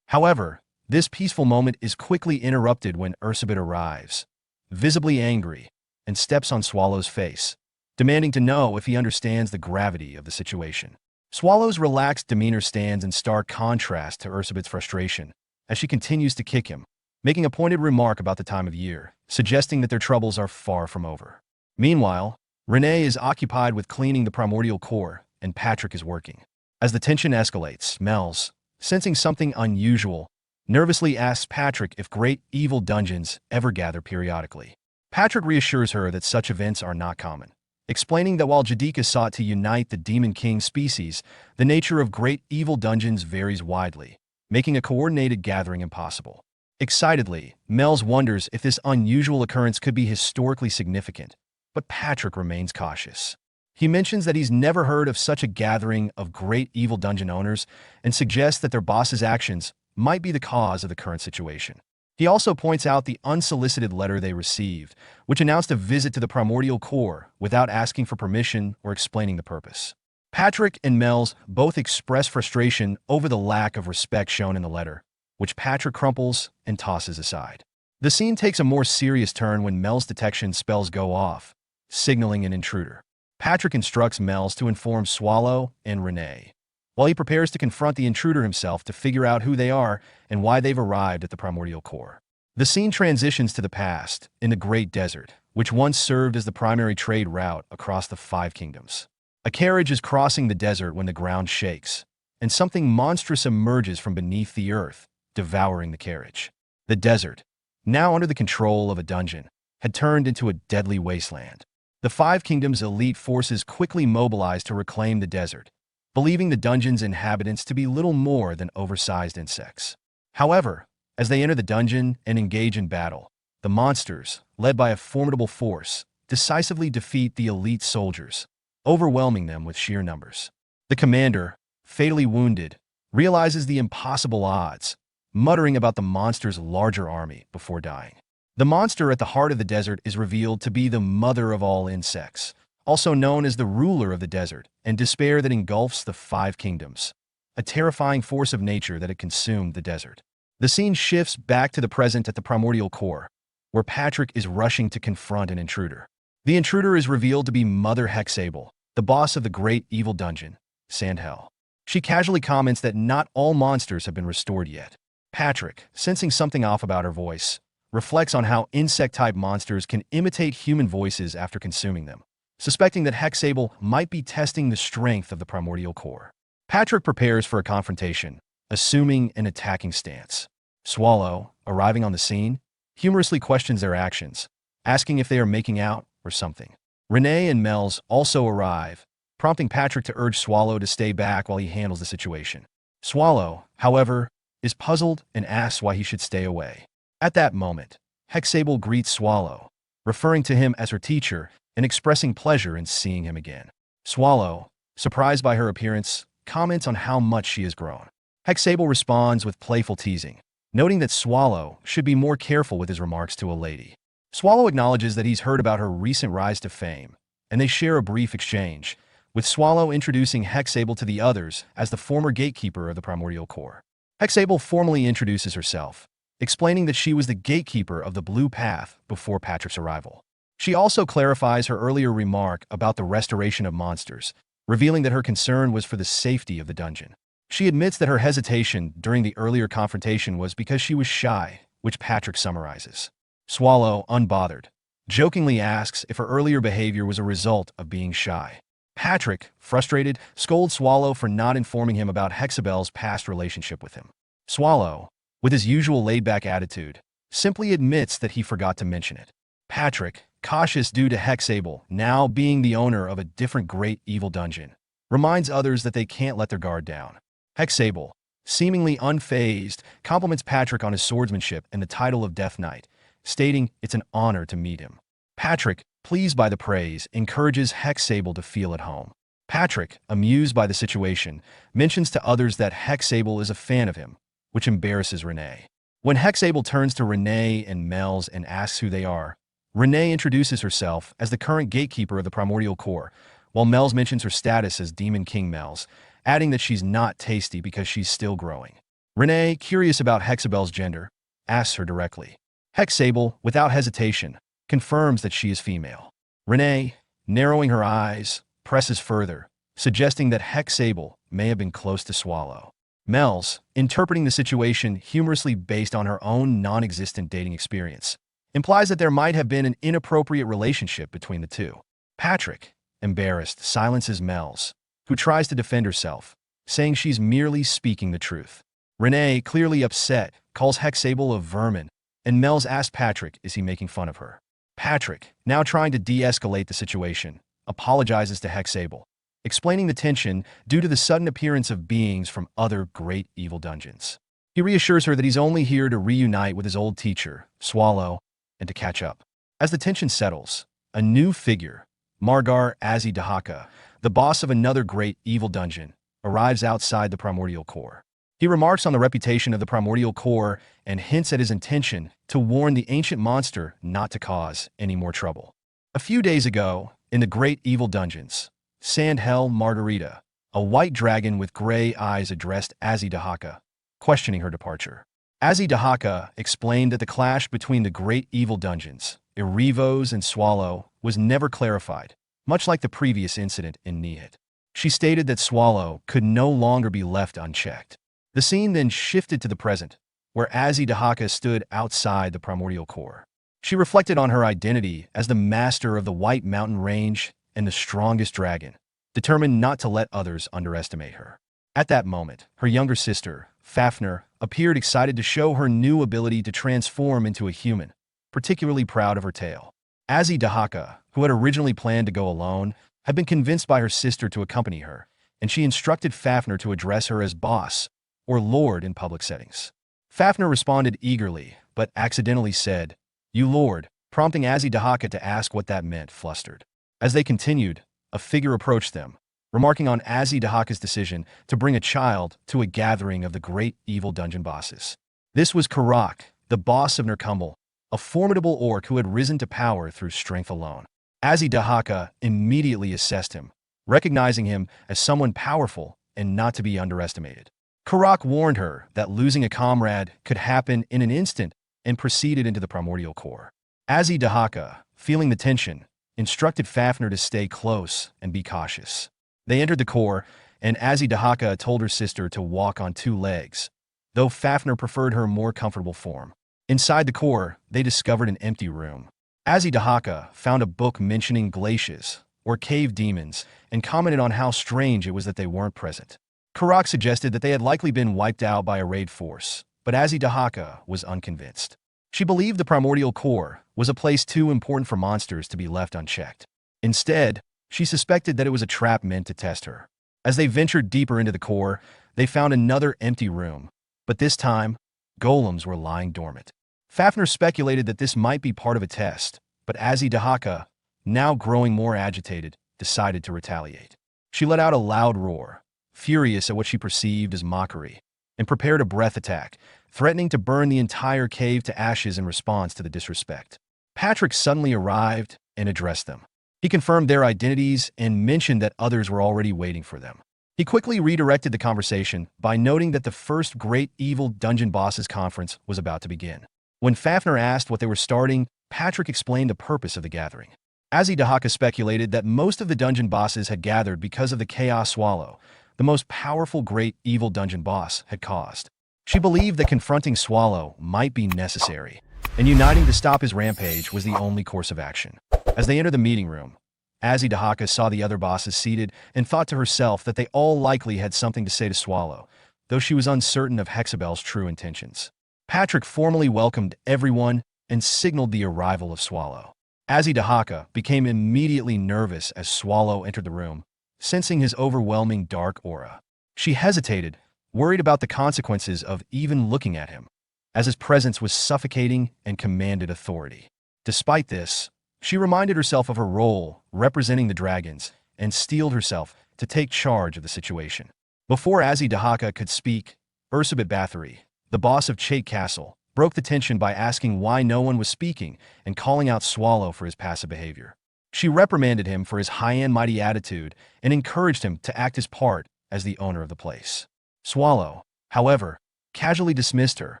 However, this peaceful moment is quickly interrupted when Ursabet arrives, visibly angry, and steps on Swallow's face, demanding to know if he understands the gravity of the situation. Swallow's relaxed demeanor stands in stark contrast to Ursabet's frustration, as she continues to kick him, making a pointed remark about the time of year, suggesting that their troubles are far from over. Meanwhile, Renee is occupied with cleaning the primordial core, and Patrick is working. As the tension escalates, Mel's, sensing something unusual, nervously asks Patrick if great evil dungeons ever gather periodically. Patrick reassures her that such events are not common, explaining that while Jadika sought to unite the Demon King species, the nature of great evil dungeons varies widely, making a coordinated gathering impossible. Excitedly, Mel's wonders if this unusual occurrence could be historically significant, but Patrick remains cautious. He mentions that he's never heard of such a gathering of great evil dungeon owners and suggests that their boss's actions might be the cause of the current situation. He also points out the unsolicited letter they received, which announced a visit to the primordial core without asking for permission or explaining the purpose. Patrick and Mel's both express frustration over the lack of respect shown in the letter, which Patrick crumples and tosses aside. The scene takes a more serious turn when Mel's detection spells go off, signaling an intruder. Patrick instructs Mel's to inform Swallow and Renee, while he prepares to confront the intruder himself to figure out who they are and why they've arrived at the primordial core. The scene transitions to the past, in the Great Desert, which once served as the primary trade route across the 5 kingdoms. A carriage is crossing the desert when the ground shakes, and something monstrous emerges from beneath the earth, devouring the carriage. The desert, now under the control of a dungeon, had turned into a deadly wasteland. The 5 kingdoms' elite forces quickly mobilized to reclaim the desert, believing the dungeon's inhabitants to be little more than oversized insects. However, as they enter the dungeon and engage in battle, the monsters, led by a formidable force, decisively defeat the elite soldiers, overwhelming them with sheer numbers. The commander, fatally wounded, realizes the impossible odds, muttering about the monster's larger army before dying. The monster at the heart of the desert is revealed to be the mother of all insects, also known as the ruler of the desert, and despair that engulfs the 5 kingdoms, a terrifying force of nature that had consumed the desert. The scene shifts back to the present at the primordial core, where Patrick is rushing to confront an intruder. The intruder is revealed to be Mother Hexable, the boss of the great evil dungeon, Sandhell. She casually comments that not all monsters have been restored yet. Patrick, sensing something off about her voice, reflects on how insect-type monsters can imitate human voices after consuming them, suspecting that Hexable might be testing the strength of the primordial core. Patrick prepares for a confrontation, assuming an attacking stance. Swallow, arriving on the scene, humorously questions their actions, asking if they are making out or something. Renee and Mel's also arrive, prompting Patrick to urge Swallow to stay back while he handles the situation. Swallow, however, is puzzled and asks why he should stay away. At that moment, Hexable greets Swallow, referring to him as her teacher and expressing pleasure in seeing him again. Swallow, surprised by her appearance, comments on how much she has grown. Hexable responds with playful teasing, noting that Swallow should be more careful with his remarks to a lady. Swallow acknowledges that he's heard about her recent rise to fame, and they share a brief exchange, with Swallow introducing Hexable to the others as the former gatekeeper of the primordial core. Hexable formally introduces herself, explaining that she was the gatekeeper of the Blue Path before Patrick's arrival. She also clarifies her earlier remark about the restoration of monsters, revealing that her concern was for the safety of the dungeon. She admits that her hesitation during the earlier confrontation was because she was shy, which Patrick summarizes. Swallow, unbothered, jokingly asks if her earlier behavior was a result of being shy. Patrick, frustrated, scolds Swallow for not informing him about Hexabel's past relationship with him. Swallow, with his usual laid-back attitude, simply admits that he forgot to mention it. Patrick, cautious due to Hexable now being the owner of a different great evil dungeon, reminds others that they can't let their guard down. Hexable, seemingly unfazed, compliments Patrick on his swordsmanship and the title of Death Knight, stating it's an honor to meet him. Patrick, pleased by the praise, encourages Hexable to feel at home. Patrick, amused by the situation, mentions to others that Hexable is a fan of him, which embarrasses Renee. When Hexable turns to Renee and Mel's and asks who they are, Renee introduces herself as the current gatekeeper of the primordial core, while Mel's mentions her status as Demon King Mel's, adding that she's not tasty because she's still growing. Renee, curious about Hexabel's gender, asks her directly. Hexable, without hesitation, confirms that she is female. Renee, narrowing her eyes, presses further, suggesting that Hexable may have been close to Swallow. Mel's, interpreting the situation humorously based on her own non-existent dating experience, implies that there might have been an inappropriate relationship between the two. Patrick, embarrassed, silences Mel's, who tries to defend herself, saying she's merely speaking the truth. Renee, clearly upset, calls Hexable a vermin, and Mel's asks Patrick is he making fun of her. Patrick, now trying to de-escalate the situation, apologizes to Hexable, explaining the tension due to the sudden appearance of beings from other great evil dungeons. He reassures her that he's only here to reunite with his old teacher, Swallow, and to catch up. As the tension settles, a new figure, Margar Azidahaka, the boss of another great evil dungeon, arrives outside the primordial core. He remarks on the reputation of the primordial core and hints at his intention to warn the ancient monster not to cause any more trouble. A few days ago, in the great evil dungeons, Sandhell Margarita, a white dragon with gray eyes, addressed Azidahaka, questioning her departure. Azidahaka explained that the clash between the great evil dungeons, Irivos and Swallow, was never clarified, much like the previous incident in Nihit. She stated that Swallow could no longer be left unchecked. The scene then shifted to the present, where Azidahaka stood outside the primordial core. She reflected on her identity as the master of the White Mountain Range and the strongest dragon, determined not to let others underestimate her. At that moment, her younger sister, Fafnir, appeared excited to show her new ability to transform into a human, particularly proud of her tail. Azidahaka, who had originally planned to go alone, had been convinced by her sister to accompany her, and she instructed Fafnir to address her as boss or lord in public settings. Fafnir responded eagerly, but accidentally said, "You lord," prompting Azidahaka to ask what that meant, flustered. As they continued, a figure approached them, remarking on Azidahaka's decision to bring a child to a gathering of the great evil dungeon bosses. This was Karak, the boss of Nerkumbel, a formidable orc who had risen to power through strength alone. Azidahaka immediately assessed him, recognizing him as someone powerful and not to be underestimated. Karak warned her that losing a comrade could happen in an instant and proceeded into the primordial core. Azidahaka, feeling the tension, instructed Fafnir to stay close and be cautious. They entered the core, and Azidahaka told her sister to walk on two legs, though Fafnir preferred her more comfortable form. Inside the core, they discovered an empty room. Azidahaka found a book mentioning glaciers, or cave demons, and commented on how strange it was that they weren't present. Karak suggested that they had likely been wiped out by a raid force, but Azidahaka was unconvinced. She believed the primordial core was a place too important for monsters to be left unchecked. Instead, she suspected that it was a trap meant to test her. As they ventured deeper into the core, they found another empty room, but this time, golems were lying dormant. Fafnir speculated that this might be part of a test, but Azidahaka, now growing more agitated, decided to retaliate. She let out a loud roar, furious at what she perceived as mockery, and prepared a breath attack, threatening to burn the entire cave to ashes in response to the disrespect. Patrick suddenly arrived and addressed them. He confirmed their identities and mentioned that others were already waiting for them. He quickly redirected the conversation by noting that the first Great Evil Dungeon Bosses Conference was about to begin. When Fafnir asked what they were starting, Patrick explained the purpose of the gathering. Azidahaka speculated that most of the dungeon bosses had gathered because of the Chaos Swallow, the most powerful Great Evil Dungeon boss, had caused. She believed that confronting Swallow might be necessary, and uniting to stop his rampage was the only course of action. As they entered the meeting room, Azidahaka saw the other bosses seated and thought to herself that they all likely had something to say to Swallow, though she was uncertain of Hexabel's true intentions. Patrick formally welcomed everyone and signaled the arrival of Swallow. Azidahaka became immediately nervous as Swallow entered the room, sensing his overwhelming dark aura. She hesitated, worried about the consequences of even looking at him, as his presence was suffocating and commanded authority. Despite this, she reminded herself of her role representing the dragons and steeled herself to take charge of the situation. Before Azidahaka could speak, Ursabet Bathory, the boss of Chait Castle, broke the tension by asking why no one was speaking and calling out Swallow for his passive behavior. She reprimanded him for his high-and-mighty attitude and encouraged him to act his part as the owner of the place. Swallow, however, casually dismissed her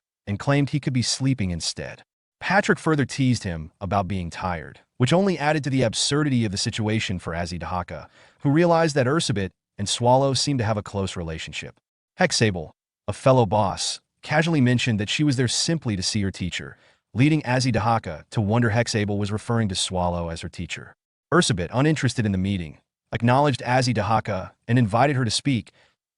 and claimed he could be sleeping instead. Patrick further teased him about being tired, which only added to the absurdity of the situation for Azidahaka, who realized that Ursabet and Swallow seemed to have a close relationship. Hexable, a fellow boss, casually mentioned that she was there simply to see her teacher, leading Azidahaka to wonder Hexable was referring to Swallow as her teacher. Ursabet, uninterested in the meeting, acknowledged Azidahaka and invited her to speak,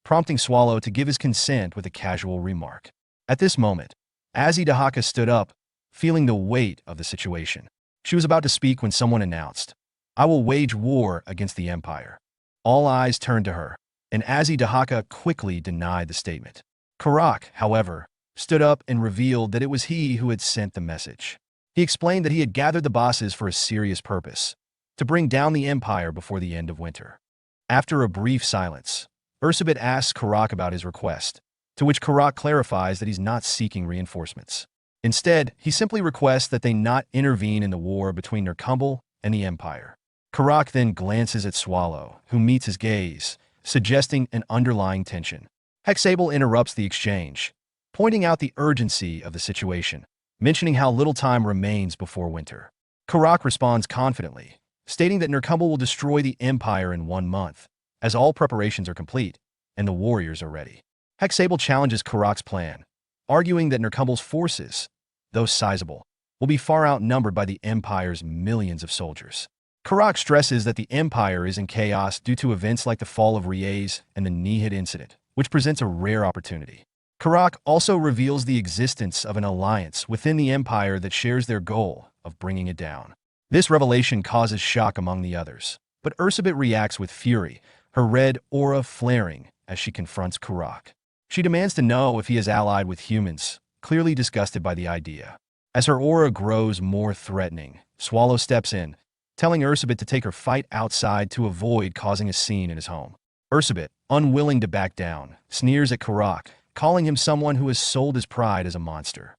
prompting Swallow to give his consent with a casual remark. At this moment, Azidahaka stood up, feeling the weight of the situation. She was about to speak when someone announced, "I will wage war against the Empire." All eyes turned to her, and Azidahaka quickly denied the statement. Karak, however, stood up and revealed that it was he who had sent the message. He explained that he had gathered the bosses for a serious purpose, to bring down the Empire before the end of winter. After a brief silence, Ursabet asks Karak about his request, to which Karak clarifies that he's not seeking reinforcements. Instead, he simply requests that they not intervene in the war between Nerkumbel and the Empire. Karak then glances at Swallow, who meets his gaze, suggesting an underlying tension. Hexable interrupts the exchange, pointing out the urgency of the situation, mentioning how little time remains before winter. Karak responds confidently, stating that Nerkumbel will destroy the Empire in 1 month, as all preparations are complete and the warriors are ready. Hexable challenges Karak's plan, arguing that Nerkumbel's forces, though sizable, will be far outnumbered by the Empire's millions of soldiers. Karak stresses that the Empire is in chaos due to events like the fall of Riez and the Nihid incident, which presents a rare opportunity. Karak also reveals the existence of an alliance within the Empire that shares their goal of bringing it down. This revelation causes shock among the others, but Ursabet reacts with fury, her red aura flaring as she confronts Karak. She demands to know if he is allied with humans, clearly disgusted by the idea. As her aura grows more threatening, Swallow steps in, telling Ursabet to take her fight outside to avoid causing a scene in his home. Ursabet, unwilling to back down, sneers at Karak, calling him someone who has sold his pride as a monster.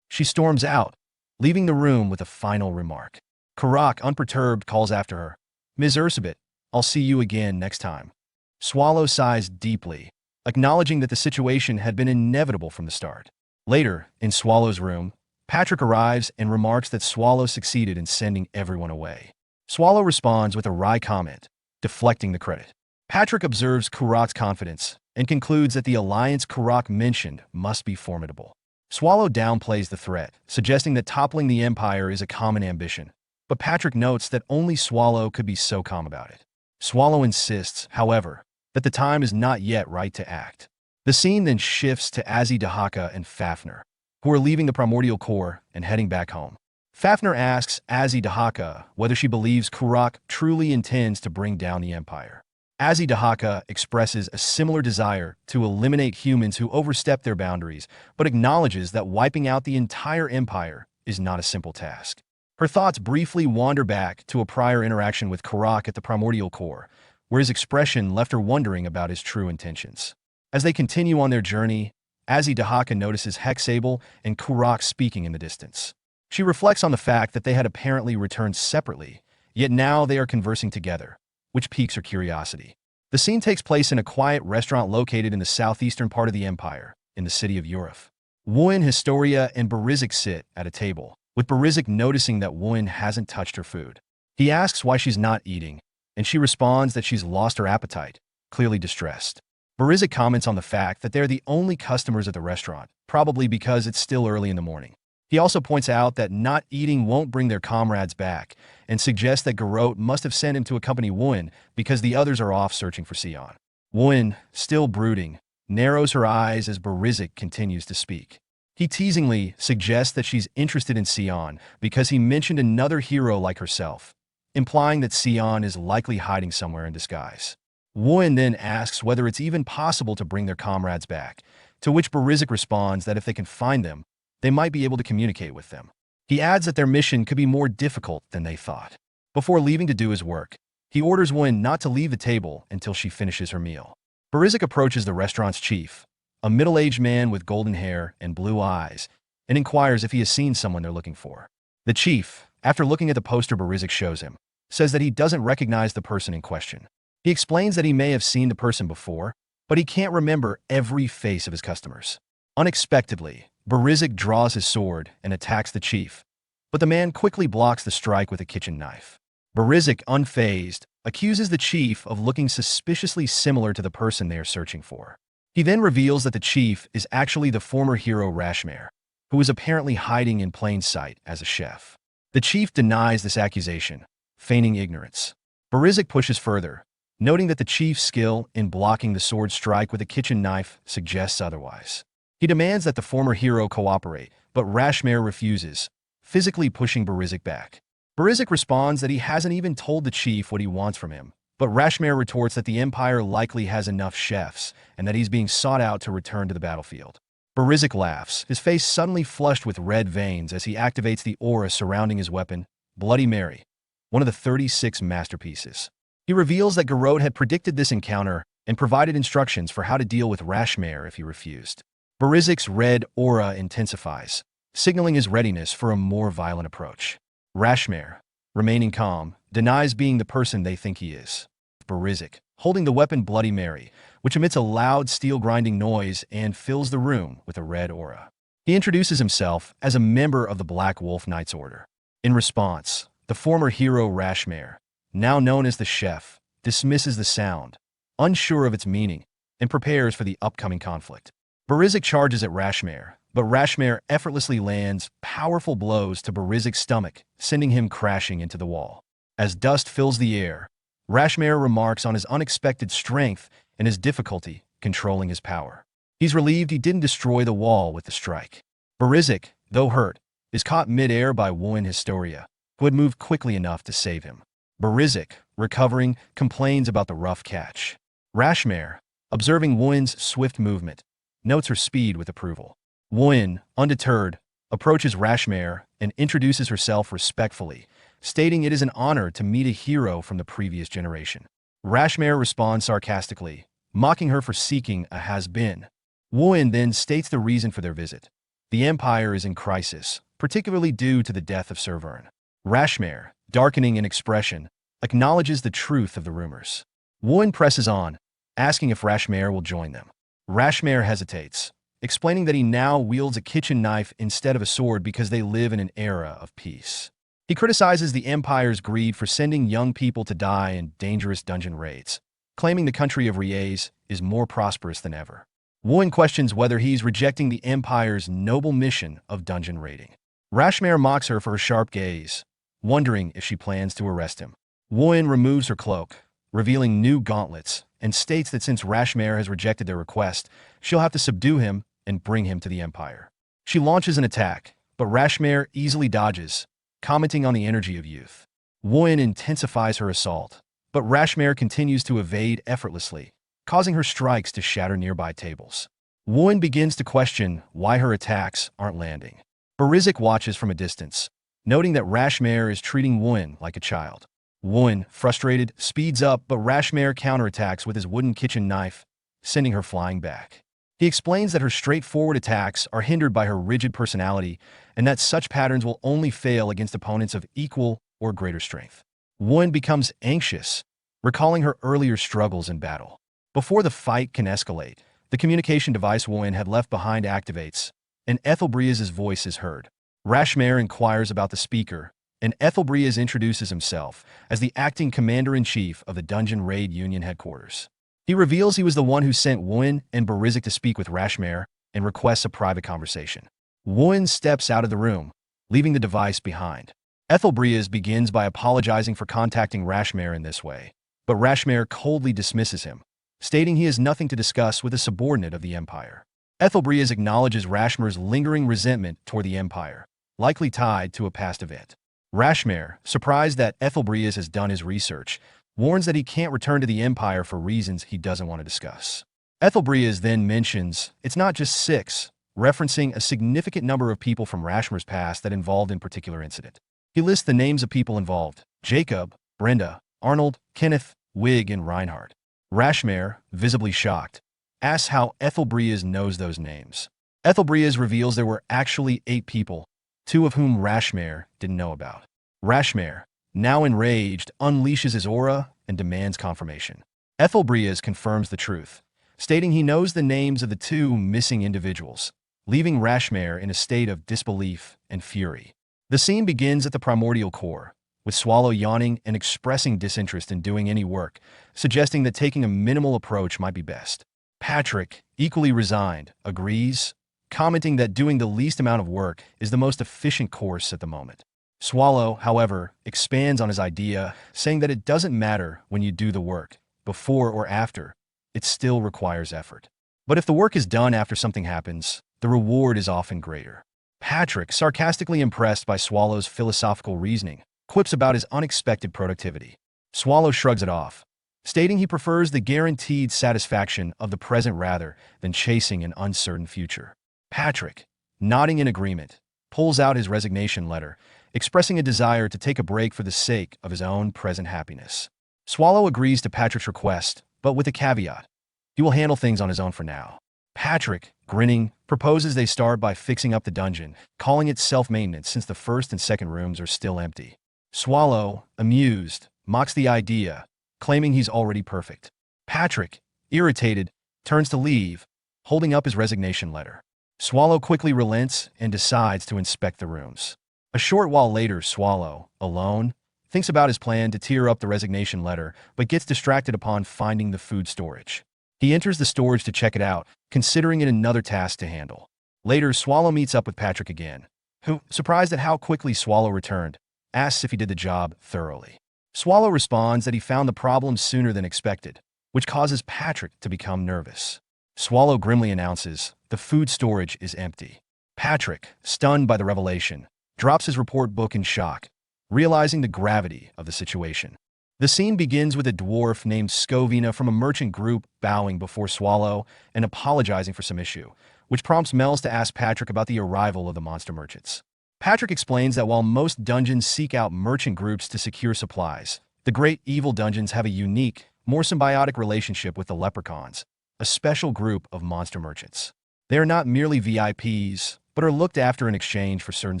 She storms out, leaving the room with a final remark. Karak, unperturbed, calls after her, "Ms. Ursabet, I'll see you again next time." Swallow sighs deeply, acknowledging that the situation had been inevitable from the start. Later, in Swallow's room, Patrick arrives and remarks that Swallow succeeded in sending everyone away. Swallow responds with a wry comment, deflecting the credit. Patrick observes Karak's confidence and concludes that the alliance Karak mentioned must be formidable. Swallow downplays the threat, suggesting that toppling the empire is a common ambition, but Patrick notes that only Swallow could be so calm about it. Swallow insists, however, that the time is not yet right to act. The scene then shifts to arrived.The and Fafnir, who are leaving the Primordial Core and heading back home. Fafnir asks arrived.The whether she believes Karak truly intends to bring down the empire. arrived.The expresses a similar desire to eliminate humans who overstep their boundaries, but acknowledges that wiping out the entire empire is not a simple task. Her thoughts briefly wander back to a prior interaction with Karak at the Primordial Core, where his expression left her wondering about his true intentions. As they continue on their journey, arrived.The notices Hexable and Karak speaking in the distance. She reflects on the fact that they had apparently returned separately, yet now they are conversing together, which piques her curiosity. The scene takes place in a quiet restaurant located in the southeastern part of the empire, in the city of Uruf. Wuin, Historia, and Barizik sit at a table, with Barizik noticing that Wuin hasn't touched her food. He asks why she's not eating, and she responds that she's lost her appetite, clearly distressed. Barizik comments on the fact that they're the only customers at the restaurant, probably because it's still early in the morning. He also points out that not eating won't bring their comrades back, and suggests that Garrote must have sent him to accompany Wuin because the others are off searching for Sion. Wuin, still brooding, narrows her eyes as Barizik continues to speak. He teasingly suggests that she's interested in Sion because he mentioned another hero like herself, implying that Sion is likely hiding somewhere in disguise. Wuin then asks whether it's even possible to bring their comrades back, to which Barizik responds that if they can find them, they might be able to communicate with them. He adds that their mission could be more difficult than they thought. Before leaving to do his work, he orders Wuin not to leave the table until she finishes her meal. Barizik approaches the restaurant's chief, a middle-aged man with golden hair and blue eyes, and inquires if he has seen someone they're looking for. The chief, after looking at the poster Barizik shows him, says that he doesn't recognize the person in question. He explains that he may have seen the person before, but he can't remember every face of his customers. Unexpectedly, Barizik draws his sword and attacks the chief, but the man quickly blocks the strike with a kitchen knife. Barizik, unfazed, accuses the chief of looking suspiciously similar to the person they are searching for. He then reveals that the chief is actually the former hero Rashmare, who is apparently hiding in plain sight as a chef. The chief denies this accusation, feigning ignorance. Barizik pushes further, noting that the chief's skill in blocking the sword strike with a kitchen knife suggests otherwise. He demands that the former hero cooperate, but Rashmare refuses, physically pushing Barizik back. Barizik responds that he hasn't even told the chief what he wants from him, but Rashmare retorts that the Empire likely has enough chefs and that he's being sought out to return to the battlefield. Barizik laughs, his face suddenly flushed with red veins as he activates the aura surrounding his weapon, Bloody Mary, one of the 36 masterpieces. He reveals that Garrote had predicted this encounter and provided instructions for how to deal with Rashmare if he refused. Barizik's red aura intensifies, signaling his readiness for a more violent approach. Rashmare, remaining calm, denies being the person they think he is. Barizik, holding the weapon Bloody Mary, which emits a loud steel-grinding noise and fills the room with a red aura. He introduces himself as a member of the Black Wolf Knights Order. In response, the former hero Rashmare, now known as the Chef, dismisses the sound, unsure of its meaning, and prepares for the upcoming conflict. Barizik charges at Rashmare, but Rashmare effortlessly lands powerful blows to Barizik's stomach, sending him crashing into the wall. As dust fills the air, Rashmare remarks on his unexpected strength and his difficulty controlling his power. He's relieved he didn't destroy the wall with the strike. Barizik, though hurt, is caught mid-air by Wuin Historia, who had moved quickly enough to save him. Barizik, recovering, complains about the rough catch. Rashmare, observing Wuin's swift movement, notes her speed with approval. Wuin, undeterred, approaches Rashmare and introduces herself respectfully, stating it is an honor to meet a hero from the previous generation. Rashmare responds sarcastically, mocking her for seeking a has-been. Wuin then states the reason for their visit. The Empire is in crisis, particularly due to the death of Sir Vern. Rashmare, darkening in expression, acknowledges the truth of the rumors. Wuin presses on, asking if Rashmare will join them. Rashmare hesitates, explaining that he now wields a kitchen knife instead of a sword because they live in an era of peace. He criticizes the Empire's greed for sending young people to die in dangerous dungeon raids, claiming the country of Riez is more prosperous than ever. Wooin questions whether he's rejecting the Empire's noble mission of dungeon raiding. Rashmare mocks her for her sharp gaze, wondering if she plans to arrest him. Wooin removes her cloak, revealing new gauntlets, and states that since Rashmare has rejected their request, she'll have to subdue him and bring him to the Empire. She launches an attack, but Rashmare easily dodges, commenting on the energy of youth. Wooin intensifies her assault, but Rashmare continues to evade effortlessly, causing her strikes to shatter nearby tables. Wooin begins to question why her attacks aren't landing. Barizik watches from a distance, noting that Rashmare is treating Wooin like a child. Wooin, frustrated, speeds up, but Rashmare counterattacks with his wooden kitchen knife, sending her flying back. He explains that her straightforward attacks are hindered by her rigid personality and that such patterns will only fail against opponents of equal or greater strength. Wooin becomes anxious, recalling her earlier struggles in battle. Before the fight can escalate, the communication device Wooin had left behind activates, and Ethelbriez's voice is heard. Rashmare inquires about the speaker, and Ethelbriez introduces himself as the acting commander-in-chief of the Dungeon Raid Union headquarters. He reveals he was the one who sent Wooin and Barizik to speak with Rashmare and requests a private conversation. Wooin steps out of the room, leaving the device behind. Ethelbriez begins by apologizing for contacting Rashmare in this way, but Rashmare coldly dismisses him, stating he has nothing to discuss with a subordinate of the Empire. Ethelbriez acknowledges Rashmare's lingering resentment toward the Empire, likely tied to a past event. Rashmare, surprised that Ethelbriez has done his research, warns that he can't return to the Empire for reasons he doesn't want to discuss. Ethelbriez then mentions it's not just 6, referencing a significant number of people from Rashmare's past that involved in particular incident. He lists the names of people involved: Jacob, Brenda, Arnold, Kenneth, Wig, and Reinhardt. Rashmare, visibly shocked, asks how Ethelbriez knows those names. Ethelbriez reveals there were actually 8 people, 2 of whom Rashmare didn't know about. Rashmare, now enraged, unleashes his aura and demands confirmation. Ethelbriez confirms the truth, stating he knows the names of the 2 missing individuals, leaving Rashmare in a state of disbelief and fury. The scene begins at the primordial core, with Swallow yawning and expressing disinterest in doing any work, suggesting that taking a minimal approach might be best. Patrick, equally resigned, agrees, commenting that doing the least amount of work is the most efficient course at the moment. Swallow, however, expands on his idea, saying that it doesn't matter when you do the work, before or after, it still requires effort. But if the work is done after something happens, the reward is often greater. Patrick, sarcastically impressed by Swallow's philosophical reasoning, quips about his unexpected productivity. Swallow shrugs it off, stating he prefers the guaranteed satisfaction of the present rather than chasing an uncertain future. Patrick, nodding in agreement, pulls out his resignation letter, expressing a desire to take a break for the sake of his own present happiness. Swallow agrees to Patrick's request, but with a caveat: he will handle things on his own for now. Patrick, grinning, proposes they start by fixing up the dungeon, calling it self-maintenance since the first and second rooms are still empty. Swallow, amused, mocks the idea, claiming he's already perfect. Patrick, irritated, turns to leave, holding up his resignation letter. Swallow quickly relents and decides to inspect the rooms. A short while later, Swallow, alone, thinks about his plan to tear up the resignation letter, but gets distracted upon finding the food storage. He enters the storage to check it out, considering it another task to handle. Later, Swallow meets up with Patrick again, who, surprised at how quickly Swallow returned, asks if he did the job thoroughly. Swallow responds that he found the problem sooner than expected, which causes Patrick to become nervous. Swallow grimly announces the food storage is empty. Patrick, stunned by the revelation, drops his report book in shock, realizing the gravity of the situation. The scene begins with a dwarf named Scovina from a merchant group bowing before Swallow and apologizing for some issue, which prompts Mel's to ask Patrick about the arrival of the monster merchants. Patrick explains that while most dungeons seek out merchant groups to secure supplies, the Great Evil Dungeons have a unique, more symbiotic relationship with the Leprechauns, a special group of monster merchants. They are not merely VIPs, but are looked after in exchange for certain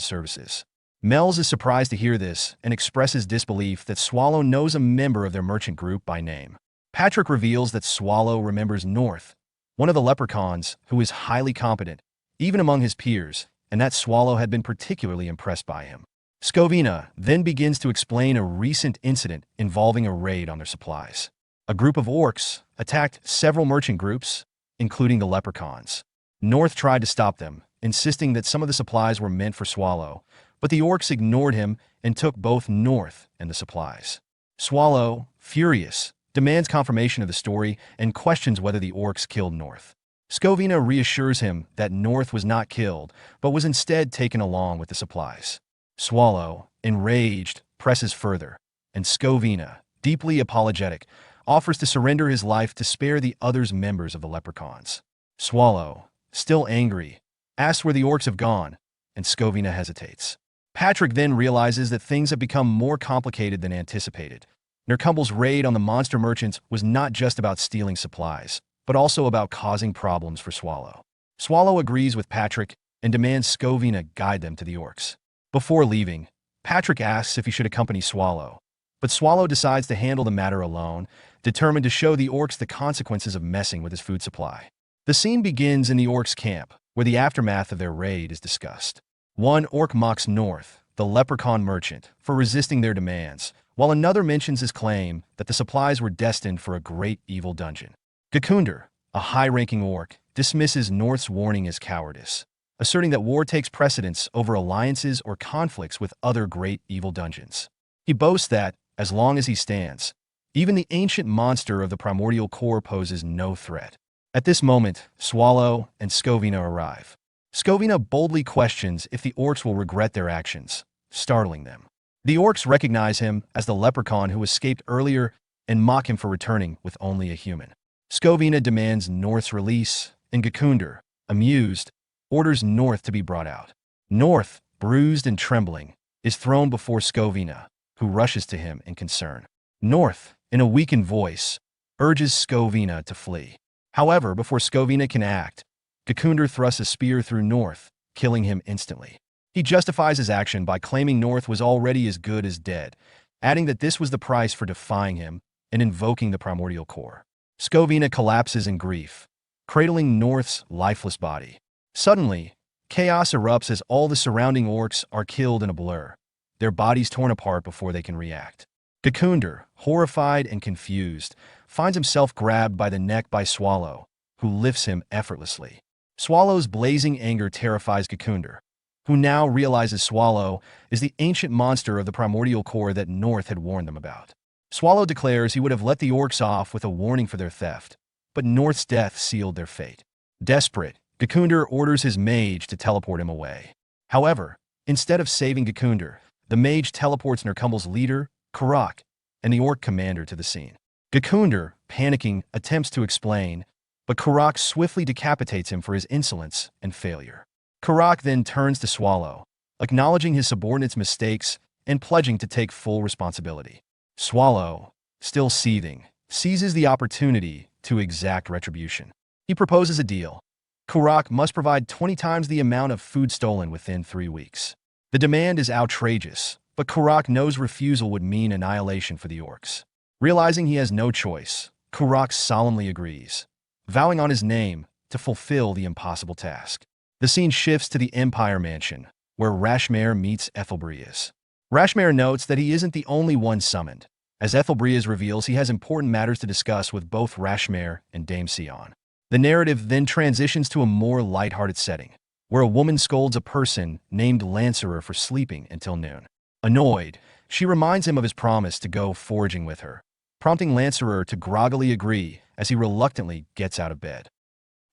services. Mel's is surprised to hear this and expresses disbelief that Swallow knows a member of their merchant group by name. Patrick reveals that Swallow remembers North, one of the leprechauns who is highly competent, even among his peers, and that Swallow had been particularly impressed by him. Scovina then begins to explain a recent incident involving a raid on their supplies. A group of orcs attacked several merchant groups, including the leprechauns. North tried to stop them, insisting that some of the supplies were meant for Swallow, but the orcs ignored him and took both North and the supplies. Swallow, furious, demands confirmation of the story and questions whether the orcs killed North. Scovina reassures him that North was not killed, but was instead taken along with the supplies. Swallow, enraged, presses further, and Scovina, deeply apologetic, offers to surrender his life to spare the other members of the leprechauns. Swallow, still angry, asks where the orcs have gone, and Scovina hesitates. Patrick then realizes that things have become more complicated than anticipated. Nerkumble's raid on the monster merchants was not just about stealing supplies, but also about causing problems for Swallow. Swallow agrees with Patrick and demands Scovina guide them to the orcs. Before leaving, Patrick asks if he should accompany Swallow, but Swallow decides to handle the matter alone, determined to show the orcs the consequences of messing with his food supply. The scene begins in the orcs' camp, where the aftermath of their raid is discussed. One orc mocks North, the leprechaun merchant, for resisting their demands, while another mentions his claim that the supplies were destined for a great evil dungeon. Gekunder, a high-ranking orc, dismisses North's warning as cowardice, asserting that war takes precedence over alliances or conflicts with other great evil dungeons. He boasts that, as long as he stands, even the ancient monster of the primordial core poses no threat. At this moment, Swallow and Scovina arrive. Scovina boldly questions if the orcs will regret their actions, startling them. The orcs recognize him as the leprechaun who escaped earlier and mock him for returning with only a human. Scovina demands North's release, and Gekunder, amused, orders North to be brought out. North, bruised and trembling, is thrown before Scovina, who rushes to him in concern. North, in a weakened voice, urges Scovina to flee. However, before Scovina can act, Gekunder thrusts a spear through North, killing him instantly. He justifies his action by claiming North was already as good as dead, adding that this was the price for defying him and invoking the primordial core. Scovina collapses in grief, cradling North's lifeless body. Suddenly, chaos erupts as all the surrounding orcs are killed in a blur, their bodies torn apart before they can react. Gekunder, horrified and confused, finds himself grabbed by the neck by Swallow, who lifts him effortlessly. Swallow's blazing anger terrifies Gekunder, who now realizes Swallow is the ancient monster of the primordial core that North had warned them about. Swallow declares he would have let the orcs off with a warning for their theft, but North's death sealed their fate. Desperate, Gekunder orders his mage to teleport him away. However, instead of saving Gekunder, the mage teleports Nerkumble's leader, Karak, and the orc commander to the scene. Gekunder, panicking, attempts to explain, but Karak swiftly decapitates him for his insolence and failure. Karak then turns to Swallow, acknowledging his subordinate's mistakes and pledging to take full responsibility. Swallow, still seething, seizes the opportunity to exact retribution. He proposes a deal. Karak must provide 20 times the amount of food stolen within 3 weeks. The demand is outrageous, but Karak knows refusal would mean annihilation for the orcs. Realizing he has no choice, Karak solemnly agrees, vowing on his name to fulfill the impossible task. The scene shifts to the Empire Mansion, where Rashmare meets Ethelbreeze. Rashmare notes that he isn't the only one summoned. As Ethelbreeze reveals, he has important matters to discuss with both Rashmare and Dame Sion. The narrative then transitions to a more lighthearted setting, where a woman scolds a person named Lancerer for sleeping until noon. Annoyed, she reminds him of his promise to go foraging with her, prompting Lancerer to groggily agree as he reluctantly gets out of bed.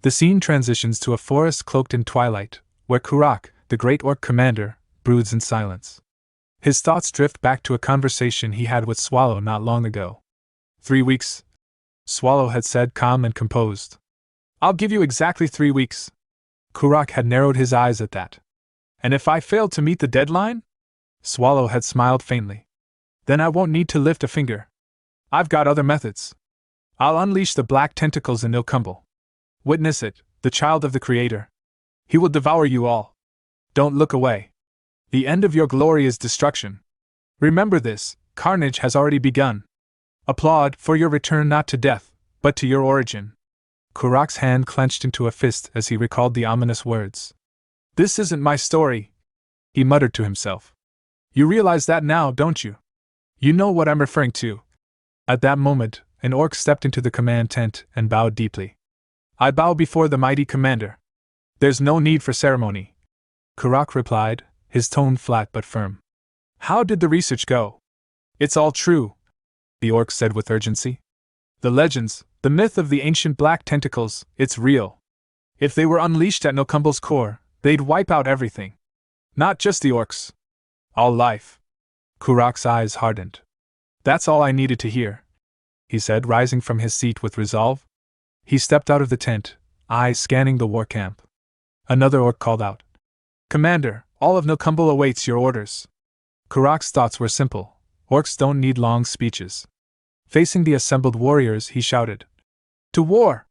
The scene transitions to a forest cloaked in twilight, where Karak, the great orc commander, broods in silence. His thoughts drift back to a conversation he had with Swallow not long ago. 3 weeks, Swallow had said, calm and composed. I'll give you exactly 3 weeks. Karak had narrowed his eyes at that. And if I failed to meet the deadline? Swallow had smiled faintly. Then I won't need to lift a finger. I've got other methods. I'll unleash the black tentacles in Nerkumble. Witness it, the child of the Creator. He will devour you all. Don't look away. The end of your glory is destruction. Remember this, carnage has already begun. Applaud for your return not to death, but to your origin. Karak's hand clenched into a fist as he recalled the ominous words. This isn't my story, he muttered to himself. You realize that now, don't you? You know what I'm referring to. At that moment, an orc stepped into the command tent and bowed deeply. I bow before the mighty commander. There's no need for ceremony, Quarry replied, his tone flat but firm. How did the research go? It's all true, the orc said with urgency. The legends, the myth of the ancient black tentacles, it's real. If they were unleashed at Nokumble's core, they'd wipe out everything. Not just the orcs. All life. Quarry's eyes hardened. That's all I needed to hear, he said, rising from his seat with resolve. He stepped out of the tent, eyes scanning the war camp. Another orc called out, Commander, all of Nokumble awaits your orders. Quarry's thoughts were simple. Orcs don't need long speeches. Facing the assembled warriors, he shouted, To war!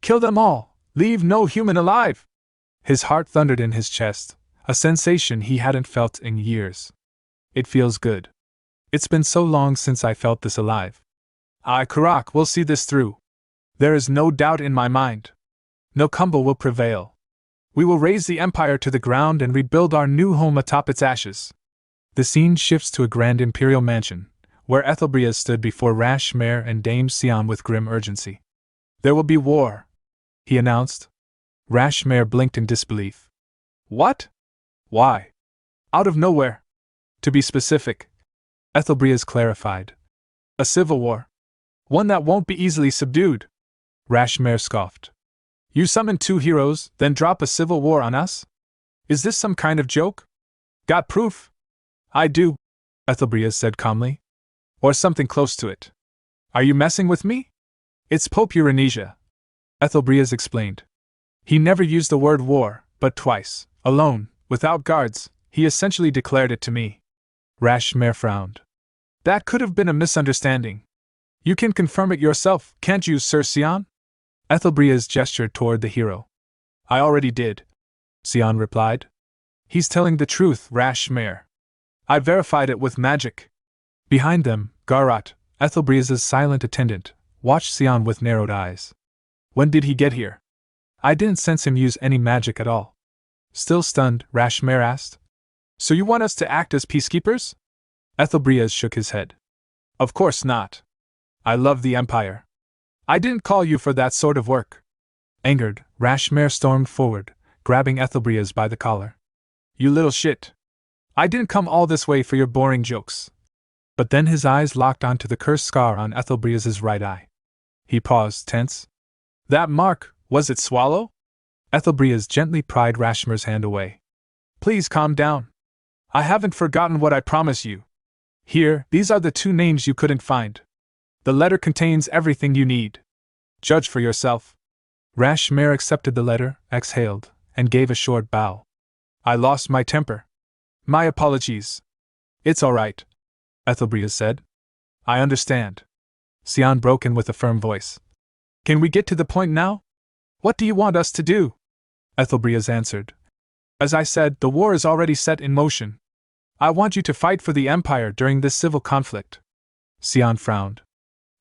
Kill them all! Leave no human alive! His heart thundered in his chest, a sensation he hadn't felt in years. It feels good. It's been so long since I felt this alive. Quarry will see this through. There is no doubt in my mind. Nokumble will prevail. We will raise the empire to the ground and rebuild our new home atop its ashes. The scene shifts to a grand imperial mansion, where Ethelbria stood before Rashmare and Dame Sion with grim urgency. There will be war, he announced. Rashmare blinked in disbelief. What? Why? Out of nowhere. To be specific, Ethelbria's clarified. A civil war. One that won't be easily subdued. Rashmare scoffed. You summon 2 heroes, then drop a civil war on us? Is this some kind of joke? Got proof? I do, Ethelbria said calmly. Or something close to it. Are you messing with me? It's Pope Euronisia, Ethelbrias explained. He never used the word war, but twice, alone, without guards, he essentially declared it to me. Rashmare frowned. That could have been a misunderstanding. You can confirm it yourself, can't you, Sir Sion? Ethelbrias gestured toward the hero. I already did, Sion replied. He's telling the truth, Rashmare. I verified it with magic. Behind them, Garat, Ethelbrias' silent attendant, watched Sion with narrowed eyes. When did he get here? I didn't sense him use any magic at all. Still stunned, Rashmare asked. So you want us to act as peacekeepers? Ethelbrias shook his head. Of course not. I love the Empire. I didn't call you for that sort of work. Angered, Rashmare stormed forward, grabbing Ethelbrias by the collar. You little shit. I didn't come all this way for your boring jokes. But then his eyes locked onto the cursed scar on Ethelbrias' right eye. He paused, tense. That mark, was it Swallow? Ethelbrias gently pried Rashmare's hand away. Please calm down. I haven't forgotten what I promise you. Here, these are the 2 names you couldn't find. The letter contains everything you need. Judge for yourself. Rashmare accepted the letter, exhaled, and gave a short bow. I lost my temper. My apologies. It's all right, Ethelbrias said. I understand. Sion broke in with a firm voice. Can we get to the point now? What do you want us to do? Ethelbrias answered. As I said, the war is already set in motion. I want you to fight for the Empire during this civil conflict. Sion frowned.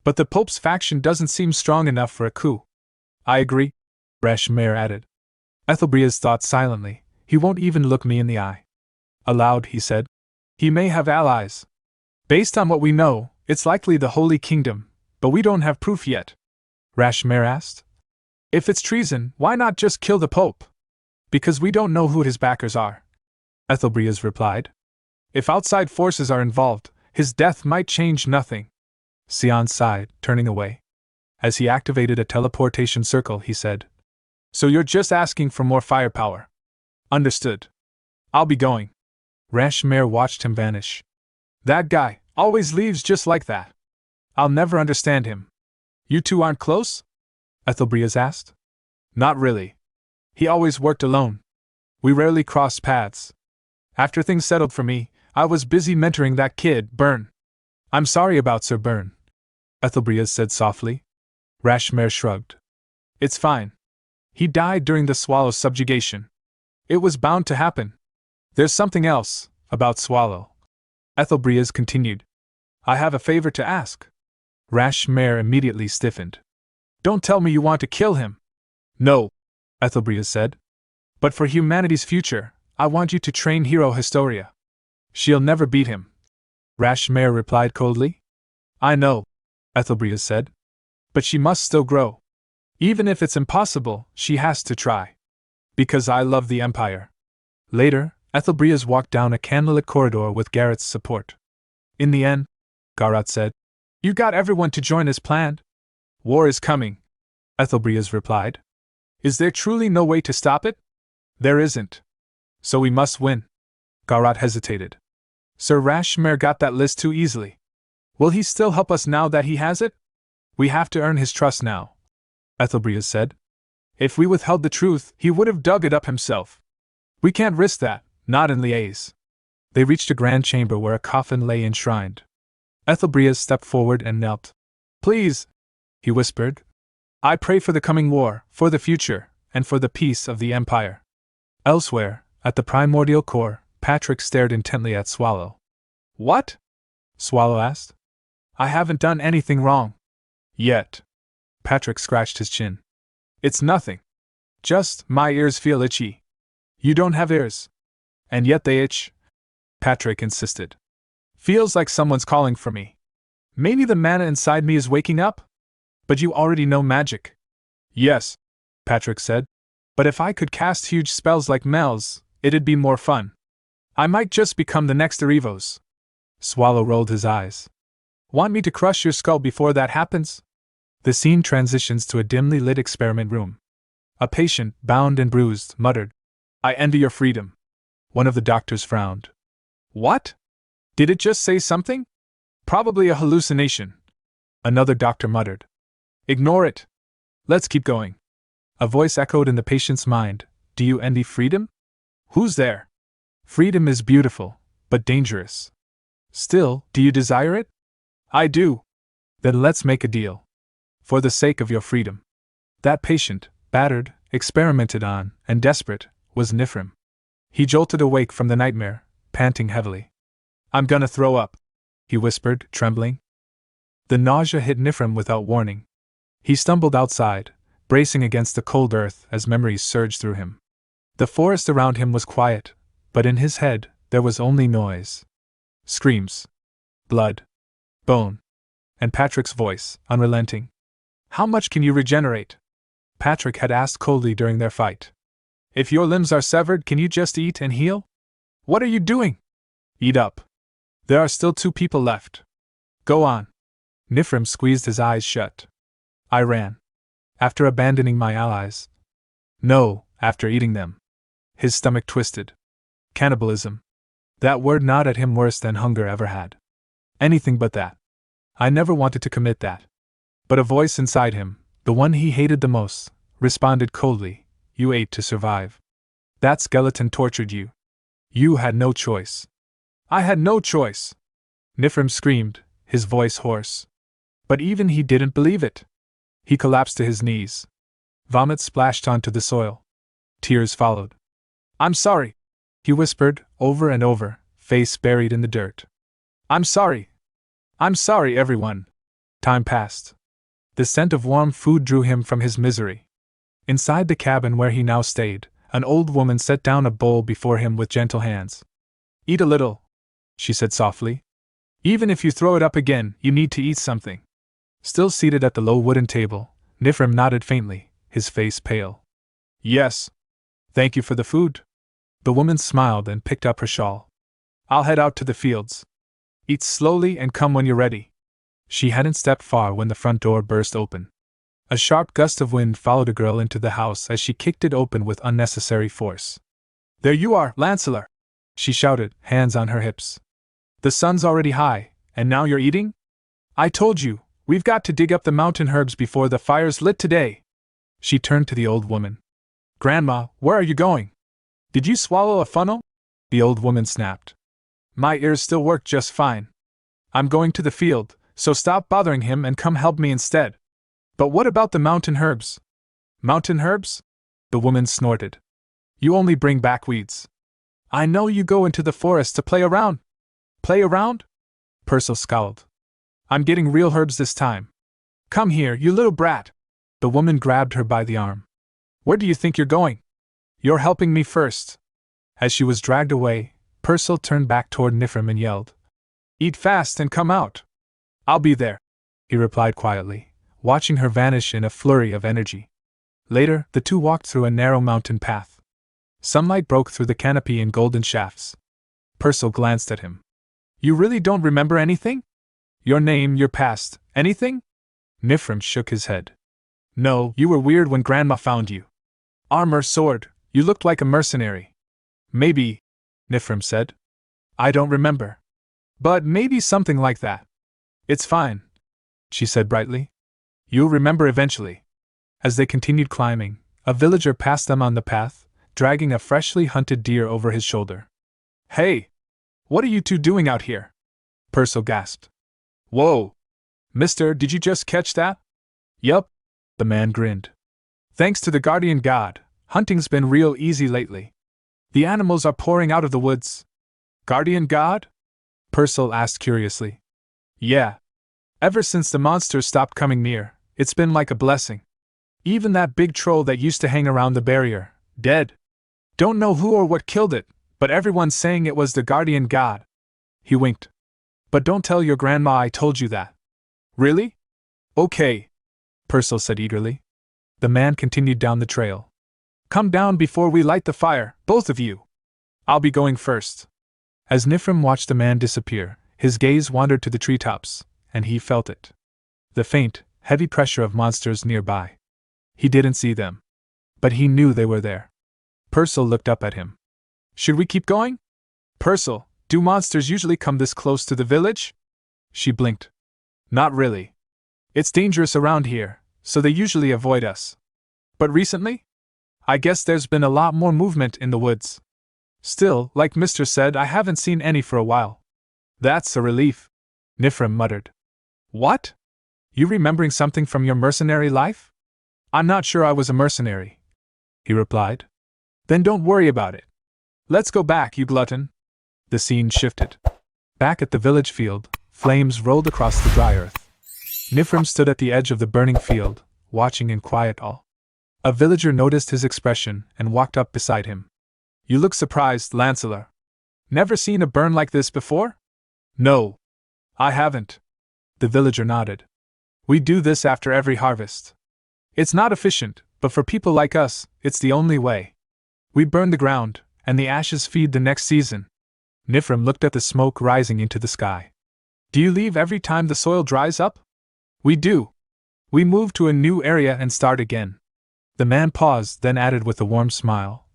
But the Pope's faction doesn't seem strong enough for a coup. I agree, Rashmare added. Ethelbrias thought silently. He won't even look me in the eye. Aloud, he said. He may have allies. Based on what we know, it's likely the Holy Kingdom, but we don't have proof yet. Rashmare asked. If it's treason, why not just kill the Pope? Because we don't know who his backers are, Ethelbrias replied. If outside forces are involved, his death might change nothing. Sion sighed, turning away. As he activated a teleportation circle, he said, So you're just asking for more firepower. Understood. I'll be going. Rashmare watched him vanish. That guy always leaves just like that. I'll never understand him. You 2 aren't close? Ethelbrias asked. Not really. He always worked alone. We rarely crossed paths. After things settled for me, I was busy mentoring that kid, Byrne. I'm sorry about Sir Byrne, Ethelbrias said softly. Rashmare shrugged. It's fine. He died during the Swallow's subjugation. It was bound to happen. There's something else, about Swallow. Ethelbrias continued. I have a favor to ask. Rashmare immediately stiffened. Don't tell me you want to kill him. No, Ethelbrias said. But for humanity's future, I want you to train hero Historia. She'll never beat him. Rashmare replied coldly. I know, Ethelbrias said. But she must still grow. Even if it's impossible, she has to try. Because I love the Empire. Later, Ethelbrias walked down a candlelit corridor with Garrett's support. In the end, Garat said, "You got everyone to join as planned?" "War is coming," Ethelbrias replied. "Is there truly no way to stop it?" "There isn't. So we must win." Garat hesitated. "Sir Rashmare got that list too easily. Will he still help us now that he has it?" "We have to earn his trust now," Ethelbrias said. "If we withheld the truth, he would have dug it up himself. We can't risk that, not in Liège." They reached a grand chamber where a coffin lay enshrined. Ethelbrias stepped forward and knelt. "Please," he whispered, "I pray for the coming war, for the future, and for the peace of the Empire." Elsewhere, at the primordial core, Patrick stared intently at Swallow. "What?" Swallow asked. "I haven't done anything wrong." "Yet." Patrick scratched his chin. "It's nothing. Just, my ears feel itchy." "You don't have ears." "And yet they itch," Patrick insisted. "Feels like someone's calling for me. Maybe the mana inside me is waking up?" "But you already know magic." "Yes," Patrick said. "But if I could cast huge spells like Mel's, it'd be more fun. I might just become the next Arivos." Swallow rolled his eyes. "Want me to crush your skull before that happens?" The scene transitions to a dimly lit experiment room. A patient, bound and bruised, muttered, "I envy your freedom." One of the doctors frowned. "What? Did it just say something? Probably a hallucination." Another doctor muttered, "Ignore it. Let's keep going." A voice echoed in the patient's mind, "Do you envy freedom?" "Who's there?" "Freedom is beautiful, but dangerous." "Still, do you desire it?" "I do." "Then let's make a deal. For the sake of your freedom." That patient, battered, experimented on, and desperate, was Nifrim. He jolted awake from the nightmare, panting heavily. "I'm gonna throw up," he whispered, trembling. The nausea hit Nifrim without warning. He stumbled outside, bracing against the cold earth as memories surged through him. The forest around him was quiet, but in his head, there was only noise. Screams. Blood. Bone. And Patrick's voice, unrelenting. "How much can you regenerate?" Patrick had asked coldly during their fight. "If your limbs are severed, can you just eat and heal?" "What are you doing?" "Eat up. There are still 2 people left." "Go on." Nifrim squeezed his eyes shut. "I ran. After abandoning my allies." "No, after eating them." His stomach twisted. Cannibalism. That word gnawed at him worse than hunger ever had. Anything but that. "I never wanted to commit that." But a voice inside him, the one he hated the most, responded coldly, "You ate to survive. That skeleton tortured you. You had no choice." "I had no choice!" Nifrim screamed, his voice hoarse. But even he didn't believe it. He collapsed to his knees. Vomit splashed onto the soil. Tears followed. "I'm sorry," he whispered, over and over, face buried in the dirt. "I'm sorry. I'm sorry, everyone." Time passed. The scent of warm food drew him from his misery. Inside the cabin where he now stayed, an old woman set down a bowl before him with gentle hands. "Eat a little," she said softly. "Even if you throw it up again, you need to eat something." Still seated at the low wooden table, Nifrim nodded faintly, his face pale. "Yes. Thank you for the food." The woman smiled and picked up her shawl. "I'll head out to the fields. Eat slowly and come when you're ready." She hadn't stepped far when the front door burst open. A sharp gust of wind followed a girl into the house as she kicked it open with unnecessary force. "There you are, Lancelot!" she shouted, hands on her hips. "The sun's already high, and now you're eating? I told you, we've got to dig up the mountain herbs before the fire's lit today." She turned to the old woman. "Grandma, where are you going? Did you swallow a funnel?" The old woman snapped. "My ears still work just fine. I'm going to the field, so stop bothering him and come help me instead." "But what about the mountain herbs?" "Mountain herbs?" The woman snorted. "You only bring back weeds. I know you go into the forest to play around." "Play around?" Purcell scowled. "I'm getting real herbs this time. Come here, you little brat." The woman grabbed her by the arm. "Where do you think you're going? You're helping me first." As she was dragged away, Purcell turned back toward Nifrim and yelled, "Eat fast and come out." "I'll be there," he replied quietly, watching her vanish in a flurry of energy. Later, the two walked through a narrow mountain path. Sunlight broke through the canopy in golden shafts. Purcell glanced at him. You really don't remember anything? Your name, your past, anything? Nifrim shook his head. No, you were weird when Grandma found you. Armor, sword, you looked like a mercenary. Maybe, Nifrim said. I don't remember. But maybe something like that. It's fine, she said brightly. You'll remember eventually. As they continued climbing, a villager passed them on the path, dragging a freshly hunted deer over his shoulder. Hey! What are you two doing out here? Purcell gasped. Whoa! Mister, did you just catch that? Yup, the man grinned. Thanks to the guardian god, hunting's been real easy lately. The animals are pouring out of the woods. Guardian god? Purcell asked curiously. Yeah. Ever since the monsters stopped coming near, it's been like a blessing. Even that big troll that used to hang around the barrier, dead. Don't know who or what killed it, but everyone's saying it was the guardian god. He winked. But don't tell your grandma I told you that. Really? Okay, Purcell said eagerly. The man continued down the trail. Come down before we light the fire, both of you. I'll be going first. As Nifrim watched the man disappear, his gaze wandered to the treetops, and he felt it. The faint, heavy pressure of monsters nearby. He didn't see them, but he knew they were there. Purcell looked up at him. Should we keep going? Purcell, do monsters usually come this close to the village? She blinked. Not really. It's dangerous around here, so they usually avoid us. But recently? I guess there's been a lot more movement in the woods. Still, like Mister said, I haven't seen any for a while. That's a relief, Nifrim muttered. What? You remembering something from your mercenary life? I'm not sure I was a mercenary, he replied. Then don't worry about it. Let's go back, you glutton. The scene shifted. Back at the village field, flames rolled across the dry earth. Nifrim stood at the edge of the burning field, watching in quiet awe. A villager noticed his expression and walked up beside him. You look surprised, Lancelot. Never seen a burn like this before? No. I haven't. The villager nodded. We do this after every harvest. It's not efficient, but for people like us, it's the only way. We burn the ground, and the ashes feed the next season. Nifrim looked at the smoke rising into the sky. Do you leave every time the soil dries up? We do. We move to a new area and start again. The man paused, then added with a warm smile.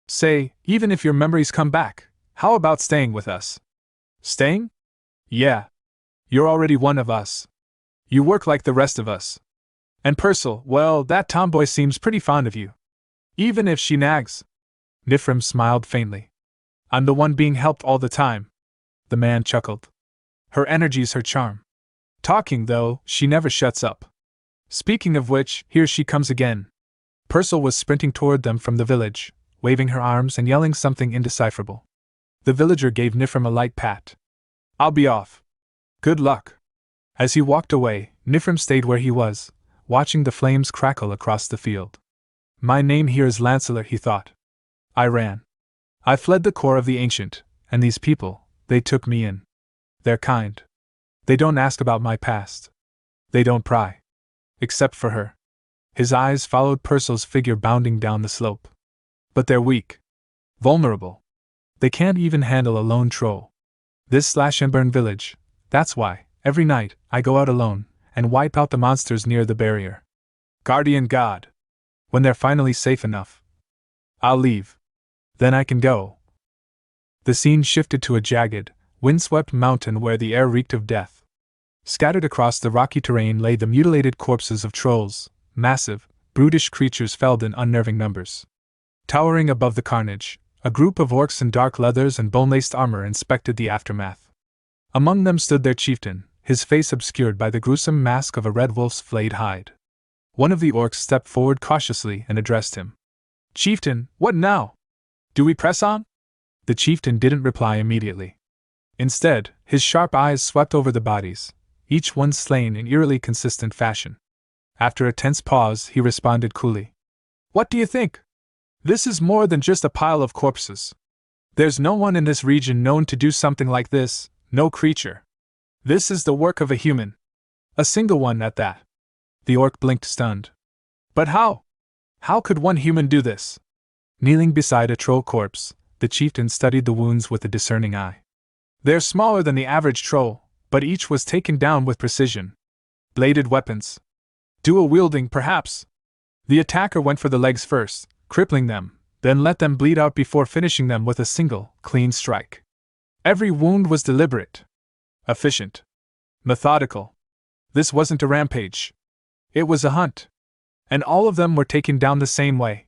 Say, even if your memories come back, how about staying with us? Staying? Yeah. You're already one of us. You work like the rest of us. And Purcell, well, that tomboy seems pretty fond of you. Even if she nags. Nifrim smiled faintly. I'm the one being helped all the time. The man chuckled. Her energy's her charm. Talking, though, she never shuts up. Speaking of which, here she comes again. Purcell was sprinting toward them from the village, waving her arms and yelling something indecipherable. The villager gave Nifrim a light pat. I'll be off. Good luck. As he walked away, Nifrim stayed where he was, watching the flames crackle across the field. My name here is Lancelot, he thought. I ran. I fled the core of the ancient, and these people, they took me in. They're kind. They don't ask about my past. They don't pry. Except for her. His eyes followed Purcell's figure bounding down the slope. But they're weak. Vulnerable. They can't even handle a lone troll. This slash and burn village, that's why, every night, I go out alone, and wipe out the monsters near the barrier. Guardian God. When they're finally safe enough, I'll leave. Then I can go. The scene shifted to a jagged, windswept mountain where the air reeked of death. Scattered across the rocky terrain lay the mutilated corpses of trolls, massive, brutish creatures felled in unnerving numbers. Towering above the carnage, a group of orcs in dark leathers and bone-laced armor inspected the aftermath. Among them stood their chieftain, his face obscured by the gruesome mask of a red wolf's flayed hide. One of the orcs stepped forward cautiously and addressed him. Chieftain, what now? Do we press on? The chieftain didn't reply immediately. Instead, his sharp eyes swept over the bodies, each one slain in eerily consistent fashion. After a tense pause, he responded coolly. What do you think? This is more than just a pile of corpses. There's no one in this region known to do something like this, no creature. This is the work of a human. A single one at that. The orc blinked stunned. But how? How could one human do this? Kneeling beside a troll corpse, the chieftain studied the wounds with a discerning eye. They're smaller than the average troll, but each was taken down with precision. Bladed weapons. Dual wielding, perhaps. The attacker went for the legs first, crippling them, then let them bleed out before finishing them with a single, clean strike. Every wound was deliberate, efficient, methodical. This wasn't a rampage. It was a hunt. And all of them were taken down the same way.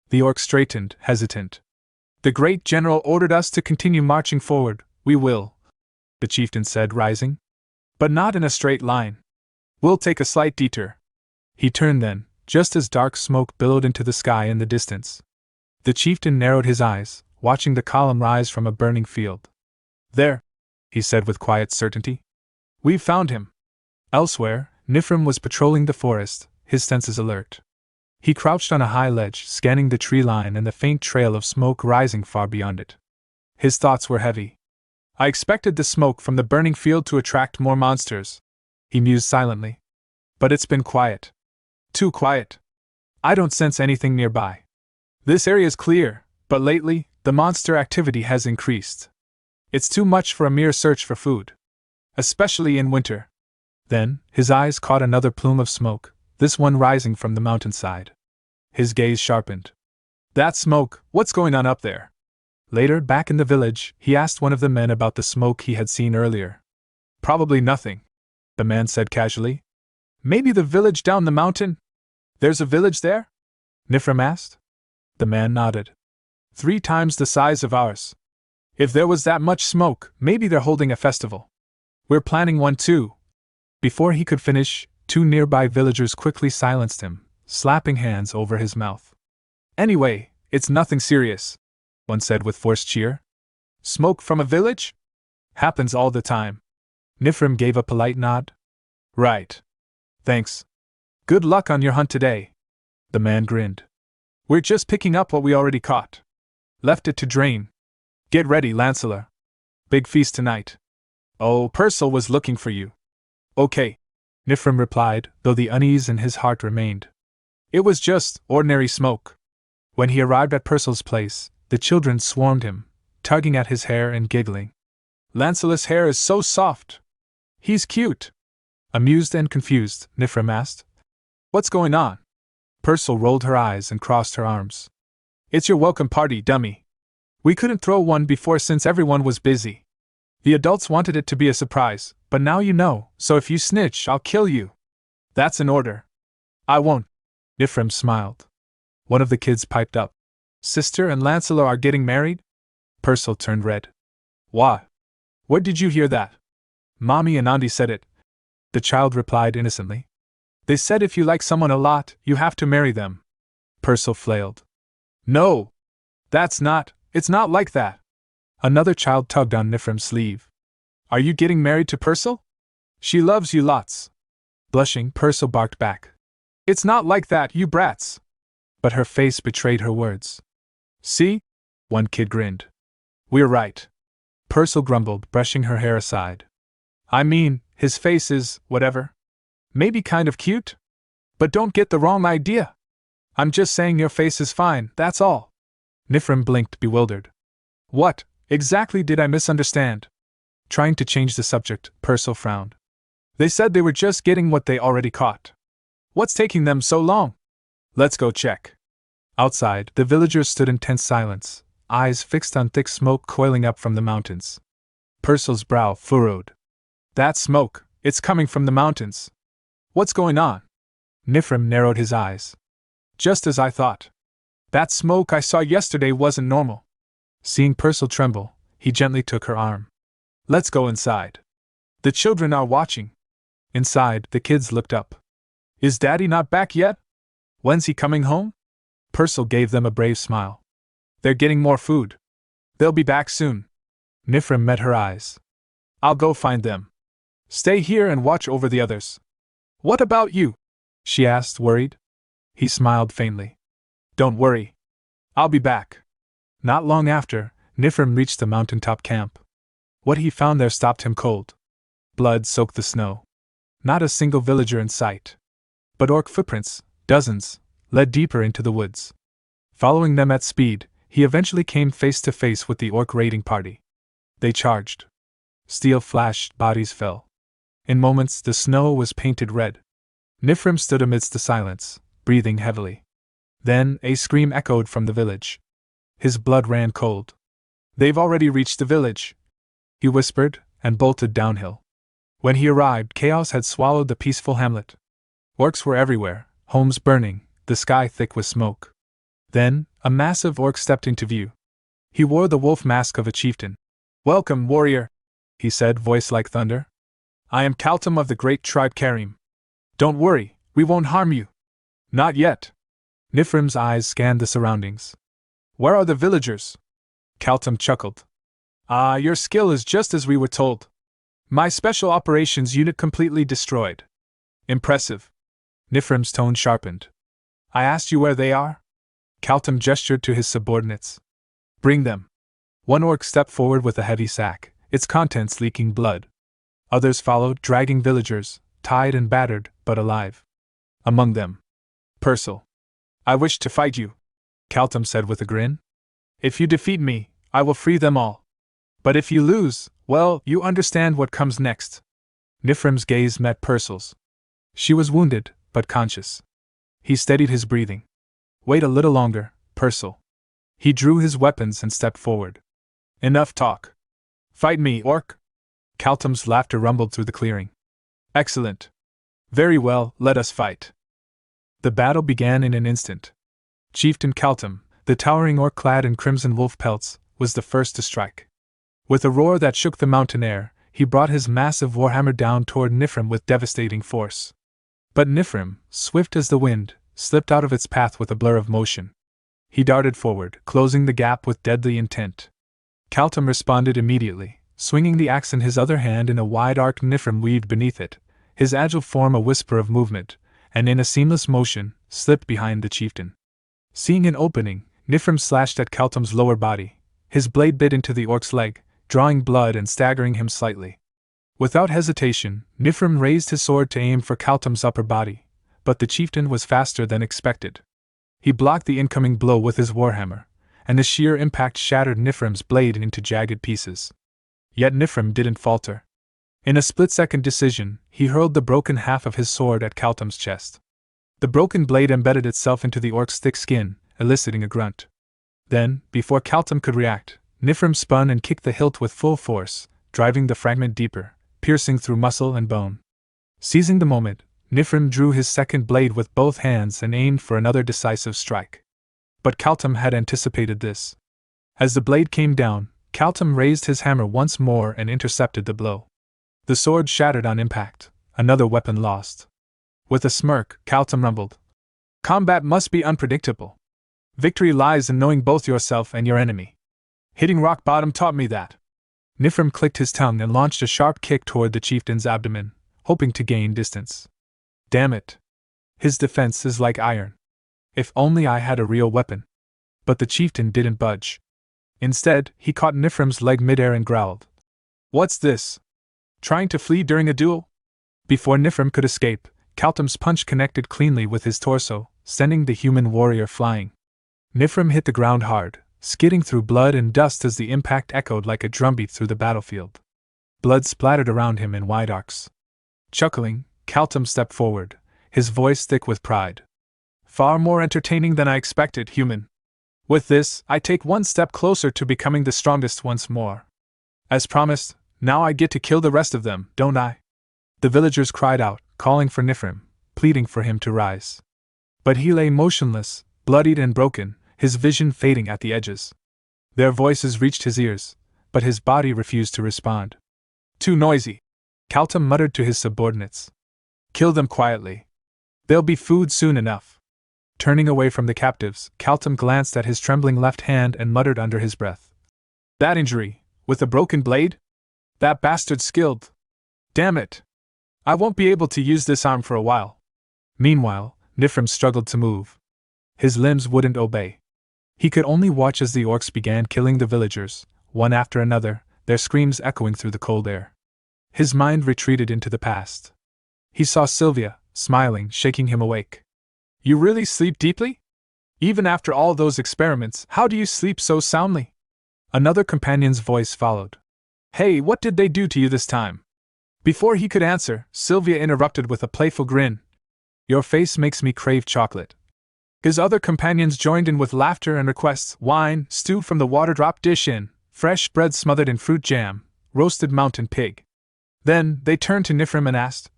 The orc straightened, hesitant. The great general ordered us to continue marching forward. We will, the chieftain said, rising. But not in a straight line. We'll take a slight detour. He turned then, just as dark smoke billowed into the sky in the distance. The chieftain narrowed his eyes, watching the column rise from a burning field. There, he said with quiet certainty. We've found him. Elsewhere, Nifrim was patrolling the forest, his senses alert. He crouched on a high ledge, scanning the tree line and the faint trail of smoke rising far beyond it. His thoughts were heavy. I expected the smoke from the burning field to attract more monsters, he mused silently. But it's been quiet. Too quiet. I don't sense anything nearby. This area's clear, but lately, the monster activity has increased. It's too much for a mere search for food. Especially in winter. Then, his eyes caught another plume of smoke, this one rising from the mountainside. His gaze sharpened. That smoke, what's going on up there? Later, back in the village, he asked one of the men about the smoke he had seen earlier. Probably nothing, the man said casually. Maybe the village down the mountain? There's a village there? Nifrim asked. The man nodded. 3 times the size of ours. If there was that much smoke, maybe they're holding a festival. We're planning one too. Before he could finish, 2 nearby villagers quickly silenced him, slapping hands over his mouth. Anyway, it's nothing serious, one said with forced cheer. Smoke from a village? Happens all the time. Nifrim gave a polite nod. Right. Thanks. Good luck on your hunt today. The man grinned. We're just picking up what we already caught. Left it to drain. Get ready, Lancelot. Big feast tonight. Oh, Purcell was looking for you. Okay, Nifrim replied, though the unease in his heart remained. It was just ordinary smoke. When he arrived at Purcell's place, the children swarmed him, tugging at his hair and giggling. Lancelot's hair is so soft. He's cute. Amused and confused, Nifrim asked. What's going on? Purcell rolled her eyes and crossed her arms. It's your welcome party, dummy. We couldn't throw one before since everyone was busy. The adults wanted it to be a surprise, but now you know, so if you snitch, I'll kill you. That's an order. I won't. Nifrim smiled. One of the kids piped up. Sister and Lancelot are getting married? Purcell turned red. What? Where did you hear that? Mommy and Auntie said it. The child replied innocently. They said if you like someone a lot, you have to marry them. Purcell flailed. No! It's not like that. Another child tugged on Nifrim's sleeve. Are you getting married to Purcell? She loves you lots. Blushing, Purcell barked back. It's not like that, you brats. But her face betrayed her words. See? One kid grinned. We're right. Purcell grumbled, brushing her hair aside. I mean, his face is, whatever. Maybe kind of cute? But don't get the wrong idea. I'm just saying your face is fine, that's all. Nifrim blinked, bewildered. What, exactly did I misunderstand? Trying to change the subject, Purcell frowned. They said they were just getting what they already caught. What's taking them so long? Let's go check. Outside, the villagers stood in tense silence, eyes fixed on thick smoke coiling up from the mountains. Purcell's brow furrowed. That smoke, it's coming from the mountains. What's going on? Nifrim narrowed his eyes. Just as I thought. That smoke I saw yesterday wasn't normal. Seeing Purcell tremble, he gently took her arm. Let's go inside. The children are watching. Inside, the kids looked up. Is Daddy not back yet? When's he coming home? Purcell gave them a brave smile. They're getting more food. They'll be back soon. Nifrim met her eyes. I'll go find them. Stay here and watch over the others. What about you? She asked, worried. He smiled faintly. Don't worry. I'll be back. Not long after, Nifrim reached the mountaintop camp. What he found there stopped him cold. Blood soaked the snow. Not a single villager in sight. But orc footprints, dozens, led deeper into the woods. Following them at speed, he eventually came face to face with the orc raiding party. They charged. Steel flashed, bodies fell. In moments, the snow was painted red. Nifrim stood amidst the silence, breathing heavily. Then, a scream echoed from the village. His blood ran cold. "They've already reached the village," he whispered, and bolted downhill. When he arrived, chaos had swallowed the peaceful hamlet. Orcs were everywhere, homes burning, the sky thick with smoke. Then, a massive orc stepped into view. He wore the wolf mask of a chieftain. "Welcome, warrior," he said, voice like thunder. "I am Kaltum of the great tribe Karim. Don't worry, we won't harm you." "Not yet." Nifrim's eyes scanned the surroundings. "Where are the villagers?" Kaltum chuckled. "Ah, your skill is just as we were told. My special operations unit completely destroyed." "Impressive." Nifrim's tone sharpened. "I asked you where they are?" Kaltum gestured to his subordinates. "Bring them." One orc stepped forward with a heavy sack, its contents leaking blood. Others followed, dragging villagers, tied and battered, but alive. Among them, Purcell. "I wish to fight you," Kaltum said with a grin. "If you defeat me, I will free them all. But if you lose, well, you understand what comes next." Nifrim's gaze met Purcell's. She was wounded, but conscious. He steadied his breathing. "Wait a little longer, Purcell." He drew his weapons and stepped forward. "Enough talk. Fight me, orc." Kaltum's laughter rumbled through the clearing. "Excellent. Very well, let us fight." The battle began in an instant. Chieftain Kaltum, the towering orc clad in crimson wolf pelts, was the first to strike. With a roar that shook the mountain air, he brought his massive warhammer down toward Nifrim with devastating force. But Nifrim, swift as the wind, slipped out of its path with a blur of motion. He darted forward, closing the gap with deadly intent. Kaltum responded immediately, swinging the axe in his other hand in a wide arc. Nifrim weaved beneath it, his agile form a whisper of movement, and in a seamless motion, slipped behind the chieftain. Seeing an opening, Nifrim slashed at Kaltum's lower body. His blade bit into the orc's leg, drawing blood and staggering him slightly. Without hesitation, Nifrim raised his sword to aim for Kaltum's upper body, but the chieftain was faster than expected. He blocked the incoming blow with his warhammer, and the sheer impact shattered Nifrim's blade into jagged pieces. Yet Nifrim didn't falter. In a split-second decision, he hurled the broken half of his sword at Kaltum's chest. The broken blade embedded itself into the orc's thick skin, eliciting a grunt. Then, before Kaltum could react, Nifrim spun and kicked the hilt with full force, driving the fragment deeper, piercing through muscle and bone. Seizing the moment, Nifrim drew his second blade with both hands and aimed for another decisive strike. But Kaltum had anticipated this. As the blade came down, Kaltum raised his hammer once more and intercepted the blow. The sword shattered on impact, another weapon lost. With a smirk, Kaltum rumbled, "Combat must be unpredictable. Victory lies in knowing both yourself and your enemy. Hitting rock bottom taught me that." Nifrim clicked his tongue and launched a sharp kick toward the chieftain's abdomen, hoping to gain distance. Damn it. His defense is like iron. If only I had a real weapon. But the chieftain didn't budge. Instead, he caught Nifrim's leg midair and growled, "What's this? Trying to flee during a duel?" Before Nifrim could escape, Kaltum's punch connected cleanly with his torso, sending the human warrior flying. Nifrim hit the ground hard, skidding through blood and dust as the impact echoed like a drumbeat through the battlefield. Blood splattered around him in wide arcs. Chuckling, Kaltum stepped forward, his voice thick with pride. "Far more entertaining than I expected, human. With this, I take one step closer to becoming the strongest once more. As promised, now I get to kill the rest of them, don't I?" The villagers cried out, calling for Nifrim, pleading for him to rise. But he lay motionless, bloodied and broken, his vision fading at the edges. Their voices reached his ears, but his body refused to respond. "Too noisy," Kaltum muttered to his subordinates. "Kill them quietly. They'll be food soon enough." Turning away from the captives, Kaltum glanced at his trembling left hand and muttered under his breath, "That injury, with a broken blade? That bastard's skilled. Damn it. I won't be able to use this arm for a while." Meanwhile, Nifrim struggled to move. His limbs wouldn't obey. He could only watch as the orcs began killing the villagers, one after another, their screams echoing through the cold air. His mind retreated into the past. He saw Sylvia, smiling, shaking him awake. You really sleep deeply? Even after all those experiments, how do you sleep so soundly? Another companion's voice followed. Hey, what did they do to you this time? Before he could answer, Sylvia interrupted with a playful grin. Your face makes me crave chocolate. His other companions joined in with laughter and requests: wine, stewed from the water-drop dish in, fresh bread smothered in fruit jam, roasted mountain pig. Then, they turned to Nifrim and asked,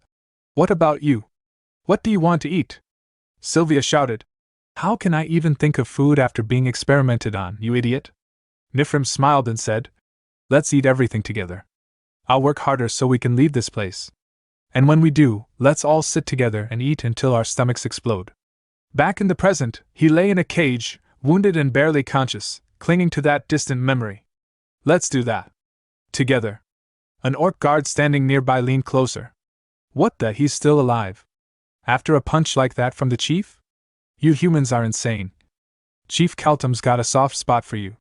What about you? What do you want to eat? Sylvia shouted, How can I even think of food after being experimented on, you idiot? Nifrim smiled and said, Let's eat everything together. I'll work harder so we can leave this place. And when we do, let's all sit together and eat until our stomachs explode. Back in the present, he lay in a cage, wounded and barely conscious, clinging to that distant memory. Let's do that. Together. An orc guard standing nearby leaned closer. What the? He's still alive. After a punch like that from the chief? You humans are insane. Chief Kaltum's got a soft spot for you.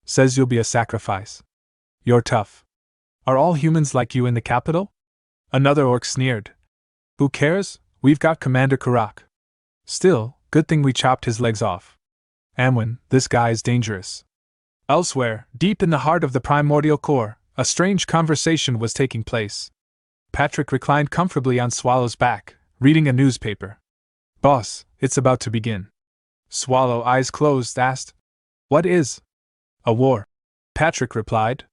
Says you'll be a sacrifice. You're tough. Are all humans like you in the capital? Another orc sneered. Who cares? We've got Commander Karak. Still, good thing we chopped his legs off. Amwin, this guy's dangerous. Elsewhere, deep in the heart of the primordial core, a strange conversation was taking place. Patrick reclined comfortably on Swallow's back, reading a newspaper. Boss, it's about to begin. Swallow, eyes closed, asked, What is? A war. Patrick replied.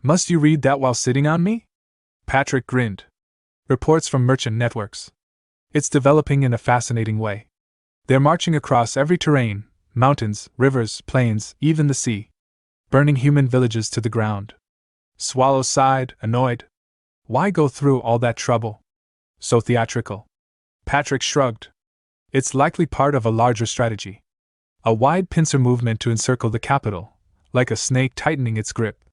Must you read that while sitting on me? Patrick grinned. Reports from merchant networks. It's developing in a fascinating way. They're marching across every terrain, mountains, rivers, plains, even the sea. Burning human villages to the ground. Swallow sighed, annoyed. Why go through all that trouble? So theatrical. Patrick shrugged. It's likely part of a larger strategy. A wide pincer movement to encircle the capital, like a snake tightening its grip.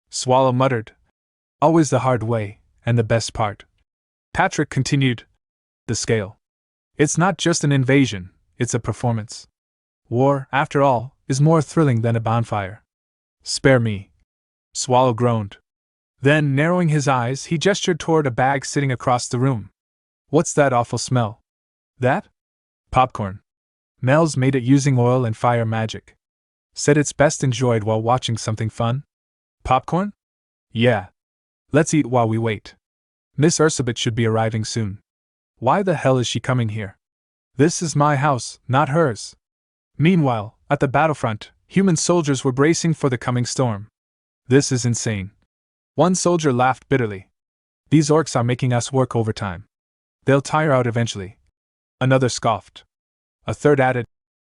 Swallow muttered. Always the hard way, and the best part. Patrick continued. The scale. It's not just an invasion, it's a performance. War, after all, is more thrilling than a bonfire. Spare me. Swallow groaned. Then, narrowing his eyes, he gestured toward a bag sitting across the room. What's that awful smell? That? Popcorn. Mel's made it using oil and fire magic. Said it's best enjoyed while watching something fun. Popcorn? Yeah. Let's eat while we wait. Miss Ursabet should be arriving soon. Why the hell is she coming here? This is my house, not hers. Meanwhile, at the battlefront, human soldiers were bracing for the coming storm. This is insane. One soldier laughed bitterly. These orcs are making us work overtime. They'll tire out eventually. Another scoffed. A third added,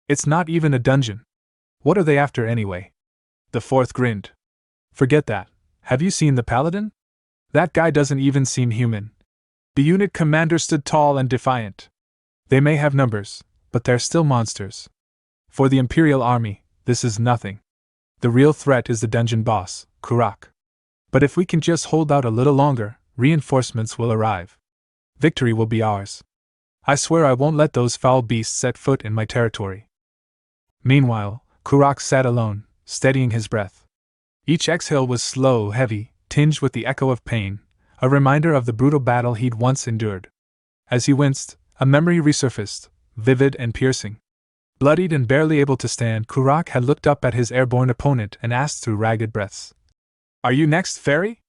It's not even a dungeon. What are they after anyway? The fourth grinned. Forget that. Have you seen the paladin? That guy doesn't even seem human. The unit commander stood tall and defiant. They may have numbers, but they're still monsters. For the Imperial Army, this is nothing. The real threat is the dungeon boss, Kurak. But if we can just hold out a little longer, reinforcements will arrive. Victory will be ours. I swear I won't let those foul beasts set foot in my territory. Meanwhile, Kurak sat alone, steadying his breath. Each exhale was slow, heavy, tinged with the echo of pain, a reminder of the brutal battle he'd once endured. As he winced, a memory resurfaced, vivid and piercing. Bloodied and barely able to stand, Kurak had looked up at his airborne opponent and asked through ragged breaths. Are you next, fairy?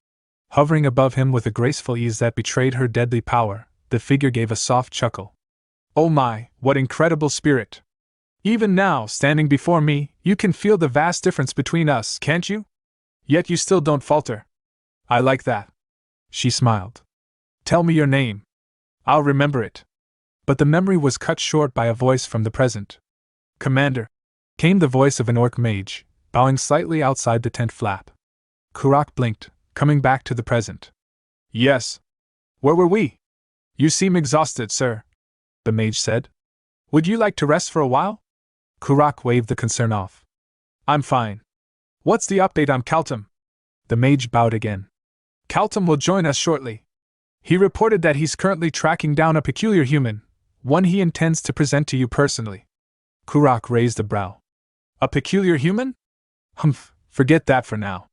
Hovering above him with a graceful ease that betrayed her deadly power, the figure gave a soft chuckle. Oh my, what incredible spirit! Even now, standing before me, you can feel the vast difference between us, can't you? Yet you still don't falter. I like that. She smiled. Tell me your name. I'll remember it. But the memory was cut short by a voice from the present. Commander, came the voice of an orc mage, bowing slightly outside the tent flap. Kurak blinked, coming back to the present. Yes. Where were we? You seem exhausted, sir, the mage said. Would you like to rest for a while? Kurak waved the concern off. I'm fine. What's the update on Kaltum? The mage bowed again. Kaltum will join us shortly. He reported that he's currently tracking down a peculiar human, one he intends to present to you personally. Kurak raised a brow. A peculiar human? Humph, forget that for now.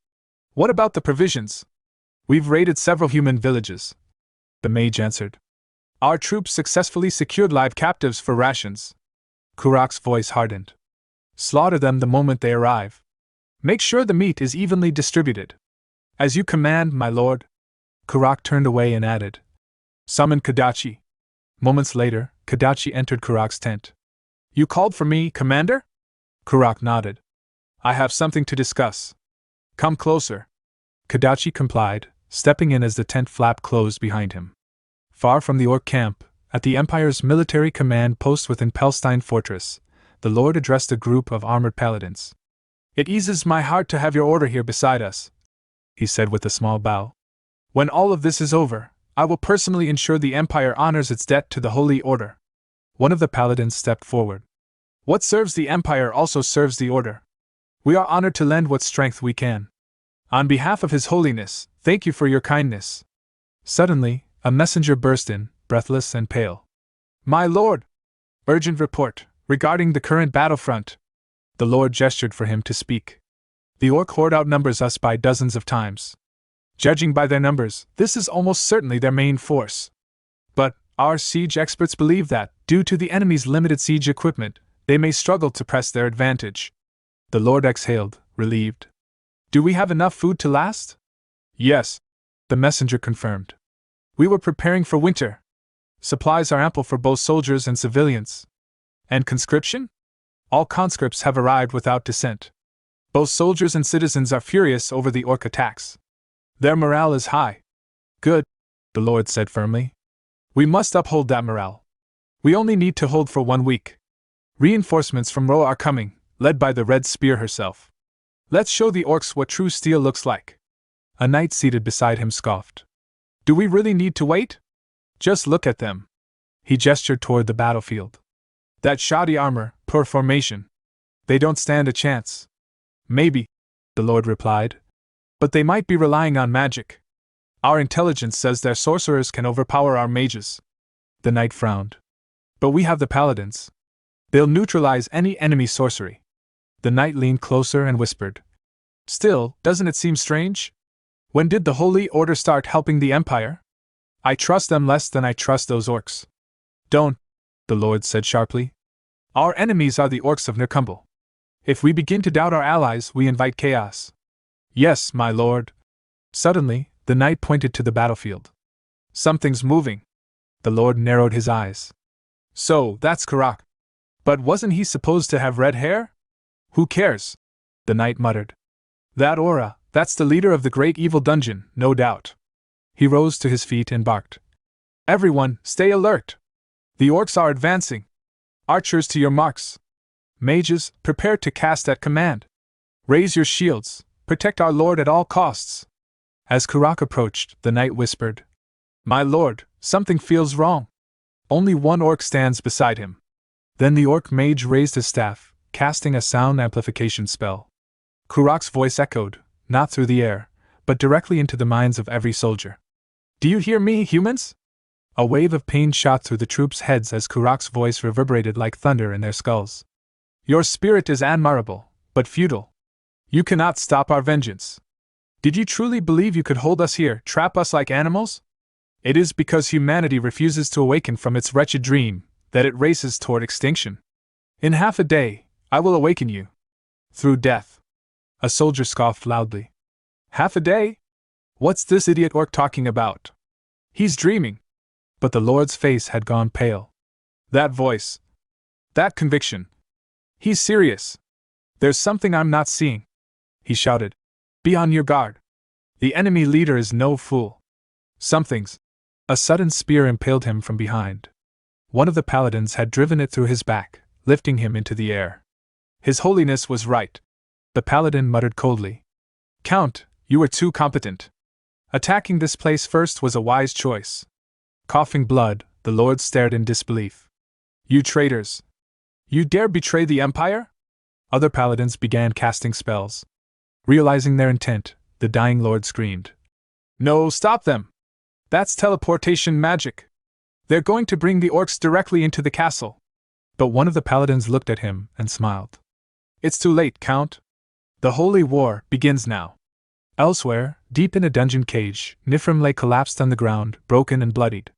What about the provisions? We've raided several human villages. The mage answered. Our troops successfully secured live captives for rations. Kurak's voice hardened. Slaughter them the moment they arrive. Make sure the meat is evenly distributed. As you command, my lord. Kurak turned away and added, Summon Kadachi. Moments later, Kadachi entered Kurak's tent. You called for me, Commander? Kurak nodded. I have something to discuss. Come closer. Kadachi complied, stepping in as the tent flap closed behind him. Far from the orc camp, at the Empire's military command post within Pelstein Fortress, the Lord addressed a group of armored paladins. It eases my heart to have your order here beside us, he said with a small bow. When all of this is over, I will personally ensure the Empire honors its debt to the Holy Order. One of the paladins stepped forward. What serves the Empire also serves the Order. We are honored to lend what strength we can. On behalf of His Holiness, thank you for your kindness. Suddenly, a messenger burst in, breathless and pale. My lord! Urgent report, regarding the current battlefront. The Lord gestured for him to speak. The orc horde outnumbers us by dozens of times. Judging by their numbers, this is almost certainly their main force. But, our siege experts believe that, due to the enemy's limited siege equipment, they may struggle to press their advantage. The Lord exhaled, relieved. Do we have enough food to last? Yes, the messenger confirmed. We were preparing for winter. Supplies are ample for both soldiers and civilians. And conscription? All conscripts have arrived without dissent. Both soldiers and citizens are furious over the orc attacks. Their morale is high. Good, the Lord said firmly. We must uphold that morale. We only need to hold for 1 week. Reinforcements from Ro are coming, led by the Red Spear herself. Let's show the orcs what true steel looks like. A knight seated beside him scoffed. Do we really need to wait? Just look at them. He gestured toward the battlefield. That shoddy armor, poor formation. They don't stand a chance. Maybe, the Lord replied. But they might be relying on magic. Our intelligence says their sorcerers can overpower our mages. The knight frowned. But we have the paladins. They'll neutralize any enemy sorcery. The knight leaned closer and whispered. Still, doesn't it seem strange? When did the Holy Order start helping the Empire? I trust them less than I trust those orcs. Don't, the Lord said sharply. Our enemies are the orcs of Nirkumble. If we begin to doubt our allies, we invite chaos. Yes, my lord. Suddenly, the knight pointed to the battlefield. Something's moving. The Lord narrowed his eyes. So, that's Kurak. But wasn't he supposed to have red hair? Who cares? The knight muttered. That aura, that's the leader of the great evil dungeon, no doubt. He rose to his feet and barked. Everyone, stay alert. The orcs are advancing. Archers to your marks. Mages, prepare to cast at command. Raise your shields, protect our lord at all costs. As Kurak approached, the knight whispered. My lord, something feels wrong. Only one orc stands beside him. Then the orc mage raised his staff, casting a sound amplification spell. Kurak's voice echoed, not through the air, but directly into the minds of every soldier. Do you hear me, humans? A wave of pain shot through the troops' heads as Kurak's voice reverberated like thunder in their skulls. Your spirit is admirable, but futile. You cannot stop our vengeance. Did you truly believe you could hold us here, trap us like animals? It is because humanity refuses to awaken from its wretched dream that it races toward extinction. In half a day, I will awaken you. Through death. A soldier scoffed loudly. Half a day? What's this idiot orc talking about? He's dreaming. But the Lord's face had gone pale. That voice. That conviction. He's serious. There's something I'm not seeing. He shouted. Be on your guard. The enemy leader is no fool. Something's. A sudden spear impaled him from behind. One of the paladins had driven it through his back, lifting him into the air. His Holiness was right. The paladin muttered coldly. Count, you were too competent. Attacking this place first was a wise choice. Coughing blood, the Lord stared in disbelief. You traitors! You dare betray the Empire? Other paladins began casting spells. Realizing their intent, the dying Lord screamed. No, stop them! That's teleportation magic. They're going to bring the orcs directly into the castle. But one of the paladins looked at him and smiled. It's too late, Count. The holy war begins now. Elsewhere, deep in a dungeon cage, Nifrim lay collapsed on the ground, broken and bloodied.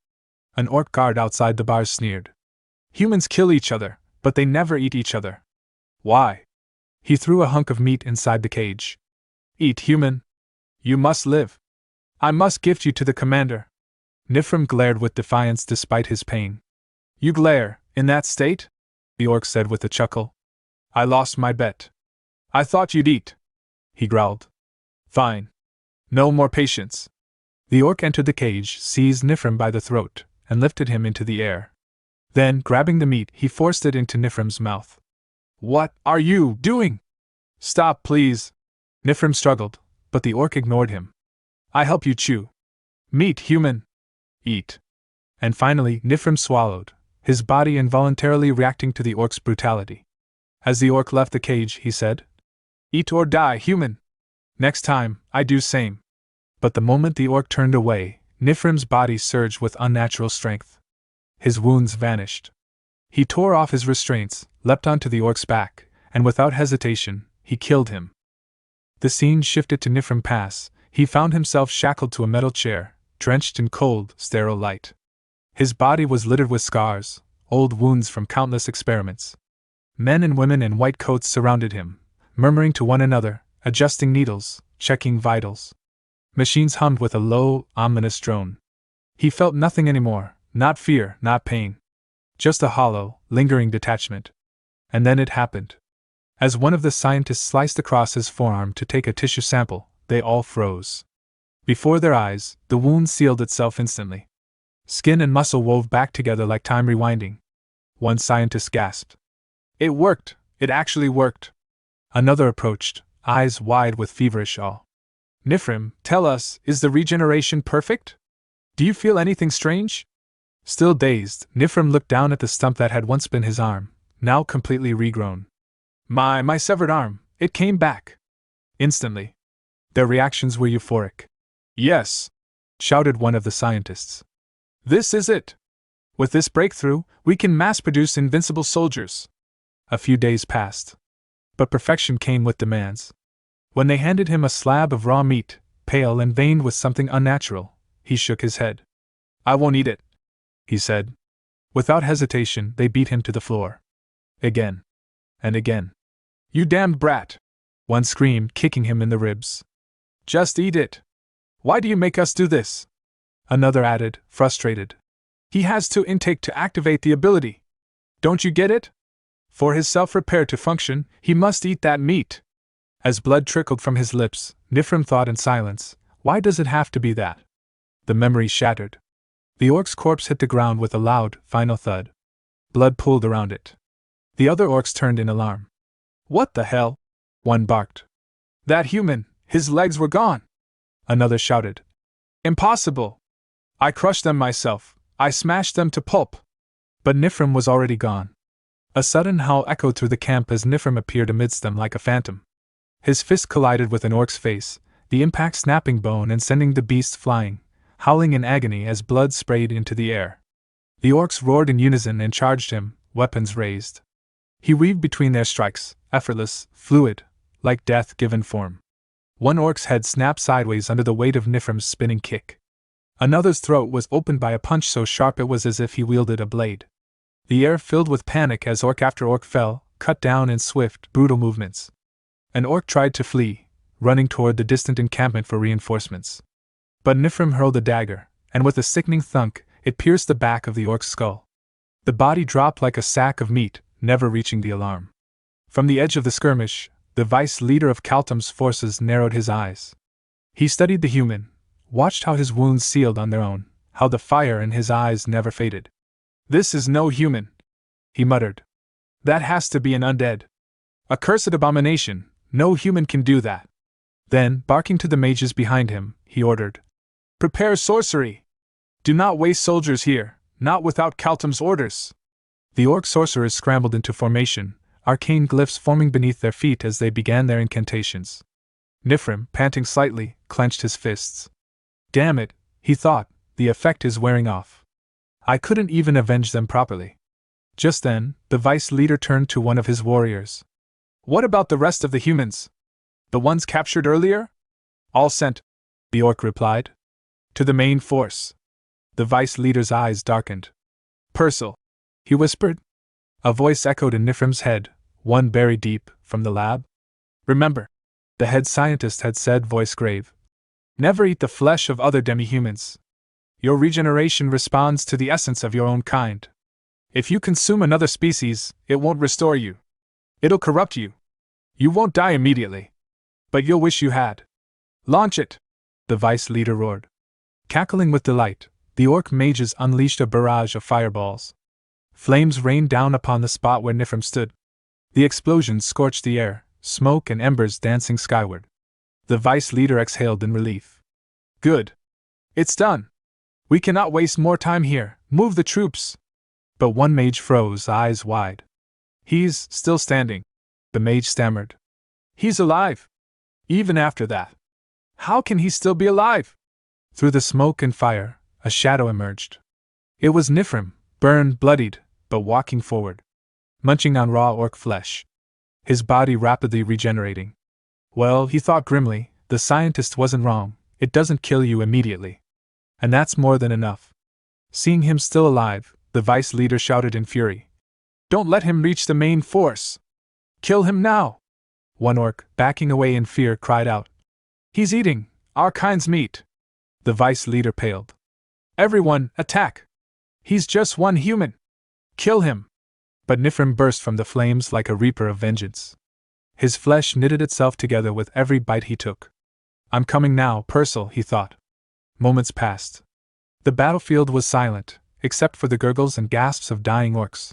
An orc guard outside the bars sneered. Humans kill each other, but they never eat each other. Why? He threw a hunk of meat inside the cage. Eat human. You must live. I must gift you to the commander. Nifrim glared with defiance despite his pain. You glare, in that state? The orc said with a chuckle. I lost my bet. I thought you'd eat. He growled. Fine. No more patience. The orc entered the cage, seized Nifrim by the throat, and lifted him into the air. Then, grabbing the meat, he forced it into Nifrim's mouth. What are you doing? Stop, please. Nifrim struggled, but the orc ignored him. I help you chew. Meat, human. Eat. And finally, Nifrim swallowed, his body involuntarily reacting to the orc's brutality. As the orc left the cage, he said, Eat or die, human. Next time, I do same. But the moment the orc turned away, Nifrim's body surged with unnatural strength. His wounds vanished. He tore off his restraints, leapt onto the orc's back, and without hesitation, he killed him. The scene shifted to Nifrim Pass. He found himself shackled to a metal chair, drenched in cold, sterile light. His body was littered with scars, old wounds from countless experiments. Men and women in white coats surrounded him, murmuring to one another, adjusting needles, checking vitals. Machines hummed with a low, ominous drone. He felt nothing anymore, not fear, not pain. Just a hollow, lingering detachment. And then it happened. As one of the scientists sliced across his forearm to take a tissue sample, they all froze. Before their eyes, the wound sealed itself instantly. Skin and muscle wove back together like time rewinding. One scientist gasped. It worked! It actually worked! Another approached, eyes wide with feverish awe. Nifrim, tell us, is the regeneration perfect? Do you feel anything strange? Still dazed, Nifrim looked down at the stump that had once been his arm, now completely regrown. My severed arm, it came back. Instantly. Their reactions were euphoric. Yes, shouted one of the scientists. This is it. With this breakthrough, we can mass-produce invincible soldiers. A few days passed. But perfection came with demands. When they handed him a slab of raw meat, pale and veined with something unnatural, he shook his head. I won't eat it, he said. Without hesitation, they beat him to the floor. Again. And again. You damned brat! One screamed, kicking him in the ribs. Just eat it! Why do you make us do this? Another added, frustrated. He has to intake to activate the ability. Don't you get it? For his self-repair to function, he must eat that meat. As blood trickled from his lips, Nifrim thought in silence, why does it have to be that? The memory shattered. The orc's corpse hit the ground with a loud, final thud. Blood pooled around it. The other orcs turned in alarm. What the hell? One barked. That human, his legs were gone. Another shouted. Impossible! I crushed them myself, I smashed them to pulp. But Nifrim was already gone. A sudden howl echoed through the camp as Nifrim appeared amidst them like a phantom. His fist collided with an orc's face, the impact snapping bone and sending the beast flying, howling in agony as blood sprayed into the air. The orcs roared in unison and charged him, weapons raised. He weaved between their strikes, effortless, fluid, like death given form. One orc's head snapped sideways under the weight of Nifrim's spinning kick. Another's throat was opened by a punch so sharp it was as if he wielded a blade. The air filled with panic as orc after orc fell, cut down in swift, brutal movements. An orc tried to flee, running toward the distant encampment for reinforcements. But Nifrim hurled a dagger, and with a sickening thunk, it pierced the back of the orc's skull. The body dropped like a sack of meat, never reaching the alarm. From the edge of the skirmish, the vice leader of Kaltum's forces narrowed his eyes. He studied the human, watched how his wounds sealed on their own, how the fire in his eyes never faded. This is no human, he muttered. That has to be an undead. A cursed abomination, no human can do that. Then, barking to the mages behind him, he ordered. Prepare sorcery! Do not waste soldiers here, not without Kaltum's orders! The orc sorcerers scrambled into formation, arcane glyphs forming beneath their feet as they began their incantations. Nifrim, panting slightly, clenched his fists. Damn it, he thought, the effect is wearing off. I couldn't even avenge them properly. Just then, the vice leader turned to one of his warriors. What about the rest of the humans? The ones captured earlier? All sent, the orc replied. To the main force. The vice leader's eyes darkened. Purcell, he whispered. A voice echoed in Nifrim's head, one buried deep, from the lab. Remember, the head scientist had said, voice grave. Never eat the flesh of other demi-humans. Your regeneration responds to the essence of your own kind. If you consume another species, it won't restore you. It'll corrupt you. You won't die immediately. But you'll wish you had. Launch it! The vice leader roared. Cackling with delight, the orc mages unleashed a barrage of fireballs. Flames rained down upon the spot where Nifrim stood. The explosions scorched the air, smoke and embers dancing skyward. The vice leader exhaled in relief. Good. It's done. We cannot waste more time here. Move the troops. But one mage froze, eyes wide. He's still standing. The mage stammered. He's alive. Even after that. How can he still be alive? Through the smoke and fire, a shadow emerged. It was Nifrim, burned, bloodied, but walking forward, munching on raw orc flesh. His body rapidly regenerating. Well, he thought grimly, the scientist wasn't wrong, it doesn't kill you immediately. And that's more than enough. Seeing him still alive, the vice leader shouted in fury. Don't let him reach the main force! Kill him now! One orc, backing away in fear, cried out. He's eating our kind's meat! The vice leader paled. Everyone, attack! He's just one human! Kill him! But Nifrim burst from the flames like a reaper of vengeance. His flesh knitted itself together with every bite he took. I'm coming now, Purcell, he thought. Moments passed. The battlefield was silent, except for the gurgles and gasps of dying orcs.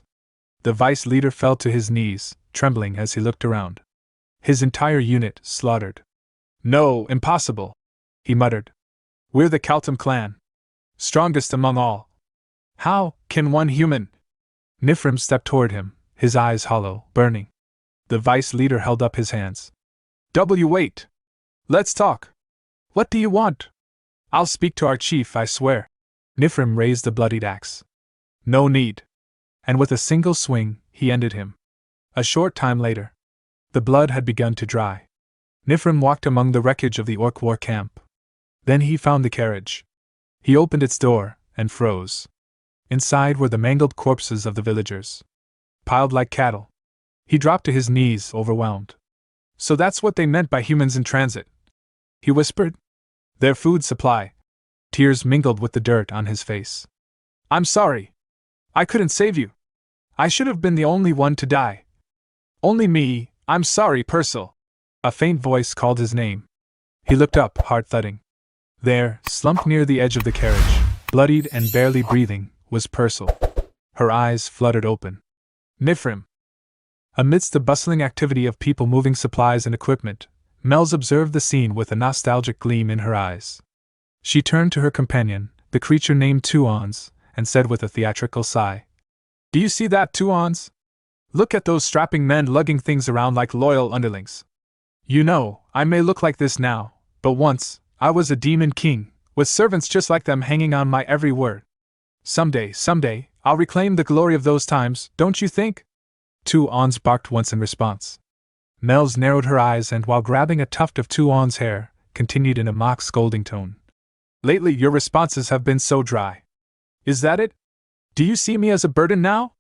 The vice leader fell to his knees, trembling as he looked around. His entire unit slaughtered. No, impossible, he muttered. We're the Kaltum clan. Strongest among all. How can one human? Nifrim stepped toward him, his eyes hollow, burning. The vice leader held up his hands. Wait! Let's talk. What do you want? I'll speak to our chief, I swear. Nifrim raised the bloodied axe. No need. And with a single swing, he ended him. A short time later, the blood had begun to dry. Nifrim walked among the wreckage of the orc war camp. Then he found the carriage. He opened its door, and froze. Inside were the mangled corpses of the villagers, piled like cattle. He dropped to his knees, overwhelmed. So that's what they meant by humans in transit, he whispered. Their food supply. Tears mingled with the dirt on his face. I'm sorry. I couldn't save you. I should have been the only one to die. Only me, I'm sorry, Purcell. A faint voice called his name. He looked up, heart thudding. There, slumped near the edge of the carriage, bloodied and barely breathing, was Purcell. Her eyes fluttered open. Nifrim. Amidst the bustling activity of people moving supplies and equipment, Mel's observed the scene with a nostalgic gleam in her eyes. She turned to her companion, the creature named Tuons, and said with a theatrical sigh. Do you see that, Tuons? Look at those strapping men lugging things around like loyal underlings. You know, I may look like this now, but once, I was a demon king, with servants just like them hanging on my every word. Someday, I'll reclaim the glory of those times, don't you think? Tuons barked once in response. Mel's narrowed her eyes and, while grabbing a tuft of Tuon's hair, continued in a mock scolding tone. Lately your responses have been so dry. Is that it? Do you see me as a burden now?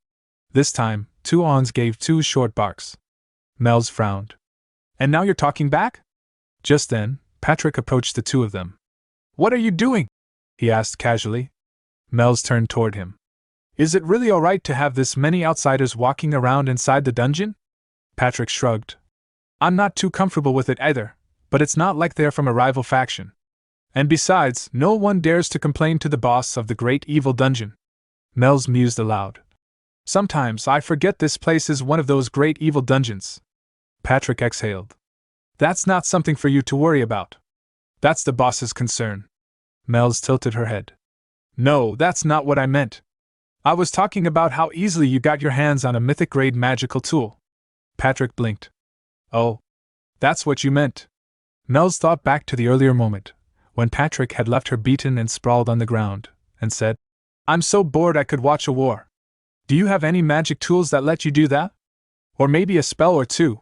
This time, Tuons gave 2 short barks. Mel's frowned. And now you're talking back? Just then, Patrick approached the two of them. What are you doing? He asked casually. Mel's turned toward him. Is it really alright to have this many outsiders walking around inside the dungeon? Patrick shrugged. I'm not too comfortable with it either, but it's not like they're from a rival faction. And besides, no one dares to complain to the boss of the great evil dungeon. Mel's mused aloud. Sometimes I forget this place is one of those great evil dungeons. Patrick exhaled. That's not something for you to worry about. That's the boss's concern. Mel's tilted her head. No, that's not what I meant. I was talking about how easily you got your hands on a mythic-grade magical tool. Patrick blinked. Oh, that's what you meant. Mel's thought back to the earlier moment, when Patrick had left her beaten and sprawled on the ground, and said, I'm so bored I could watch a war. Do you have any magic tools that let you do that? Or maybe a spell or two?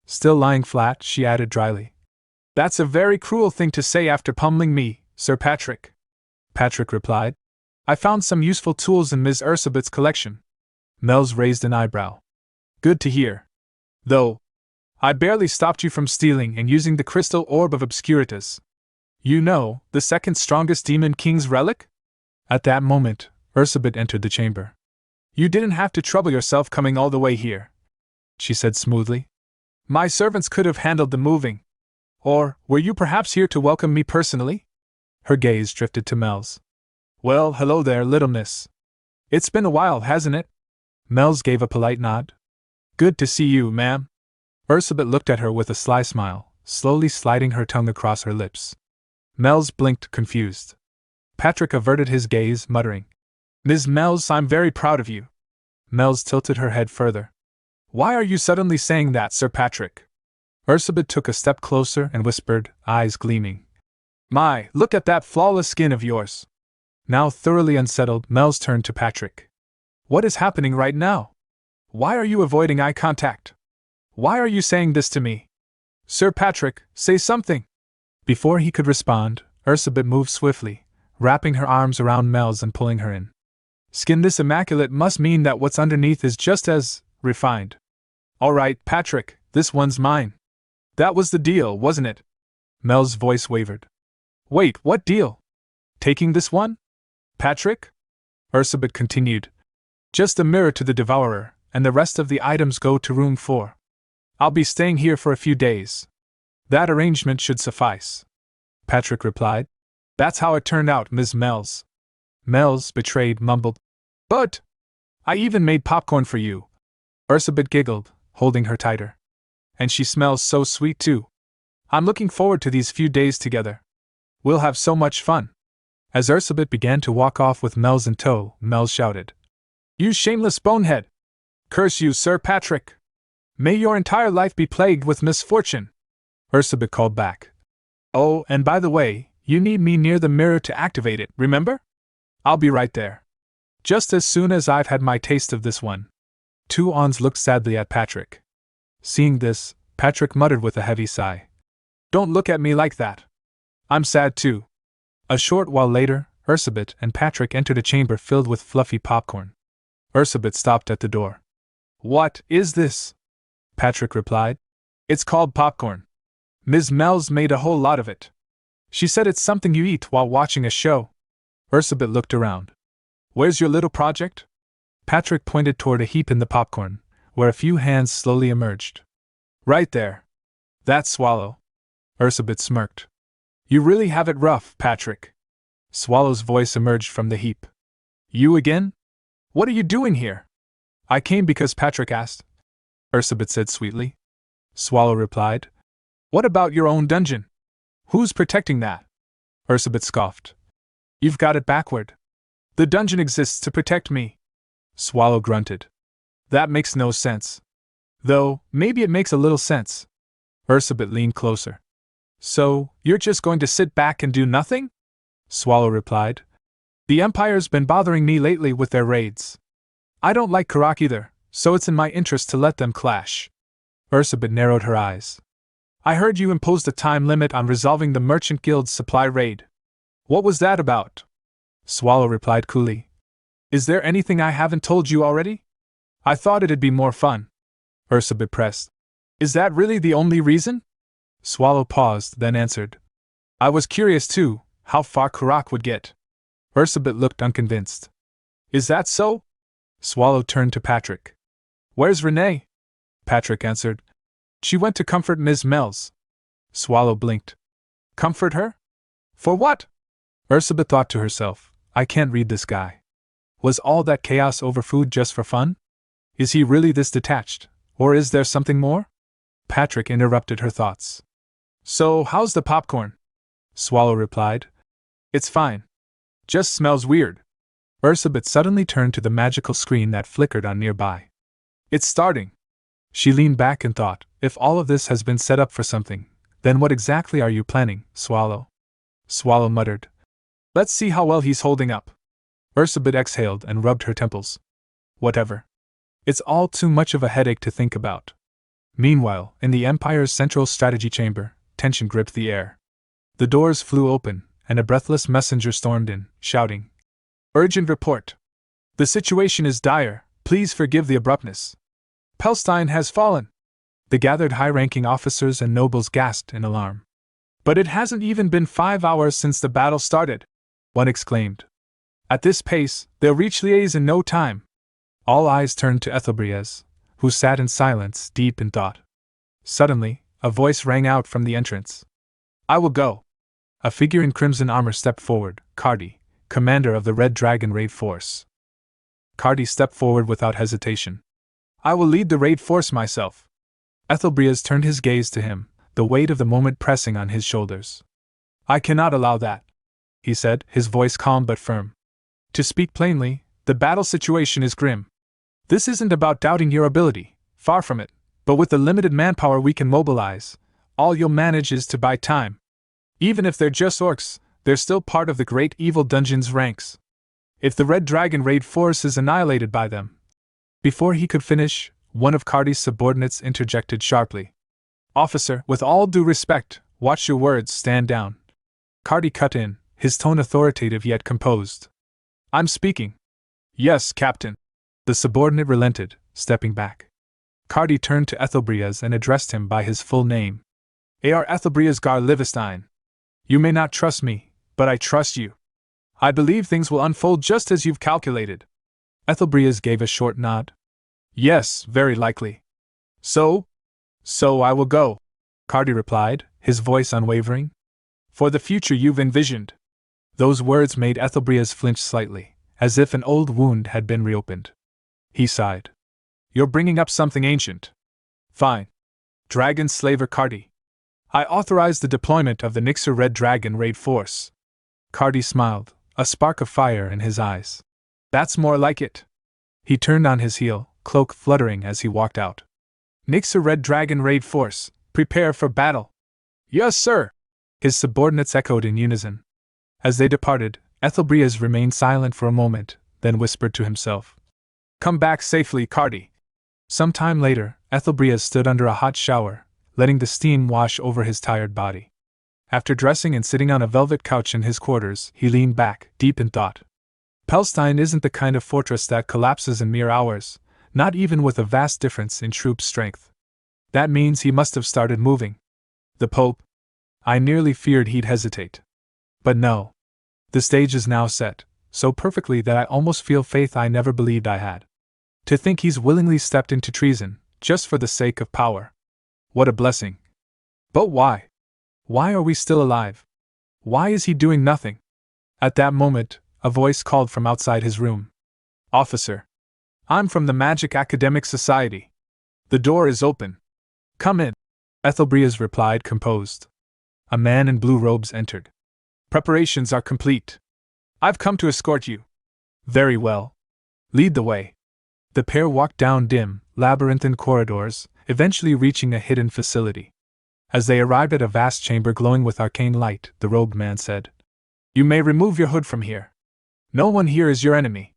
Still lying flat, she added dryly. That's a very cruel thing to say after pummeling me, Sir Patrick. Patrick replied. I found some useful tools in Ms. Ursabet's collection. Mel's raised an eyebrow. Good to hear. Though, I barely stopped you from stealing and using the crystal orb of Obscuritas. You know, the second strongest demon king's relic? At that moment, Ursabet entered the chamber. You didn't have to trouble yourself coming all the way here, she said smoothly. My servants could have handled the moving. Or, were you perhaps here to welcome me personally? Her gaze drifted to Mel's. Well, hello there, little miss. It's been a while, hasn't it? Mel's gave a polite nod. Good to see you, ma'am. Ursabet looked at her with a sly smile, slowly sliding her tongue across her lips. Mel's blinked, confused. Patrick averted his gaze, muttering, Ms. Mel's, I'm very proud of you. Mel's tilted her head further. Why are you suddenly saying that, Sir Patrick? Ursabet took a step closer and whispered, eyes gleaming. My, look at that flawless skin of yours. Now thoroughly unsettled, Mel's turned to Patrick. What is happening right now? Why are you avoiding eye contact? Why are you saying this to me? Sir Patrick, say something. Before he could respond, Ursabet moved swiftly, wrapping her arms around Mel's and pulling her in. Skin this immaculate must mean that what's underneath is just as refined. All right, Patrick, this one's mine. That was the deal, wasn't it? Mel's voice wavered. Wait, what deal? Taking this one? Patrick? Ursabet continued. Just a mirror to the Devourer, and the rest of the items go to room 4. I'll be staying here for a few days. That arrangement should suffice. Patrick replied. That's how it turned out, Ms. Mel's. Mel's, betrayed, mumbled. But I even made popcorn for you. Ursabet giggled, holding her tighter. And she smells so sweet too. I'm looking forward to these few days together. We'll have so much fun. As Ursabet began to walk off with Mel's in tow, Mel shouted. You shameless bonehead! Curse you, Sir Patrick! May your entire life be plagued with misfortune! Ursabet called back. Oh, and by the way, you need me near the mirror to activate it, remember? I'll be right there. Just as soon as I've had my taste of this one. Two Ons looked sadly at Patrick. Seeing this, Patrick muttered with a heavy sigh. Don't look at me like that. I'm sad too. A short while later, Ursabet and Patrick entered a chamber filled with fluffy popcorn. Ursabet stopped at the door. What is this? Patrick replied. It's called popcorn. Ms. Mel's made a whole lot of it. She said it's something you eat while watching a show. Ursabet looked around. Where's your little project? Patrick pointed toward a heap in the popcorn, where a few hands slowly emerged. Right there. That's Swallow. Ursabet smirked. You really have it rough, Patrick. Swallow's voice emerged from the heap. You again? What are you doing here? I came because Patrick asked, Ursabet said sweetly. Swallow replied. What about your own dungeon? Who's protecting that? Ursabet scoffed. You've got it backward. The dungeon exists to protect me. Swallow grunted. That makes no sense. Though, maybe it makes a little sense. Ursabet leaned closer. So, you're just going to sit back and do nothing? Swallow replied. The Empire's been bothering me lately with their raids. I don't like Karak either, so it's in my interest to let them clash. Ursabet narrowed her eyes. I heard you imposed a time limit on resolving the Merchant Guild's supply raid. What was that about? Swallow replied coolly. Is there anything I haven't told you already? I thought it'd be more fun. Ursabet pressed. Is that really the only reason? Swallow paused, then answered. I was curious too, how far Karak would get. Ursabet looked unconvinced. Is that so? Swallow turned to Patrick. Where's Renee? Patrick answered. She went to comfort Ms. Mel's. Swallow blinked. Comfort her? For what? Ursabet thought to herself, I can't read this guy. Was all that chaos over food just for fun? Is he really this detached, or is there something more? Patrick interrupted her thoughts. So, how's the popcorn? Swallow replied. It's fine. Just smells weird. Ursabet suddenly turned to the magical screen that flickered on nearby. It's starting. She leaned back and thought, if all of this has been set up for something, then what exactly are you planning, Swallow? Swallow muttered. Let's see how well he's holding up. Ursabet exhaled and rubbed her temples. Whatever. It's all too much of a headache to think about. Meanwhile, in the Empire's central strategy chamber, tension gripped the air. The doors flew open, and a breathless messenger stormed in, shouting, Urgent report. The situation is dire, please forgive the abruptness. Pelstein has fallen. The gathered high-ranking officers and nobles gasped in alarm. But it hasn't even been 5 hours since the battle started, one exclaimed. At this pace, they'll reach Liège in no time. All eyes turned to Ethelbreaz, who sat in silence, deep in thought. Suddenly, a voice rang out from the entrance. I will go. A figure in crimson armor stepped forward, Quarry, commander of the Red Dragon raid force. Quarry stepped forward without hesitation. I will lead the raid force myself. Ethelbreaz turned his gaze to him, the weight of the moment pressing on his shoulders. I cannot allow that, he said, his voice calm but firm. To speak plainly, the battle situation is grim. This isn't about doubting your ability, far from it, but with the limited manpower we can mobilize, all you'll manage is to buy time. Even if they're just orcs, they're still part of the great evil dungeon's ranks. If the Red Dragon raid force is annihilated by them. Before he could finish, one of Quarry's subordinates interjected sharply. Officer, with all due respect, watch your words, stand down. Quarry cut in, his tone authoritative yet composed. I'm speaking. Yes, Captain. The subordinate relented, stepping back. Quarry turned to Ethelbreaz and addressed him by his full name. A.R. Ethelbreaz Gar Livestein. You may not trust me, but I trust you. I believe things will unfold just as you've calculated. Ethelbreaz gave a short nod. Yes, very likely. So I will go, Quarry replied, his voice unwavering. For the future you've envisioned. Those words made Ethelbreaz flinch slightly, as if an old wound had been reopened. He sighed. You're bringing up something ancient. Fine. Dragon Slaver Quarry. I authorize the deployment of the Nixer Red Dragon raid force. Quarry smiled, a spark of fire in his eyes. That's more like it. He turned on his heel, cloak fluttering as he walked out. Nixer Red Dragon raid force, prepare for battle. Yes, sir. His subordinates echoed in unison. As they departed, Ethelbreaz remained silent for a moment, then whispered to himself. Come back safely, Quarry. Some time later, Ethelbreaz stood under a hot shower, letting the steam wash over his tired body. After dressing and sitting on a velvet couch in his quarters, he leaned back, deep in thought. Pelstein isn't the kind of fortress that collapses in mere hours, not even with a vast difference in troop strength. That means he must have started moving. The Pope? I nearly feared he'd hesitate. But no. The stage is now set, so perfectly that I almost feel faith I never believed I had. To think he's willingly stepped into treason, just for the sake of power. What a blessing. But why? Why are we still alive? Why is he doing nothing? At that moment, a voice called from outside his room. Officer. I'm from the Magic Academic Society. The door is open. Come in. Ethelbreaz replied, composed. A man in blue robes entered. Preparations are complete. I've come to escort you. Very well. Lead the way. The pair walked down dim, labyrinthine corridors, eventually reaching a hidden facility. As they arrived at a vast chamber glowing with arcane light, the robed man said, You may remove your hood from here. No one here is your enemy.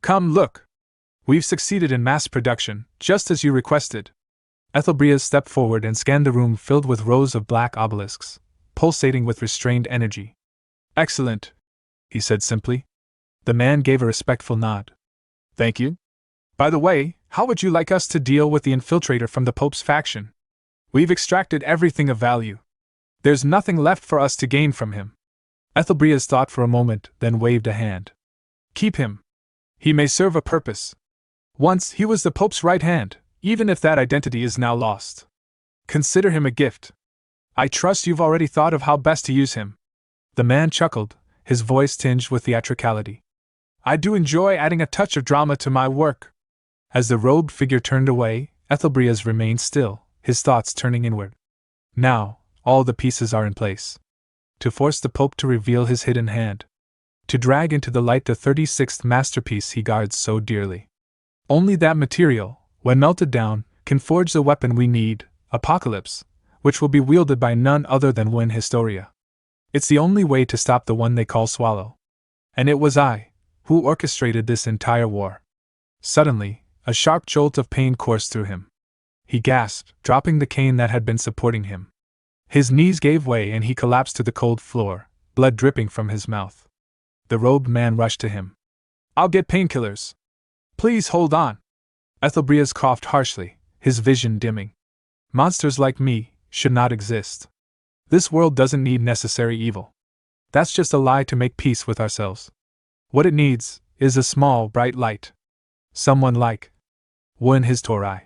Come, look. We've succeeded in mass production, just as you requested. Ethelbreaz stepped forward and scanned the room filled with rows of black obelisks, pulsating with restrained energy. Excellent, he said simply. The man gave a respectful nod. Thank you. By the way, how would you like us to deal with the infiltrator from the Pope's faction? We've extracted everything of value. There's nothing left for us to gain from him. Ethelbreaz thought for a moment, then waved a hand. Keep him. He may serve a purpose. Once he was the Pope's right hand, even if that identity is now lost. Consider him a gift. I trust you've already thought of how best to use him. The man chuckled, his voice tinged with theatricality. I do enjoy adding a touch of drama to my work. As the robed figure turned away, Ethelbreaz remained still, his thoughts turning inward. Now, all the pieces are in place. To force the Pope to reveal his hidden hand. To drag into the light the 36th masterpiece he guards so dearly. Only that material, when melted down, can forge the weapon we need, Apocalypse, which will be wielded by none other than Win Historia. It's the only way to stop the one they call Swallow. And it was I who orchestrated this entire war. Suddenly, a sharp jolt of pain coursed through him. He gasped, dropping the cane that had been supporting him. His knees gave way and he collapsed to the cold floor, blood dripping from his mouth. The robed man rushed to him. I'll get painkillers. Please hold on. Ethelbreas coughed harshly, his vision dimming. Monsters like me should not exist. This world doesn't need necessary evil. That's just a lie to make peace with ourselves. What it needs is a small, bright light. Someone like Wen Historia.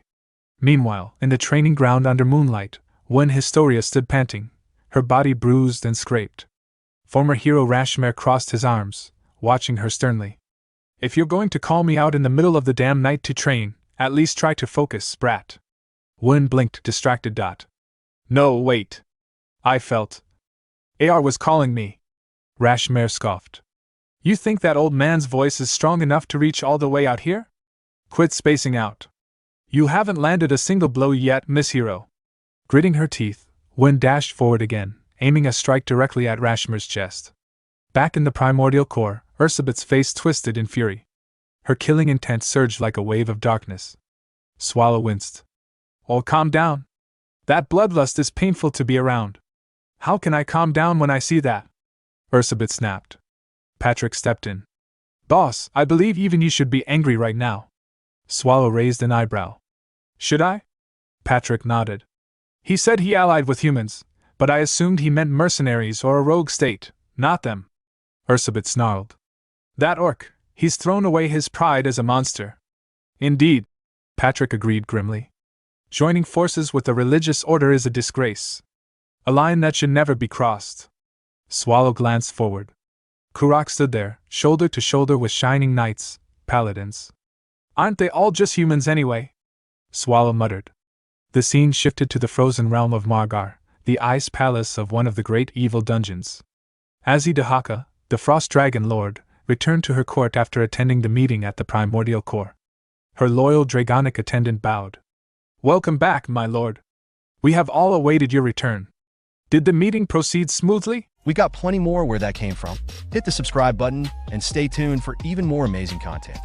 Meanwhile, in the training ground under moonlight, Wen Historia stood panting, her body bruised and scraped. Former hero Rashmare crossed his arms, watching her sternly. If you're going to call me out in the middle of the damn night to train, at least try to focus, brat. Wen blinked, distracted. No, wait. I felt. AR was calling me. Rashmare scoffed. You think that old man's voice is strong enough to reach all the way out here? Quit spacing out. You haven't landed a single blow yet, Miss Hero. Gritting her teeth, Wen dashed forward again, aiming a strike directly at Rashmare's chest. Back in the primordial core, Ursabet's face twisted in fury. Her killing intent surged like a wave of darkness. Swallow winced. Oh, calm down. That bloodlust is painful to be around. How can I calm down when I see that? Ursabet snapped. Patrick stepped in. Boss, I believe even you should be angry right now. Swallow raised an eyebrow. Should I? Patrick nodded. He said he allied with humans, but I assumed he meant mercenaries or a rogue state, not them. Ursabet snarled. That orc, he's thrown away his pride as a monster. Indeed, Patrick agreed grimly. Joining forces with a religious order is a disgrace. A line that should never be crossed. Swallow glanced forward. Kurak stood there, shoulder to shoulder with shining knights, paladins. Aren't they all just humans anyway? Swallow muttered. The scene shifted to the frozen realm of Margar, the ice palace of one of the great evil dungeons. Azidahaka, the Frost Dragon Lord, returned to her court after attending the meeting at the primordial core. Her loyal dragonic attendant bowed. Welcome back, my lord. We have all awaited your return. Did the meeting proceed smoothly? We got plenty more where that came from. Hit the subscribe button and stay tuned for even more amazing content.